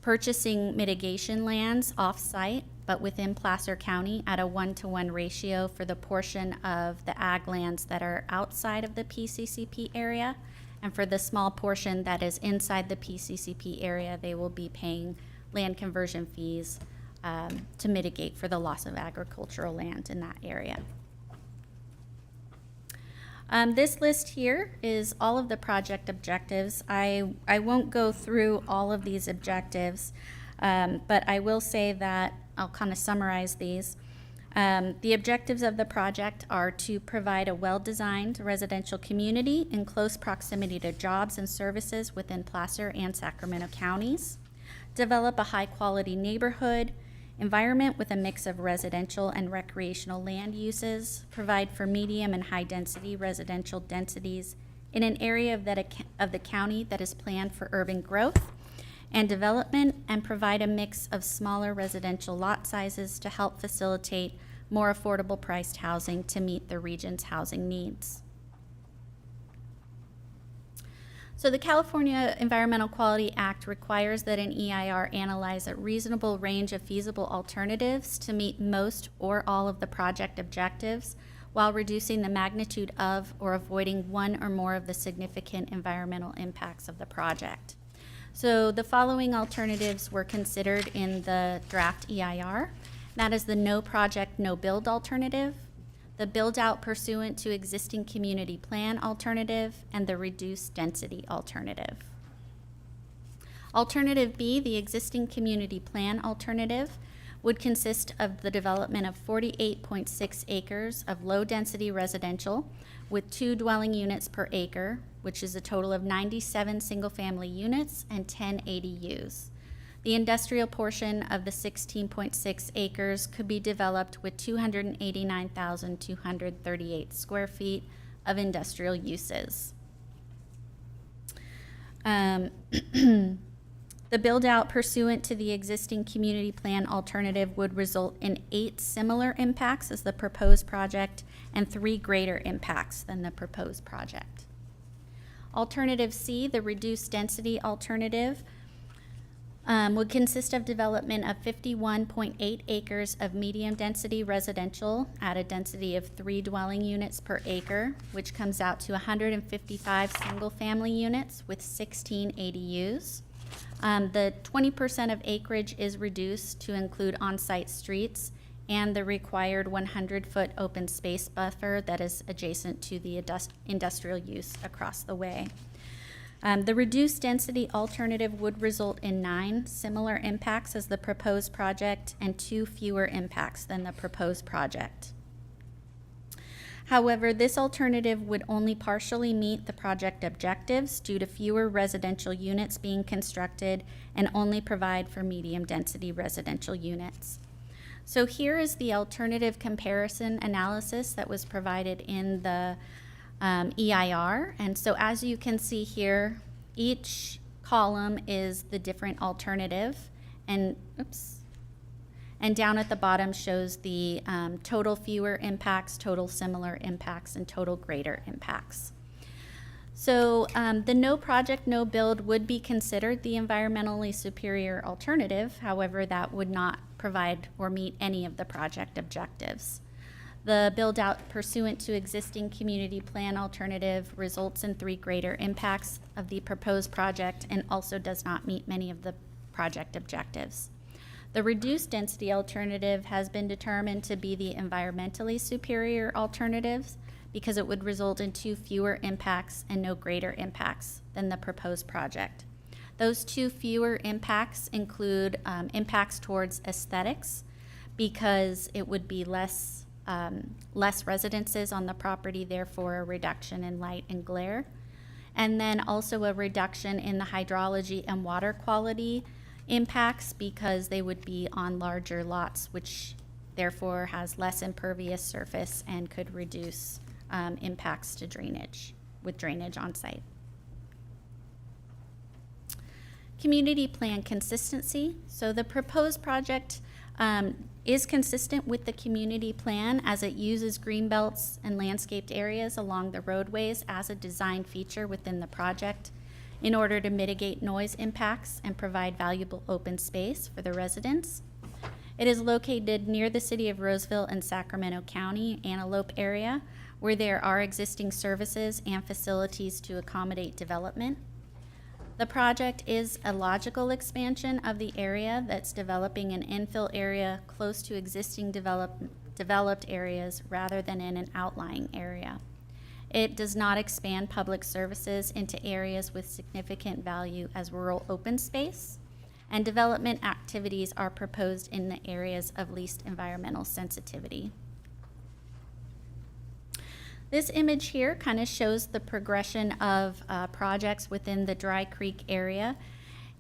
purchasing mitigation lands off-site, but within Placer County at a 1-to-1 ratio for the portion of the ag lands that are outside of the PCCP area. And for the small portion that is inside the PCCP area, they will be paying land conversion fees to mitigate for the loss of agricultural land in that area. This list here is all of the project objectives. I won't go through all of these objectives, but I will say that I'll kind of summarize these. The objectives of the project are to provide a well-designed residential community in close proximity to jobs and services within Placer and Sacramento counties, develop a high-quality neighborhood environment with a mix of residential and recreational land uses, provide for medium and high-density residential densities in an area of the county that is planned for urban growth and development, and provide a mix of smaller residential lot sizes to help facilitate more affordable priced housing to meet the region's housing needs. So the California Environmental Quality Act requires that an EIR analyze a reasonable range of feasible alternatives to meet most or all of the project objectives while reducing the magnitude of or avoiding one or more of the significant environmental impacts of the project. So the following alternatives were considered in the draft EIR. That is the no project, no build alternative, the build-out pursuant to existing community plan alternative, and the reduced density alternative. Alternative B, the existing community plan alternative, would consist of the development of 48.6 acres of low-density residential with 2 dwelling units per acre, which is a total of 97 single-family units and 10 ADUs. The industrial portion of the 16.6 acres could be developed with 289,238 square feet of industrial uses. The build-out pursuant to the existing community plan alternative would result in 8 similar impacts as the proposed project and 3 greater impacts than the proposed project. Alternative C, the reduced density alternative, would consist of development of 51.8 acres of medium-density residential at a density of 3 dwelling units per acre, which comes out to 155 single-family units with 16 ADUs. The 20% of acreage is reduced to include on-site streets and the required 100-foot open space buffer that is adjacent to the industrial use across the way. The reduced density alternative would result in 9 similar impacts as the proposed project and 2 fewer impacts than the proposed project. However, this alternative would only partially meet the project objectives due to fewer residential units being constructed and only provide for medium density residential units. So here is the alternative comparison analysis that was provided in the EIR. And so as you can see here, each column is the different alternative, and down at the bottom shows the total fewer impacts, total similar impacts, and total greater impacts. So the no project, no build would be considered the environmentally superior alternative. However, that would not provide or meet any of the project objectives. The build-out pursuant to existing community plan alternative results in 3 greater impacts of the proposed project and also does not meet many of the project objectives. The reduced density alternative has been determined to be the environmentally superior alternatives because it would result in 2 fewer impacts and no greater impacts than the proposed project. Those 2 fewer impacts include impacts towards aesthetics because it would be less residences on the property, therefore a reduction in light and glare, and then also a reduction in the hydrology and water quality impacts because they would be on larger lots, which therefore has less impervious surface and could reduce impacts to drainage, with drainage on site. Community plan consistency. So the proposed project is consistent with the community plan as it uses green belts and landscaped areas along the roadways as a design feature within the project in order to mitigate noise impacts and provide valuable open space for the residents. It is located near the city of Roseville and Sacramento County, Antelope area, where there are existing services and facilities to accommodate development. The project is a logical expansion of the area that's developing an infill area close to existing developed areas rather than in an outlying area. It does not expand public services into areas with significant value as rural open space, and development activities are proposed in the areas of least environmental sensitivity. This image here kind of shows the progression of projects within the Dry Creek area,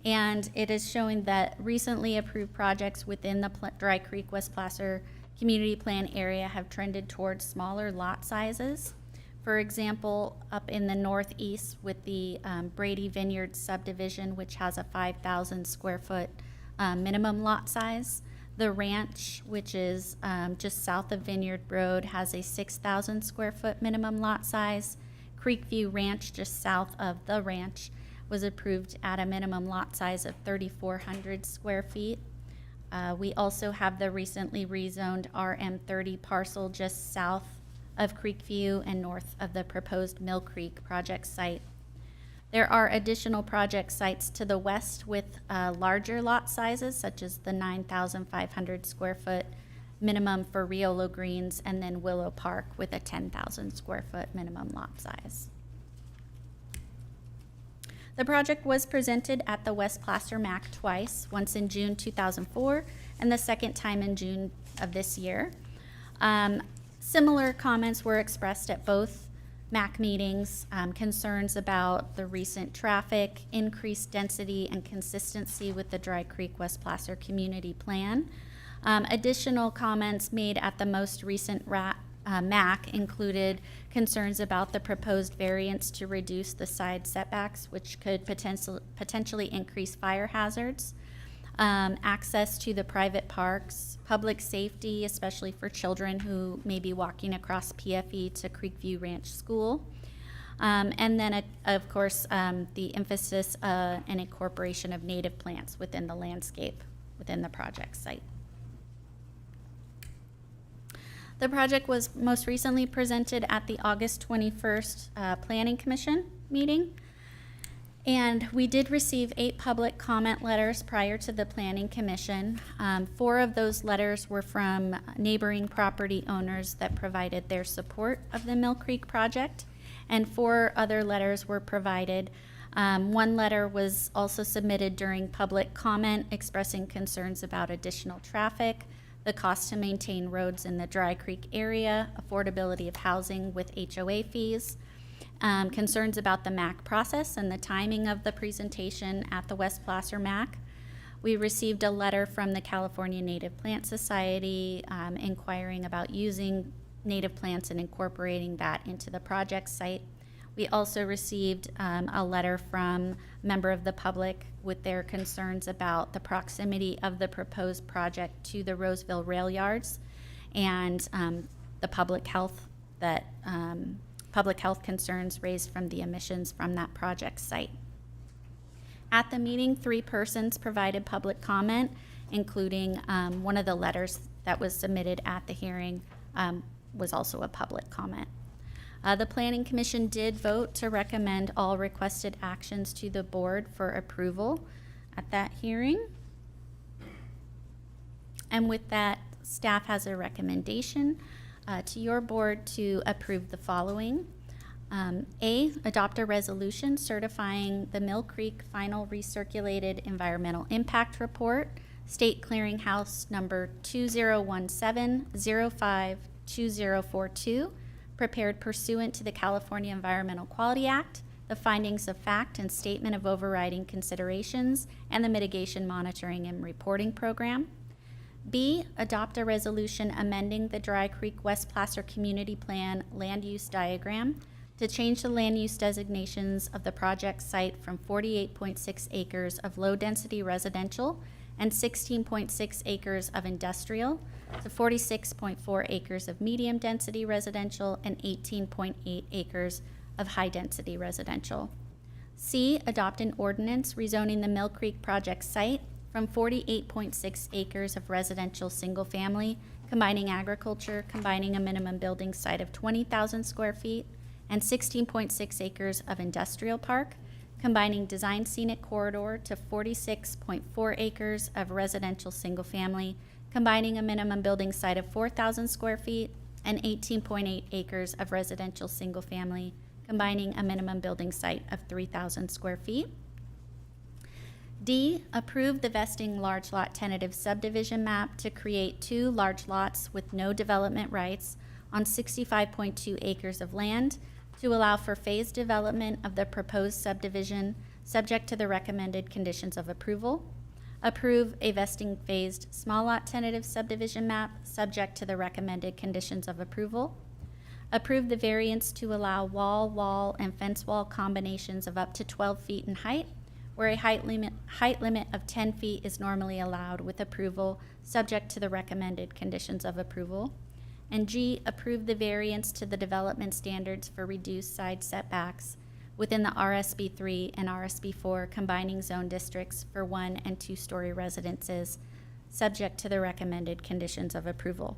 and it is showing that recently approved projects within the Dry Creek West Placer Community Plan area have trended towards smaller lot sizes. For example, up in the northeast with the Brady Vineyard subdivision, which has a 5,000 square foot minimum lot size. The ranch, which is just south of Vineyard Road, has a 6,000 square foot minimum lot size. Creekview Ranch, just south of the ranch, was approved at a minimum lot size of 3,400 square feet. We also have the recently rezoned RM30 parcel just south of Creekview and north of the proposed Mill Creek project site. There are additional project sites to the west with larger lot sizes, such as the 9,500 square foot minimum for Riolo Greens, and then Willow Park with a 10,000 square foot minimum lot size. The project was presented at the West Placer MAC twice, once in June 2004 and the second time in June of this year. Similar comments were expressed at both MAC meetings, concerns about the recent traffic, increased density, and consistency with the Dry Creek West Placer Community Plan. Additional comments made at the most recent MAC included concerns about the proposed variance to reduce the side setbacks, which could potentially increase fire hazards, access to the private parks, public safety, especially for children who may be walking across PFE to Creekview Ranch School, and then, of course, the emphasis and incorporation of native plants within the landscape within the project site. The project was most recently presented at the August 21st Planning Commission meeting. And we did receive 8 public comment letters prior to the Planning Commission. 4 of those letters were from neighboring property owners that provided their support of the Mill Creek project, and 4 other letters were provided. One letter was also submitted during public comment expressing concerns about additional traffic, the cost to maintain roads in the Dry Creek area, affordability of housing with HOA fees, concerns about the MAC process and the timing of the presentation at the West Placer MAC. We received a letter from the California Native Plant Society inquiring about using native plants and incorporating that into the project site. We also received a letter from a member of the public with their concerns about the proximity of the proposed project to the Roseville rail yards and the public health concerns raised from the emissions from that project site. At the meeting, 3 persons provided public comment, including one of the letters that was submitted at the hearing was also a public comment. The Planning Commission did vote to recommend all requested actions to the board for approval at that hearing. And with that, staff has a recommendation to your board to approve the following. A, adopt a resolution certifying the Mill Creek Final Recirculated Environmental Impact Report, State Clearinghouse number 2017-05-2042, prepared pursuant to the California Environmental Quality Act, the findings of fact and statement of overriding considerations, and the mitigation monitoring and reporting program. B, adopt a resolution amending the Dry Creek West Placer Community Plan land use diagram to change the land use designations of the project site from 48.6 acres of low-density residential and 16.6 acres of industrial to 46.4 acres of medium-density residential and 18.8 acres of high-density residential. C, adopt an ordinance rezoning the Mill Creek project site from 48.6 acres of residential single-family, combining agriculture, combining a minimum building site of 20,000 square feet, and 16.6 acres of industrial park, combining design scenic corridor to 46.4 acres of residential single-family, combining a minimum building site of 4,000 square feet, and 18.8 acres of residential single-family, combining a minimum building site of 3,000 square feet. D, approve the vesting large lot tentative subdivision map to create 2 large lots with no development rights on 65.2 acres of land to allow for phased development of the proposed subdivision subject to the recommended conditions of approval. Approve a vesting phased small lot tentative subdivision map subject to the recommended conditions of approval. Approve the variance to allow wall, and fence wall combinations of up to 12 feet in height, where a height limit of 10 feet is normally allowed with approval, subject to the recommended conditions of approval. And G, approve the variance to the development standards for reduced side setbacks within the RSB 3 and RSB 4 combining zone districts for 1- and 2-story residences, subject to the recommended conditions of approval.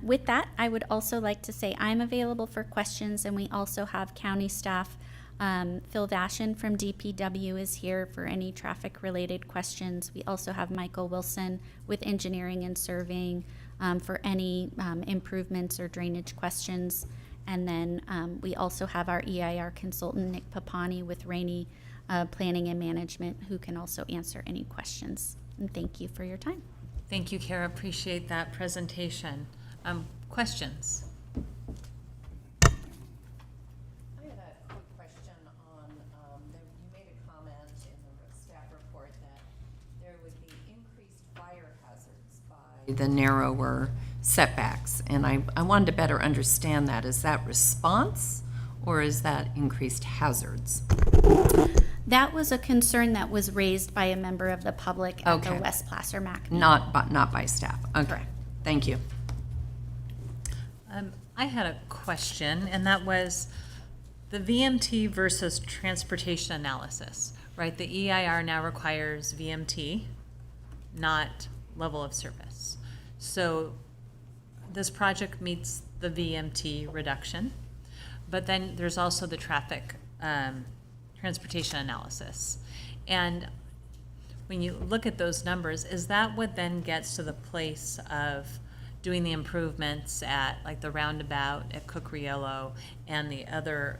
With that, I would also like to say I'm available for questions, and we also have county staff. Phil Vashon from DPW is here for any traffic-related questions. We also have Michael Wilson with engineering and surveying for any improvements or drainage questions. And then we also have our EIR consultant, Nick Papani, with Rainey Planning and Management, who can also answer any questions. And thank you for your time. Thank you, Kara. Appreciate that presentation. Questions? I had a quick question on, you made a comment in the staff report that there would be increased fire hazards by the narrower setbacks. And I wanted to better understand that. Is that response or is that increased hazards? That was a concern that was raised by a member of the public at the Okay. West Placer Mac meeting. Not by staff. Okay. Correct. Thank you. I had a question, and that was the VMT versus transportation analysis, right? The EIR now requires VMT, not level of service. So this project meets the VMT reduction, but then there's also the traffic transportation analysis. And when you look at those numbers, is that what then gets to the place of doing the improvements at like the roundabout at Cook-Riolo and the other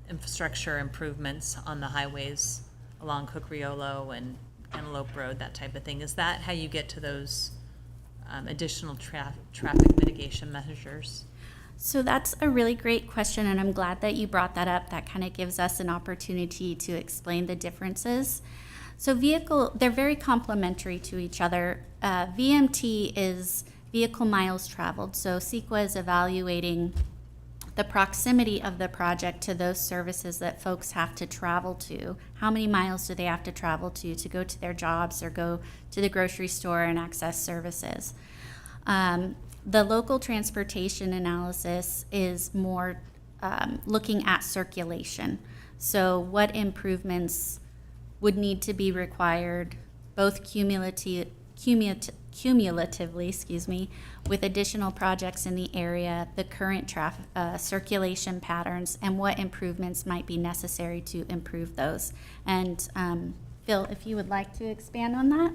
infrastructure improvements on the highways along Cook-Riolo and Antelope Road, that type of thing? Is that how you get to those additional traffic mitigation measures? So that's a really great question, and I'm glad that you brought that up. That kind of gives us an opportunity to explain the differences. So they're very complementary to each other. VMT is vehicle miles traveled. So CEQA is evaluating the proximity of the project to those services that folks have to travel to. How many miles do they have to travel to go to their jobs or go to the grocery store and access services? The local transportation analysis is more looking at circulation. So what improvements would need to be required, both cumulatively, with additional projects in the area, the current circulation patterns, and what improvements might be necessary to improve those. And Phil, if you would like to expand on that,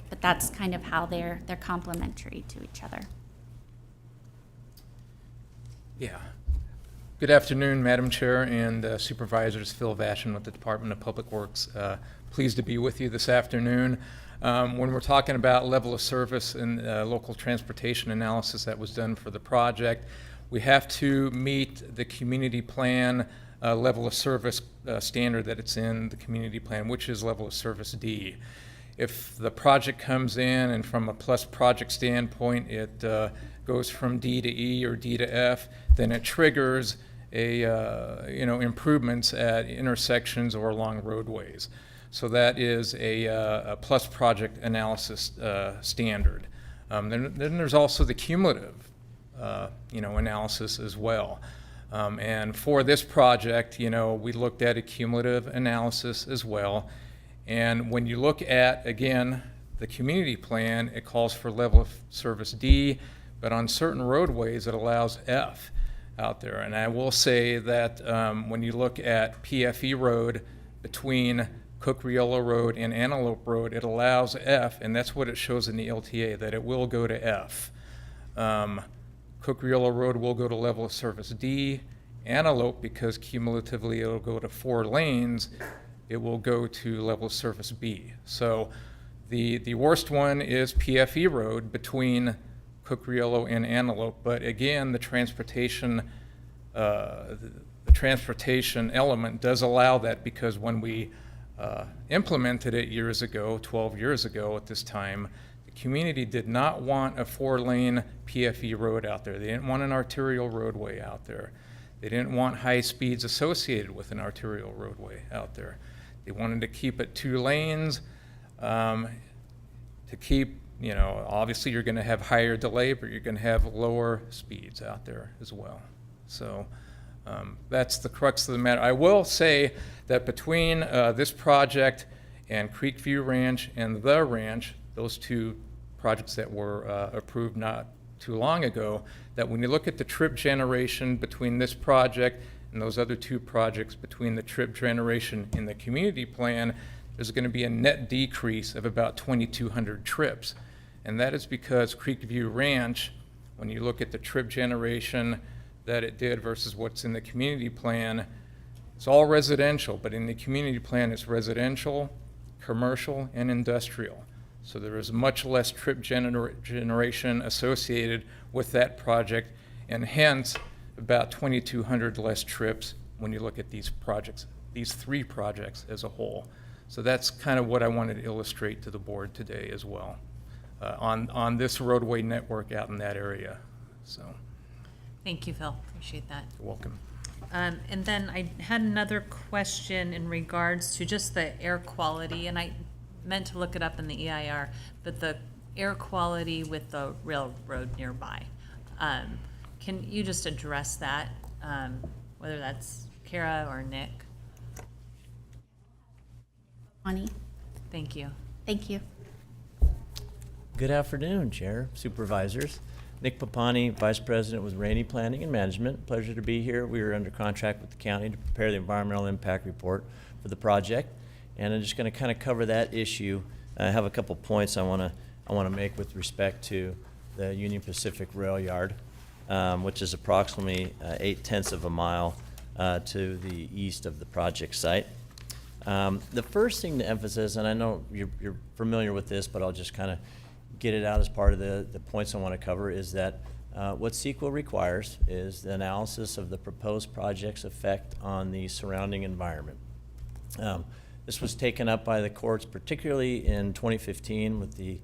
but that's kind of how they're complementary to each other. Yeah. Good afternoon, Madam Chair and Supervisors. Phil Vashon with the Department of Public Works. Pleased to be with you this afternoon. When we're talking about level of service and local transportation analysis that was done for the project, we have to meet the community plan level of service standard that it's in the community plan, which is level of service D. If the project comes in and from a plus project standpoint, it goes from D to E or D to F, then it triggers improvements at intersections or along roadways. So that is a plus project analysis standard. Then there's also the cumulative analysis as well. And for this project, we looked at a cumulative analysis as well. And when you look at, again, the community plan, it calls for level of service D, but on certain roadways, it allows F out there. And I will say that when you look at PFE Road between Cook-Riolo Road and Antelope Road, it allows F, and that's what it shows in the LTA, that it will go to F. Cook-Riolo Road will go to level of service D. Antelope, because cumulatively it'll go to 4 lanes, it will go to level of service B. So the worst one is PFE Road between Cook-Riolo and Antelope, but again, the transportation element does allow that, because when we implemented it years ago, 12 years ago at this time, the community did not want a 4-lane PFE road out there. They didn't want an arterial roadway out there. They didn't want high speeds associated with an arterial roadway out there. They wanted to keep it 2 lanes to keep Obviously you're going to have higher delay, but you're going to have lower speeds out there as well. So that's the crux of the matter. I will say that between this project and Creekview Ranch and the ranch, those two projects that were approved not too long ago, that when you look at the trip generation between this project and those other two projects, between the trip generation and the community plan, there's going to be a net decrease of about 2,200 trips. And that is because Creekview Ranch, when you look at the trip generation that it did versus what's in the community plan, it's all residential, but in the community plan it's residential, commercial, and industrial. So there is much less trip generation associated with that project, and hence about 2,200 less trips when you look at these projects, these three projects as a whole. So that's kind of what I wanted to illustrate to the board today as well, on this roadway network out in that area. So, Thank you, Phil. Appreciate that. you're welcome. And then I had another question in regards to just the air quality, and I meant to look it up in the EIR, but the air quality with the railroad nearby. Can you just address that, whether that's Kara or Nick? Bonnie? Thank you. Thank you. Good afternoon, Chair, Supervisors. Nick Papani, Vice President with Rainey Planning and Management. Pleasure to be here. We are under contract with the county to prepare the environmental impact report for the project, and I'm just going to kind of cover that issue. I have a couple points I want to make with respect to the Union Pacific Rail Yard, which is approximately 0.8 of a mile to the east of the project site. The first thing to emphasize, and I know you're familiar with this, but I'll just kind of get it out as part of the points I want to cover, is that what CEQA requires is the analysis of the proposed project's effect on the surrounding environment. This was taken up by the courts, particularly in 2015 with the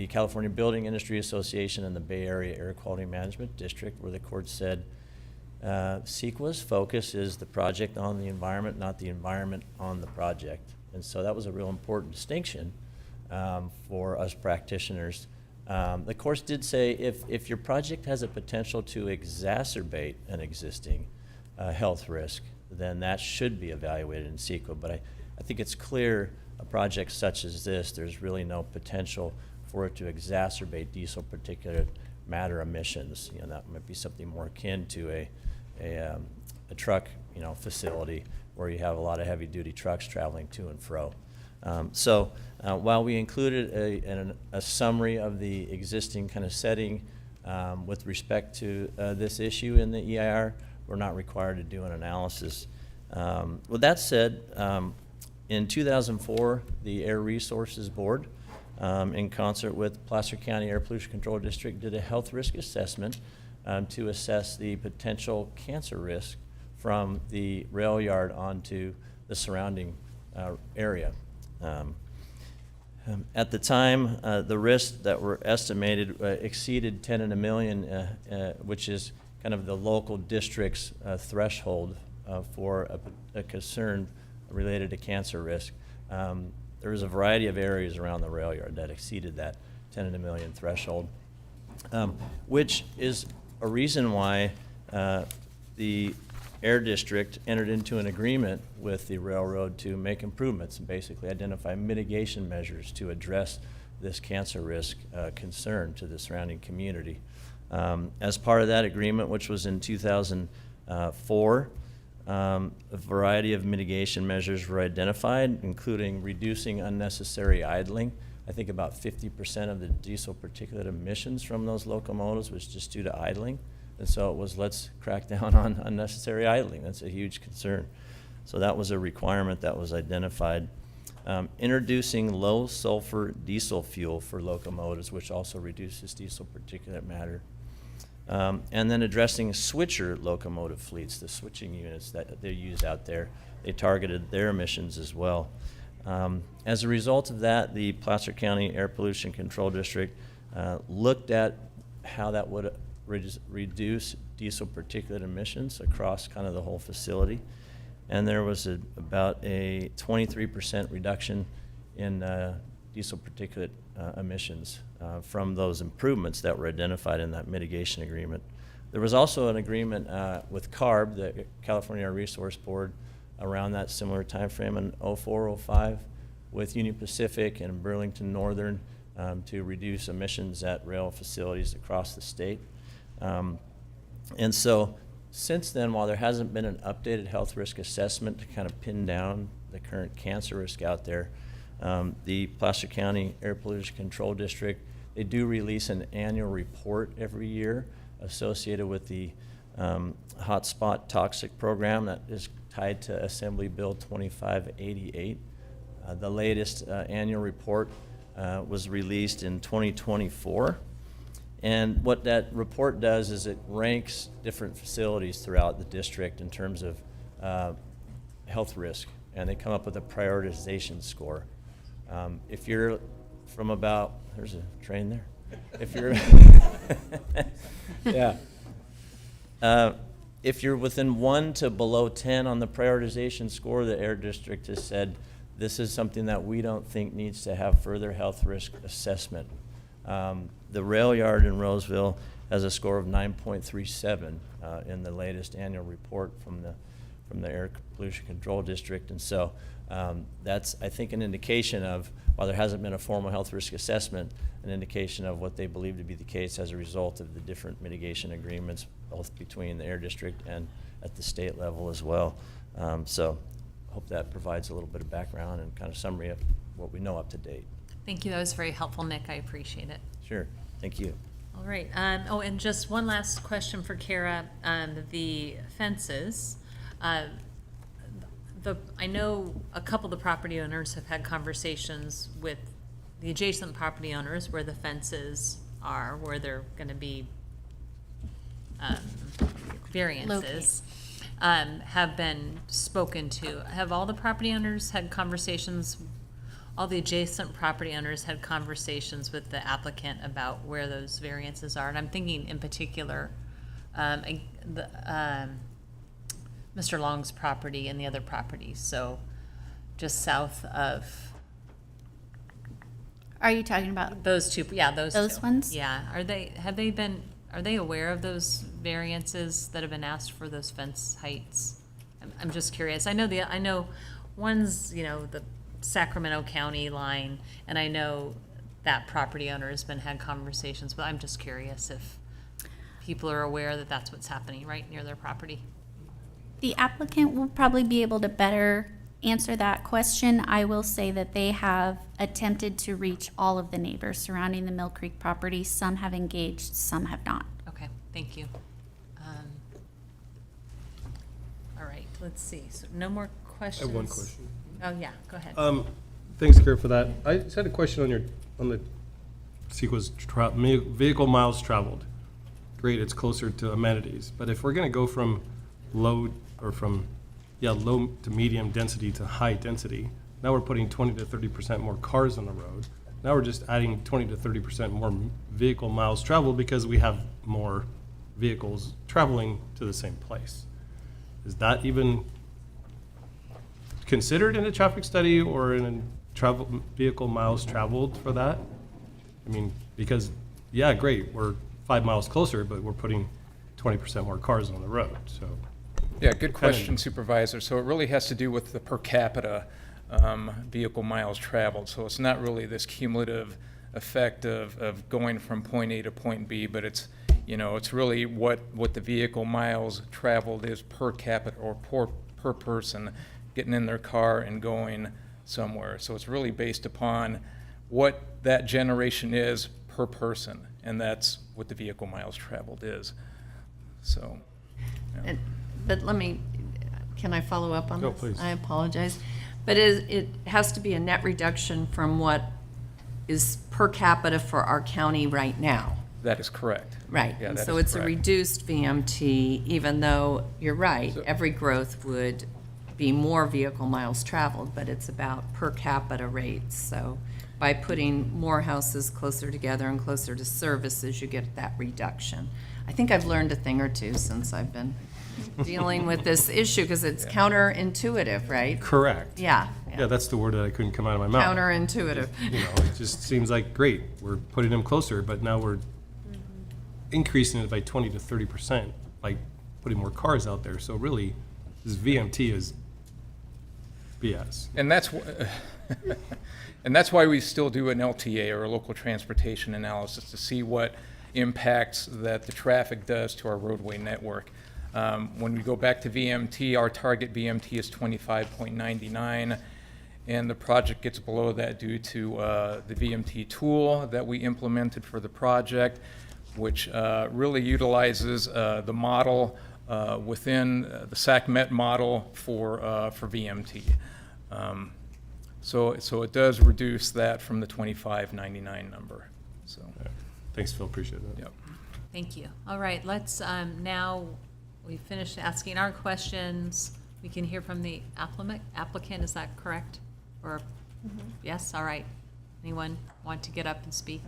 California Building Industry Association and the Bay Area Air Quality Management District, where the court said CEQA's focus is the project on the environment, not the environment on the project. And so that was a real important distinction for us practitioners. The courts did say if your project has a potential to exacerbate an existing health risk, then that should be evaluated in CEQA. But I think it's clear a project such as this, there's really no potential for it to exacerbate diesel particulate matter emissions. That might be something more akin to a truck, facility where you have a lot of heavy-duty trucks traveling to and fro. So while we included a summary of the existing kind of setting with respect to this issue in the EIR, we're not required to do an analysis. With that said, in 2004, the Air Resources Board, in concert with Placer County Air Pollution Control District, did a health risk assessment to assess the potential cancer risk from the rail yard onto the surrounding area. At the time, the risks that were estimated exceeded 10 in a million, which is kind of the local district's threshold for a concern related to cancer risk. There was a variety of areas around the rail yard that exceeded that 10 in a million threshold, which is a reason why the Air District entered into an agreement with the railroad to make improvements and basically identify mitigation measures to address this cancer risk concern to the surrounding community. As part of that agreement, which was in 2004, a variety of mitigation measures were identified, including reducing unnecessary idling. I think about 50% of the diesel particulate emissions from those locomotives was just due to idling. And so it was, let's crack down on unnecessary idling. That's a huge concern. So that was a requirement that was identified. Introducing low sulfur diesel fuel for locomotives, which also reduces diesel particulate matter. And then addressing switcher locomotive fleets, the switching units that they use out there. They targeted their emissions as well. As a result of that, the Placer County Air Pollution Control District looked at how that would reduce diesel particulate emissions across kind of the whole facility. And there was about a 23% reduction in diesel particulate emissions from those improvements that were identified in that mitigation agreement. There was also an agreement with CARB, the California Air Resource Board, around that similar timeframe in 04-05 with Union Pacific and Burlington Northern to reduce emissions at rail facilities across the state. And so since then, while there hasn't been an updated health risk assessment to kind of pin down the current cancer risk out there, the Placer County Air Pollution Control District, they do release an annual report every year associated with the hotspot toxic program that is tied to Assembly Bill 2588. The latest annual report was released in 2024. And what that report does is it ranks different facilities throughout the district in terms of health risk, and they come up with a prioritization score. If you're from about, there's a train there. If you're, yeah. If you're within 1 to below 10 on the prioritization score, the Air District has said this is something that we don't think needs to have further health risk assessment. The rail yard in Roseville has a score of 9.37 in the latest annual report from the Air Pollution Control District. And so that's, I think, an indication of, while there hasn't been a formal health risk assessment, an indication of what they believe to be the case as a result of the different mitigation agreements, both between the Air District and at the state level as well. So I hope that provides a little bit of background and kind of summary of what we know up to date. Thank you. That was very helpful, Nick. I appreciate it. Sure. Thank you. All right. Oh, and just one last question for Kara. The fences. I know a couple of the property owners have had conversations with the adjacent property owners where the fences are, where they're going to be variances, have been spoken to. Have all the property owners had conversations? All the adjacent property owners had conversations with the applicant about where those variances are, and I'm thinking in particular Mr. Long's property and the other properties. So just south of. Are you talking about those two? Yeah, those two. ones? Yeah. Are they aware of those variances that have been asked for those fence heights? I'm just curious. I know one's, the Sacramento County line, and I know that property owner has had conversations, but I'm just curious if people are aware that that's what's happening right near their property. The applicant will probably be able to better answer that question. I will say that they have attempted to reach all of the neighbors surrounding the Mill Creek property. Some have engaged, some have not. Okay, thank you. All right, let's see. So no more questions? I have one question. Oh, yeah, go ahead. Thanks, Kara, for that. I just had a question on the sequence vehicle miles traveled. Great, it's closer to amenities. But if we're going to go from low to medium density to high density, now we're putting 20 to 30% more cars on the road. Now we're just adding 20 to 30% more vehicle miles traveled because we have more vehicles traveling to the same place. Is that even considered in a traffic study or in a vehicle miles traveled for that? I mean, because, yeah, great, we're 5 miles closer, but we're putting 20% more cars on the road, so. Yeah, good question, Supervisor. So it really has to do with the per capita vehicle miles traveled. So it's not really this cumulative effect of going from point A to point B, but it's really what the vehicle miles traveled is per capita or per person getting in their car and going somewhere. So it's really based upon what that generation is per person, and that's what the vehicle miles traveled is. So. Yeah. But can I follow up on this? Please. I apologize. But it has to be a net reduction from what is per capita for our county right now. That is correct. Right. Yeah, So it's a reduced VMT, even though you're right, every growth would be more vehicle miles traveled, but it's about per capita rates. So by putting more houses closer together and closer to services, you get that reduction. I think I've learned a thing or two since I've been dealing with this issue, because it's counterintuitive, right? Correct. Yeah. Yeah, that's the word that I couldn't come out of my mouth. Counterintuitive. You know, it just seems like, great, we're putting them closer, but now we're increasing it by 20 to 30% by putting more cars out there. So really, this VMT is BS. And that's, and that's why we still do an LTA, or a local transportation analysis, to see what impacts that the traffic does to our roadway network. When we go back to VMT, our target VMT is 25.99, and the project gets below that due to the VMT tool that we implemented for the project, which really utilizes the model within the SAC-MET model for VMT. So it does reduce that from the 25.99 number. So, thanks, Phil. Appreciate that. Yep. Thank you. All right, let's, now we've finished asking our questions. We can hear from the applicant, is that correct? Or, yes, all right. Anyone want to get up and speak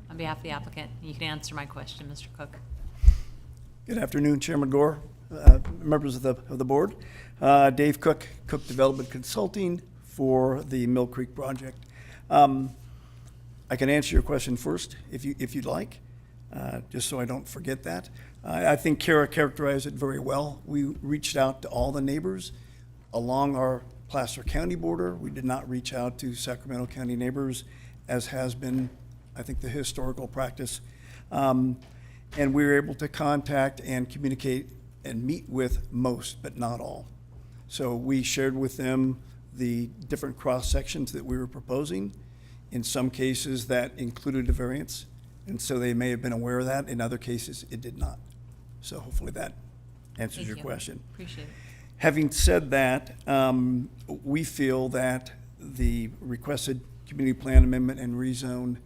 on behalf of the applicant? You can answer my question, Mr. Cook. Good afternoon, Chairman Gore, members of the board. Dave Cook, Cook Development Consulting for the Mill Creek project. I can answer your question first if you'd like, just so I don't forget that. I think Kara characterized it very well. We reached out to all the neighbors along our Placer County border. We did not reach out to Sacramento County neighbors, as has been, I think, the historical practice. And we were able to contact and communicate and meet with most, but not all. So we shared with them the different cross sections that we were proposing. In some cases, that included a variance, and so they may have been aware of that. In other cases, it did not. So hopefully that answers your question. Appreciate it. Having said that, we feel that the requested community plan amendment and rezone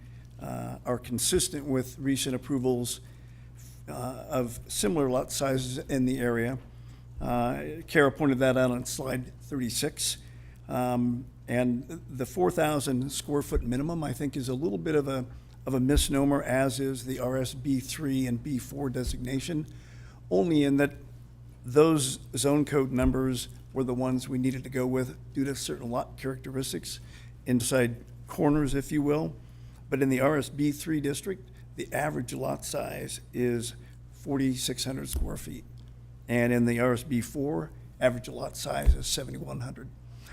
are consistent with recent approvals of similar lot sizes in the area. Kara pointed that out on slide 36. And the 4,000 square foot minimum, I think, is a little bit of a misnomer, as is the RSB3 and B4 designation, only in that those zone code numbers were the ones we needed to go with due to certain lot characteristics inside corners, if you will. But in the RSB3 district, the average lot size is 4,600 square feet. And in the RSB4, average lot size is 7,100.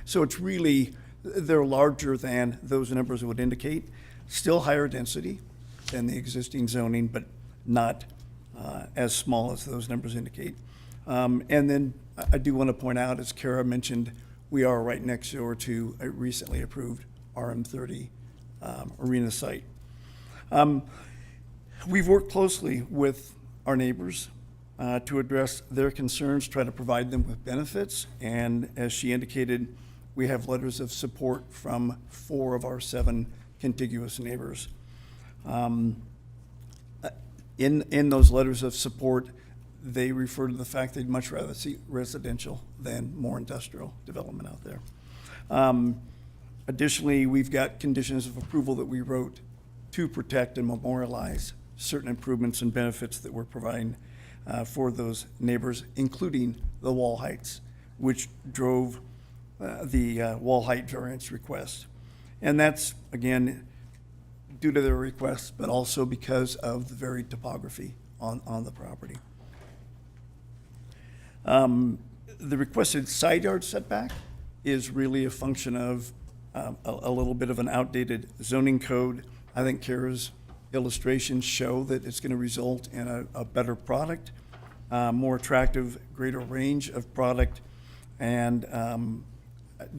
So it's really, they're larger than those numbers would indicate. Still higher density than the existing zoning, but not as small as those numbers indicate. And then I do want to point out, as Kara mentioned, we are right next door to a recently approved RM30 arena site. We've worked closely with our neighbors to address their concerns, try to provide them with benefits, and as she indicated, we have letters of support from 4 of our 7 contiguous neighbors. In those letters of support, they refer to the fact they'd much rather see residential than more industrial development out there. Additionally, we've got conditions of approval that we wrote to protect and memorialize certain improvements and benefits that we're providing for those neighbors, including the wall heights, which drove the wall height variance request. And that's, again, due to their request, but also because of the varied topography on the property. The requested side yard setback is really a function of a little bit of an outdated zoning code. I think Kara's illustrations show that it's going to result in a better product, more attractive, greater range of product. And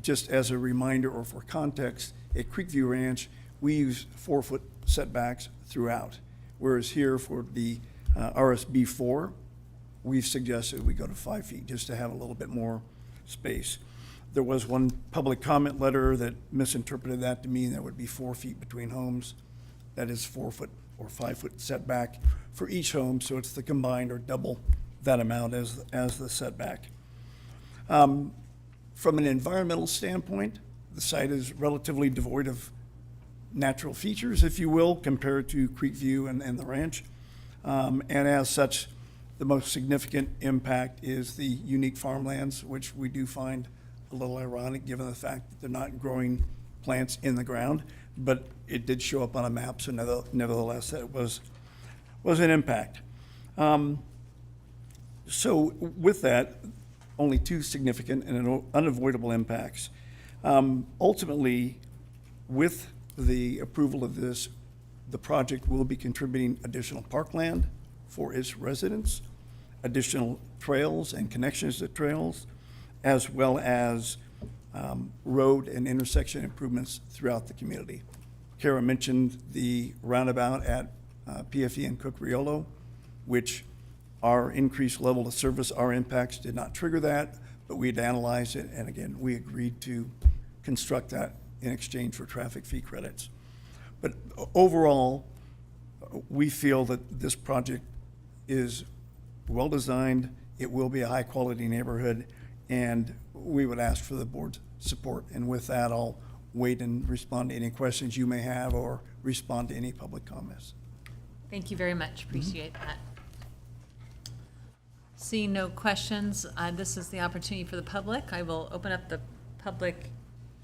just as a reminder or for context, at Creekview Ranch, we use 4-foot setbacks throughout, whereas here for the RSB4, we've suggested we go to 5 feet just to have a little bit more space. There was one public comment letter that misinterpreted that to mean there would be 4 feet between homes. That is 4-foot or 5-foot setback for each home, so it's the combined or double that amount as the setback. From an environmental standpoint, the site is relatively devoid of natural features, if you will, compared to Creekview and the ranch. And as such, The most significant impact is the unique farmlands, which we do find a little ironic given the fact that they're not growing plants in the ground, but it did show up on a map, so nevertheless, that was an impact. So with that, only two significant and unavoidable impacts. Ultimately, with the approval of this, the project will be contributing additional parkland for its residents, additional trails and connections to trails, as well as road and intersection improvements throughout the community. Kara mentioned the roundabout at PFE and Cook Riolo, which our increased level of service, our impacts did not trigger that, but we had analyzed it, and again, we agreed to construct that in exchange for traffic fee credits. But overall, we feel that this project is well-designed, it will be a high-quality neighborhood, and we would ask for the board's support. And with that, I'll wait and respond to any questions you may have or respond to any public comments. Thank you very much. Appreciate that. Seeing no questions, this is the opportunity for the public. I will open up the public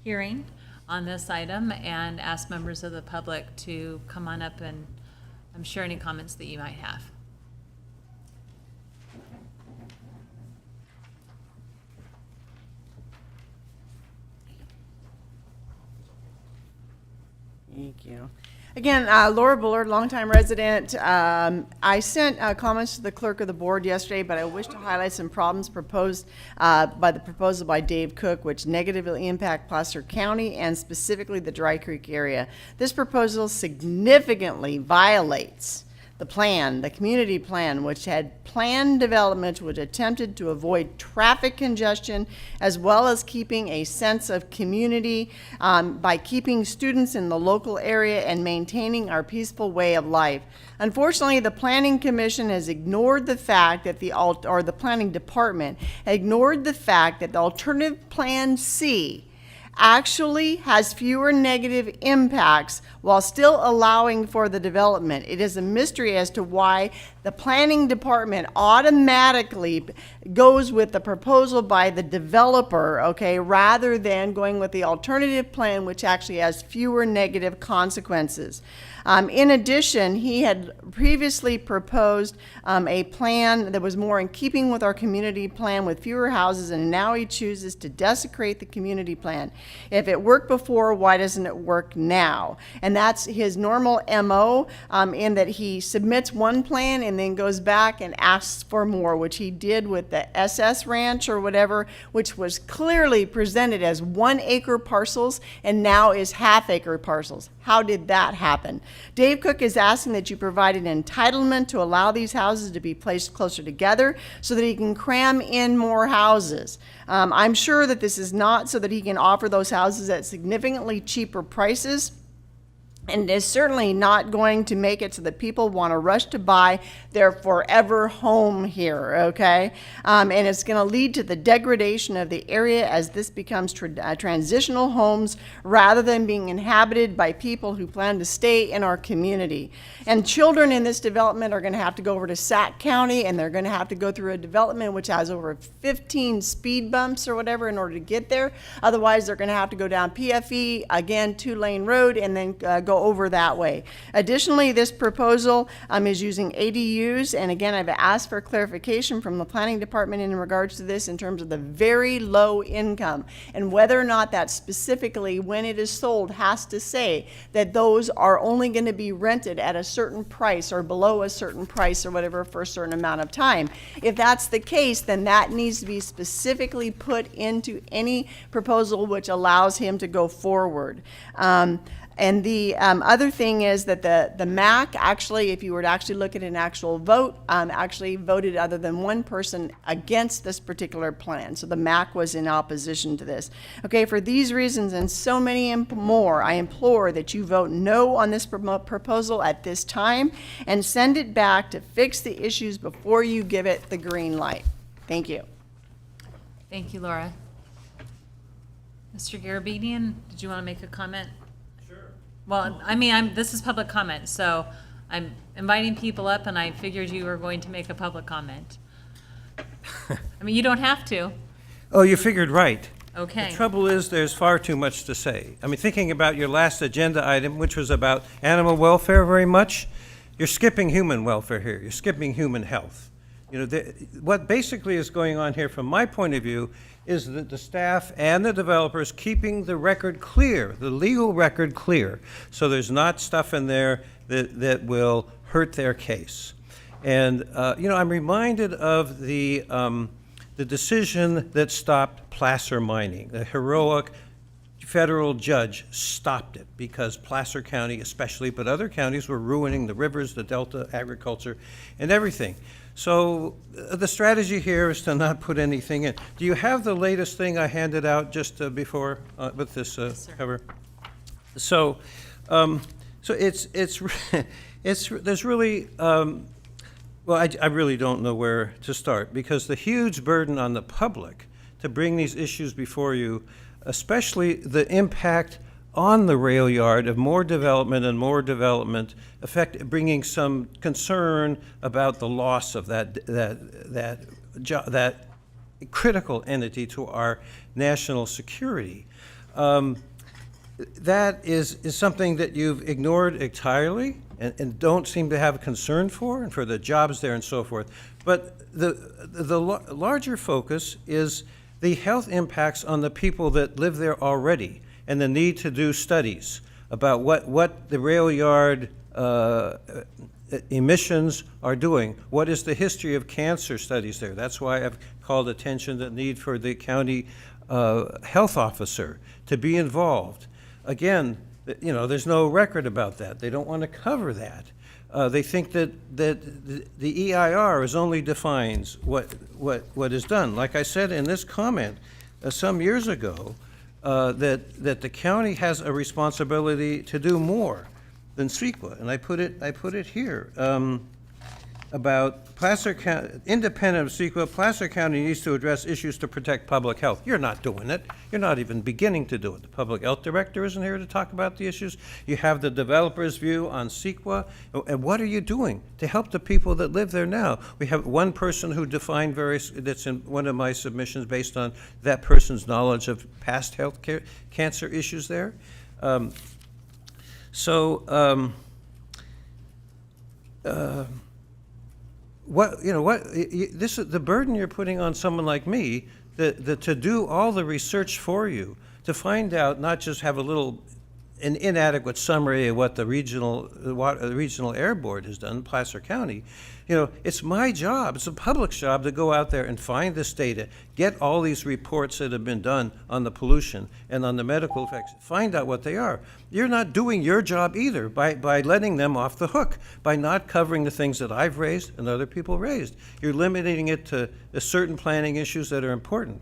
hearing on this item and ask members of the public to come on up and share any comments that you might have. Thank you. Again, Laura Bullard, longtime resident. I sent comments to the clerk of the board yesterday, but I wish to highlight some problems proposed by the proposal by Dave Cook, which negatively impact Placer County and specifically the Dry Creek area. This proposal significantly violates the plan, the community plan, which had planned development which attempted to avoid traffic congestion as well as keeping a sense of community by keeping students in the local area and maintaining our peaceful way of life. Unfortunately, the Planning Commission has ignored the fact that the Planning Department ignored the fact that the alternative Plan C actually has fewer negative impacts while still allowing for the development. It is a mystery as to why the planning department automatically goes with the proposal by the developer, okay, rather than going with the alternative plan, which actually has fewer negative consequences. In addition, he had previously proposed a plan that was more in keeping with our community plan with fewer houses, and now he chooses to desecrate the community plan. If it worked before, why doesn't it work now? And that's his normal MO, in that he submits one plan and then goes back and asks for more, which he did with the SS Ranch or whatever, which was clearly presented as 1 acre parcels and now is half-acre parcels. How did that happen? Dave Cook is asking that you provide an entitlement to allow these houses to be placed closer together so that he can cram in more houses. I'm sure that this is not so that he can offer those houses at significantly cheaper prices, and is certainly not going to make it so that people want to rush to buy their forever home here, okay? And it's going to lead to the degradation of the area as this becomes transitional homes rather than being inhabited by people who plan to stay in our community. And children in this development are going to have to go over to Sac County, and they're going to have to go through a development which has over 15 speed bumps or whatever in order to get there. Otherwise, they're going to have to go down PFE, again, 2-lane road, and then go over that way. Additionally, this proposal is using ADUs, and again, I've asked for clarification from the planning department in regards to this in terms of the very low income and whether or not that specifically, when it is sold, has to say that those are only going to be rented at a certain price or below a certain price or whatever for a certain amount of time. If that's the case, then that needs to be specifically put into any proposal which allows him to go forward. And the other thing is that the MAC actually, if you were to actually look at an actual vote, actually voted other than one person against this particular plan. So the MAC was in opposition to this. Okay, for these reasons and so many more, I implore that you vote no on this proposal at this time and send it back to fix the issues before you give it the green light. Thank you. Thank you, Laura. Mr. Garabedian, did you want to make a comment? Well, I mean, this is public comment, so I'm inviting people up, and I figured you were going to make a public comment. I mean, you don't have to. Oh, you figured right. Okay. The trouble is, there's far too much to say. I mean, thinking about your last agenda item, which was about animal welfare very much, you're skipping human welfare here. You're skipping human health. You know, what basically is going on here, from my point of view, is that the staff and the developers keeping the record clear, the legal record clear, so there's not stuff in there that will hurt their case. And, you know, I'm reminded of the decision that stopped placer mining. The heroic federal judge stopped it because Placer County especially, but other counties were ruining the rivers, the delta, agriculture, and everything. So the strategy here is to not put anything in. Do you have the latest thing I handed out just before with this cover? So, so it's there's really. Well, I really don't know where to start, because the huge burden on the public to bring these issues before you, especially the impact on the rail yard of more development, bringing some concern about the loss of that critical entity to our national security. That is something that you've ignored entirely and don't seem to have concern for, and for the jobs there and so forth. But the larger focus is the health impacts on the people that live there already, and the need to do studies about what the rail yard emissions are doing. What is the history of cancer studies there? That's why I've called attention to the need for the county health officer to be involved. Again, you know, there's no record about that. They don't want to cover that. They think that the EIR is only defines what is done. Like I said in this comment some years ago, that the county has a responsibility to do more than CEQA, and I put it here. About Placer County, independent of CEQA, Placer County needs to address issues to protect public health. You're not doing it. You're not even beginning to do it. The public health director isn't here to talk about the issues. You have the developer's view on CEQA. And what are you doing to help the people that live there now? We have one person who defined that's in one of my submissions based on that person's knowledge of past health care, cancer issues there. This is the burden you're putting on someone like me to do all the research for you, to find out, not just have an inadequate summary of what the regional air board has done, Placer County. You know, it's my job, it's a public's job to go out there and find this data, get all these reports that have been done on the pollution and on the medical effects, find out what they are. You're not doing your job either by letting them off the hook, by not covering the things that I've raised and other people raised. You're limiting it to certain planning issues that are important.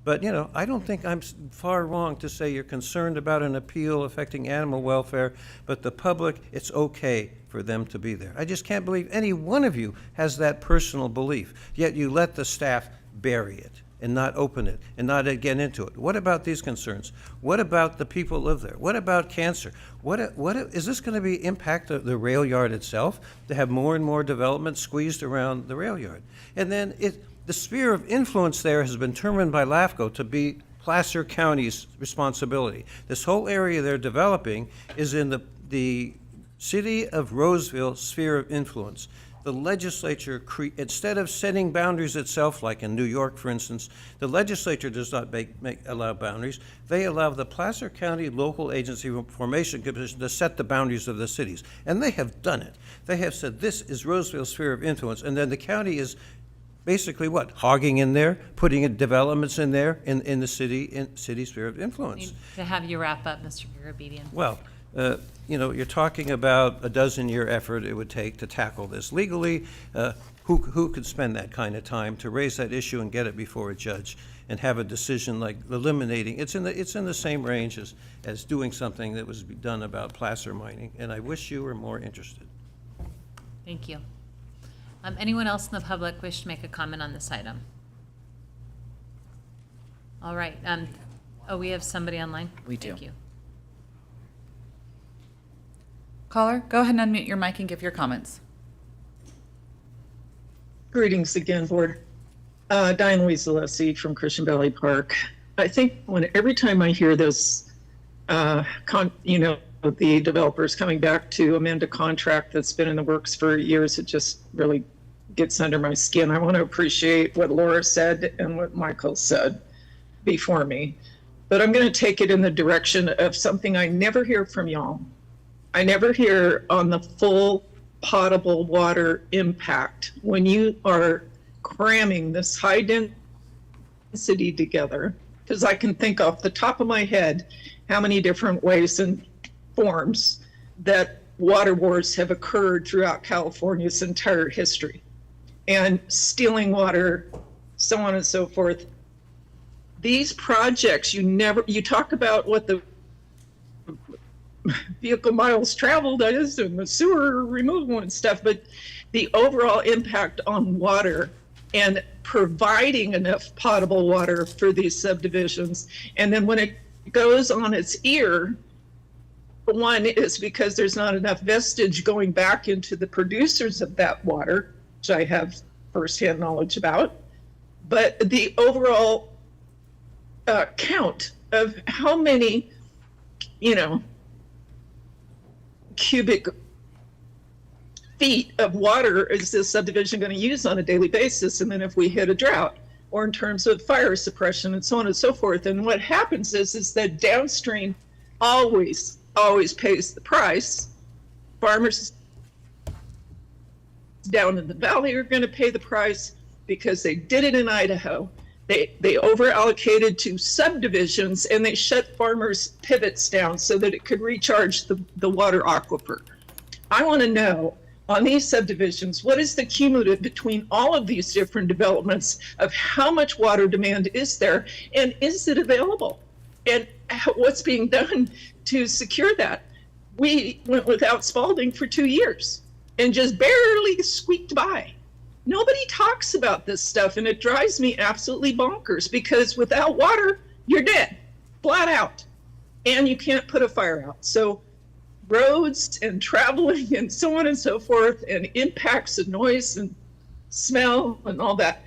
But, you know, I don't think I'm far wrong to say you're concerned about an appeal affecting animal welfare, but the public, it's okay for them to be there. I just can't believe any one of you has that personal belief, yet you let the staff bury it and not open it and not get into it. What about these concerns? What about the people who live there? What about cancer? Is this going to impact the rail yard itself, to have more and more development squeezed around the rail yard? And then the sphere of influence there has been determined by LAFCO to be Placer County's responsibility. This whole area they're developing is in the city of Roseville sphere of influence. The legislature, instead of setting boundaries itself, like in New York, for instance, the legislature does not allow boundaries. They allow the Placer County Local Agency Formation Commission to set the boundaries of the cities. And they have done it. They have said, this is Roseville's sphere of influence. And then the county is basically hogging in there, putting developments in there in the city sphere of influence. Need to have you wrap up, Mr. Garabedian. Well, you know, you're talking about a dozen-year effort it would take to tackle this legally. Who could spend that kind of time to raise that issue and get it before a judge and have a decision like eliminating? It's in the same range as doing something that was done about placer mining, and I wish you were more interested. Thank you. Anyone else in the public wish to make a comment on this item? All right. We have somebody online? We do. Thank you. Caller, go ahead and unmute your mic and give your comments. Greetings again, Board. Diane Louise Alessi from Christian Valley Park. I think every time I hear this, the developers coming back to amend a contract that's been in the works for years, it just really gets under my skin. I want to appreciate what Laura said and what Michael said before me, but I'm going to take it in the direction of something I never hear from y'all. I never hear on the full potable water impact when you are cramming this high density together, because I can think off the top of my head how many different ways and forms that water wars have occurred throughout California's entire history, and stealing water, so on and so forth. These projects, you talk about what the vehicle miles traveled is and the sewer removal and stuff, but the overall impact on water and providing enough potable water for these subdivisions. And then when it goes on its ear, one is because there's not enough vestige going back into the producers of that water, which I have firsthand knowledge about, but the overall count of how many, cubic feet of water is this subdivision going to use on a daily basis, and then if we hit a drought, or in terms of fire suppression and so on and so forth. And what happens is that downstream always pays the price. Farmers down in the valley are going to pay the price because they did it in Idaho. They over allocated to subdivisions, and they shut farmers' pivots down so that it could recharge the water aquifer. I want to know, on these subdivisions, what is the cumulative between all of these different developments of how much water demand is there, and is it available? And what's being done to secure that? We went without Spalding for 2 years and just barely squeaked by. Nobody talks about this stuff, and it drives me absolutely bonkers, because without water, you're dead, flat out, and you can't put a fire out. So roads and traveling and so on and so forth, and impacts and noise and smell and all that.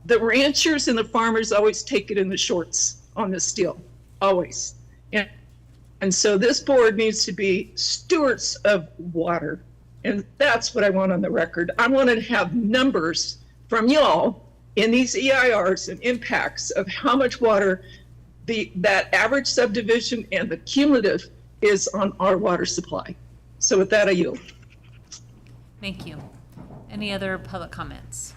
The ranchers and the farmers always take it in the shorts on this deal, always. And so this board needs to be stewards of water. And that's what I want on the record. I want to have numbers from y'all in these EIRs and impacts of how much water that average subdivision and the cumulative is on our water supply. So with that, I yield. Thank you. Any other public comments?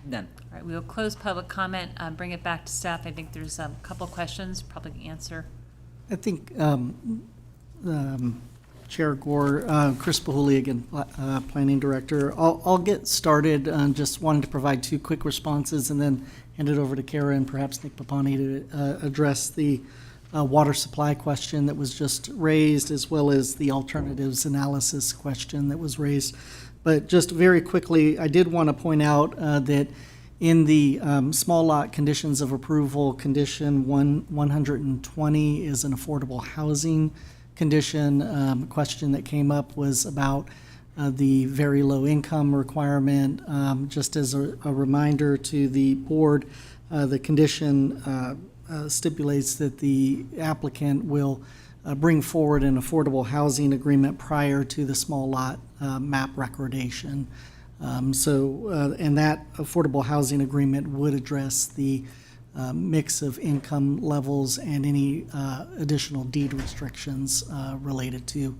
None. All right, we will close public comment, bring it back to staff. I think there's a couple questions, probably answer. I think Chair Gore, Chris Pahuli again, Planning Director. I'll get started. Just wanted to provide 2 quick responses and then hand it over to Kara and perhaps Nick Papani to address the water supply question that was just raised, as well as the alternatives analysis question that was raised. But just very quickly, I did want to point out that in the small lot conditions of approval, condition 120 is an affordable housing condition. Question that came up was about the very low income requirement. Just as a reminder to the board, the condition stipulates that the applicant will bring forward an affordable housing agreement prior to the small lot map recordation. And that affordable housing agreement would address the mix of income levels and any additional deed restrictions related to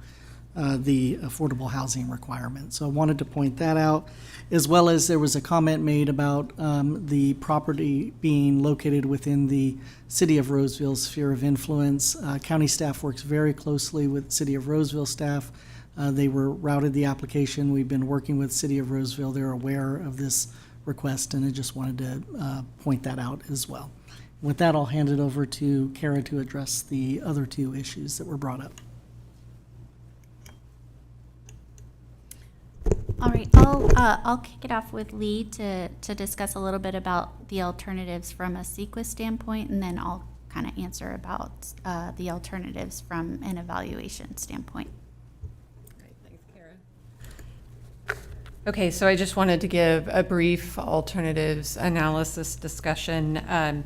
the affordable housing requirement. So I wanted to point that out, as well as there was a comment made about the property being located within the City of Roseville's sphere of influence. County staff works very closely with City of Roseville staff. They were routed the application. We've been working with City of Roseville. They're aware of this request, and I just wanted to point that out as well. With that, I'll hand it over to Kara to address the other 2 issues that were brought up. All right, I'll kick it off with Lee to discuss a little bit about the alternatives from a CEQA standpoint, and then I'll kind of answer about the alternatives from an evaluation standpoint. Okay, so I just wanted to give a brief alternatives analysis discussion.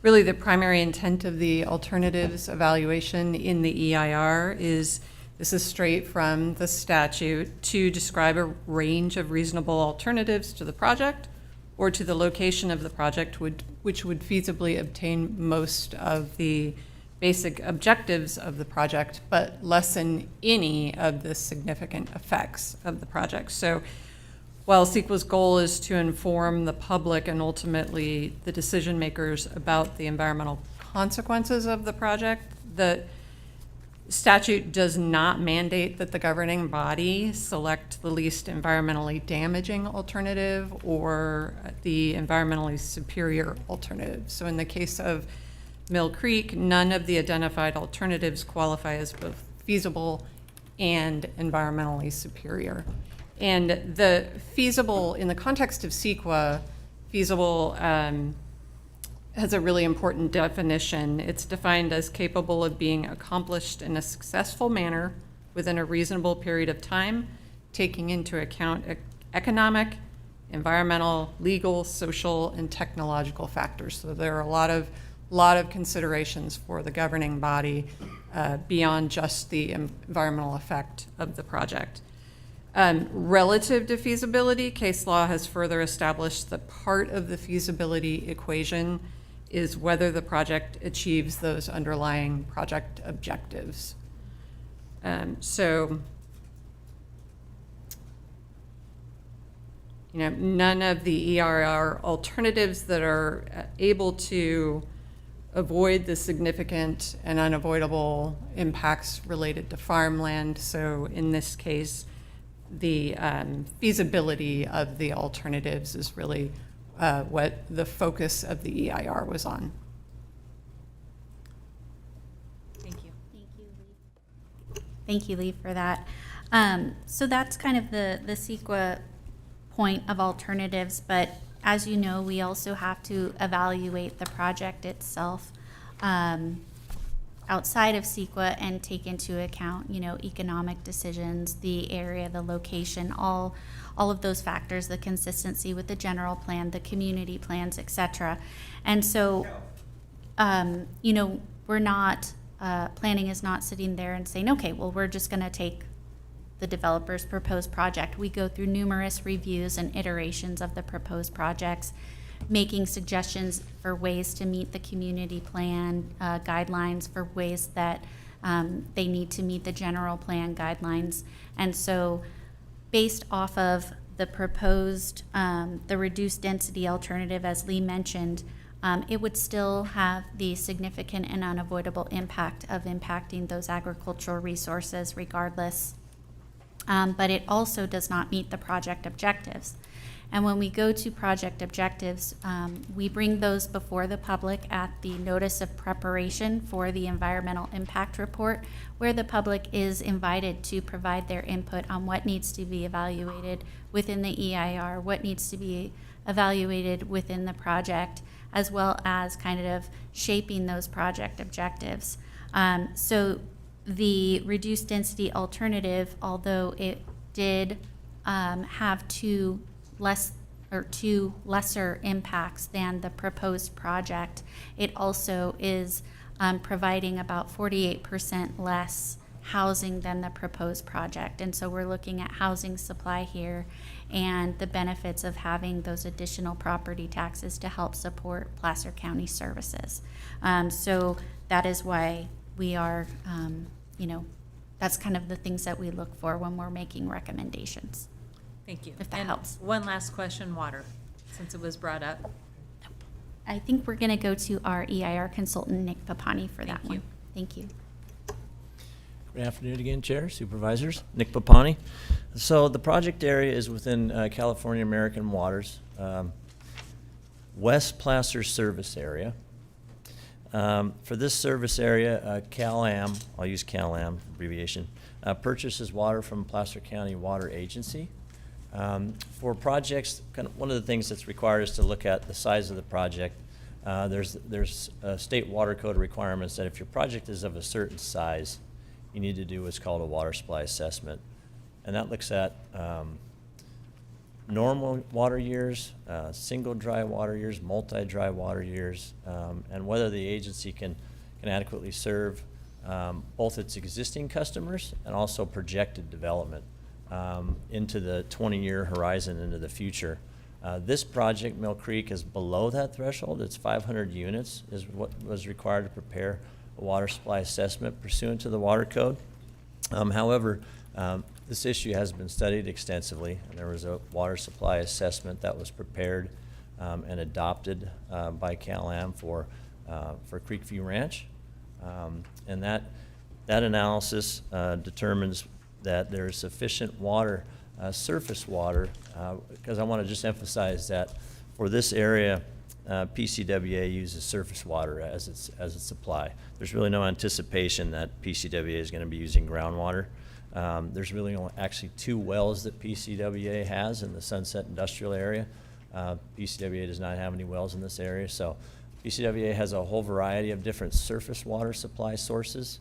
Really, the primary intent of the alternatives evaluation in the EIR is, this is straight from the statute, to describe a range of reasonable alternatives to the project or to the location of the project which would feasibly obtain most of the basic objectives of the project, but lessen any of the significant effects of the project. So while CEQA's goal is to inform the public and ultimately the decision makers about the environmental consequences of the project, the statute does not mandate that the governing body select the least environmentally damaging alternative or the environmentally superior alternative. So in the case of Mill Creek, none of the identified alternatives qualify as both feasible and environmentally superior. And the feasible, in the context of CEQA, feasible has a really important definition. It's defined as capable of being accomplished in a successful manner within a reasonable period of time, taking into account economic, environmental, legal, social, and technological factors. So there are a lot of considerations for the governing body beyond just the environmental effect of the project. Relative to feasibility, case law has further established that part of the feasibility equation is whether the project achieves those underlying project objectives. So, none of the EIR alternatives that are able to avoid the significant and unavoidable impacts related to farmland. So in this case, the feasibility of the alternatives is really what the focus of the EIR was on. Thank you. Thank you, Lee, for that. So that's kind of the CEQA point of alternatives, but as you know, we also have to evaluate the project itself outside of CEQA and take into account, economic decisions, the area, the location, all of those factors, the consistency with the general plan, the community plans, et cetera. And so, we're not, planning is not sitting there and saying, okay, well, we're just gonna take the developer's proposed project. We go through numerous reviews and iterations of the proposed projects, making suggestions for ways to meet the community plan guidelines, for ways that they need to meet the general plan guidelines. And so based off of the proposed, the reduced density alternative, as Lee mentioned, it would still have the significant and unavoidable impact of impacting those agricultural resources regardless. But it also does not meet the project objectives. And when we go to project objectives, we bring those before the public at the notice of preparation for the environmental impact report, where the public is invited to provide their input on what needs to be evaluated within the EIR, what needs to be evaluated within the project, as well as kind of shaping those project objectives. So the reduced density alternative, although it did have two lesser impacts than the proposed project, it also is providing about 48% less housing than the proposed project. And so we're looking at housing supply here and the benefits of having those additional property taxes to help support Placer County services. So that is why we are, that's kind of the things that we look for when we're making recommendations. Thank you. If that And helps. one last question, water, since it was brought up. I think we're going to go to our EIR consultant, Nick Papani, for that one. Thank you. Good afternoon again, Chair, Supervisors. Nick Papani. So the project area is within California American Waters, West Placer service area. For this service area, CalAm, I'll use CalAm abbreviation, purchases water from Placer County Water Agency. For projects, one of the things that's required is to look at the size of the project. There's state water code requirements that if your project is of a certain size, you need to do what's called a water supply assessment. And that looks at normal water years, single dry water years, multi-dry water years, and whether the agency can adequately serve both its existing customers and also projected development into the 20-year horizon into the future. This project, Mill Creek, is below that threshold. It's 500 units is what was required to prepare a water supply assessment pursuant to the water code. However, this issue has been studied extensively, and there was a water supply assessment that was prepared and adopted by CalAm for Creekview Ranch. And that analysis determines that there is sufficient water, surface water, because I want to just emphasize that for this area, PCWA uses surface water as its supply. There's really no anticipation that PCWA is going to be using groundwater. There's really only actually 2 wells that PCWA has in the Sunset Industrial area. PCWA does not have any wells in this area, so PCWA has a whole variety of different surface water supply sources.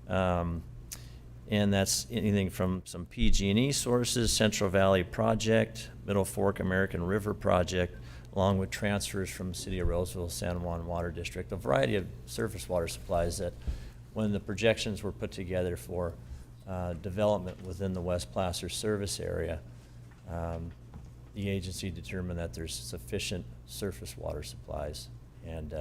And that's anything from some PG&E sources, Central Valley Project, Middle Fork American River Project, along with transfers from City of Roseville, San Juan Water District, a variety of surface water supplies that when the projections were put together for development within the West Placer service area, the agency determined that there's sufficient surface water supplies, and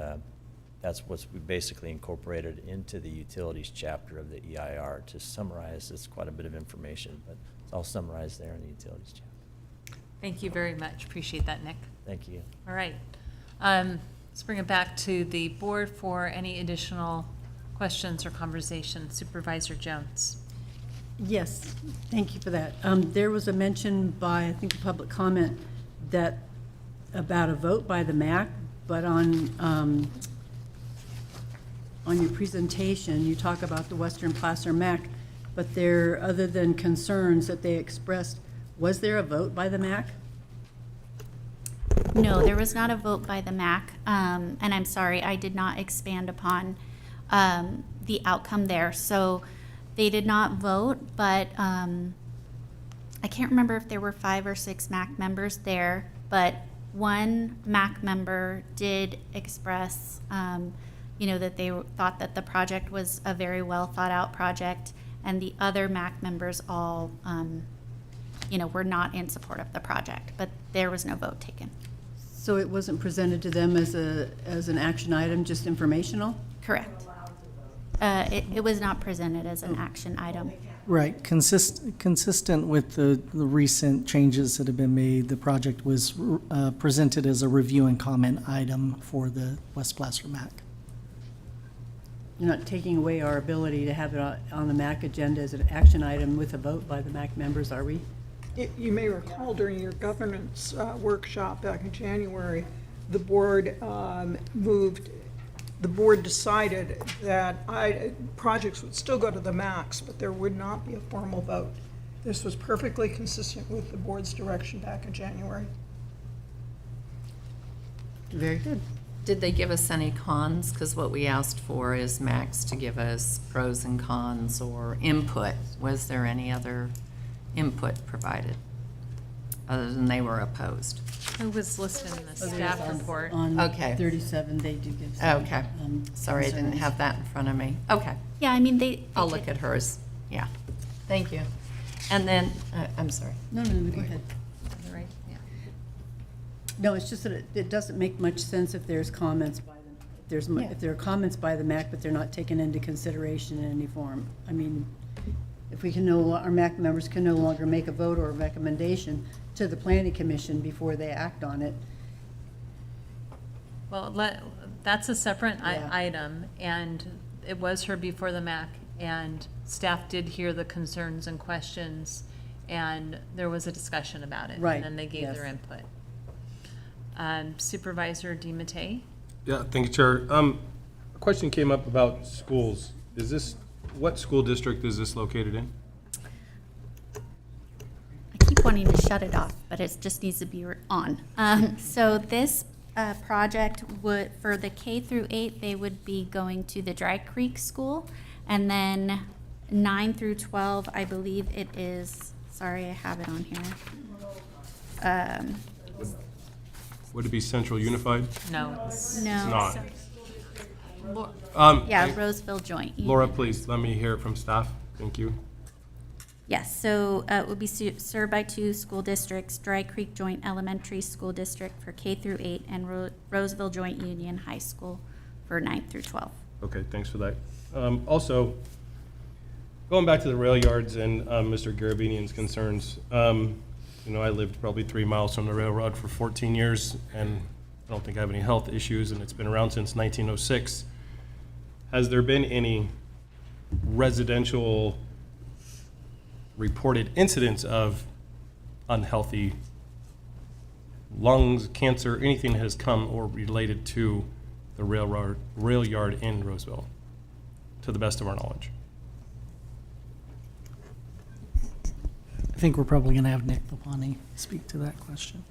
that's what we basically incorporated into the utilities chapter of the EIR. To summarize, it's quite a bit of information, but it's all summarized there in the utilities chapter. Thank you very much. Appreciate that, Nick. Thank you. All right. Let's bring it back to the board for any additional questions or conversation. Supervisor Jones. Yes, thank you for that. There was a mention by, I think, a public comment that about a vote by the MAC, but on your presentation, you talk about the Western Placer MAC, but there, other than concerns that they expressed, was there a vote by the MAC? No, there was not a vote by the MAC, and I'm sorry, I did not expand upon the outcome there. So they did not vote, but I can't remember if there were 5 or 6 MAC members there, but one MAC member did express that they thought that the project was a very well thought out project, and the other MAC members all were not in support of the project, but there was no vote taken. So it wasn't presented to them as an action item, just informational? Correct. It was not presented as an action item. Right, consistent with the recent changes that have been made, the project was presented as a review and comment item for the West Placer MAC. You're not taking away our ability to have it on the MAC agenda as an action item with a vote by the MAC members, are we? You may recall during your governance workshop back in January, the board decided that projects would still go to the max, but there would not be a formal vote. This was perfectly consistent with the board's direction back in January. Very good. Did they give us any cons? Because what we asked for is Max to give us pros and cons or input. Was there any other input provided, other than they were opposed? Who was listed in the staff report? On Okay. 37, they do give some. Okay. Sorry, I didn't concerns. have that in front of me. Okay. Yeah, I mean, they I'll did- look at hers. Yeah. Thank you. And then, I'm sorry. No, go ahead. You're right, yeah. No, it's just that it doesn't make much sense if there's comments by them. If there are comments by the MAC, but they're not taken into consideration in any form. I mean, if we can our MAC members can no longer make a vote or a recommendation to the planning commission before they act on it. Well, that's a separate Yeah. item, and it was heard before the MAC, and staff did hear the concerns and questions, and there was a discussion about it. Right, And then they gave their yes. input. Supervisor DiMattei? Yeah, thank you, Chair. A question came up about schools. What school district is this located in? I keep wanting to shut it off, but it just needs to be on. So this project would, for the K through 8, they would be going to the Dry Creek School, and then 9 through 12, I believe it is, sorry, I have it on here. Would it be Central Unified? No. No. It's not. Yeah, Roseville Joint. Laura, please, let me hear it from staff. Thank you. Yes, so it would be served by 2 school districts, Dry Creek Joint Elementary School District for K through 8 and Roseville Joint Union High School for 9th through 12. Okay, thanks for that. Also, going back to the rail yards and Mr. Garabedian's concerns, I lived probably 3 miles from the railroad for 14 years, and I don't think I have any health issues, and it's been around since 1906. Has there been any residential reported incidents of unhealthy lungs, cancer, anything that has come or related to the rail yard in Roseville, to the best of our knowledge? I think we're probably going to have Nick Papani speak to that question.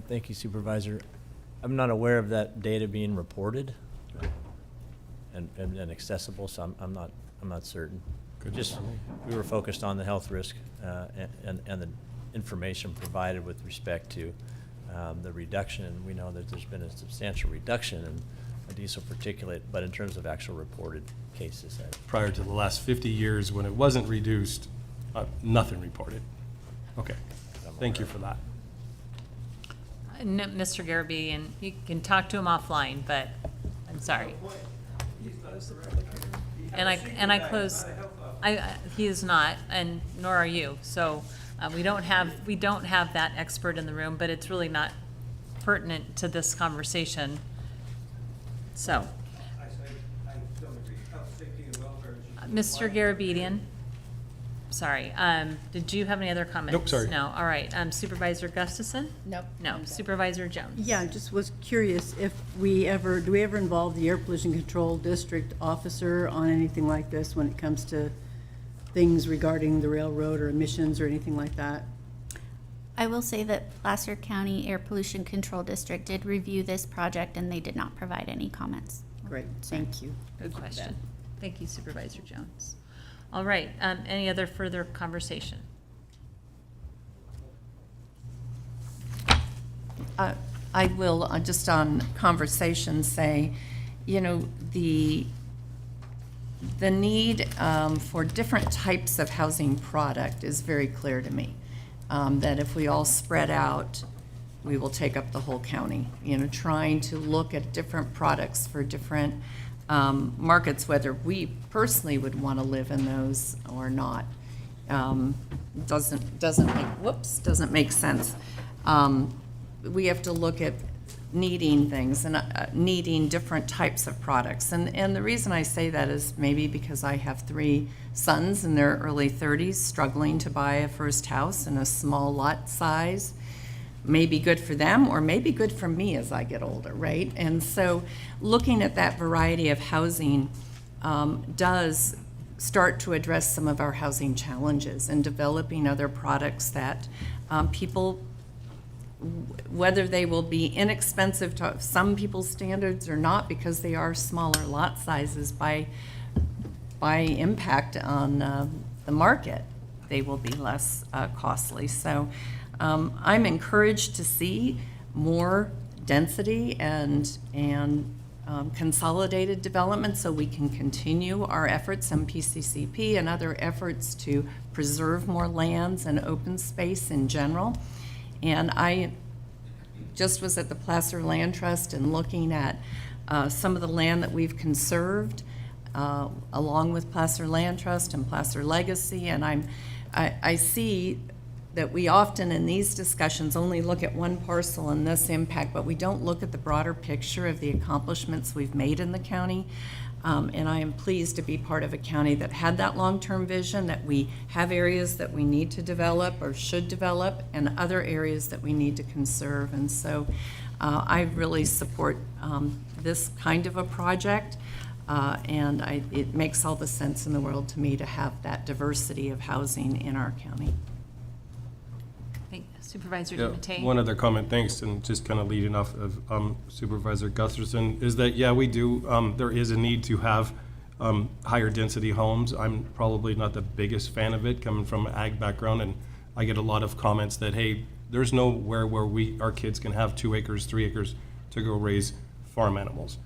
Thank you, Supervisor. I'm not aware of that data being reported and accessible, so I'm not certain. Just, we were focused on the health risk and the information provided with respect to the reduction, and we know that there's been a substantial reduction in diesel particulate, but in terms of actual reported cases. Prior to the last 50 years, when it wasn't reduced, nothing reported. Okay, thank you for that. No, Mr. Garabedian, you can talk to him offline, but I'm sorry. And I close. He is not, and nor are you. So we don't have that expert in the room, but it's really not pertinent to this conversation. So, Mr. Garabedian, sorry. Did you have any other comments? Nope, sorry. No. All right. Supervisor Gustafson? Nope. No. Supervisor Jones? Yeah, I just was curious if do we ever involve the Air Pollution Control District officer on anything like this when it comes to things regarding the railroad or emissions or anything like that? I will say that Placer County Air Pollution Control District did review this project and they did not provide any comments. Great, thank you. Good question. Thank you, Supervisor Jones. All right. Any other further conversation? I will, just on conversation, say, the need for different types of housing product is very clear to me. That if we all spread out, we will take up the whole county. Trying to look at different products for different markets, whether we personally would want to live in those or not, doesn't make sense. We have to look at needing things and needing different types of products. And the reason I say that is maybe because I have 3 sons in their early 30s struggling to buy a first house in a small lot size. May be good for them or may be good for me as I get older, right? And so looking at that variety of housing does start to address some of our housing challenges and developing other products that people, whether they will be inexpensive to some people's standards or not, because they are smaller lot sizes by impact on the market, they will be less costly. So I'm encouraged to see more density and consolidated development so we can continue our efforts in PCCP and other efforts to preserve more lands and open space in general. And I just was at the Placer Land Trust and looking at some of the land that we've conserved along with Placer Land Trust and Placer Legacy, and I see that we often in these discussions only look at one parcel and this impact, but we don't look at the broader picture of the accomplishments we've made in the county. And I am pleased to be part of a county that had that long-term vision, that we have areas that we need to develop or should develop and other areas that we need to conserve. And so I really support this kind of a project. And it makes all the sense in the world to me to have that diversity of housing in our county. Supervisor Yeah, DeMattei? one other comment, thanks, and just kind of leading off of Supervisor Gustafson, is that, yeah, we do, there is a need to have higher density homes. I'm probably not the biggest fan of it, coming from an ag background, and I get a lot of comments that, hey, there's nowhere where our kids can have 2 acres, 3 acres to go raise farm animals.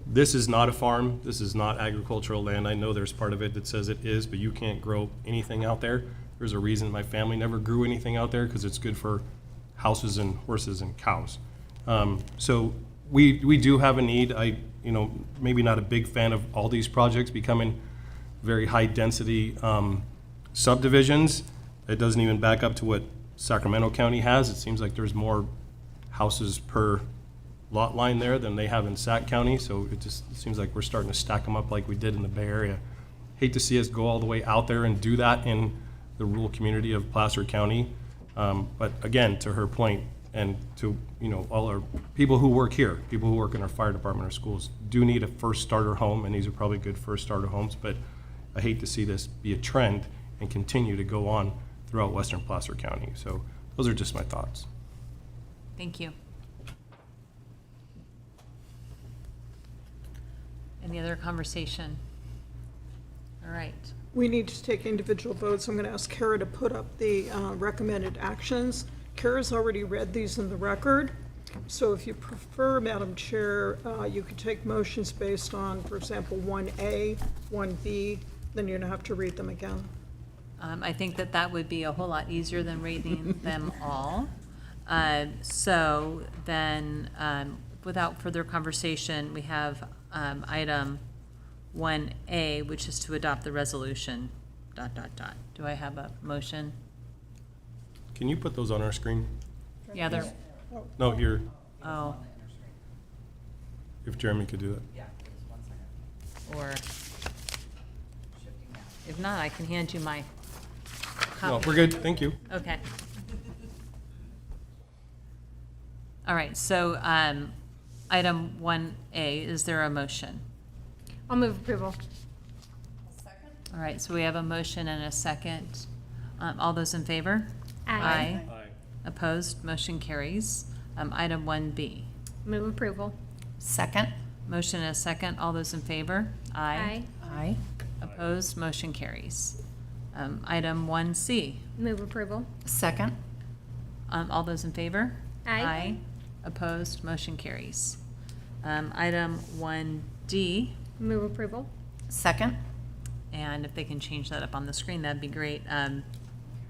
This is not a farm. This is not agricultural land. I know there's part of it that says it is, but you can't grow anything out there. There's a reason my family never grew anything out there, because it's good for houses and horses and cows. So we do have a need. Maybe not a big fan of all these projects becoming very high density subdivisions. It doesn't even back up to what Sacramento County has. It seems like there's more houses per lot line there than they have in Sac County, so it seems like we're starting to stack them up like we did in the Bay Area. Hate to see us go all the way out there and do that in the rural community of Placer County. But again, to her point, and to all our people who work here, people who work in our fire department or schools, do need a first starter home, and these are probably good first starter homes, but I hate to see this be a trend and continue to go on throughout Western Placer County. So those are just my thoughts. Thank you. Any other conversation? All right. We need to take individual votes. I'm going to ask Kara to put up the recommended actions. Kara's already read these in the record, so if you prefer, Madam Chair, you could take motions based on, for example, 1A, 1B, then you're going to have to read them again. I think that would be a whole lot easier than reading them all. So then, without further conversation, we have item 1A, which is to adopt the resolution, ... Do I have a motion? Can you put those on our screen? Yeah, they're, No, here, oh, if Jeremy could do that. Yeah, give us 1 second. or Shifting now. if not, I can hand you my No, copy. we're good, thank you. Okay. All right, so item 1A, is there a motion? I'll move approval. All right, so we have a motion and a second. All those in favor? Aye. Opposed? Motion carries. Item 1B. Move approval. Second. Motion and a second. All those in favor? Aye. Aye. Opposed? Motion carries. Item 1C. Move approval. Second. All those in favor? Aye. Opposed? Motion carries. Item 1D. Move approval. Second. And if they can change that up on the screen, that'd be great.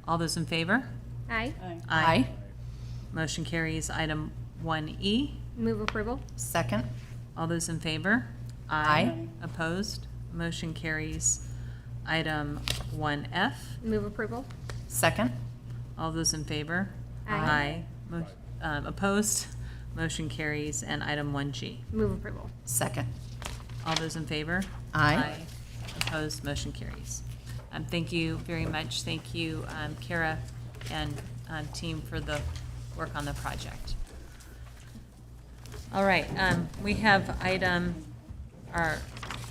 All those in favor? Aye. Aye. Motion carries. Item 1E. Move approval. Second. All those in favor? Aye. Opposed? Motion carries. Item 1F. Move approval. Second. All those in favor? Aye. Opposed? Motion carries. And item 1G. Move approval. Second. All those in favor? Aye. Opposed? Motion carries. Thank you very much. Thank you, Kara and team, for the work on the project. All right, we have our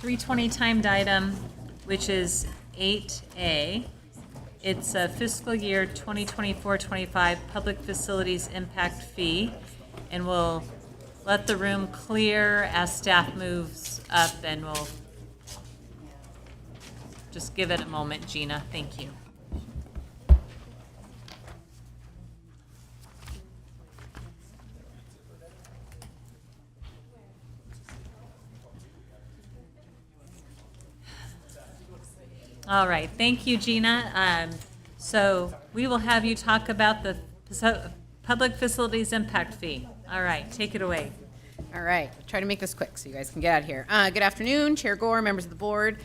320 timed item, which is 8A. It's a fiscal year 2024-25 public facilities impact fee, and we'll let the room clear as staff moves up, and we'll just give it a moment, Gina. Thank you. All right, thank you, Gina. So we will have you talk about the public facilities impact fee. All right, take it away. All right, try to make this quick so you guys can get out of here. Good afternoon, Chair Gore, members of the board.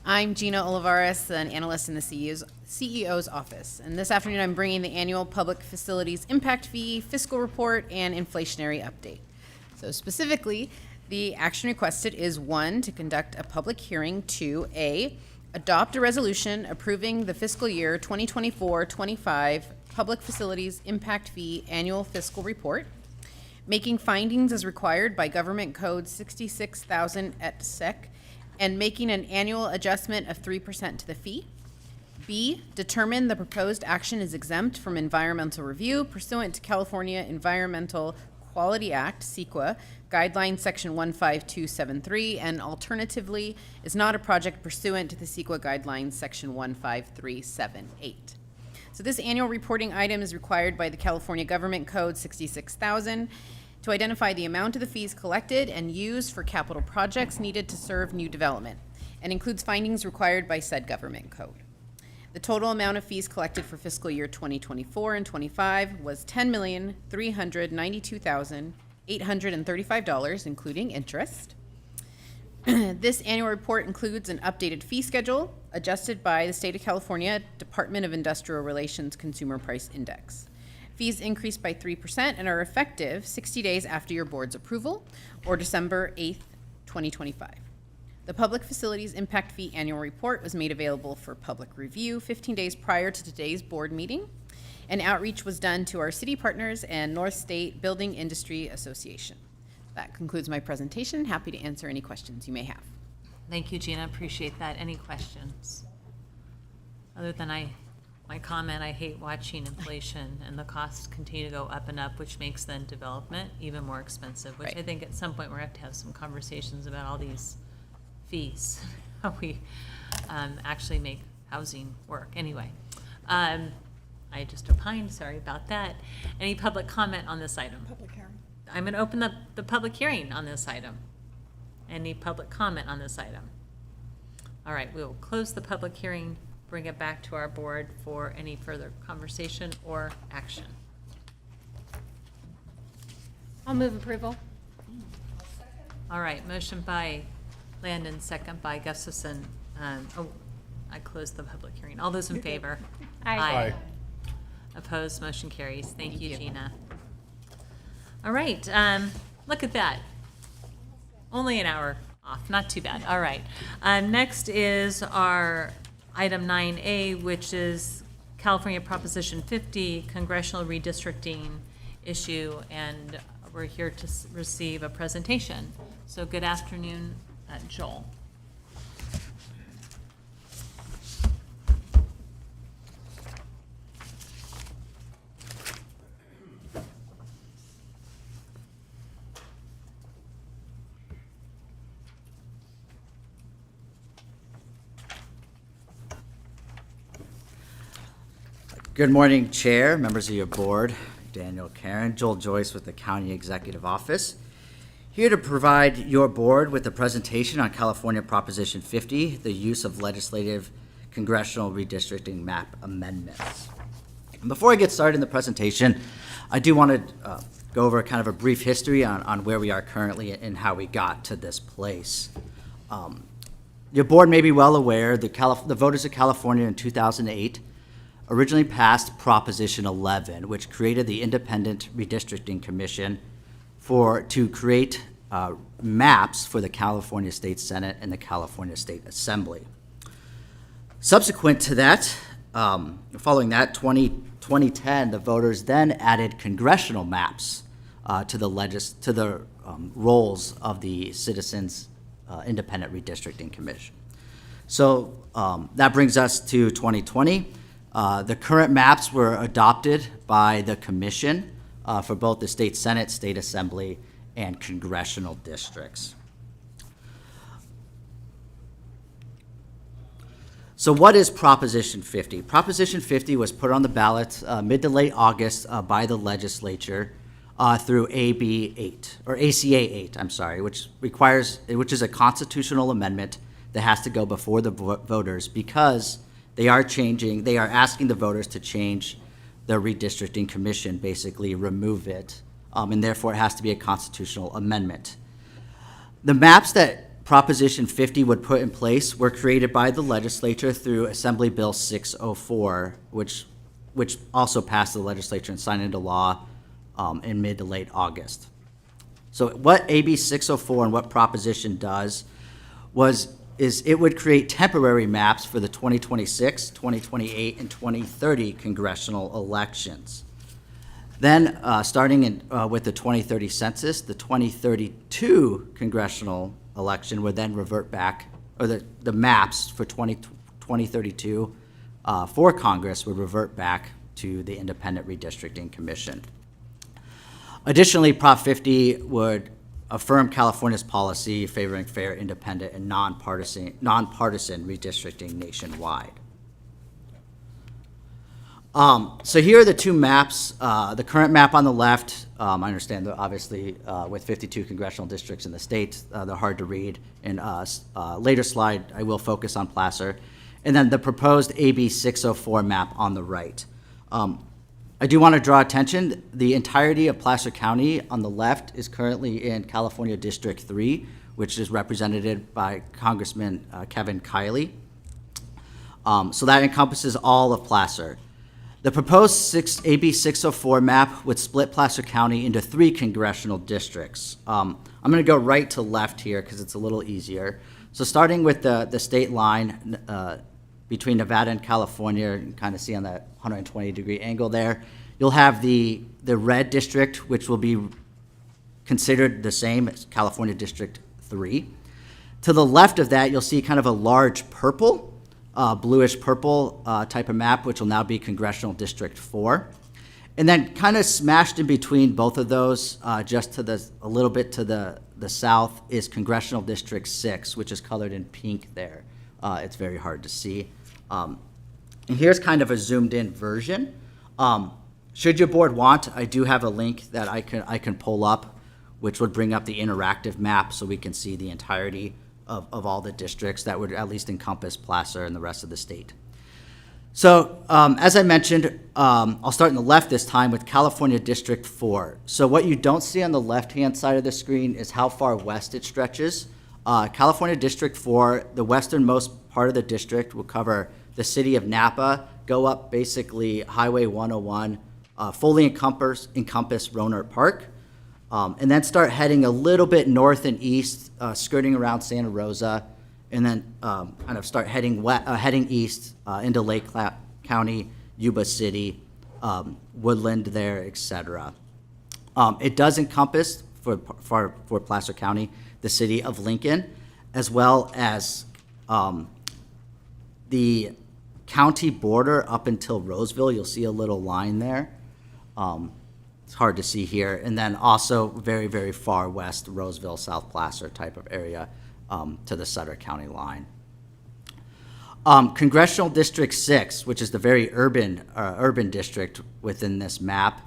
I'm Gina Olivares, an analyst in the CEO's office. And this afternoon, I'm bringing the annual public facilities impact fee, fiscal report, and inflationary update. So specifically, the action requested is 1, to conduct a public hearing, 2, A, adopt a resolution approving the fiscal year 2024-25 public facilities impact fee annual fiscal report, making findings as required by Government Code 66,000 et sec, and making an annual adjustment of 3% to the fee. B, determine the proposed action is exempt from environmental review pursuant to California Environmental Quality Act, CEQA, Guideline Section 15273, and alternatively is not a project pursuant to the CEQA Guidelines Section 15378. So this annual reporting item is required by the California Government Code 66,000 to identify the amount of the fees collected and used for capital projects needed to serve new development, and includes findings required by said government code. The total amount of fees collected for fiscal year 2024 and 25 was $10,392,835, including interest. This annual report includes an updated fee schedule adjusted by the State of California Department of Industrial Relations Consumer Price Index. Fees increased by 3% and are effective 60 days after your board's approval, or December 8th, 2025. The Public Facilities Impact Fee Annual Report was made available for public review 15 days prior to today's board meeting, and outreach was done to our city partners and North State Building Industry Association. That concludes my presentation. Happy to answer any questions you may have. Thank you, Gina. Appreciate that. Any questions? Other than my comment, I hate watching inflation and the costs continue to go up and up, which makes then development even more expensive, which I think at some point we're going to have some conversations about all these fees, how we actually make housing work. Anyway, I just opined, sorry about that. Any public comment on this item? Public hearing. I'm going to open up the public hearing on this item. Any public comment on this item? All right, we will close the public hearing, bring it back to our board for any further conversation or action. I'll move approval. All right, motion by Landon, second by Gustafson. I closed the public hearing. All those in favor? Aye. Opposed, motion carries. Thank you, Gina. All right, look at that. Only an hour off, not too bad. All right. Next is our item 9A, which is California Proposition 50, congressional redistricting issue, and we're here to receive a presentation. So good afternoon, Joel. Good morning, Chair, members of your board, Daniel Karen, Joel Joyce with the County Executive Office. Here to provide your board with a presentation on California Proposition 50, the use of legislative congressional redistricting map amendments. And before I get started in the presentation, I do want to go over kind of a brief history on where we are currently and how we got to this place. Your board may be well aware the voters of California in 2008 originally passed Proposition 11, which created the Independent Redistricting Commission to create maps for the California State Senate and the California State Assembly. Subsequent to that, following that, 2010, the voters then added congressional maps to the roles of the Citizens Independent Redistricting Commission. So that brings us to 2020. The current maps were adopted by the commission for both the state senate, state assembly, and congressional districts. So what is Proposition 50? Proposition 50 was put on the ballot mid to late August by the legislature through AB 8, or ACA 8, I'm sorry, which is a constitutional amendment that has to go before the voters because they are asking the voters to change the redistricting commission, basically remove it, and therefore it has to be a constitutional amendment. The maps that Proposition 50 would put in place were created by the legislature through Assembly Bill 604, which also passed the legislature and signed into law in mid to late August. So what AB 604 and what Proposition does is it would create temporary maps for the 2026, 2028, and 2030 congressional elections. Then, starting with the 2030 census, the 2032 congressional election would then revert back, or the maps for 2032 for Congress would revert back to the Independent Redistricting Commission. Additionally, Prop 50 would affirm California's policy favoring fair, independent, and nonpartisan redistricting nationwide. So here are the two maps. The current map on the left, I understand that obviously with 52 congressional districts in the state, they're hard to read. In a later slide, I will focus on Placer. And then the proposed AB 604 map on the right. I do want to draw attention, the entirety of Placer County on the left is currently in California District 3, which is represented by Congressman Kevin Kiley. So that encompasses all of Placer. The proposed AB 604 map would split Placer County into 3 congressional districts. I'm going to go right to left here because it's a little easier. So starting with the state line between Nevada and California, you can kind of see on that 120-degree angle there, you'll have the red district, which will be considered the same as California District 3. To the left of that, you'll see kind of a large purple, bluish purple type of map, which will now be Congressional District 4. And then kind of smashed in between both of those, just to a little bit to the south, is Congressional District 6, which is colored in pink there. It's very hard to see. And here's kind of a zoomed in version. Should your board want, I do have a link that I can pull up, which would bring up the interactive map so we can see the entirety of all the districts. That would at least encompass Placer and the rest of the state. So as I mentioned, I'll start on the left this time with California District 4. So what you don't see on the left-hand side of the screen is how far west it stretches. California District 4, the westernmost part of the district will cover the city of Napa, go up basically Highway 101, fully encompass Rohnert Park, and then start heading a little bit north and east, skirting around Santa Rosa, and then kind of start heading east into Lake County, Yuba City, Woodland there, etc. It does encompass, for Placer County, the city of Lincoln, as well as the county border up until Roseville. You'll see a little line there. It's hard to see here. And then also very, very far west, Roseville, South Placer type of area to the Sutter County line. Congressional District 6, which is the very urban district within this map.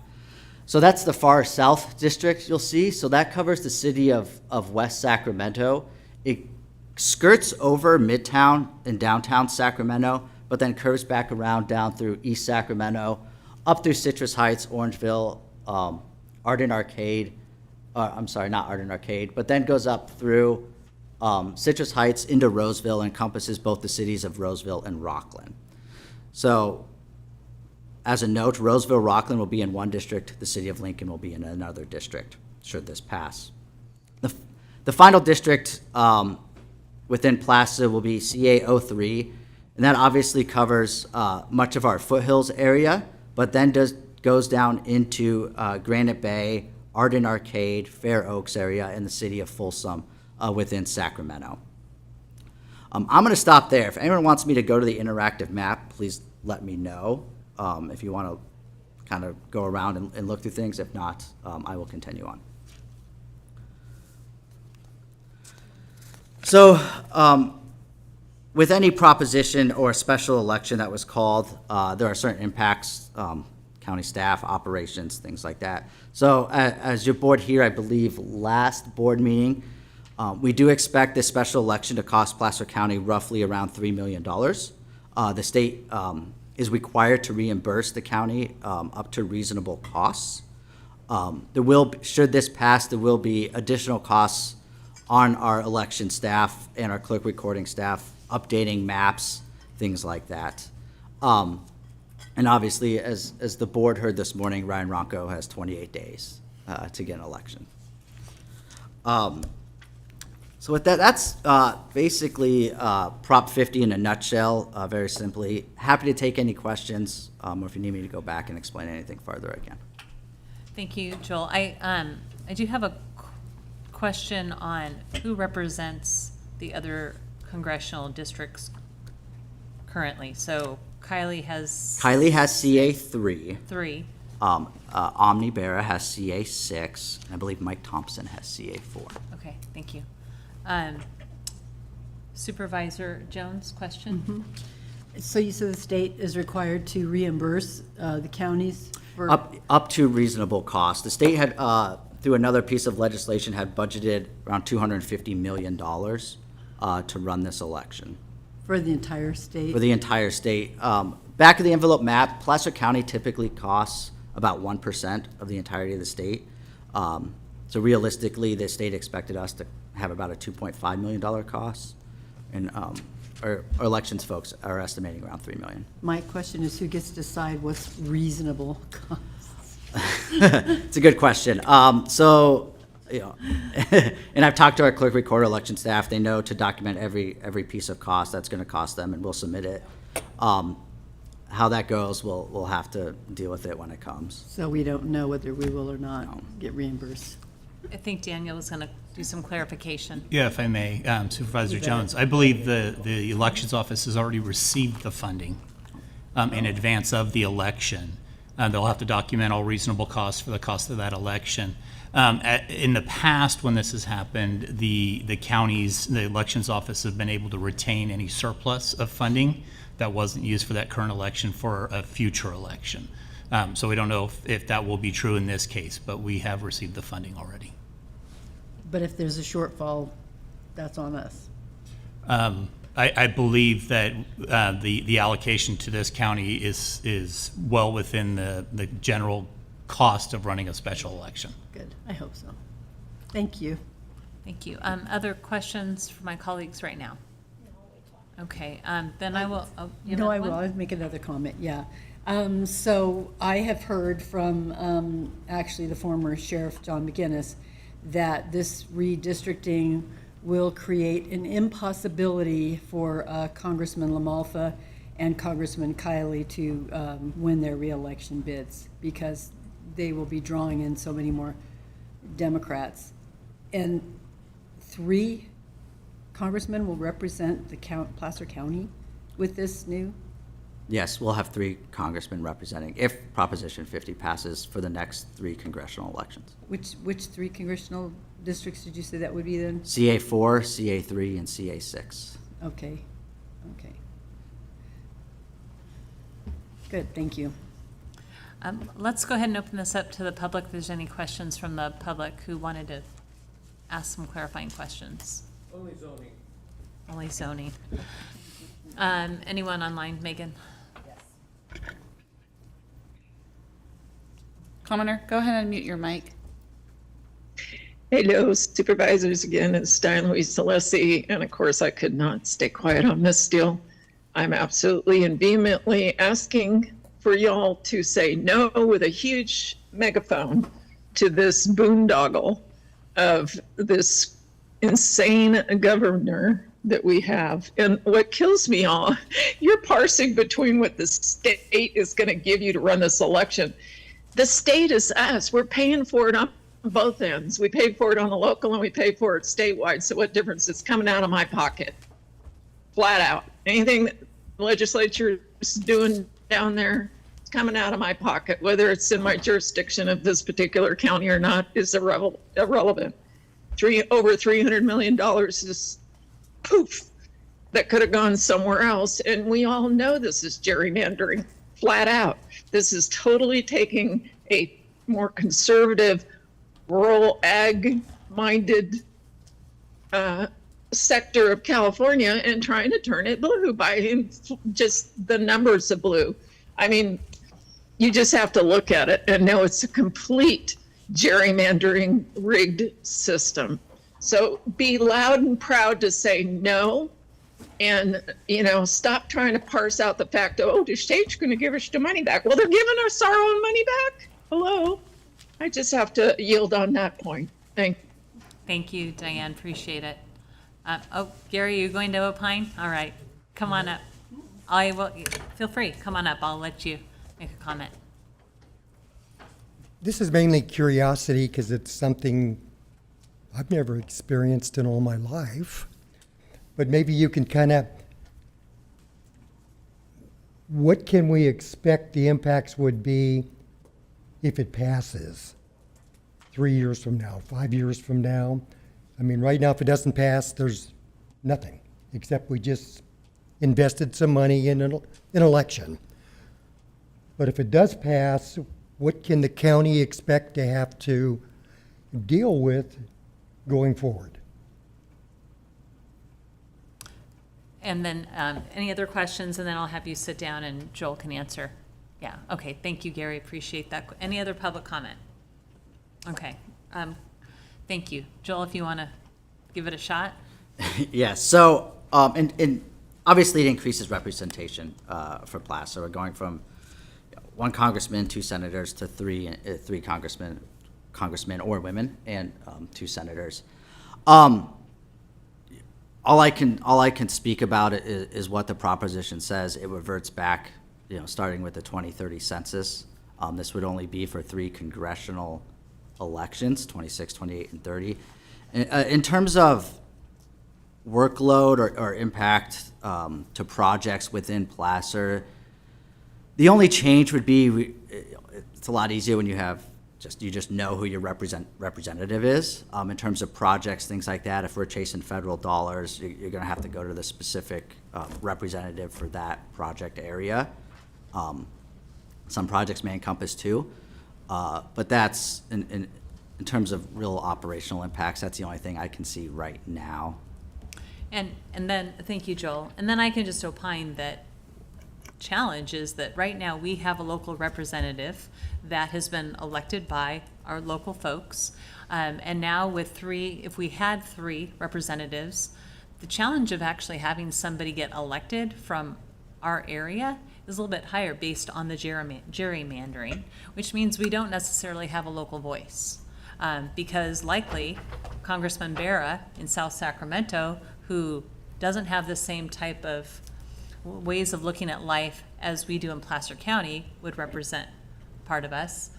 So that's the far south district you'll see. So that covers the city of West Sacramento. It skirts over Midtown and downtown Sacramento, but then curves back around down through East Sacramento, up through Citrus Heights, Orangeville, Arden Arcade, I'm sorry, not Arden Arcade, but then goes up through Citrus Heights into Roseville and encompasses both the cities of Roseville and Rockland. So as a note, Roseville, Rockland will be in one district, the city of Lincoln will be in another district, should this pass. The final district within Placer will be CA03, and that obviously covers much of our foothills area, but then goes down into Granite Bay, Arden Arcade, Fair Oaks area, and the city of Folsom within Sacramento. I'm going to stop there. If anyone wants me to go to the interactive map, please let me know. If you want to kind of go around and look through things. If not, I will continue on. So with any proposition or special election that was called, there are certain impacts, county staff, operations, things like that. So as your board here, I believe last board meeting, we do expect this special election to cost Placer County roughly around $3 million. The state is required to reimburse the county up to reasonable costs. Should this pass, there will be additional costs on our election staff and our clerk recording staff, updating maps, things like that. And obviously, as the board heard this morning, Ryan Ronco has 28 days to get an election. So with that, that's basically Prop 50 in a nutshell, very simply. Happy to take any questions, or if you need me to go back and explain anything further again. Thank you, Joel. I do have a question on who represents the other congressional districts currently. So Kylie has CA3. 3. Omni Barra has CA6. I believe Mike Thompson has CA4. Okay, thank you. Supervisor Jones, question? So you said the state is required to reimburse the counties for? Up to reasonable cost. The state had, through another piece of legislation, had budgeted around $250 million to run this election. For the entire state? For the entire state. Back of the envelope map, Placer County typically costs about 1% of the entirety of the state. So realistically, the state expected us to have about a $2.5 million cost. And our elections folks are estimating around $3 million. My question is, who gets to decide what's reasonable costs? It's a good question. So, you know, and I've talked to our clerk recorder election staff. They know to document every piece of cost that's going to cost them, and we'll submit it. How that goes, we'll have to deal with it when it comes. So we don't know whether we will or not get reimbursed. I think Daniel was going to do some clarification. Yeah, if I may, Supervisor Jones, I believe the elections office has already received the funding in advance of the election. They'll have to document all reasonable costs for the cost of that election. In the past, when this has happened, the counties, the elections office have been able to retain any surplus of funding that wasn't used for that current election for a future election. So we don't know if that will be true in this case, but we have received the funding already. But if there's a shortfall, that's on us. I believe that the allocation to this county is well within the general cost of running a special election. Good, I hope so. Thank you. Thank you. Other questions for my colleagues right now? Okay, then I will. Oh, you No, have I will. one? I'll make another comment, yeah. So I have heard from actually the former Sheriff John McGinnis that this redistricting will create an impossibility for Congressman LaMalfa and Congressman Kiley to win their reelection bids because they will be drawing in so many more Democrats. And 3 congressmen will represent the Placer County with this new? Yes, we'll have 3 congressmen representing, if Proposition 50 passes, for the next 3 congressional elections. Which 3 congressional districts did you say that would be then? CA4, CA3, and CA6. Okay, okay. Good, thank you. Let's go ahead and open this up to the public. If there's any questions from the public who wanted to ask some clarifying questions. Only zoning. Only zoning. Anyone online, Megan? Commenter, go ahead and mute your mic. Hello, supervisors. Again, it's Diane Louise Celesi, and of course, I could not stay quiet on this deal. I'm absolutely and vehemently asking for y'all to say no with a huge megaphone to this boondoggle of this insane governor that we have. And what kills me all, you're parsing between what the state is going to give you to run this election. The state is us. We're paying for it on both ends. We pay for it on the local and we pay for it statewide. So what difference? It's coming out of my pocket, flat out. Anything that the legislature is doing down there, it's coming out of my pocket. Whether it's in my jurisdiction of this particular county or not is irrelevant. Over $300 million is poof that could have gone somewhere else. And we all know this is gerrymandering, flat out. This is totally taking a more conservative, rural ag-minded sector of California and trying to turn it blue by just the numbers of blue. I mean, you just have to look at it and know it's a complete gerrymandering, rigged system. So be loud and proud to say no, and stop trying to parse out the fact, the state's going to give us the money back. Well, they're giving us our own money back. Hello. I just have to yield on that point. Thank you, Diane. Appreciate it. Gary, you going to opine? All right. Come on up. I will. Feel free. Come on up. I'll let you make a comment. This is mainly curiosity because it's something I've never experienced in all my life. But maybe you can kind of, what can we expect the impacts would be if it passes 3 years from now, 5 years from now? I mean, right now, if it doesn't pass, there's nothing, except we just invested some money in an election. But if it does pass, what can the county expect to have to deal with going forward? And then, any other questions, and then I'll have you sit down and Joel can answer. Yeah, okay, thank you, Gary, appreciate that. Any other public comment? Okay, thank you. Joel, if you want to give it a shot? Yes, so, and obviously it increases representation for Placer. We're going from one congressman, 2 senators, to three congressmen or women, and 2 senators. All I can speak about it is what the proposition says. It reverts back, starting with the 2030 census. This would only be for 3 congressional elections, 26, 28, and 30. In terms of workload or impact to projects within Placer, the only change would be it's a lot easier when you just know who your representative is. In terms of projects, things like that, if we're chasing federal dollars, you're going to have to go to the specific representative for that project area. Some projects may encompass 2, but that's in terms of real operational impacts. That's the only thing I can see right now. And then, thank you, Joel. And then I can just opine that challenge is that right now we have a local representative that has been elected by our local folks. And now with 3, if we had 3 representatives, the challenge of actually having somebody get elected from our area is a little bit higher based on the gerrymandering, which means we don't necessarily have a local voice. Because likely Congressman Barra in South Sacramento, who doesn't have the same type of ways of looking at life as we do in Placer County, would represent part of us.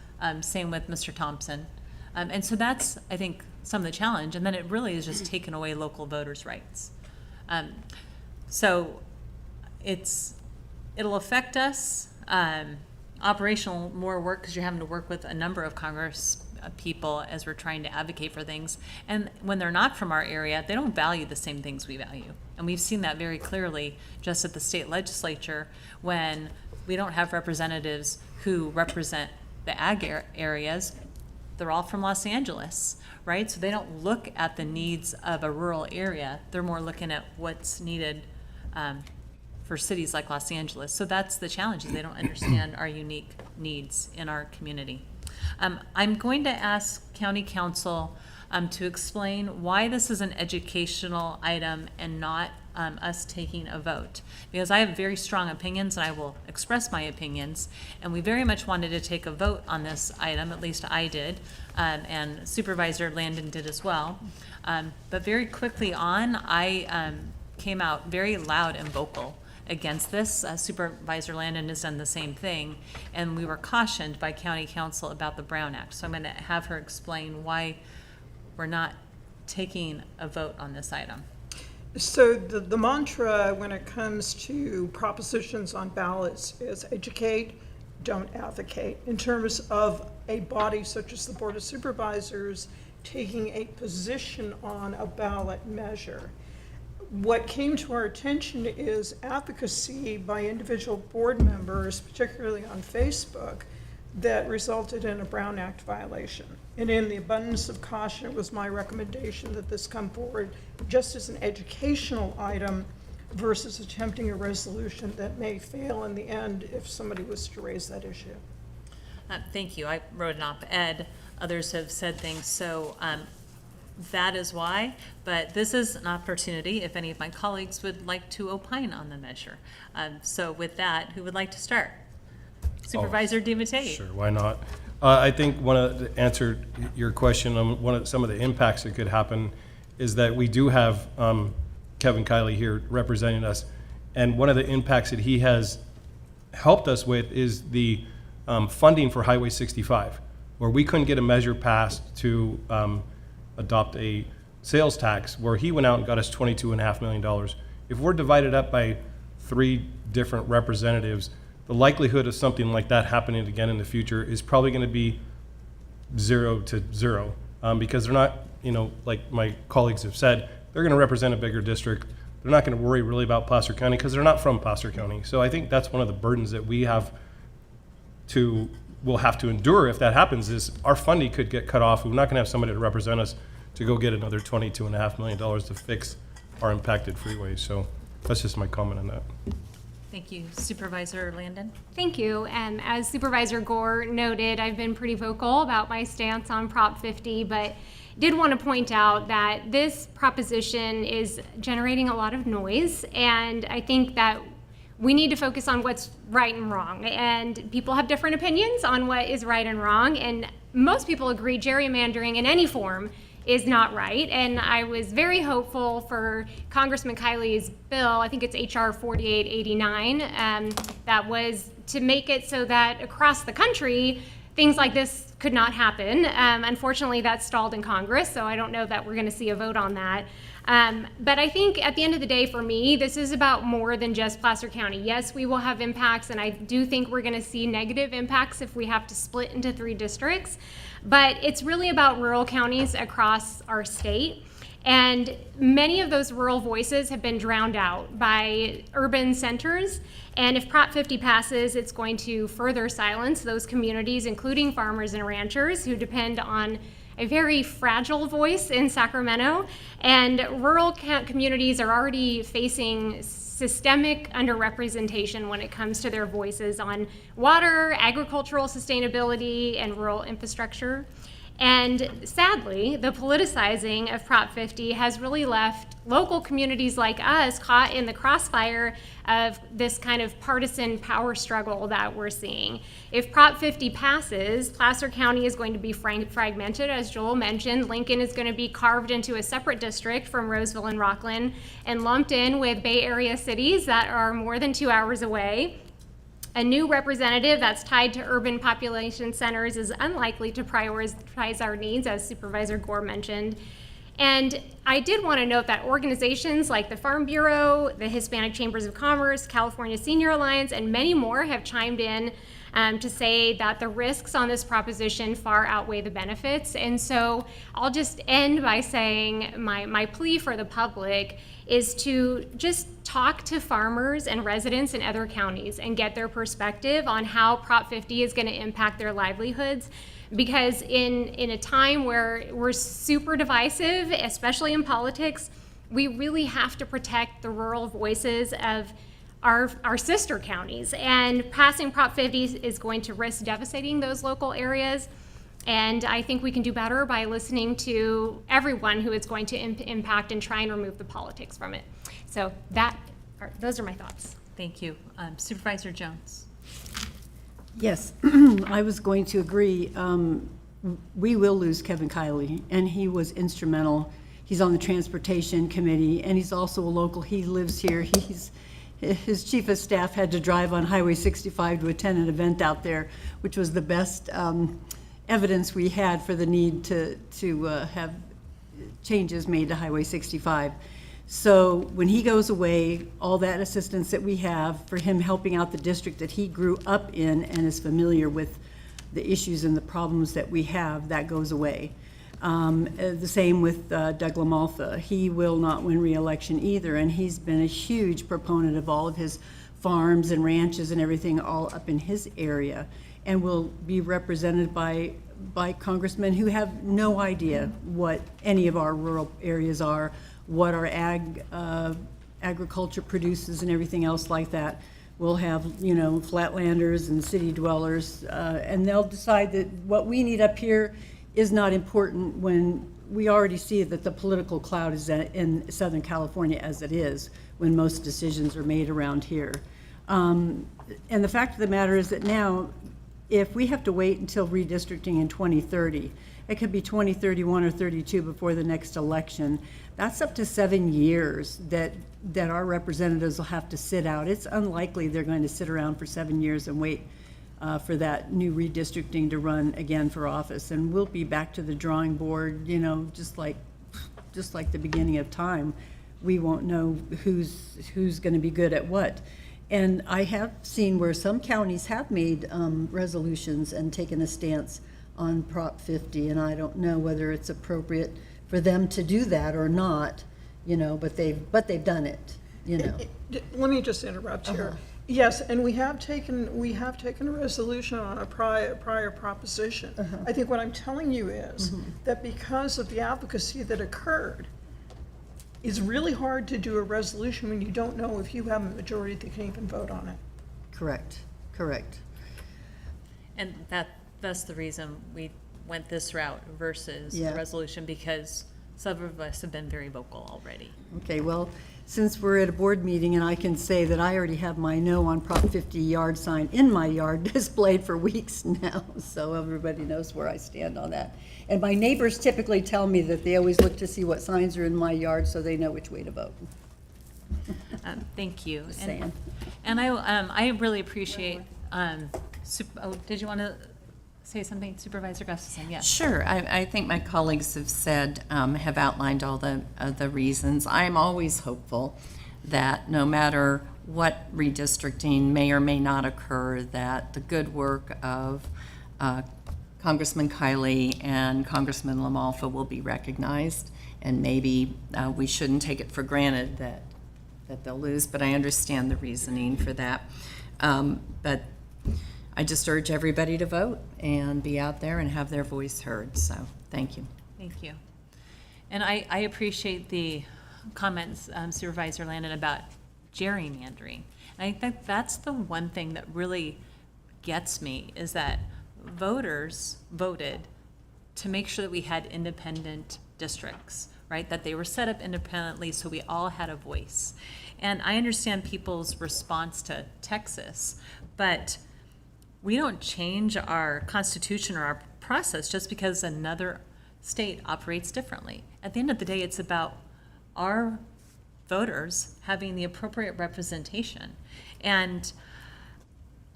Same with Mr. Thompson. And so that's, I think, some of the challenge. And then it really is just taking away local voters' rights. So it'll affect us. Operational more work because you're having to work with a number of Congress people as we're trying to advocate for things. And when they're not from our area, they don't value the same things we value. And we've seen that very clearly just at the state legislature when we don't have representatives who represent the ag areas. They're all from Los Angeles, right? So they don't look at the needs of a rural area. They're more looking at what's needed for cities like Los Angeles. So that's the challenge, is they don't understand our unique needs in our community. I'm going to ask County Council to explain why this is an educational item and not us taking a vote. Because I have very strong opinions and I will express my opinions. And we very much wanted to take a vote on this item, at least I did, and Supervisor Landon did as well. But very quickly on, I came out very loud and vocal against this. Supervisor Landon has done the same thing, and we were cautioned by County Council about the Brown Act. So I'm going to have her explain why we're not taking a vote on this item. So the mantra when it comes to propositions on ballots is educate, don't advocate. In terms of a body such as the Board of Supervisors taking a position on a ballot measure, what came to our attention is advocacy by individual board members, particularly on Facebook, that resulted in a Brown Act violation. And in the abundance of caution, it was my recommendation that this come forward just as an educational item versus attempting a resolution that may fail in the end if somebody was to raise that issue. Thank you. I wrote an op-ed. Others have said things. So that is why, but this is an opportunity if any of my colleagues would like to opine on the measure. So with that, who would like to start? Supervisor DiMattei. Sure, why not? I think to answer your question on some of the impacts that could happen is that we do have Kevin Kiley here representing us, and one of the impacts that he has helped us with is the funding for Highway 65, where we couldn't get a measure passed to adopt a sales tax, where he went out and got us $22.5 million. If we're divided up by 3 different representatives, the likelihood of something like that happening again in the future is probably going to be 0 to 0, because they're not, like my colleagues have said, they're going to represent a bigger district. they're not going to worry really about Placer County because they're not from Placer County. So I think that's one of the burdens that we'll have to endure if that happens, is our funding could get cut off. We're not going to have somebody to represent us to go get another $22.5 million to fix our impacted freeways. So that's just my comment on that. Thank you. Supervisor Landon? Thank you. As Supervisor Gore noted, I've been pretty vocal about my stance on Prop 50, but did want to point out that this proposition is generating a lot of noise, and I think that we need to focus on what's right and wrong. And people have different opinions on what is right and wrong, and most people agree gerrymandering in any form is not right. And I was very hopeful for Congressman Kiley's bill, I think it's HR 4889, that was to make it so that across the country, things like this could not happen. Unfortunately, that stalled in Congress, so I don't know that we're going to see a vote on that. But I think at the end of the day, for me, this is about more than just Placer County. Yes, we will have impacts, and I do think we're going to see negative impacts if we have to split into 3 districts. But it's really about rural counties across our state. And many of those rural voices have been drowned out by urban centers. And if Prop 50 passes, it's going to further silence those communities, including farmers and ranchers who depend on a very fragile voice in Sacramento. And rural communities are already facing systemic underrepresentation when it comes to their voices on water, agricultural sustainability, and rural infrastructure. And sadly, the politicizing of Prop 50 has really left local communities like us caught in the crossfire of this kind of partisan power struggle that we're seeing. If Prop 50 passes, Placer County is going to be fragmented, as Joel mentioned. Lincoln is going to be carved into a separate district from Roseville and Rockland and lumped in with Bay Area cities that are more than 2 hours away. A new representative that's tied to urban population centers is unlikely to prioritize our needs, as Supervisor Gore mentioned. And I did want to note that organizations like the Farm Bureau, the Hispanic Chambers of Commerce, California Senior Alliance, and many more have chimed in to say that the risks on this proposition far outweigh the benefits. And so I'll just end by saying my plea for the public is to just talk to farmers and residents in other counties and get their perspective on how Prop 50 is going to impact their livelihoods. Because in a time where we're super divisive, especially in politics, we really have to protect the rural voices of our sister counties. And passing Prop 50 is going to risk devastating those local areas. And I think we can do better by listening to everyone who it's going to impact and try and remove the politics from it. So those are my thoughts. Thank you. Supervisor Jones? Yes, I was going to agree. We will lose Kevin Kiley, and he was instrumental. He's on the Transportation Committee, and he's also a local. He lives here. His chief of staff had to drive on Highway 65 to attend an event out there, which was the best evidence we had for the need to have changes made to Highway 65. So when he goes away, all that assistance that we have for him helping out the district that he grew up in and is familiar with the issues and the problems that we have, that goes away. The same with Doug LaMalfa. He will not win re-election either, and he's been a huge proponent of all of his farms and ranches and everything all up in his area, and will be represented by congressmen who have no idea what any of our rural areas are, what our agriculture produces and everything else like that. We'll have, flatlanders and city dwellers, and they'll decide that what we need up here is not important when we already see that the political cloud is in Southern California as it is, when most decisions are made around here. And the fact of the matter is that now, if we have to wait until redistricting in 2030, it could be 2031 or 32 before the next election. That's up to 7 years that our representatives will have to sit out. It's unlikely they're going to sit around for 7 years and wait for that new redistricting to run again for office. And we'll be back to the drawing board, just like the beginning of time. We won't know who's going to be good at what. And I have seen where some counties have made resolutions and taken a stance on Prop 50, and I don't know whether it's appropriate for them to do that or not. you know, but they've done it, you know. Let me just interrupt here. Yes, and we have taken a resolution on a prior proposition. I think what I'm telling you is that because of the advocacy that occurred, it's really hard to do a resolution when you don't know if you have a majority that can even vote on it. Correct. And that's the reason we went this route versus the Yeah. resolution, because some of us have been very vocal already. Okay, well, since we're at a board meeting and I can say that I already have my no on Prop 50 yard sign in my yard displayed for weeks now, so everybody knows where I stand on that. And my neighbors typically tell me that they always look to see what signs are in my yard so they know which way to vote. Thank you. Just saying. And I really appreciate, did you want to say something, Supervisor Gustafson? Yes. Sure. I think my colleagues have said, have outlined all the reasons. I'm always hopeful that no matter what redistricting may or may not occur, that the good work of Congressman Kiley and Congressman LaMalfa will be recognized. And maybe we shouldn't take it for granted that they'll lose, but I understand the reasoning for that. But I just urge everybody to vote and be out there and have their voice heard. So, thank you. Thank you. And I appreciate the comments, Supervisor Landon, about gerrymandering. And I think that's the one thing that really gets me, is that voters voted to make sure that we had independent districts, right? That they were set up independently so we all had a voice. And I understand people's response to Texas, but we don't change our constitution or our process just because another state operates differently. At the end of the day, it's about our voters having the appropriate representation. And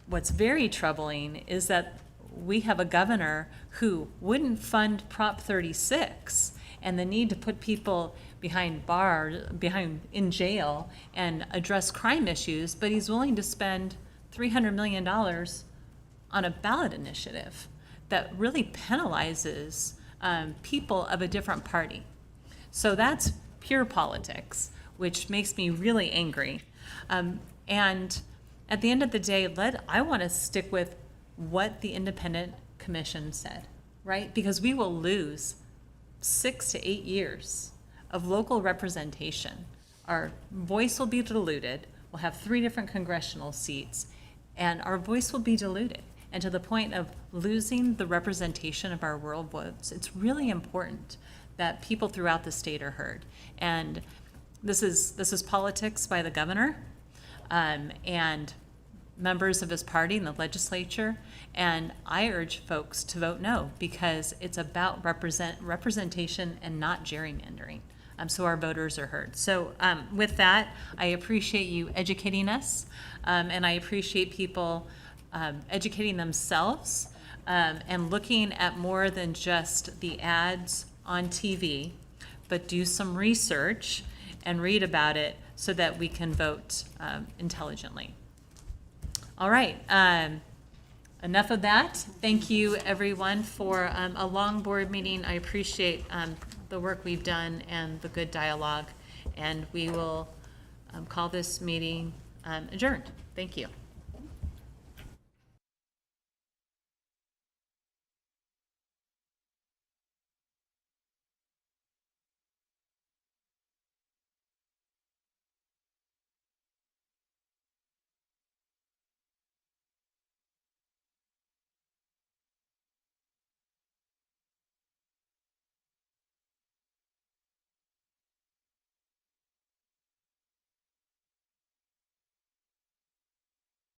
what's very troubling is that we have a governor who wouldn't fund Prop 36 and the need to put people behind bars, in jail, and address crime issues, but he's willing to spend $300 million on a ballot initiative that really penalizes people of a different party. So that's pure politics, which makes me really angry. And at the end of the day, I want to stick with what the independent commission said, right? Because we will lose 6 to 8 years of local representation. Our voice will be diluted. We'll have 3 different congressional seats, and our voice will be diluted. And to the point of losing the representation of our rural votes, it's really important that people throughout the state are heard. And this is politics by the governor and members of his party in the legislature. And I urge folks to vote no, because it's about representation and not gerrymandering. So our voters are heard. So with that, I appreciate you educating us, and I appreciate people educating themselves and looking at more than just the ads on TV, but do some research and read about it so that we can vote intelligently. All right, enough of that. Thank you, everyone, for a long board meeting. I appreciate the work we've done and the good dialogue, and we will call this meeting adjourned. Thank you.